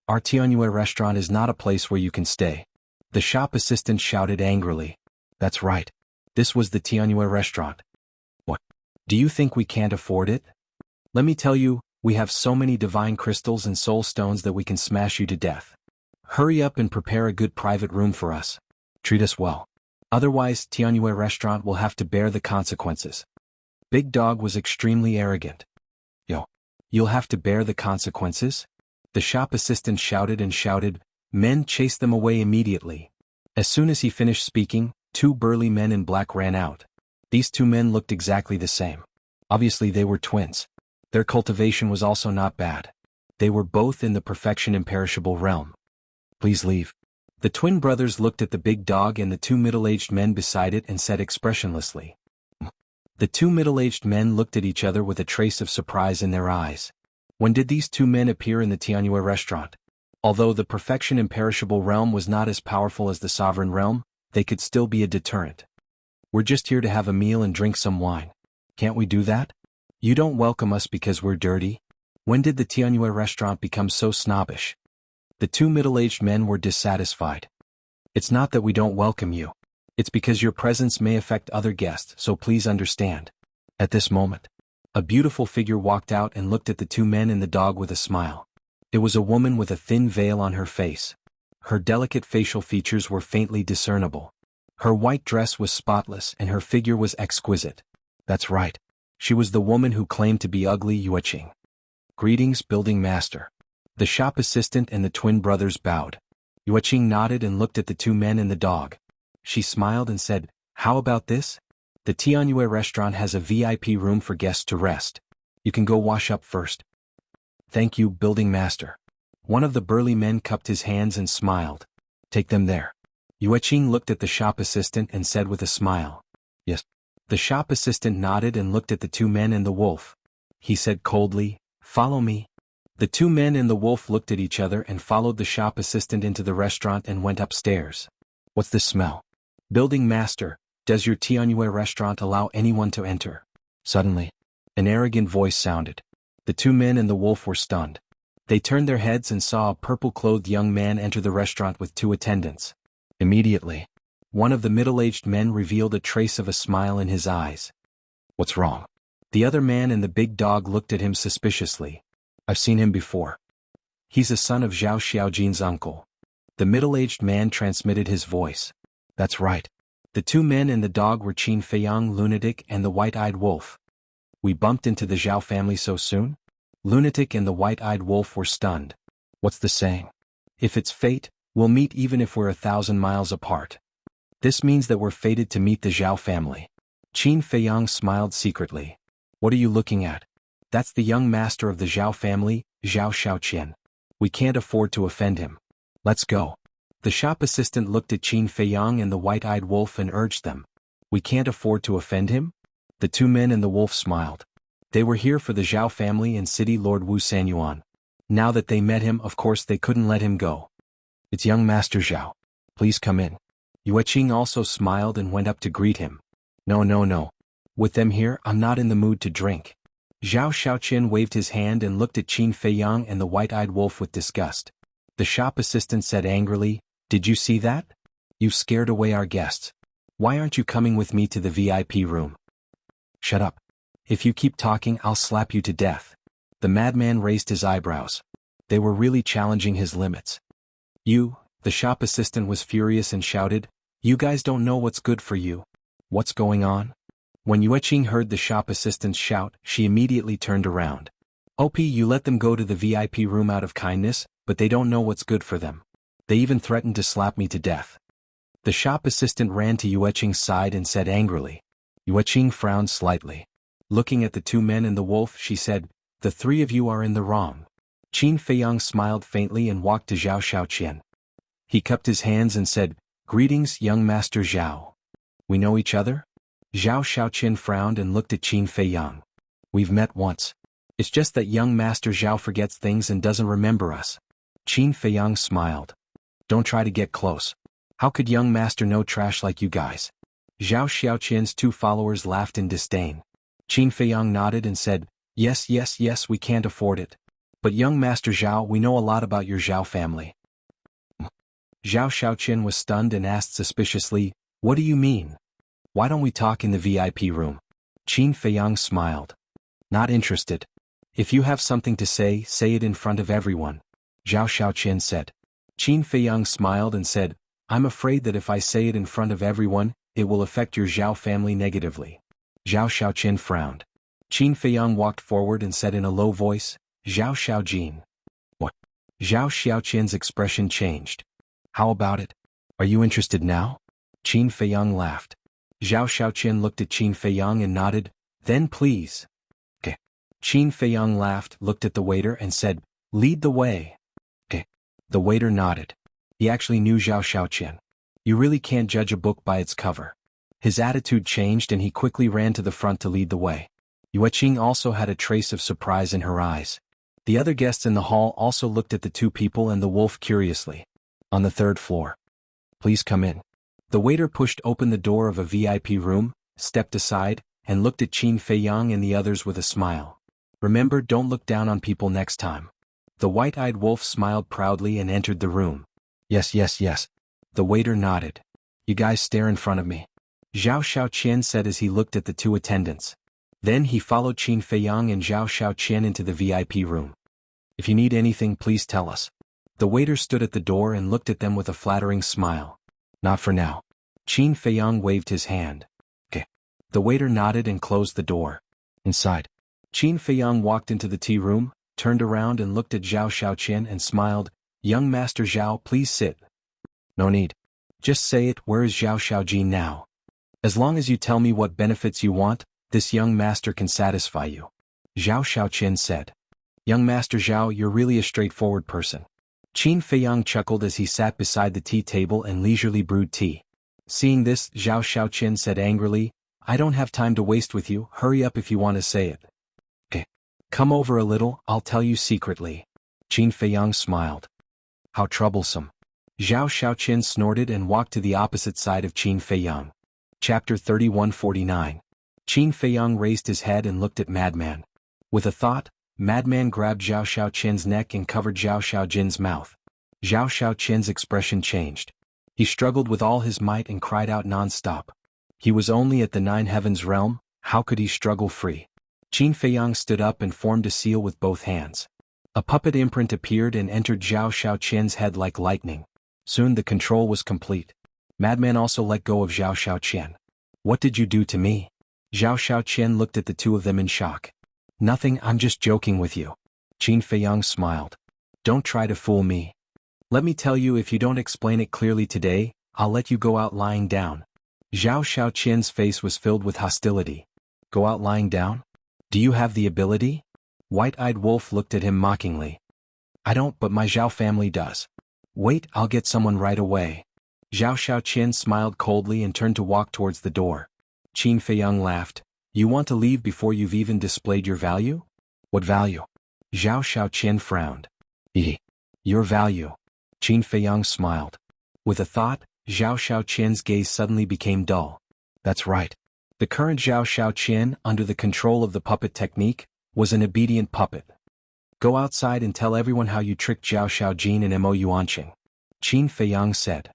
Our Tianyue restaurant is not a place where you can stay." The shop assistant shouted angrily. "That's right. This was the Tianyue restaurant. What? Do you think we can't afford it? Let me tell you, we have so many divine crystals and soul stones that we can smash you to death. Hurry up and prepare a good private room for us. Treat us well. Otherwise, Tianyue restaurant will have to bear the consequences." Big Dog was extremely arrogant. "Yo, you'll have to bear the consequences?" The shop assistant shouted and shouted. Men chased them away immediately. As soon as he finished speaking, two burly men in black ran out. These two men looked exactly the same. Obviously they were twins. Their cultivation was also not bad. They were both in the perfection imperishable realm. "Please leave." The twin brothers looked at the big dog and the two middle-aged men beside it and said expressionlessly. The two middle-aged men looked at each other with a trace of surprise in their eyes. When did these two men appear in the Tianyue restaurant? Although the perfection imperishable realm was not as powerful as the sovereign realm, they could still be a deterrent. "We're just here to have a meal and drink some wine. Can't we do that? You don't welcome us because we're dirty? When did the Tianyue restaurant become so snobbish?" The two middle-aged men were dissatisfied. "It's not that we don't welcome you. It's because your presence may affect other guests, so please understand." At this moment, a beautiful figure walked out and looked at the two men and the dog with a smile. It was a woman with a thin veil on her face. Her delicate facial features were faintly discernible. Her white dress was spotless and her figure was exquisite. That's right. She was the woman who claimed to be ugly Yueqing. "Greetings, building master." The shop assistant and the twin brothers bowed. Yueqing nodded and looked at the two men and the dog. She smiled and said, "How about this? The Tianyue restaurant has a VIP room for guests to rest. You can go wash up first." "Thank you, building master." One of the burly men cupped his hands and smiled. "Take them there." Yueqing looked at the shop assistant and said with a smile, "Yes." The shop assistant nodded and looked at the two men and the wolf. He said coldly, "Follow me." The two men and the wolf looked at each other and followed the shop assistant into the restaurant and went upstairs. "What's this smell?" "Building master, does your Tianyue restaurant allow anyone to enter?" Suddenly, an arrogant voice sounded. The two men and the wolf were stunned. They turned their heads and saw a purple-clothed young man enter the restaurant with two attendants. Immediately, one of the middle-aged men revealed a trace of a smile in his eyes. "What's wrong?" The other man and the big dog looked at him suspiciously. "I've seen him before. He's a son of Zhao Xiaojin's uncle." The middle-aged man transmitted his voice. "That's right. The two men and the dog were Qin Feiyang Lunatic and the white-eyed wolf." "We bumped into the Zhao family so soon?" Lunatic and the white-eyed wolf were stunned. "What's the saying? If it's fate, we'll meet even if we're 1,000 miles apart. This means that we're fated to meet the Zhao family." Qin Feiyang smiled secretly. "What are you looking at? That's the young master of the Zhao family, Zhao Xiaoqian. We can't afford to offend him. Let's go." The shop assistant looked at Qin Feiyang and the white-eyed wolf and urged them. "We can't afford to offend him?" The two men and the wolf smiled. They were here for the Zhao family and city lord Wu Sanyuan. Now that they met him, of course they couldn't let him go. "It's young Master Zhao. Please come in." Yueqing also smiled and went up to greet him. No. With them here, I'm not in the mood to drink." Zhao Xiaoqian waved his hand and looked at Qin Feiyang and the white-eyed wolf with disgust. The shop assistant said angrily, "Did you see that? You've scared away our guests. Why aren't you coming with me to the VIP room?" "Shut up. If you keep talking, I'll slap you to death." The madman raised his eyebrows. They were really challenging his limits. The shop assistant was furious and shouted, "You guys don't know what's good for you. What's going on?" When Yueqing heard the shop assistant's shout, she immediately turned around. OP, you let them go to the VIP room out of kindness, but they don't know what's good for them. They even threatened to slap me to death. The shop assistant ran to Yueqing's side and said angrily. Yueqing frowned slightly. Looking at the two men and the wolf, she said, "The three of you are in the wrong." Qin Feiyang smiled faintly and walked to Zhao Shaoqian. He cupped his hands and said, "Greetings, young Master Zhao. We know each other?" Zhao Shaoqian frowned and looked at Qin Feiyang. "We've met once. It's just that young Master Zhao forgets things and doesn't remember us." Qin Feiyang smiled. "Don't try to get close. How could young Master know trash like you guys?" Zhao Xiaoqian's two followers laughed in disdain. Qin Feiyang nodded and said, Yes, we can't afford it. But young Master Zhao, we know a lot about your Zhao family." Zhao Xiaoqian was stunned and asked suspiciously, "What do you mean? Why don't we talk in the VIP room?" Qin Feiyang smiled. "Not interested. If you have something to say it in front of everyone," Zhao Xiaoqian said. Qin Feiyang smiled and said, "I'm afraid that if I say it in front of everyone, it will affect your Zhao family negatively." Zhao Xiaoqian frowned. Qin Feiyang walked forward and said in a low voice, "Zhao Xiaojin." "What?" Zhao Xiaoqian's expression changed. "How about it? Are you interested now?" Qin Feiyang laughed. Zhao Xiaoqian looked at Qin Feiyang and nodded, "Then please." "Okay." Qin Feiyang laughed, looked at the waiter and said, "Lead the way." "Okay." The waiter nodded. He actually knew Zhao Xiaoqian. You really can't judge a book by its cover. His attitude changed and he quickly ran to the front to lead the way. Yueqing also had a trace of surprise in her eyes. The other guests in the hall also looked at the two people and the wolf curiously. "On the third floor. Please come in." The waiter pushed open the door of a VIP room, stepped aside, and looked at Qin Feiyang and the others with a smile. "Remember, don't look down on people next time." The white-eyed wolf smiled proudly and entered the room. Yes. The waiter nodded. "You guys stare in front of me," Zhao Xiaoqian said as he looked at the two attendants. Then he followed Qin Feiyang and Zhao Xiaoqian into the VIP room. "If you need anything, please tell us." The waiter stood at the door and looked at them with a flattering smile. "Not for now." Qin Feiyang waved his hand. "Okay." The waiter nodded and closed the door. Inside, Qin Feiyang walked into the tea room, turned around and looked at Zhao Xiaoqian and smiled. "Young Master Zhao, please sit." "No need. Just say it, where is Zhao Xiaojin now? As long as you tell me what benefits you want, this young master can satisfy you," Zhao Xiaoqian said. "Young Master Zhao, you're really a straightforward person." Qin Feiyang chuckled as he sat beside the tea table and leisurely brewed tea. Seeing this, Zhao Xiaoqian said angrily, "I don't have time to waste with you, hurry up if you want to say it." "Okay. Come over a little, I'll tell you secretly." Qin Feiyang smiled. "How troublesome." Zhao Xiaoqian snorted and walked to the opposite side of Qin Feiyang. Chapter 3149. Qin Feiyang raised his head and looked at Madman. With a thought, Madman grabbed Zhao Xiaoqian's neck and covered Zhao Xiaojin's mouth. Zhao Xiaoqian's expression changed. He struggled with all his might and cried out non-stop. He was only at the Nine Heavens realm, how could he struggle free? Qin Feiyang stood up and formed a seal with both hands. A puppet imprint appeared and entered Zhao Xiaoqian's head like lightning. Soon the control was complete. Madman also let go of Zhao Xiaoqian. "What did you do to me?" Zhao Xiaoqian looked at the two of them in shock. "Nothing, I'm just joking with you." Qin Feiyang smiled. "Don't try to fool me. Let me tell you, if you don't explain it clearly today, I'll let you go out lying down." Zhao Xiaoqian's face was filled with hostility. "Go out lying down? Do you have the ability?" White-eyed Wolf looked at him mockingly. "I don't, but my Zhao family does." "Wait, I'll get someone right away." Zhao Xiaoqian smiled coldly and turned to walk towards the door. Qin Feiyang laughed. "You want to leave before you've even displayed your value?" "What value?" Zhao Xiaoqian frowned. Your value." Qin Feiyang smiled. With a thought, Zhao Xiaoqian's gaze suddenly became dull. That's right. The current Zhao Xiaoqian, under the control of the puppet technique, was an obedient puppet. "Go outside and tell everyone how you tricked Zhao Xiaojin and Mo Yuanqing," Qin Feiyang said.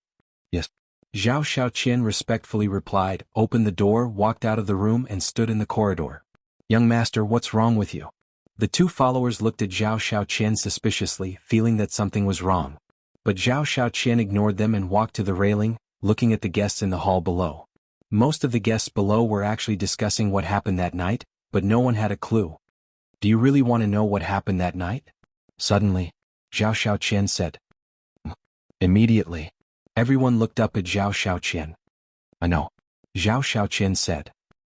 "Yes." Zhao Xiaoqian respectfully replied, opened the door, walked out of the room and stood in the corridor. "Young master, what's wrong with you?" The two followers looked at Zhao Xiaoqian suspiciously, feeling that something was wrong. But Zhao Xiaoqian ignored them and walked to the railing, looking at the guests in the hall below. Most of the guests below were actually discussing what happened that night, but no one had a clue. Do you really want to know what happened that night? Suddenly, Zhao Xiaoqian said. Immediately, everyone looked up at Zhao Xiaoqian. I know. Zhao Xiaoqian said.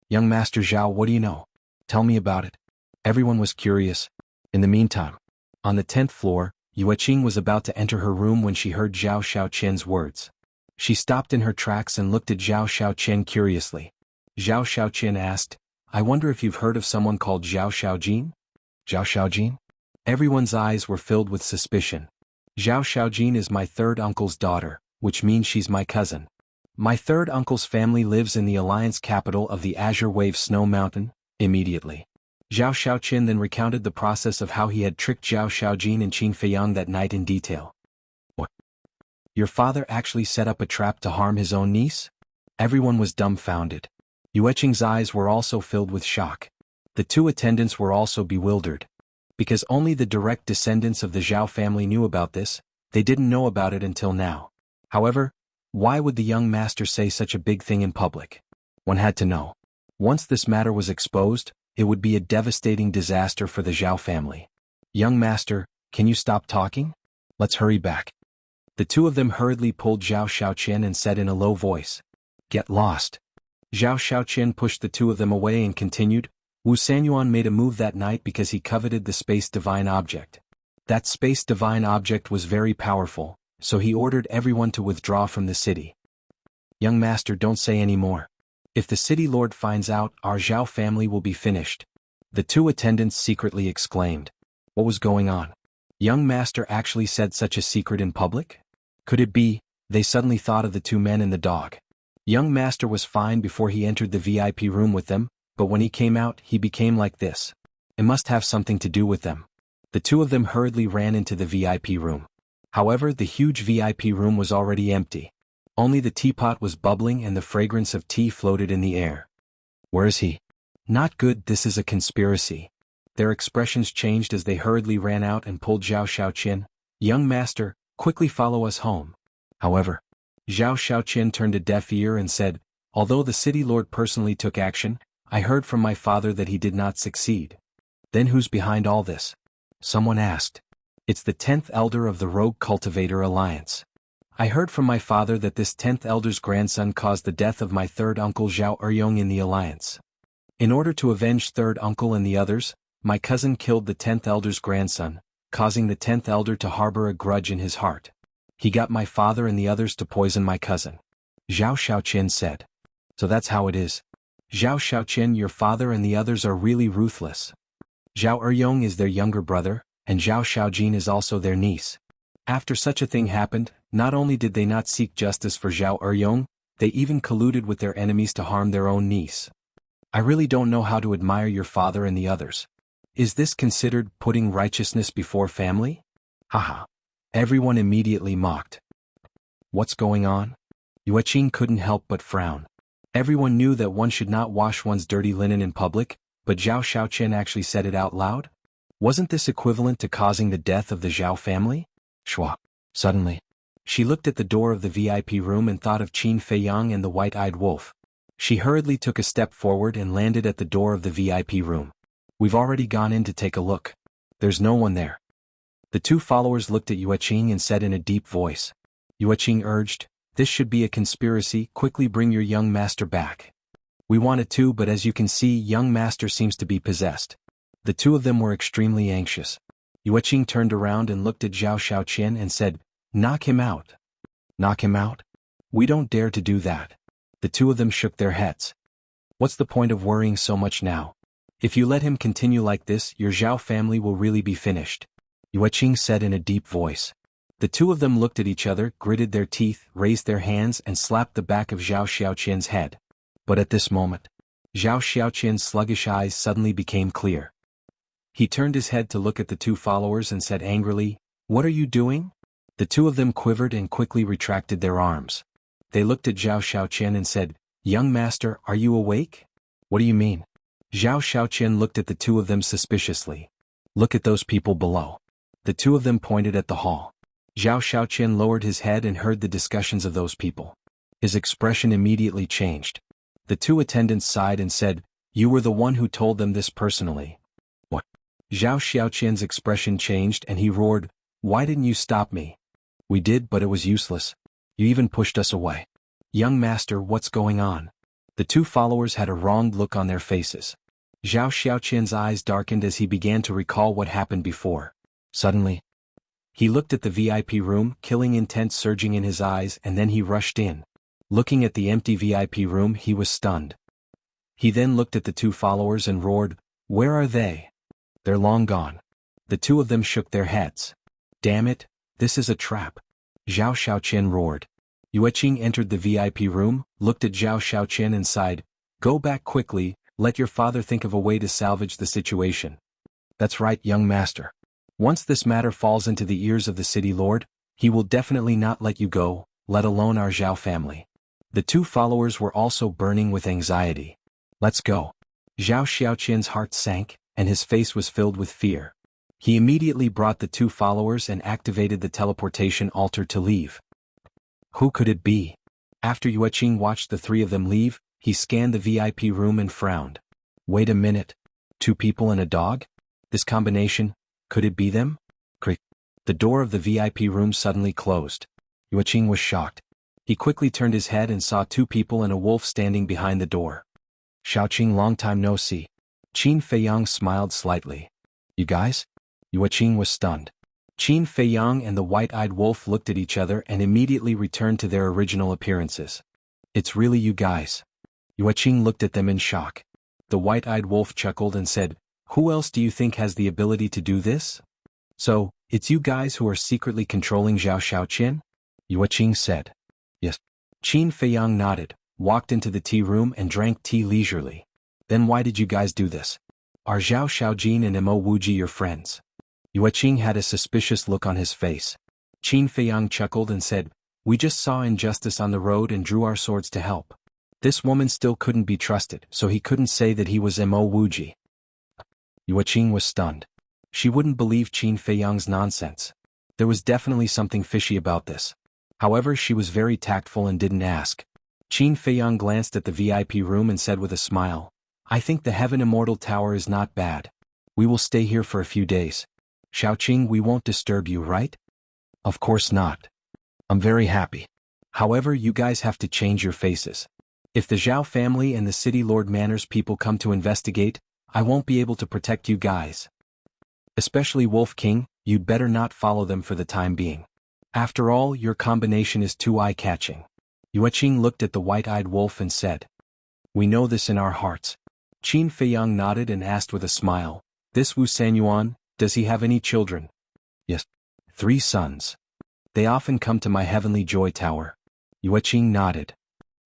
Young Master Zhao, what do you know? Tell me about it. Everyone was curious. In the meantime, on the 10th floor, Yueqing was about to enter her room when she heard Zhao Xiaoqian's words. She stopped in her tracks and looked at Zhao Xiaoqian curiously. Zhao Xiaoqian asked, I wonder if you've heard of someone called Zhao Xiaojin? Zhao Xiaojin? Everyone's eyes were filled with suspicion. Zhao Xiaojin is my third uncle's daughter, which means she's my cousin. My third uncle's family lives in the Alliance capital of the Azure Wave Snow Mountain. Immediately, Zhao Xiaoqian then recounted the process of how he had tricked Zhao Xiaojin and Qin Feiyang that night in detail. What? Your father actually set up a trap to harm his own niece? Everyone was dumbfounded. Yueqing's eyes were also filled with shock. The two attendants were also bewildered. Because only the direct descendants of the Zhao family knew about this, they didn't know about it until now. However, why would the young master say such a big thing in public? One had to know. Once this matter was exposed, it would be a devastating disaster for the Zhao family. Young master, can you stop talking? Let's hurry back. The two of them hurriedly pulled Zhao Xiaoqian and said in a low voice, Get lost. Zhao Xiaoqian pushed the two of them away and continued, Wu Sanyuan made a move that night because he coveted the space divine object. That space divine object was very powerful, so he ordered everyone to withdraw from the city. Young master, don't say any more. If the city lord finds out, our Zhao family will be finished. The two attendants secretly exclaimed. What was going on? Young master actually said such a secret in public? Could it be, they suddenly thought of the two men and the dog. Young master was fine before he entered the VIP room with them, but when he came out, he became like this. It must have something to do with them. The two of them hurriedly ran into the VIP room. However, the huge VIP room was already empty. Only the teapot was bubbling and the fragrance of tea floated in the air. Where is he? Not good, this is a conspiracy. Their expressions changed as they hurriedly ran out and pulled Zhao Xiaoqian. Young master, quickly follow us home. However, Zhao Xiaoqian turned a deaf ear and said, Although the city lord personally took action, I heard from my father that he did not succeed. Then who's behind all this? Someone asked. It's the 10th elder of the Rogue Cultivator Alliance. I heard from my father that this 10th elder's grandson caused the death of my third uncle Zhao Eryong in the alliance. In order to avenge third uncle and the others, my cousin killed the 10th elder's grandson, causing the 10th elder to harbor a grudge in his heart. He got my father and the others to poison my cousin. Zhao Xiaoqian said. So that's how it is. Zhao Xiaoqian, your father and the others are really ruthless. Zhao Eryong is their younger brother, and Zhao Xiaojin is also their niece. After such a thing happened, not only did they not seek justice for Zhao Eryong, they even colluded with their enemies to harm their own niece. I really don't know how to admire your father and the others. Is this considered putting righteousness before family? Haha. Everyone immediately mocked. What's going on? Yueqing couldn't help but frown. Everyone knew that one should not wash one's dirty linen in public, but Zhao Xiaoqian actually said it out loud? Wasn't this equivalent to causing the death of the Zhao family? Shua. Suddenly, she looked at the door of the VIP room and thought of Qin Feiyang and the white-eyed wolf. She hurriedly took a step forward and landed at the door of the VIP room. We've already gone in to take a look. There's no one there. The two followers looked at Yueqing and said in a deep voice. Yueqing urged, This should be a conspiracy, quickly bring your young master back. We wanted to, but as you can see, young master seems to be possessed. The two of them were extremely anxious. Yueqing turned around and looked at Zhao Xiaoqian and said, Knock him out. Knock him out? We don't dare to do that. The two of them shook their heads. What's the point of worrying so much now? If you let him continue like this, your Zhao family will really be finished. Yueqing said in a deep voice. The two of them looked at each other, gritted their teeth, raised their hands and slapped the back of Zhao Xiaoqian's head. But at this moment, Zhao Xiaoqian's sluggish eyes suddenly became clear. He turned his head to look at the two followers and said angrily, What are you doing? The two of them quivered and quickly retracted their arms. They looked at Zhao Xiaoqian and said, Young master, are you awake? What do you mean? Zhao Xiaoqian looked at the two of them suspiciously. Look at those people below. The two of them pointed at the hall. Zhao Xiaoqian lowered his head and heard the discussions of those people. His expression immediately changed. The two attendants sighed and said, You were the one who told them this personally. What? Zhao Xiaoqian's expression changed and he roared, "Why didn't you stop me?" "We did, but it was useless. You even pushed us away." "Young master, what's going on?" The two followers had a wronged look on their faces. Zhao Xiaoqian's eyes darkened as he began to recall what happened before. Suddenly, he looked at the VIP room, killing intent surging in his eyes, and then he rushed in. Looking at the empty VIP room, he was stunned. He then looked at the two followers and roared, "Where are they?" "They're long gone." The two of them shook their heads. "Damn it, this is a trap." Zhao Xiaoqian roared. Yueqing entered the VIP room, looked at Zhao Xiaoqian and sighed, "Go back quickly, let your father think of a way to salvage the situation." "That's right, young master. Once this matter falls into the ears of the city lord, he will definitely not let you go, let alone our Zhao family." The two followers were also burning with anxiety. "Let's go." Zhao Xiaoqian's heart sank, and his face was filled with fear. He immediately brought the two followers and activated the teleportation altar to leave. Who could it be? After Yueqing watched the three of them leave, he scanned the VIP room and frowned. Wait a minute. 2 people and a dog? This combination, could it be them? Creak. The door of the VIP room suddenly closed. Yueqing was shocked. He quickly turned his head and saw 2 people and a wolf standing behind the door. "Xiaoqing, long time no see." Qin Feiyang smiled slightly. "You guys?" Yueqing was stunned. Qin Feiyang and the white-eyed wolf looked at each other and immediately returned to their original appearances. "It's really you guys." Yueqing looked at them in shock. The white-eyed wolf chuckled and said, "Who else do you think has the ability to do this?" "So, it's you guys who are secretly controlling Zhao Xiaoqian?" Yueqing said. "Yes." Qin Feiyang nodded, walked into the tea room and drank tea leisurely. "Then why did you guys do this? Are Zhao Xiaojin and Mo Wuji your friends?" Yueqing had a suspicious look on his face. Qin Feiyang chuckled and said, "We just saw injustice on the road and drew our swords to help. This woman still couldn't be trusted, so he couldn't say that he was Mo Wuji." Yueqing was stunned. She wouldn't believe Qin Feiyang's nonsense. There was definitely something fishy about this. However, she was very tactful and didn't ask. Qin Feiyang glanced at the VIP room and said with a smile, "I think the Heaven Immortal Tower is not bad. We will stay here for a few days. Xiaoqing, we won't disturb you, right?" "Of course not. I'm very happy. However, you guys have to change your faces. If the Zhao family and the City Lord Manor's people come to investigate, I won't be able to protect you guys. Especially Wolf King, you'd better not follow them for the time being. After all, your combination is too eye-catching." Yueqing looked at the white-eyed wolf and said, "We know this in our hearts." Qin Feiyang nodded and asked with a smile, "This Wu Sanyuan, does he have any children?" "Yes. 3 sons. They often come to my Heavenly Joy Tower." Yueqing nodded.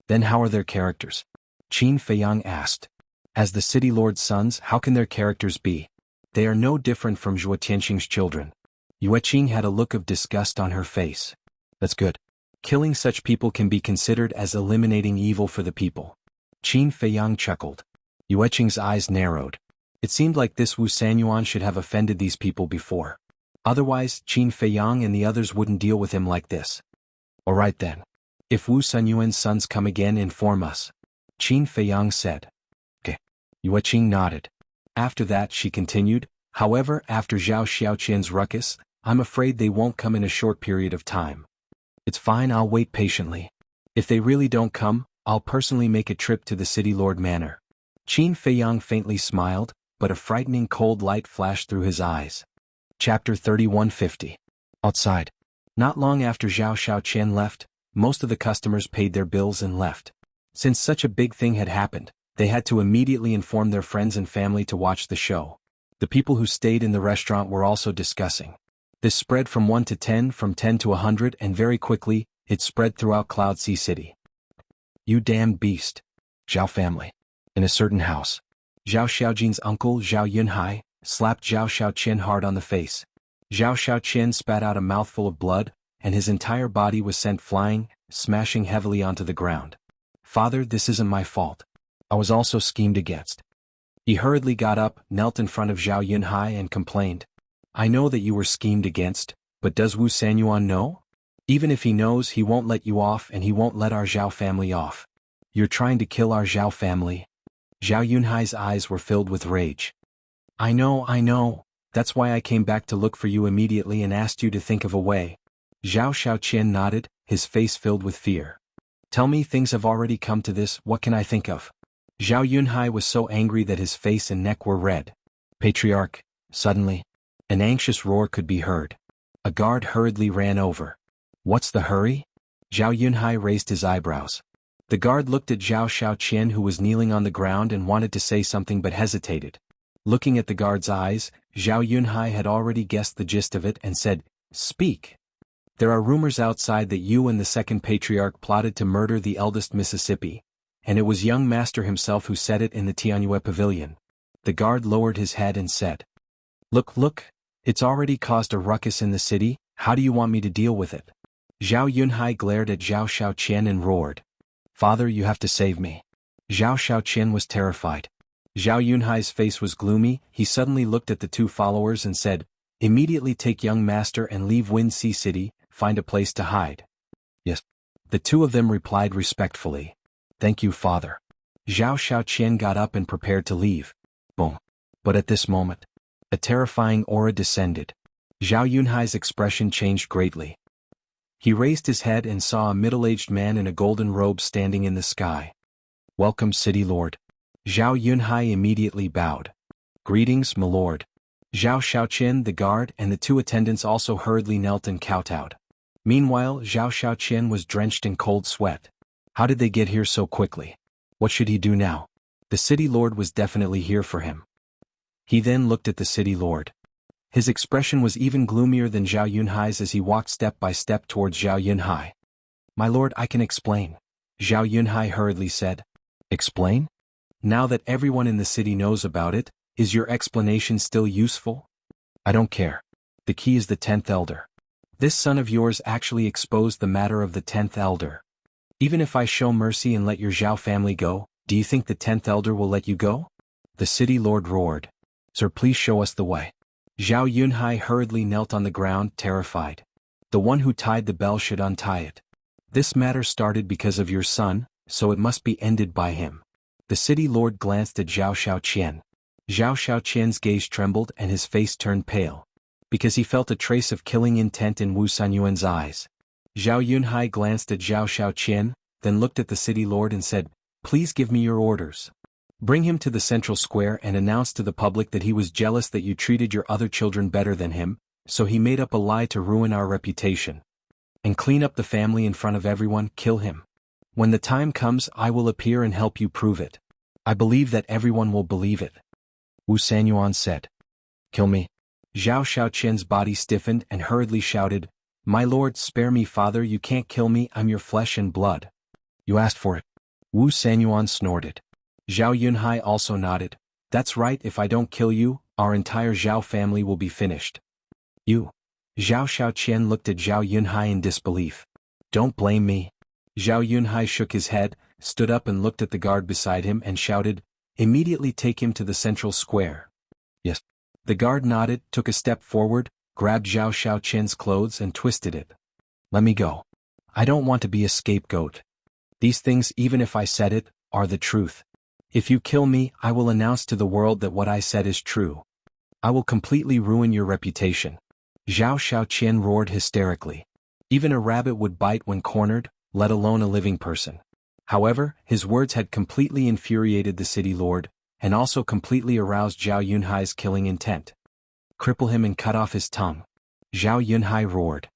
"Then how are their characters?" Qin Feiyang asked. "As the City Lord's sons, how can their characters be? They are no different from Zhuo Tianqing's children." Yueqing had a look of disgust on her face. "That's good. Killing such people can be considered as eliminating evil for the people." Qin Feiyang chuckled. Yueqing's eyes narrowed. It seemed like this Wu Sanyuan should have offended these people before. Otherwise, Qin Feiyang and the others wouldn't deal with him like this. "All right then. If Wu Sanyuan's sons come again, inform us," Qin Feiyang said. "Okay." Yueqing nodded. After that, she continued, "However, after Zhao Xiaoqian's ruckus, I'm afraid they won't come in a short period of time. It's fine, I'll wait patiently. If they really don't come, I'll personally make a trip to the City Lord Manor." Qin Feiyang faintly smiled, but a frightening cold light flashed through his eyes. Chapter 3150. Outside. Not long after Zhao Xiaoqian left, most of the customers paid their bills and left. Since such a big thing had happened, they had to immediately inform their friends and family to watch the show. The people who stayed in the restaurant were also discussing. This spread from 1 to 10, from 10 to 100, and very quickly, it spread throughout Cloud Sea City. "You damned beast." Zhao family. In a certain house. Zhao Xiaojin's uncle, Zhao Yunhai, slapped Zhao Xiaoqian hard on the face. Zhao Xiaoqian spat out a mouthful of blood, and his entire body was sent flying, smashing heavily onto the ground. "Father, this isn't my fault. I was also schemed against." He hurriedly got up, knelt in front of Zhao Yunhai and complained. "I know that you were schemed against, but does Wu Sanyuan know? Even if he knows, he won't let you off and he won't let our Zhao family off. You're trying to kill our Zhao family." Zhao Yunhai's eyes were filled with rage. I know. That's why I came back to look for you immediately and asked you to think of a way. Zhao Xiaoqian nodded, his face filled with fear. Tell me, things have already come to this, what can I think of? Zhao Yunhai was so angry that his face and neck were red. Patriarch, suddenly, an anxious roar could be heard. A guard hurriedly ran over. What's the hurry? Zhao Yunhai raised his eyebrows. The guard looked at Zhao Xiaoqian, who was kneeling on the ground, and wanted to say something but hesitated. Looking at the guard's eyes, Zhao Yunhai had already guessed the gist of it and said, Speak. There are rumors outside that you and the second patriarch plotted to murder the eldest Mississippi, and it was young master himself who said it in the Tianyue pavilion. The guard lowered his head and said, Look, it's already caused a ruckus in the city, how do you want me to deal with it? Zhao Yunhai glared at Zhao Xiaoqian and roared. Father, you have to save me. Zhao Xiaoqian was terrified. Zhao Yunhai's face was gloomy, he suddenly looked at the two followers and said, Immediately take young master and leave Wind Sea City, find a place to hide. Yes. The two of them replied respectfully. Thank you, father. Zhao Xiaoqian got up and prepared to leave. Boom. But at this moment, a terrifying aura descended. Zhao Yunhai's expression changed greatly. He raised his head and saw a middle-aged man in a golden robe standing in the sky. Welcome, city lord. Zhao Yunhai immediately bowed. Greetings, my lord. Zhao Xiaoqian, the guard, and the two attendants also hurriedly knelt and kowtowed. Meanwhile, Zhao Xiaoqian was drenched in cold sweat. How did they get here so quickly? What should he do now? The city lord was definitely here for him. He then looked at the city lord. His expression was even gloomier than Zhao Yunhai's as he walked step by step towards Zhao Yunhai. My lord, I can explain. Zhao Yunhai hurriedly said. Explain? Now that everyone in the city knows about it, is your explanation still useful? I don't care. The key is the 10th elder. This son of yours actually exposed the matter of the 10th elder. Even if I show mercy and let your Zhao family go, do you think the 10th elder will let you go? The city lord roared. Sir, please show us the way. Zhao Yunhai hurriedly knelt on the ground, terrified. The one who tied the bell should untie it. This matter started because of your son, so it must be ended by him. The city lord glanced at Zhao Xiaoqian. Zhao Xiaoqian's gaze trembled and his face turned pale, because he felt a trace of killing intent in Wu Sanyuan's eyes. Zhao Yunhai glanced at Zhao Xiaoqian, then looked at the city lord and said, Please give me your orders. Bring him to the central square and announce to the public that he was jealous that you treated your other children better than him, so he made up a lie to ruin our reputation. And clean up the family in front of everyone, kill him. When the time comes, I will appear and help you prove it. I believe that everyone will believe it. Wu Sanyuan said. Kill me. Zhao Xiaoqian's body stiffened and hurriedly shouted, My lord, spare me, father, you can't kill me, I'm your flesh and blood. You asked for it. Wu Sanyuan snorted. Zhao Yunhai also nodded. That's right, if I don't kill you, our entire Zhao family will be finished. You. Zhao Xiaoqian looked at Zhao Yunhai in disbelief. Don't blame me. Zhao Yunhai shook his head, stood up and looked at the guard beside him and shouted, Immediately take him to the central square. Yes. The guard nodded, took a step forward, grabbed Zhao Xiaoqian's clothes and twisted it. Let me go. I don't want to be a scapegoat. These things, even if I said it, are the truth. If you kill me, I will announce to the world that what I said is true. I will completely ruin your reputation. Zhao Xiaoqian roared hysterically. Even a rabbit would bite when cornered, let alone a living person. However, his words had completely infuriated the city lord, and also completely aroused Zhao Yunhai's killing intent. Cripple him and cut off his tongue. Zhao Yunhai roared.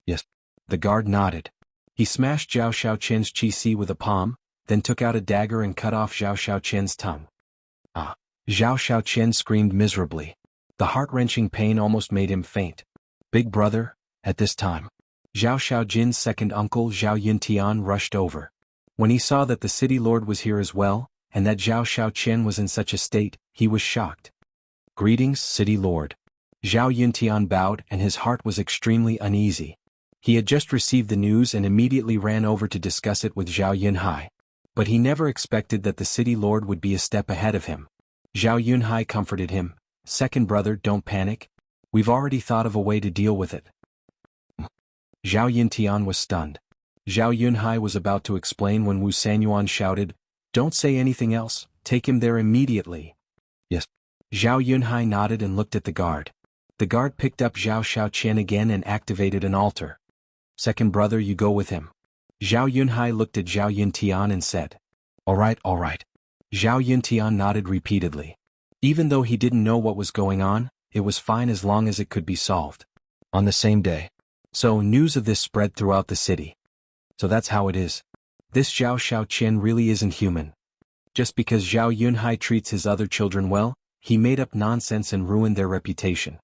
Yes. The guard nodded. He smashed Zhao Xiaoqian's qi with a palm, then took out a dagger and cut off Zhao Xiaoqian's tongue. Ah! Zhao Xiaoqian screamed miserably. The heart-wrenching pain almost made him faint. Big brother, at this time, Zhao Xiaojin's second uncle Zhao Yuntian rushed over. When he saw that the city lord was here as well, and that Zhao Xiaoqian was in such a state, he was shocked. Greetings, city lord. Zhao Yuntian bowed and his heart was extremely uneasy. He had just received the news and immediately ran over to discuss it with Zhao Yunhai. But he never expected that the city lord would be a step ahead of him. Zhao Yunhai comforted him. Second brother, don't panic. We've already thought of a way to deal with it. Zhao Yuntian was stunned. Zhao Yunhai was about to explain when Wu Sanyuan shouted, Don't say anything else, take him there immediately. Yes. Zhao Yunhai nodded and looked at the guard. The guard picked up Zhao Xiaoqian again and activated an altar. Second brother, you go with him. Zhao Yunhai looked at Zhao Yuntian and said. All right. Zhao Yuntian nodded repeatedly. Even though he didn't know what was going on, it was fine as long as it could be solved. On the same day. So news of this spread throughout the city. So that's how it is. This Zhao Xiaoqian really isn't human. Just because Zhao Yunhai treats his other children well, he made up nonsense and ruined their reputation.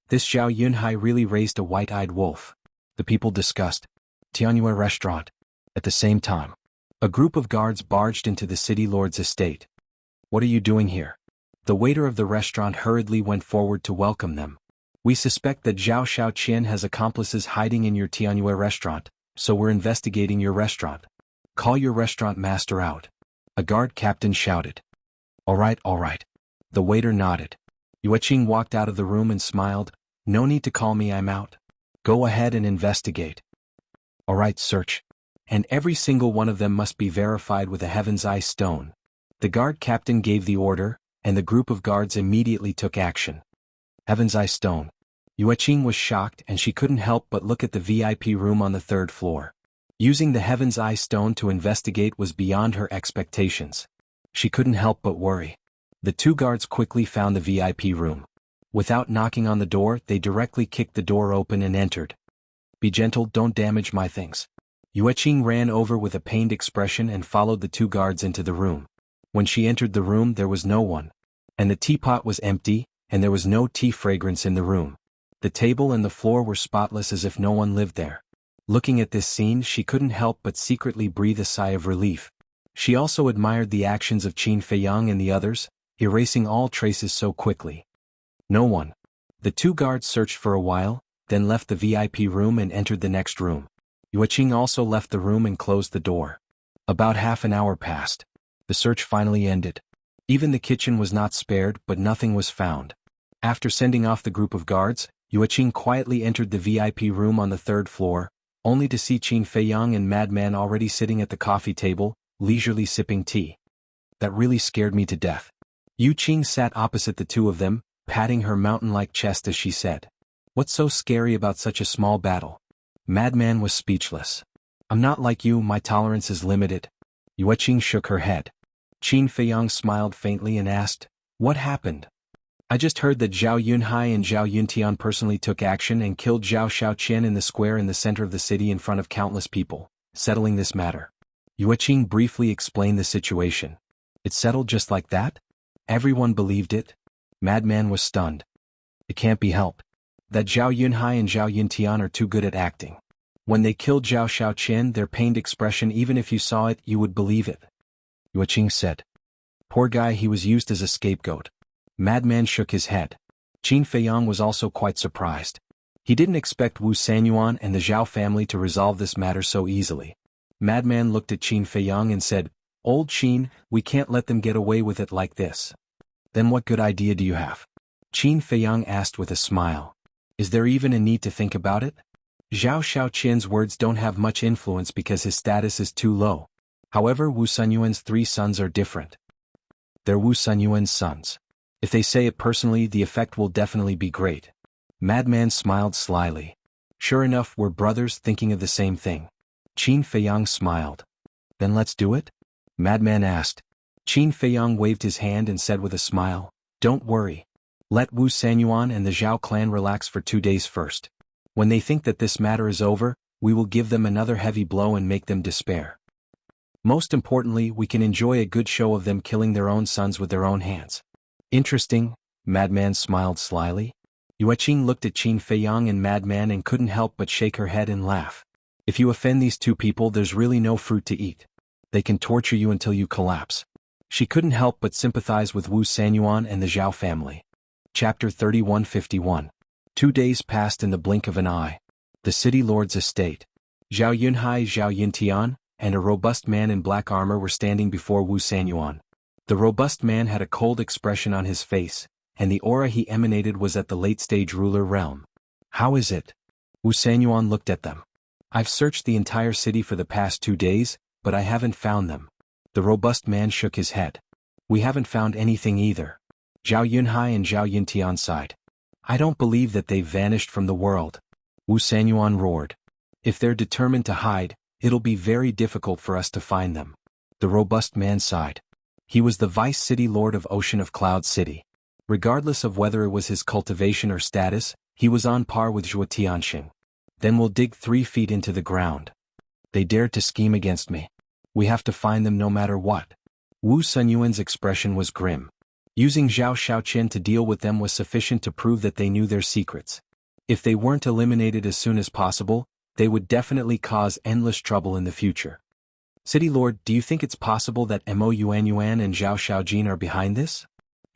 This Zhao Yunhai really raised a white-eyed wolf. The people discussed. Tianyue restaurant. At the same time, a group of guards barged into the city lord's estate. What are you doing here? The waiter of the restaurant hurriedly went forward to welcome them. We suspect that Zhao Xiaoqian has accomplices hiding in your Tianyue restaurant, so we're investigating your restaurant. Call your restaurant master out. A guard captain shouted. All right. The waiter nodded. Yueqing walked out of the room and smiled. No need to call me, I'm out. Go ahead and investigate. All right, search. And every single one of them must be verified with a Heaven's Eye stone. The guard captain gave the order, and the group of guards immediately took action. Heaven's Eye stone. Yueqing was shocked and she couldn't help but look at the VIP room on the third floor. Using the Heaven's Eye stone to investigate was beyond her expectations. She couldn't help but worry. The two guards quickly found the VIP room. Without knocking on the door, they directly kicked the door open and entered. Be gentle, don't damage my things. Yueqing ran over with a pained expression and followed the two guards into the room. When she entered the room, there was no one. And the teapot was empty, and there was no tea fragrance in the room. The table and the floor were spotless as if no one lived there. Looking at this scene, she couldn't help but secretly breathe a sigh of relief. She also admired the actions of Qin Feiyang and the others, erasing all traces so quickly. No one. The two guards searched for a while, then left the VIP room and entered the next room. Yueqing also left the room and closed the door. About half an hour passed. The search finally ended. Even the kitchen was not spared, but nothing was found. After sending off the group of guards, Yueqing quietly entered the VIP room on the third floor, only to see Qin Feiyang and Madman already sitting at the coffee table, leisurely sipping tea. That really scared me to death. Yueqing sat opposite the two of them, patting her mountain-like chest as she said. What's so scary about such a small battle? Madman was speechless. I'm not like you, my tolerance is limited. Yueqing shook her head. Qin Feiyang smiled faintly and asked, what happened? I just heard that Zhao Yunhai and Zhao Yuntian personally took action and killed Zhao Xiaoqian in the square in the center of the city in front of countless people, settling this matter. Yueqing briefly explained the situation. It settled just like that? Everyone believed it? Madman was stunned. It can't be helped. That Zhao Yunhai and Zhao Yuntian are too good at acting. When they killed Zhao Xiaoqian, their pained expression, even if you saw it, you would believe it. Yueqing said. Poor guy, he was used as a scapegoat. Madman shook his head. Qin Feiyang was also quite surprised. He didn't expect Wu Sanyuan and the Zhao family to resolve this matter so easily. Madman looked at Qin Feiyang and said, Old Qin, we can't let them get away with it like this. Then what good idea do you have? Qin Feiyang asked with a smile. Is there even a need to think about it? Zhao Xiaoqian's words don't have much influence because his status is too low. However, Wu Sunyuan's 3 sons are different. They're Wu Sunyuan's sons. If they say it personally, the effect will definitely be great. Madman smiled slyly. Sure enough, we're brothers thinking of the same thing. Qin Feiyang smiled. Then let's do it? Madman asked. Qin Feiyang waved his hand and said with a smile, Don't worry. Let Wu Sanyuan and the Zhao clan relax for 2 days first. When they think that this matter is over, we will give them another heavy blow and make them despair. Most importantly, we can enjoy a good show of them killing their own sons with their own hands. Interesting, Madman smiled slyly. Yueqing looked at Qin Feiyang and Madman and couldn't help but shake her head and laugh. If you offend these two people, there's really no fruit to eat. They can torture you until you collapse. She couldn't help but sympathize with Wu Sanyuan and the Zhao family. Chapter 3151. 2 days passed in the blink of an eye. The city lord's estate. Zhao Yunhai, Zhao Yuntian, and a robust man in black armor were standing before Wu Sanyuan. The robust man had a cold expression on his face, and the aura he emanated was at the late-stage ruler realm. How is it? Wu Sanyuan looked at them. I've searched the entire city for the past 2 days, but I haven't found them. The robust man shook his head. We haven't found anything either. Zhao Yunhai and Zhao Yuntian sighed. I don't believe that they've vanished from the world. Wu Sanyuan roared. If they're determined to hide, it'll be very difficult for us to find them. The robust man sighed. He was the vice city lord of Ocean of Cloud City. Regardless of whether it was his cultivation or status, he was on par with Zhuo Tianxing. Then we'll dig 3 feet into the ground. They dared to scheme against me. We have to find them no matter what. Wu Sunyuan's expression was grim. Using Zhao Xiaoqian to deal with them was sufficient to prove that they knew their secrets. If they weren't eliminated as soon as possible, they would definitely cause endless trouble in the future. City Lord, do you think it's possible that Mo Yuanyuan and Zhao Xiaojin are behind this?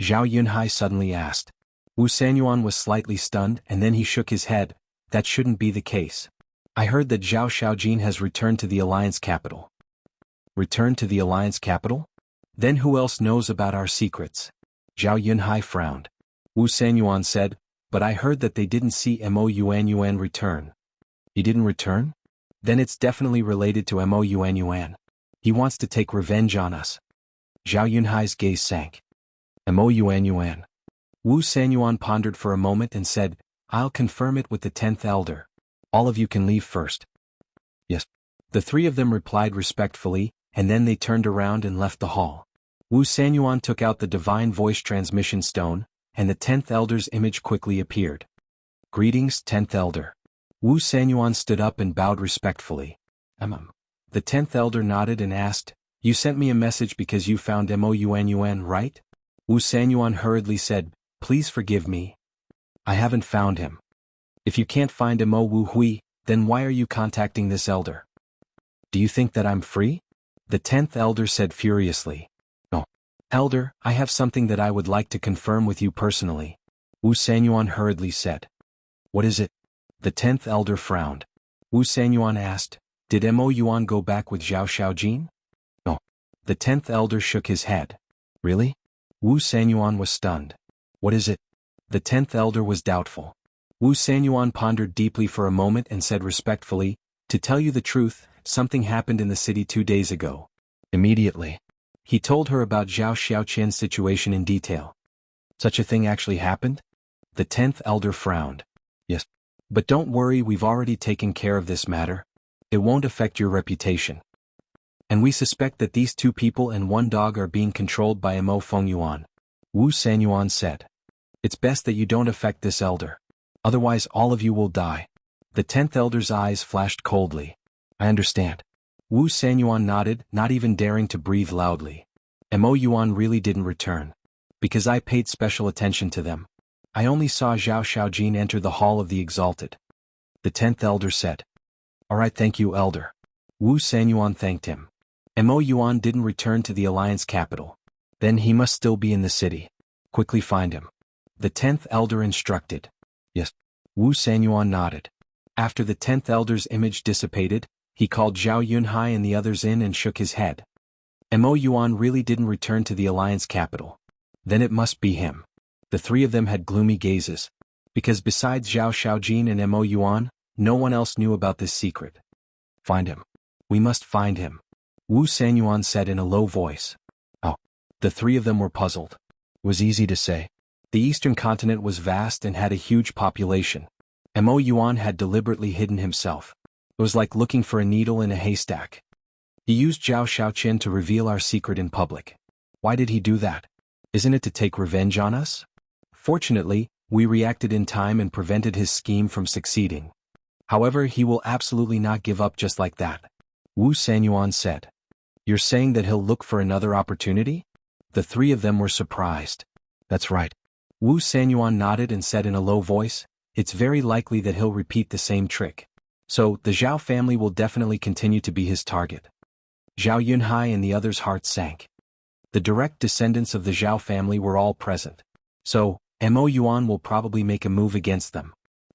Zhao Yunhai suddenly asked. Wu Sanyuan was slightly stunned and then he shook his head. That shouldn't be the case. I heard that Zhao Xiaojin has returned to the Alliance capital. Returned to the Alliance capital? Then who else knows about our secrets? Zhao Yunhai frowned. Wu Sanyuan said, but I heard that they didn't see Mo Yuanyuan return. He didn't return? Then it's definitely related to Mo Yuanyuan. He wants to take revenge on us. Zhao Yunhai's gaze sank. Mo Yuanyuan. Wu Sanyuan pondered for a moment and said, I'll confirm it with the 10th elder. All of you can leave first. Yes. The 3 of them replied respectfully, and then they turned around and left the hall. Wu Sanyuan took out the divine voice transmission stone, and the 10th elder's image quickly appeared. Greetings, 10th elder. Wu Sanyuan stood up and bowed respectfully. The 10th elder nodded and asked, You sent me a message because you found Mo Yuanyuan, right? Wu Sanyuan hurriedly said, Please forgive me. I haven't found him. If you can't find Mo Wu Hui, then why are you contacting this elder? Do you think that I'm free? The 10th elder said furiously. No. Elder, I have something that I would like to confirm with you personally. Wu Sanyuan hurriedly said. What is it? The 10th elder frowned. Wu Sanyuan asked, Did Mo Yuan go back with Zhao Xiaojin? No. The 10th elder shook his head. Really? Wu Sanyuan was stunned. What is it? The 10th elder was doubtful. Wu Sanyuan pondered deeply for a moment and said respectfully, To tell you the truth, something happened in the city 2 days ago. Immediately. He told her about Zhao Xiaoqian's situation in detail. Such a thing actually happened? The 10th elder frowned. Yes. But don't worry, we've already taken care of this matter. It won't affect your reputation. And we suspect that these 2 people and 1 dog are being controlled by Mo Fengyuan. Wu Sanyuan said. It's best that you don't affect this elder. Otherwise all of you will die. The 10th elder's eyes flashed coldly. I understand. Wu Sanyuan nodded, not even daring to breathe loudly. Mo Yuan really didn't return. Because I paid special attention to them. I only saw Zhao Xiaojin enter the Hall of the Exalted. The 10th elder said. Alright, thank you, elder. Wu Sanyuan thanked him. Mo Yuan didn't return to the Alliance capital. Then he must still be in the city. Quickly find him. The 10th elder instructed. Yes. Wu Sanyuan nodded. After the 10th elder's image dissipated, he called Zhao Yunhai and the others in and shook his head. Mo Yuan really didn't return to the Alliance capital. Then it must be him. The 3 of them had gloomy gazes. Because besides Zhao Xiaojin and Mo Yuan, no one else knew about this secret. Find him. We must find him. Wu Sanyuan said in a low voice. Oh. The 3 of them were puzzled. It was easy to say. The eastern continent was vast and had a huge population. Mo Yuan had deliberately hidden himself. It was like looking for a needle in a haystack. He used Zhao Xiaoqian to reveal our secret in public. Why did he do that? Isn't it to take revenge on us? Fortunately, we reacted in time and prevented his scheme from succeeding. However, he will absolutely not give up just like that. Wu Sanyuan said. You're saying that he'll look for another opportunity? The 3 of them were surprised. That's right. Wu Sanyuan nodded and said in a low voice, It's very likely that he'll repeat the same trick. So, the Zhao family will definitely continue to be his target. Zhao Yunhai and the others' hearts sank. The direct descendants of the Zhao family were all present. So, Mo Yuan will probably make a move against them.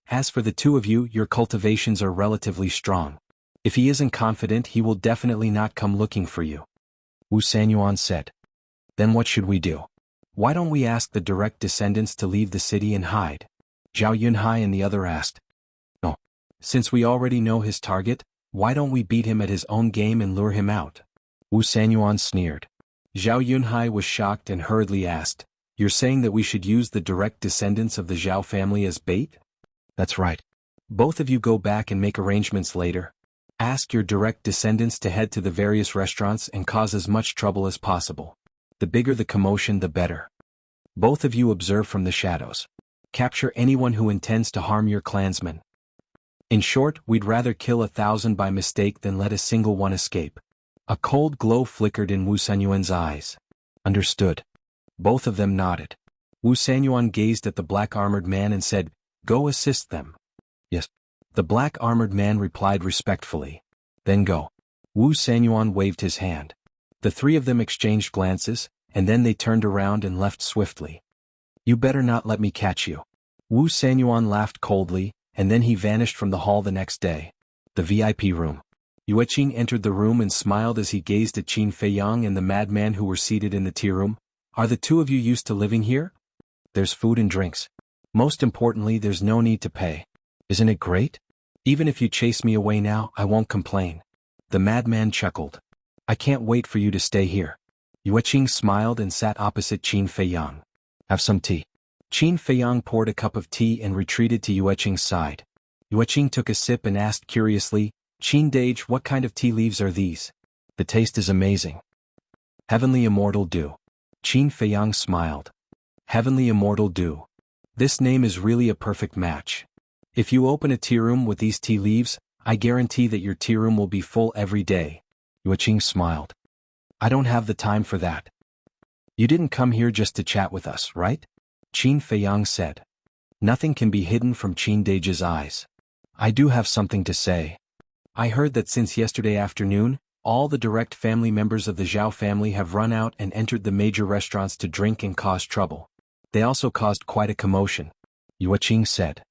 As for the 2 of you, your cultivations are relatively strong. If he isn't confident, he will definitely not come looking for you. Wu Sanyuan said. Then what should we do? Why don't we ask the direct descendants to leave the city and hide? Zhao Yunhai and the other asked. No. Since we already know his target, why don't we beat him at his own game and lure him out? Wu Sanyuan sneered. Zhao Yunhai was shocked and hurriedly asked, You're saying that we should use the direct descendants of the Zhao family as bait? That's right. Both of you go back and make arrangements later. Ask your direct descendants to head to the various restaurants and cause as much trouble as possible. The bigger the commotion, the better. Both of you observe from the shadows. Capture anyone who intends to harm your clansmen. In short, we'd rather kill 1,000 by mistake than let a single one escape. A cold glow flickered in Wu Sanyuan's eyes. Understood. Both of them nodded. Wu Sanyuan gazed at the black-armored man and said, "Go assist them." Yes. The black-armored man replied respectfully. Then go. Wu Sanyuan waved his hand. The three of them exchanged glances, and then they turned around and left swiftly. You better not let me catch you. Wu Sanyuan laughed coldly, and then he vanished from the hall the next day. The VIP room. Yueqing entered the room and smiled as he gazed at Qin Feiyang and the madman who were seated in the tea room. Are the two of you used to living here? There's food and drinks. Most importantly, there's no need to pay. Isn't it great? Even if you chase me away now, I won't complain. The madman chuckled. I can't wait for you to stay here. Yueqing smiled and sat opposite Qin Feiyang. Have some tea. Qin Feiyang poured a cup of tea and retreated to Yueqing's side. Yueqing took a sip and asked curiously, Qin Dage, what kind of tea leaves are these? The taste is amazing. Heavenly Immortal Dew. Qin Feiyang smiled. Heavenly Immortal Dew. This name is really a perfect match. If you open a tea room with these tea leaves, I guarantee that your tea room will be full every day. Yueqing smiled. I don't have the time for that. You didn't come here just to chat with us, right? Qin Feiyang said. Nothing can be hidden from Qin Dage's eyes. I do have something to say. I heard that since yesterday afternoon, all the direct family members of the Zhao family have run out and entered the major restaurants to drink and cause trouble. They also caused quite a commotion. Yueqing said.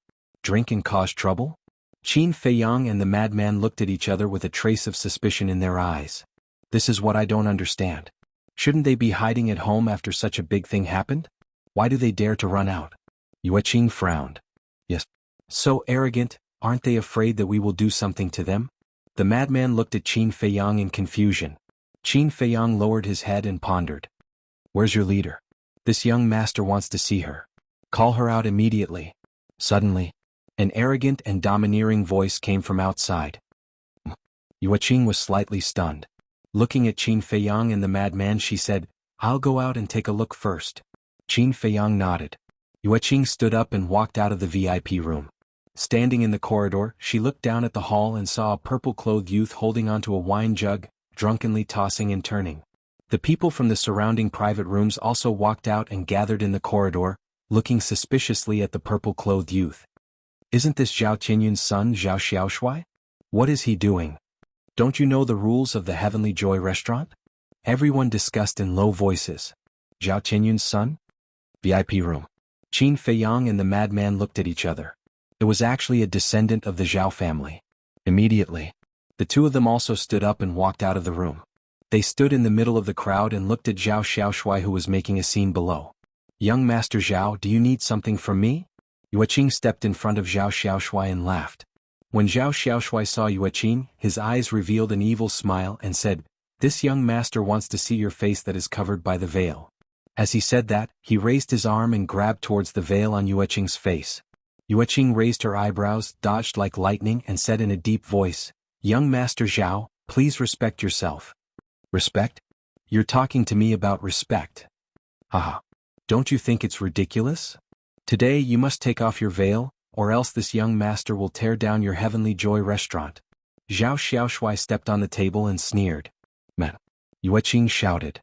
Drink and cause trouble? Qin Feiyang and the madman looked at each other with a trace of suspicion in their eyes. This is what I don't understand. Shouldn't they be hiding at home after such a big thing happened? Why do they dare to run out? Yueqing frowned. Yes. So arrogant, aren't they afraid that we will do something to them? The madman looked at Qin Feiyang in confusion. Qin Feiyang lowered his head and pondered. Where's your leader? This young master wants to see her. Call her out immediately. Suddenly, an arrogant and domineering voice came from outside. Yueqing was slightly stunned. Looking at Qin Feiyang and the madman, she said, I'll go out and take a look first. Qin Feiyang nodded. Yueqing stood up and walked out of the VIP room. Standing in the corridor, she looked down at the hall and saw a purple-clothed youth holding onto a wine jug, drunkenly tossing and turning. The people from the surrounding private rooms also walked out and gathered in the corridor, looking suspiciously at the purple-clothed youth. Isn't this Zhao Tianyun's son, Zhao Xiaoshuai? What is he doing? Don't you know the rules of the Heavenly Joy restaurant? Everyone discussed in low voices. Zhao Tianyun's son? VIP room. Qin Feiyang and the madman looked at each other. It was actually a descendant of the Zhao family. Immediately, the two of them also stood up and walked out of the room. They stood in the middle of the crowd and looked at Zhao Xiaoshuai, who was making a scene below. Young Master Zhao, do you need something from me? Yueqing stepped in front of Zhao Xiaoshuai and laughed. When Zhao Xiaoshuai saw Yueqing, his eyes revealed an evil smile and said, This young master wants to see your face that is covered by the veil. As he said that, he raised his arm and grabbed towards the veil on Yueqing's face. Yueqing raised her eyebrows, dodged like lightning, and said in a deep voice, Young Master Zhao, please respect yourself. Respect? You're talking to me about respect. Haha. Don't you think it's ridiculous? Today you must take off your veil, or else this young master will tear down your Heavenly Joy restaurant. Zhao Xiaoshuai stepped on the table and sneered. Man. Yueqing shouted.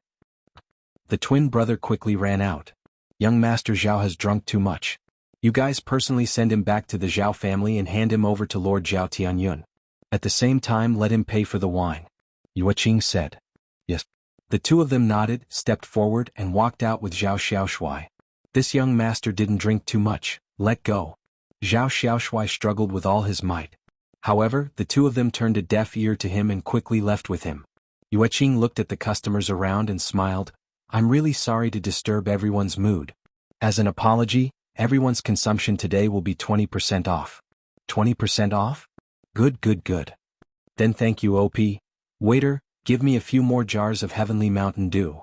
The twin brother quickly ran out. Young Master Zhao has drunk too much. You guys personally send him back to the Zhao family and hand him over to Lord Zhao Tianyun. At the same time, let him pay for the wine. Yueqing said. Yes. The two of them nodded, stepped forward, and walked out with Zhao Xiaoshuai. This young master didn't drink too much. Let go. Zhao Xiaoshuai struggled with all his might. However, the two of them turned a deaf ear to him and quickly left with him. Yueqing looked at the customers around and smiled. I'm really sorry to disturb everyone's mood. As an apology, everyone's consumption today will be 20% off. 20% off? Good, good, good. Then thank you, OP. Waiter, give me a few more jars of Heavenly Mountain Dew.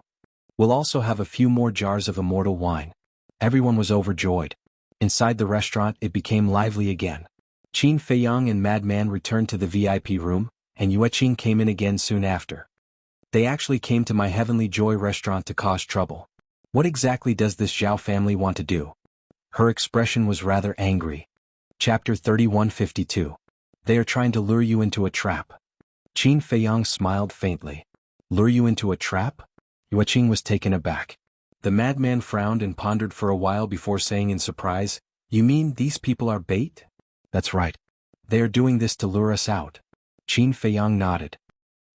We'll also have a few more jars of immortal wine. Everyone was overjoyed. Inside the restaurant it became lively again. Qin Feiyang and Madman returned to the VIP room, and Yueqing came in again soon after. They actually came to my Heavenly Joy restaurant to cause trouble. What exactly does this Zhao family want to do? Her expression was rather angry. Chapter 3152. They are trying to lure you into a trap. Qin Feiyang smiled faintly. Lure you into a trap? Yueqing was taken aback. The madman frowned and pondered for a while before saying in surprise, "You mean these people are bait?" "That's right. They are doing this to lure us out." Qin Feiyang nodded.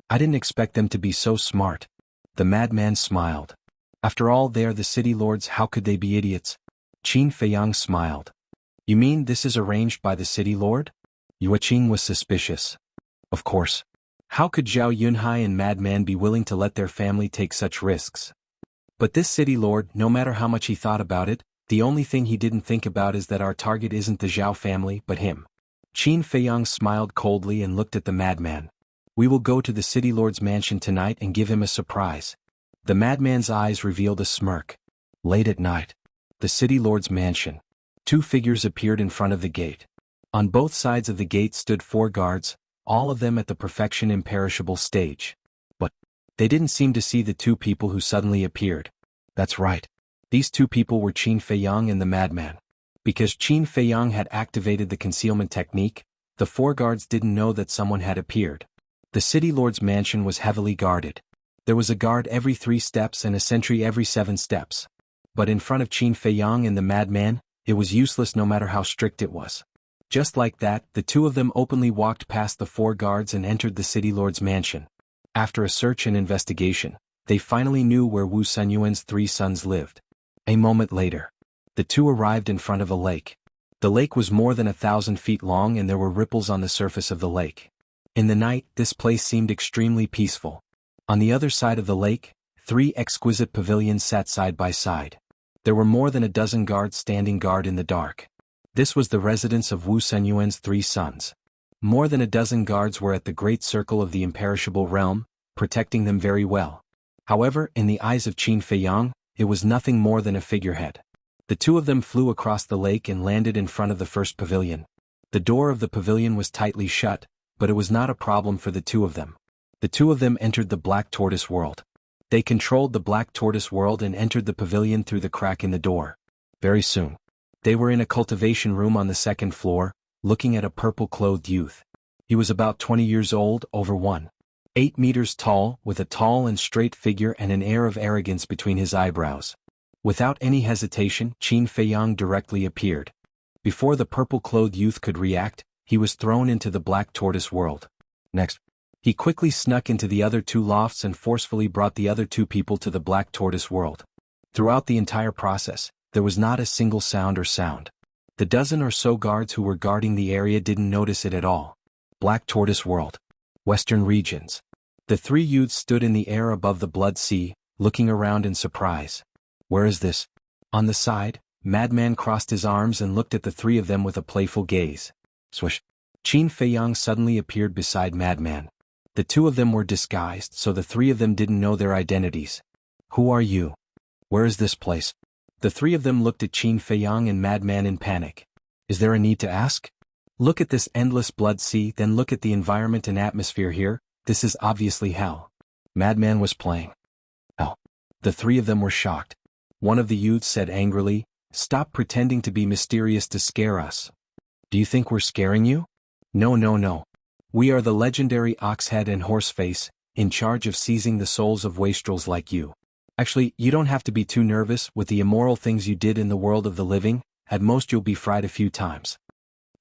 "I didn't expect them to be so smart." The madman smiled. "After all, they are the city lords, how could they be idiots?" Qin Feiyang smiled. "You mean this is arranged by the city lord?" Yueqing was suspicious. Of course. How could Zhao Yunhai and Madman be willing to let their family take such risks? But this city lord, no matter how much he thought about it, the only thing he didn't think about is that our target isn't the Zhao family but him. Qin Feiyang smiled coldly and looked at the madman. "We will go to the city lord's mansion tonight and give him a surprise." The madman's eyes revealed a smirk. Late at night. The city lord's mansion. Two figures appeared in front of the gate. On both sides of the gate stood 4 guards, all of them at the perfection imperishable stage. But they didn't seem to see the 2 people who suddenly appeared. That's right. These 2 people were Qin Feiyang and the madman. Because Qin Feiyang had activated the concealment technique, the 4 guards didn't know that someone had appeared. The city lord's mansion was heavily guarded. There was a guard every 3 steps and a sentry every 7 steps. But in front of Qin Feiyang and the madman, it was useless no matter how strict it was. Just like that, the 2 of them openly walked past the 4 guards and entered the city lord's mansion. After a search and investigation, they finally knew where Wu Sunyuan's 3 sons lived. A moment later, the 2 arrived in front of a lake. The lake was more than 1,000 feet long and there were ripples on the surface of the lake. In the night, this place seemed extremely peaceful. On the other side of the lake, 3 exquisite pavilions sat side by side. There were more than a dozen guards standing guard in the dark. This was the residence of Wu Sunyuan's 3 sons. More than a dozen guards were at the great circle of the imperishable realm, protecting them very well. However, in the eyes of Qin Feiyang, it was nothing more than a figurehead. The 2 of them flew across the lake and landed in front of the first pavilion. The door of the pavilion was tightly shut, but it was not a problem for the 2 of them. The 2 of them entered the Black Tortoise world. They controlled the Black Tortoise world and entered the pavilion through the crack in the door. Very soon, they were in a cultivation room on the 2nd floor, looking at a purple-clothed youth. He was about 20 years old, over 1.8 meters tall, with a tall and straight figure and an air of arrogance between his eyebrows. Without any hesitation, Qin Feiyang directly appeared. Before the purple-clothed youth could react, he was thrown into the Black Tortoise world. Next, he quickly snuck into the other 2 lofts and forcefully brought the other 2 people to the Black Tortoise world. Throughout the entire process, there was not a single sound. The dozen or so guards who were guarding the area didn't notice it at all. Black Tortoise World. Western regions. The 3 youths stood in the air above the Blood Sea, looking around in surprise. Where is this? On the side, Madman crossed his arms and looked at the 3 of them with a playful gaze. Swish. Qin Feiyang suddenly appeared beside Madman. The 2 of them were disguised, so the 3 of them didn't know their identities. Who are you? Where is this place? The 3 of them looked at Qin Feiyang and Madman in panic. Is there a need to ask? Look at this endless blood sea, then look at the environment and atmosphere here. This is obviously hell. Madman was playing. Hell. The 3 of them were shocked. One of the youths said angrily, "Stop pretending to be mysterious to scare us." "Do you think we're scaring you?" No. We are the legendary Oxhead and Horseface, in charge of seizing the souls of wastrels like you. Actually, you don't have to be too nervous with the immoral things you did in the world of the living. At most you'll be fried a few times.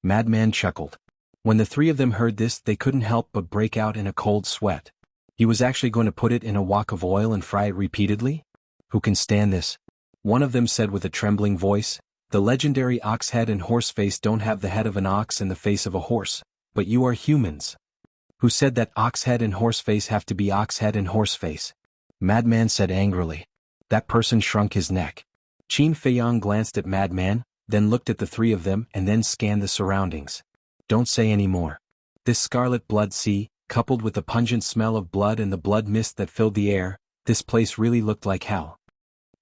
Madman chuckled. When the 3 of them heard this, they couldn't help but break out in a cold sweat. He was actually going to put it in a wok of oil and fry it repeatedly? Who can stand this? One of them said with a trembling voice, "The legendary Oxhead and Horseface don't have the head of an ox and the face of a horse, but you are humans." Who said that Oxhead and Horseface have to be Oxhead and Horseface? Madman said angrily. That person shrunk his neck. Qin Feiyang glanced at Madman, then looked at the 3 of them and then scanned the surroundings. Don't say any more. This scarlet blood sea, coupled with the pungent smell of blood and the blood mist that filled the air, This place really looked like hell.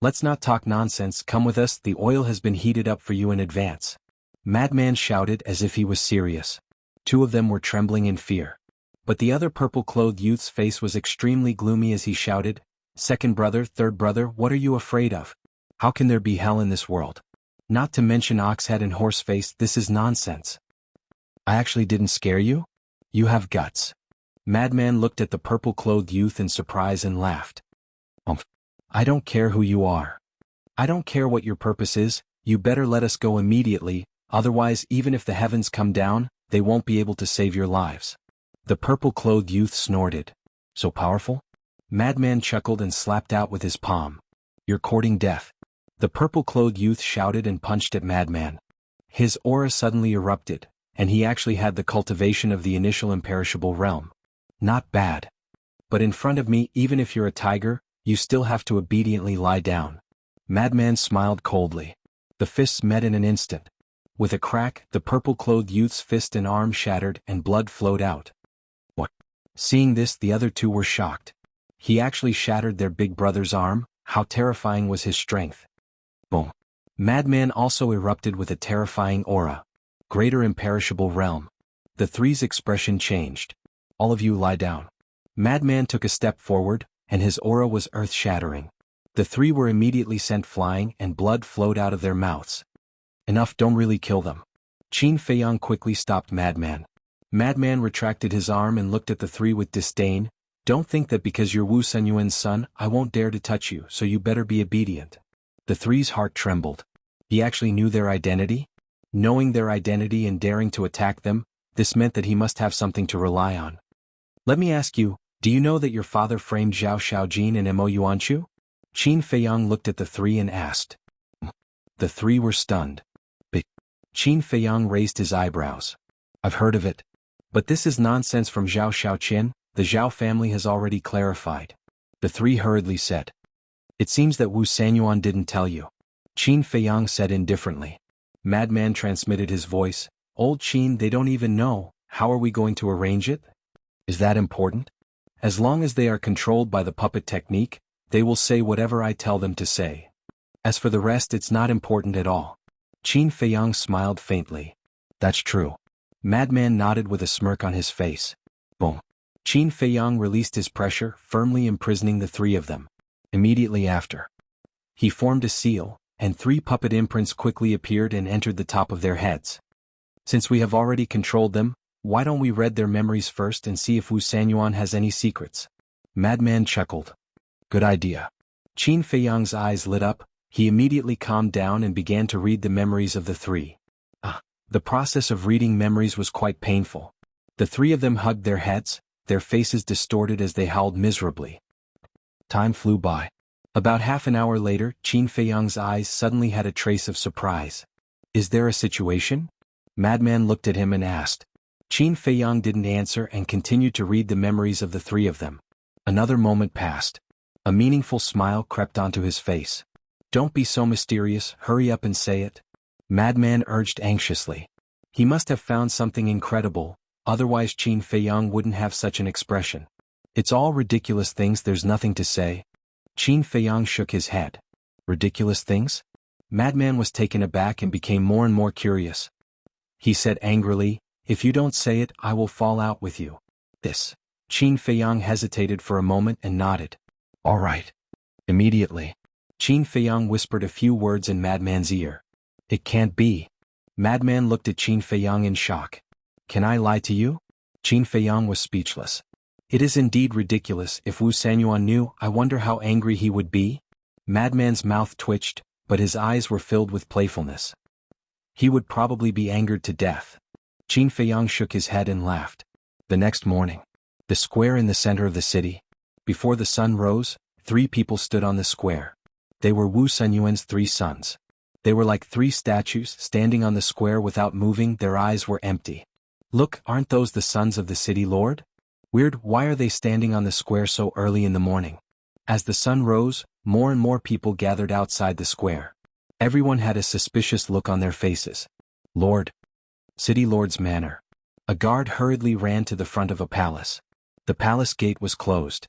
Let's not talk nonsense, come with us, the oil has been heated up for you in advance. Madman shouted as if he was serious. Two of them were trembling in fear. But the other purple-clothed youth's face was extremely gloomy as he shouted, "Second brother, third brother, what are you afraid of? How can there be hell in this world? Not to mention Oxhead and Horseface, this is nonsense. I actually didn't scare you? You have guts." Madman looked at the purple-clothed youth in surprise and laughed. I don't care who you are. I don't care what your purpose is, you better let us go immediately, otherwise even if the heavens come down, they won't be able to save your lives. The purple-clothed youth snorted. So powerful? Madman chuckled and slapped out with his palm. You're courting death. The purple-clothed youth shouted and punched at Madman. His aura suddenly erupted, and he actually had the cultivation of the initial imperishable realm. Not bad. But in front of me, even if you're a tiger, you still have to obediently lie down. Madman smiled coldly. The fists met in an instant. With a crack, the purple-clothed youth's fist and arm shattered and blood flowed out. What? Seeing this, the other two were shocked. He actually shattered their big brother's arm, how terrifying was his strength. Boom. Madman also erupted with a terrifying aura. Greater imperishable realm. The three's expression changed. All of you lie down. Madman took a step forward, and his aura was earth-shattering. The three were immediately sent flying and blood flowed out of their mouths. Enough, don't really kill them. Qin Feiyang quickly stopped Madman. Madman retracted his arm and looked at the three with disdain. Don't think that because you're Wu Senyuan's son, I won't dare to touch you, so you better be obedient. The three's heart trembled. He actually knew their identity? Knowing their identity and daring to attack them, this meant that he must have something to rely on. Let me ask you, do you know that your father framed Zhao Shaojin and Mo Yuanchu? Qin Feiyang looked at the three and asked. The three were stunned. Qin Feiyang raised his eyebrows. I've heard of it. But this is nonsense from Zhao Shaoqin, the Zhao family has already clarified. The three hurriedly said. It seems that Wu Sanyuan didn't tell you. Qin Feiyang said indifferently. Madman transmitted his voice. Old Qin, they don't even know, how are we going to arrange it? Is that important? As long as they are controlled by the puppet technique, they will say whatever I tell them to say. As for the rest, it's not important at all. Qin Feiyang smiled faintly. That's true. Madman nodded with a smirk on his face. Boom. Qin Feiyang released his pressure, firmly imprisoning the three of them. Immediately after, he formed a seal, and three puppet imprints quickly appeared and entered the top of their heads. Since we have already controlled them, why don't we read their memories first and see if Wu Sanyuan has any secrets? Madman chuckled. Good idea. Qin Feiyang's eyes lit up, he immediately calmed down and began to read the memories of the three. The process of reading memories was quite painful. The three of them hugged their heads, their faces distorted as they howled miserably. Time flew by. About half an hour later, Qin Feiyang's eyes suddenly had a trace of surprise. Is there a situation? Madman looked at him and asked. Qin Feiyang didn't answer and continued to read the memories of the three of them. Another moment passed. A meaningful smile crept onto his face. Don't be so mysterious, hurry up and say it. Madman urged anxiously. He must have found something incredible, otherwise Qin Feiyang wouldn't have such an expression. It's all ridiculous things, there's nothing to say. Qin Feiyang shook his head. Ridiculous things? Madman was taken aback and became more and more curious. He said angrily, if you don't say it, I will fall out with you. This. Qin Feiyang hesitated for a moment and nodded. All right. Immediately. Qin Feiyang whispered a few words in Madman's ear. It can't be. Madman looked at Qin Feiyang in shock. Can I lie to you? Qin Feiyang was speechless. It is indeed ridiculous. If Wu Sanyuan knew, I wonder how angry he would be. Madman's mouth twitched, but his eyes were filled with playfulness. He would probably be angered to death. Qin Feiyang shook his head and laughed. The next morning, the square in the center of the city. Before the sun rose, three people stood on the square. They were Wu Senyuan's three sons. They were like three statues standing on the square without moving, their eyes were empty. Look, aren't those the sons of the city lord? Weird, why are they standing on the square so early in the morning? As the sun rose, more and more people gathered outside the square. Everyone had a suspicious look on their faces. Lord. City Lord's manor. A guard hurriedly ran to the front of a palace. The palace gate was closed.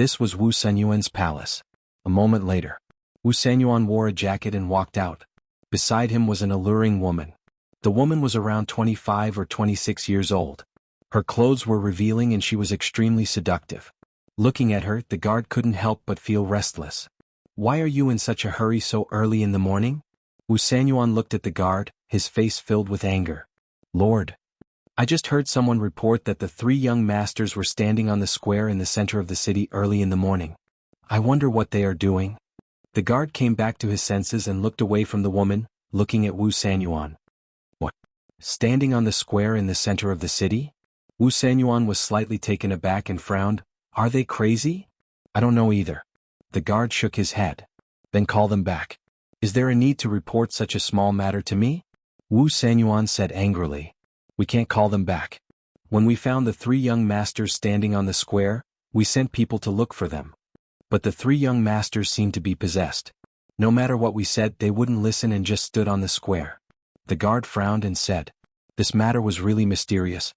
This was Wu Senyuan's palace. A moment later, Wu Senyuan wore a jacket and walked out. Beside him was an alluring woman. The woman was around 25 or 26 years old. Her clothes were revealing and she was extremely seductive. Looking at her, the guard couldn't help but feel restless. "Why are you in such a hurry so early in the morning?" Wu Senyuan looked at the guard, his face filled with anger. "Lord, I just heard someone report that the 3 young masters were standing on the square in the center of the city early in the morning. I wonder what they are doing." The guard came back to his senses and looked away from the woman, looking at Wu Senyuan. "What? Standing on the square in the center of the city?" Wu Senyuan was slightly taken aback and frowned. "Are they crazy?" "I don't know either." The guard shook his head. "Then call them back." "Is there a need to report such a small matter to me?" Wu Senyuan said angrily. "We can't call them back. When we found the 3 young masters standing on the square, we sent people to look for them. But the 3 young masters seemed to be possessed. No matter what we said, they wouldn't listen and just stood on the square." The guard frowned and said, "This matter was really mysterious.